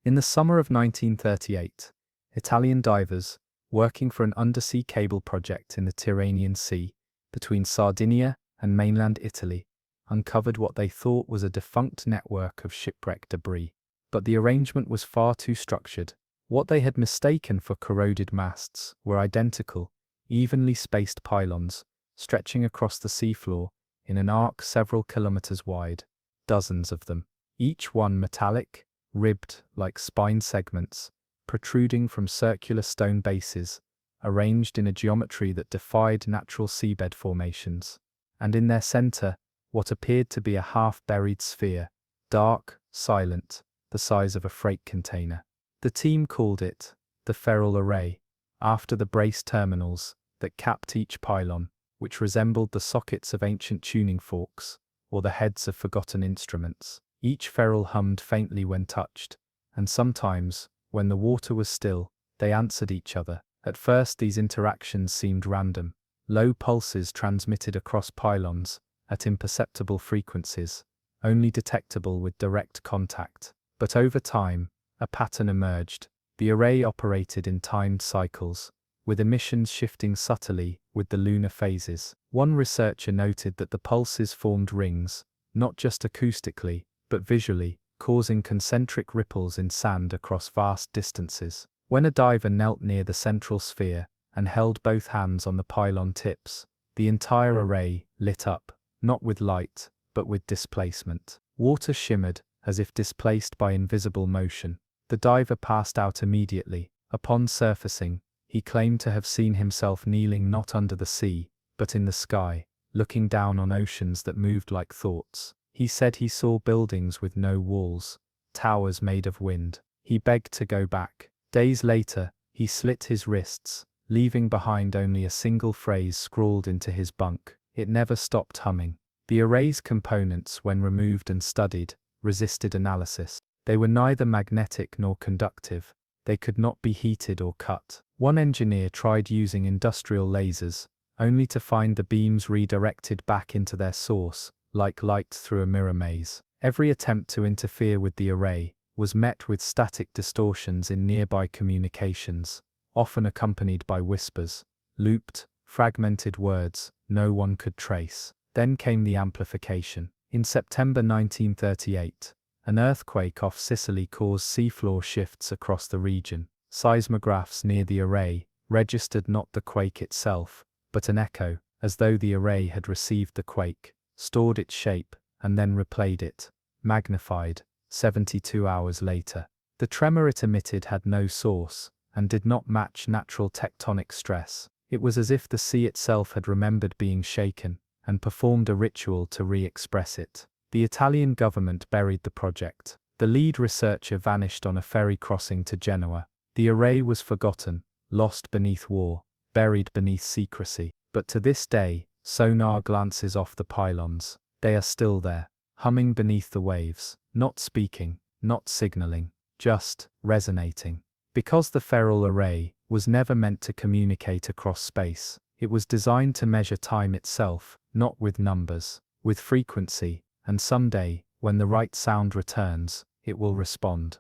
In the summer of 1938, Italian divers, working for an undersea cable project in the Tyrrhenian Sea, between Sardinia and mainland Italy, uncovered what they thought was a defunct network of shipwreck debris. But the arrangement was far too structured. What they had mistaken for corroded masts were identical, evenly spaced pylons, stretching across the seafloor in an arc several kilometers wide, dozens of them, each one metallic, ribbed like spine segments, protruding from circular stone bases, arranged in a geometry that defied natural seabed formations. And in their center, what appeared to be a half-buried sphere, dark, silent, the size of a freight container. The team called it the Feral Array, after the brace terminals that capped each pylon, which resembled the sockets of ancient tuning forks or the heads of forgotten instruments. Each ferrule hummed faintly when touched, and sometimes, when the water was still, they answered each other. At first these interactions seemed random, low pulses transmitted across pylons, at imperceptible frequencies, only detectable with direct contact. But over time, a pattern emerged. The array operated in timed cycles, with emissions shifting subtly with the lunar phases. One researcher noted that the pulses formed rings, not just acoustically, but visually, causing concentric ripples in sand across vast distances. When a diver knelt near the central sphere and held both hands on the pylon tips, the entire array lit up, not with light, but with displacement. Water shimmered, as if displaced by invisible motion. The diver passed out immediately. Upon surfacing, he claimed to have seen himself kneeling not under the sea, but in the sky, looking down on oceans that moved like thoughts. He said he saw buildings with no walls, towers made of wind. He begged to go back. Days later, he slit his wrists, leaving behind only a single phrase scrawled into his bunk. It never stopped humming. The array's components, when removed and studied, resisted analysis. They were neither magnetic nor conductive. They could not be heated or cut. One engineer tried using industrial lasers, only to find the beams redirected back into their source, like light through a mirror maze. Every attempt to interfere with the array was met with static distortions in nearby communications, often accompanied by whispers, looped, fragmented words no one could trace. Then came the amplification. In September 1938, an earthquake off Sicily caused seafloor shifts across the region. Seismographs near the array registered not the quake itself, but an echo, as though the array had received the quake, stored its shape, and then replayed it, magnified, 72 hours later. The tremor it emitted had no source, and did not match natural tectonic stress. It was as if the sea itself had remembered being shaken, and performed a ritual to re-express it. The Italian government buried the project. The lead researcher vanished on a ferry crossing to Genoa. The array was forgotten, lost beneath war, buried beneath secrecy. But to this day, sonar glances off the pylons. They are still there, humming beneath the waves, not speaking, not signaling, just resonating. Because the ferrule array was never meant to communicate across space, it was designed to measure time itself, not with numbers, with frequency, and someday, when the right sound returns, it will respond.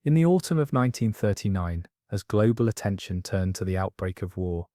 In the autumn of 1939, as global attention turned to the outbreak of war,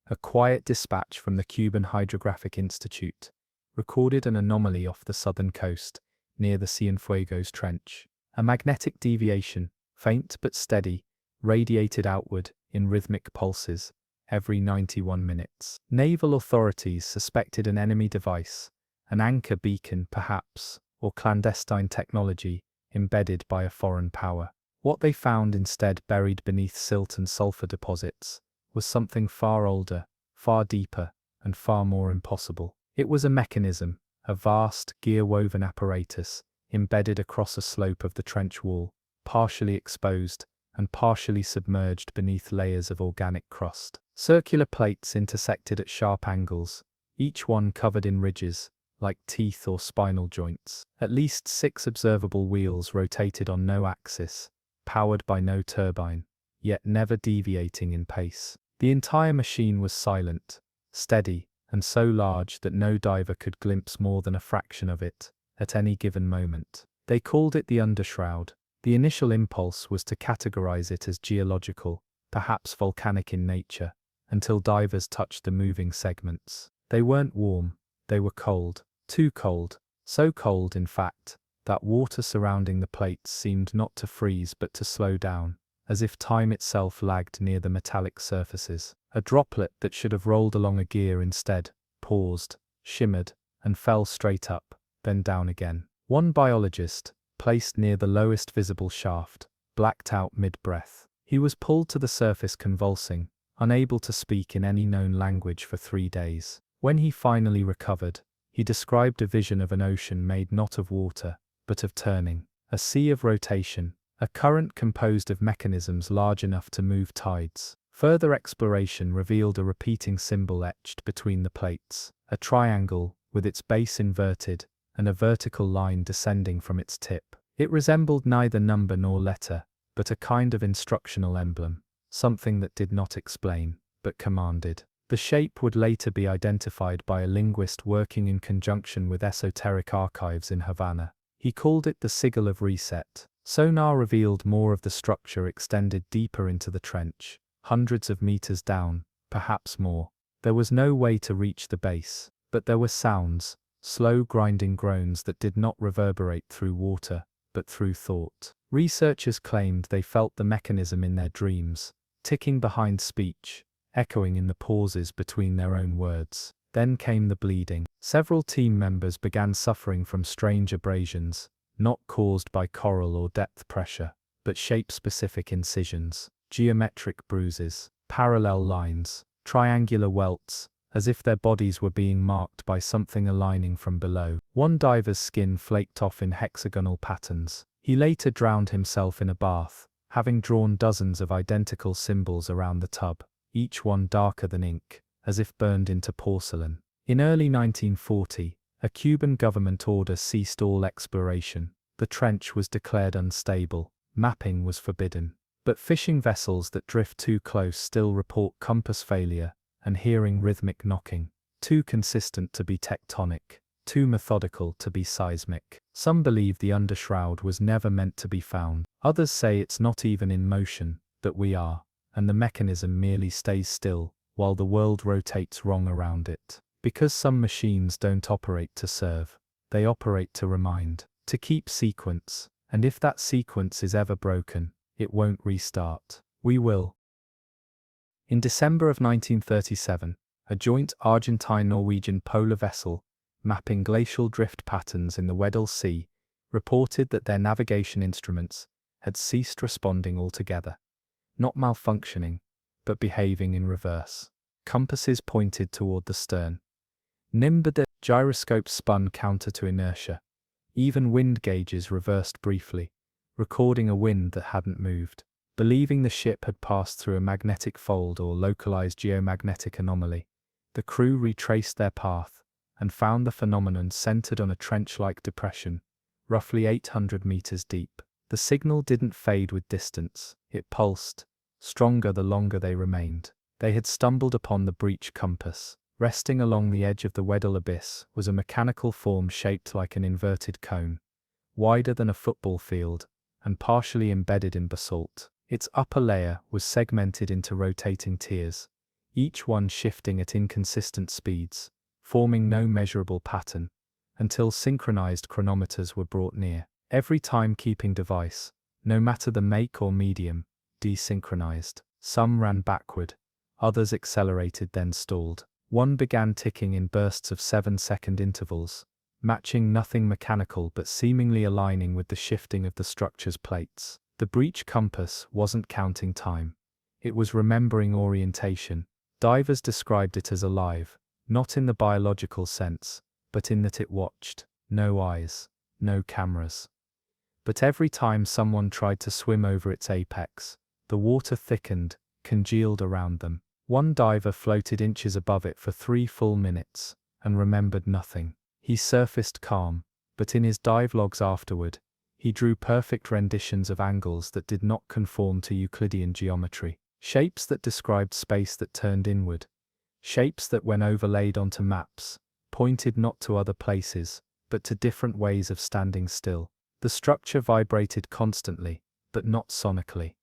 a quiet dispatch from the Cuban Hydrographic Institute recorded an anomaly off the southern coast, near the Cienfuegos Trench. A magnetic deviation, faint but steady, radiated outward in rhythmic pulses every 91 minutes. Naval authorities suspected an enemy device, an anchor beacon perhaps, or clandestine technology embedded by a foreign power. What they found instead, buried beneath silt and sulfur deposits, was something far older, far deeper, and far more impossible. It was a mechanism, a vast, gear-woven apparatus, embedded across a slope of the trench wall, partially exposed and partially submerged beneath layers of organic crust. Circular plates intersected at sharp angles, each one covered in ridges, like teeth or spinal joints. At least 6 observable wheels rotated on no axis, powered by no turbine, yet never deviating in pace. The entire machine was silent, steady, and so large that no diver could glimpse more than a fraction of it at any given moment. They called it the undershroud. The initial impulse was to categorize it as geological, perhaps volcanic in nature, until divers touched the moving segments. They weren't warm, they were cold, too cold, so cold in fact, that water surrounding the plates seemed not to freeze but to slow down, as if time itself lagged near the metallic surfaces. A droplet that should have rolled along a gear instead paused, shimmered, and fell straight up, then down again. One biologist, placed near the lowest visible shaft, blacked out mid-breath. He was pulled to the surface convulsing, unable to speak in any known language for 3 days. When he finally recovered, he described a vision of an ocean made not of water, but of turning, a sea of rotation, a current composed of mechanisms large enough to move tides. Further exploration revealed a repeating symbol etched between the plates, a triangle with its base inverted and a vertical line descending from its tip. It resembled neither number nor letter, but a kind of instructional emblem, something that did not explain, but commanded. The shape would later be identified by a linguist working in conjunction with esoteric archives in Havana. He called it the sigil of reset. Sonar revealed more of the structure extended deeper into the trench, hundreds of meters down, perhaps more. There was no way to reach the base, but there were sounds, slow grinding groans that did not reverberate through water, but through thought. Researchers claimed they felt the mechanism in their dreams, ticking behind speech, echoing in the pauses between their own words. Then came the bleeding. Several team members began suffering from strange abrasions, not caused by coral or depth pressure, but shape-specific incisions, geometric bruises, parallel lines, triangular welts, as if their bodies were being marked by something aligning from below. One diver's skin flaked off in hexagonal patterns. He later drowned himself in a bath, having drawn dozens of identical symbols around the tub, each one darker than ink, as if burned into porcelain. In early 1940, a Cuban government order ceased all exploration. The trench was declared unstable. Mapping was forbidden. But fishing vessels that drift too close still report compass failure and hearing rhythmic knocking, too consistent to be tectonic, too methodical to be seismic. Some believe the undershroud was never meant to be found. Others say it's not even in motion, that we are, and the mechanism merely stays still, while the world rotates wrong around it. Because some machines don't operate to serve, they operate to remind, to keep sequence, and if that sequence is ever broken, it won't restart. We will. In December of 1937, a joint Argentine-Norwegian polar vessel, mapping glacial drift patterns in the Weddell Sea, reported that their navigation instruments had ceased responding altogether. Not malfunctioning, but behaving in reverse. Compasses pointed toward the stern. The gyroscope spun counter to inertia. Even wind gauges reversed briefly, recording a wind that hadn't moved. Believing the ship had passed through a magnetic fold or localized geomagnetic anomaly, the crew retraced their path and found the phenomenon centered on a trench-like depression, roughly 800 meters deep. The signal didn't fade with distance, it pulsed, stronger the longer they remained. They had stumbled upon the breach compass. Resting along the edge of the Weddell abyss was a mechanical form shaped like an inverted cone, wider than a football field, and partially embedded in basalt. Its upper layer was segmented into rotating tiers, each one shifting at inconsistent speeds, forming no measurable pattern, until synchronized chronometers were brought near. Every timekeeping device, no matter the make or medium, desynchronized. Some ran backward, others accelerated then stalled. One began ticking in bursts of 7-second intervals, matching nothing mechanical but seemingly aligning with the shifting of the structure's plates. The breach compass wasn't counting time. It was remembering orientation. Divers described it as alive, not in the biological sense, but in that it watched. No eyes, no cameras. But every time someone tried to swim over its apex, the water thickened, congealed around them. One diver floated inches above it for 3 full minutes, and remembered nothing. He surfaced calm, but in his dive logs afterward, he drew perfect renditions of angles that did not conform to Euclidean geometry. Shapes that described space that turned inward. Shapes that, when overlaid onto maps, pointed not to other places, but to different ways of standing still. The structure vibrated constantly, but not sonically.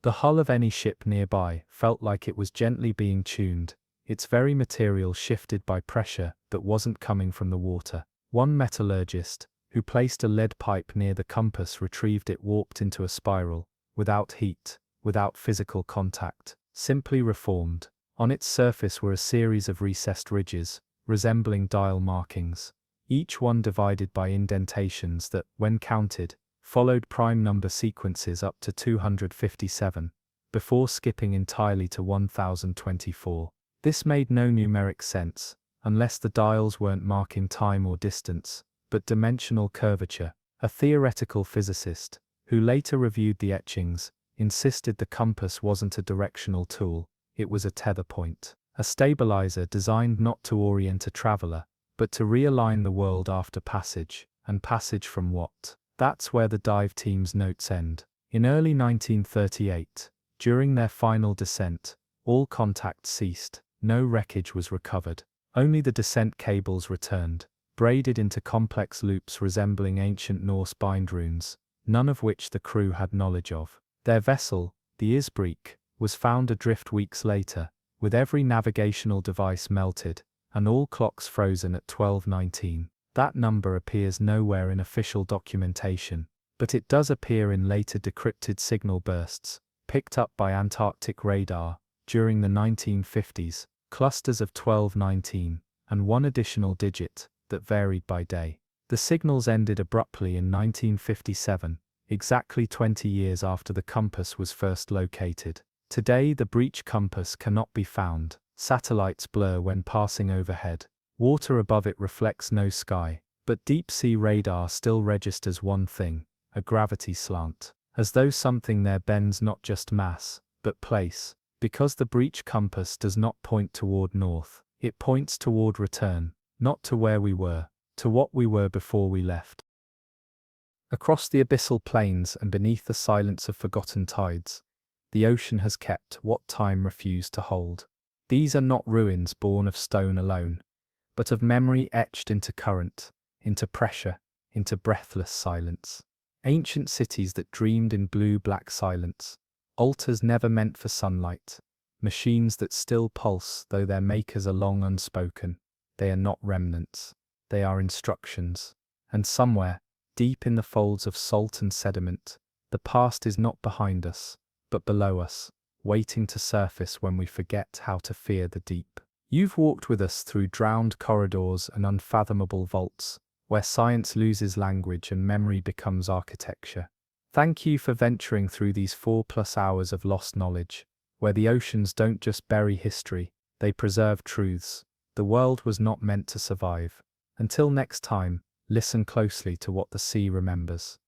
The hull of any ship nearby felt like it was gently being tuned, its very material shifted by pressure that wasn't coming from the water. One metallurgist, who placed a lead pipe near the compass, retrieved it warped into a spiral, without heat, without physical contact, simply reformed. On its surface were a series of recessed ridges, resembling dial markings, each one divided by indentations that, when counted, followed prime number sequences up to 257, before skipping entirely to 1024. This made no numeric sense, unless the dials weren't marking time or distance, but dimensional curvature. A theoretical physicist, who later reviewed the etchings, insisted the compass wasn't a directional tool, it was a tether point. A stabilizer designed not to orient a traveler, but to realign the world after passage, and passage from what? That's where the dive team's notes end. In early 1938, during their final descent, all contact ceased, no wreckage was recovered. Only the descent cables returned, braided into complex loops resembling ancient Norse bind runes, none of which the crew had knowledge of. Their vessel, the Isbreak, was found adrift weeks later, with every navigational device melted, and all clocks frozen at 12:19. That number appears nowhere in official documentation, but it does appear in later decrypted signal bursts, picked up by Antarctic radar, during the 1950s, clusters of 1219, and one additional digit, that varied by day. The signals ended abruptly in 1957, exactly 20 years after the compass was first located. Today the breach compass cannot be found, satellites blur when passing overhead. Water above it reflects no sky, but deep-sea radar still registers one thing, a gravity slant, as though something there bends not just mass, but place. Because the breach compass does not point toward north, it points toward return, not to where we were, to what we were before we left. Across the abyssal plains and beneath the silence of forgotten tides, the ocean has kept what time refused to hold. These are not ruins born of stone alone, but of memory etched into current, into pressure, into breathless silence. Ancient cities that dreamed in blue-black silence, altars never meant for sunlight, machines that still pulse though their makers are long unspoken. They are not remnants, they are instructions. And somewhere, deep in the folds of salt and sediment, the past is not behind us, but below us, waiting to surface when we forget how to fear the deep. You've walked with us through drowned corridors and unfathomable vaults, where science loses language and memory becomes architecture. Thank you for venturing through these 4+ hours of lost knowledge, where the oceans don't just bury history, they preserve truths. The world was not meant to survive. Until next time, listen closely to what the sea remembers.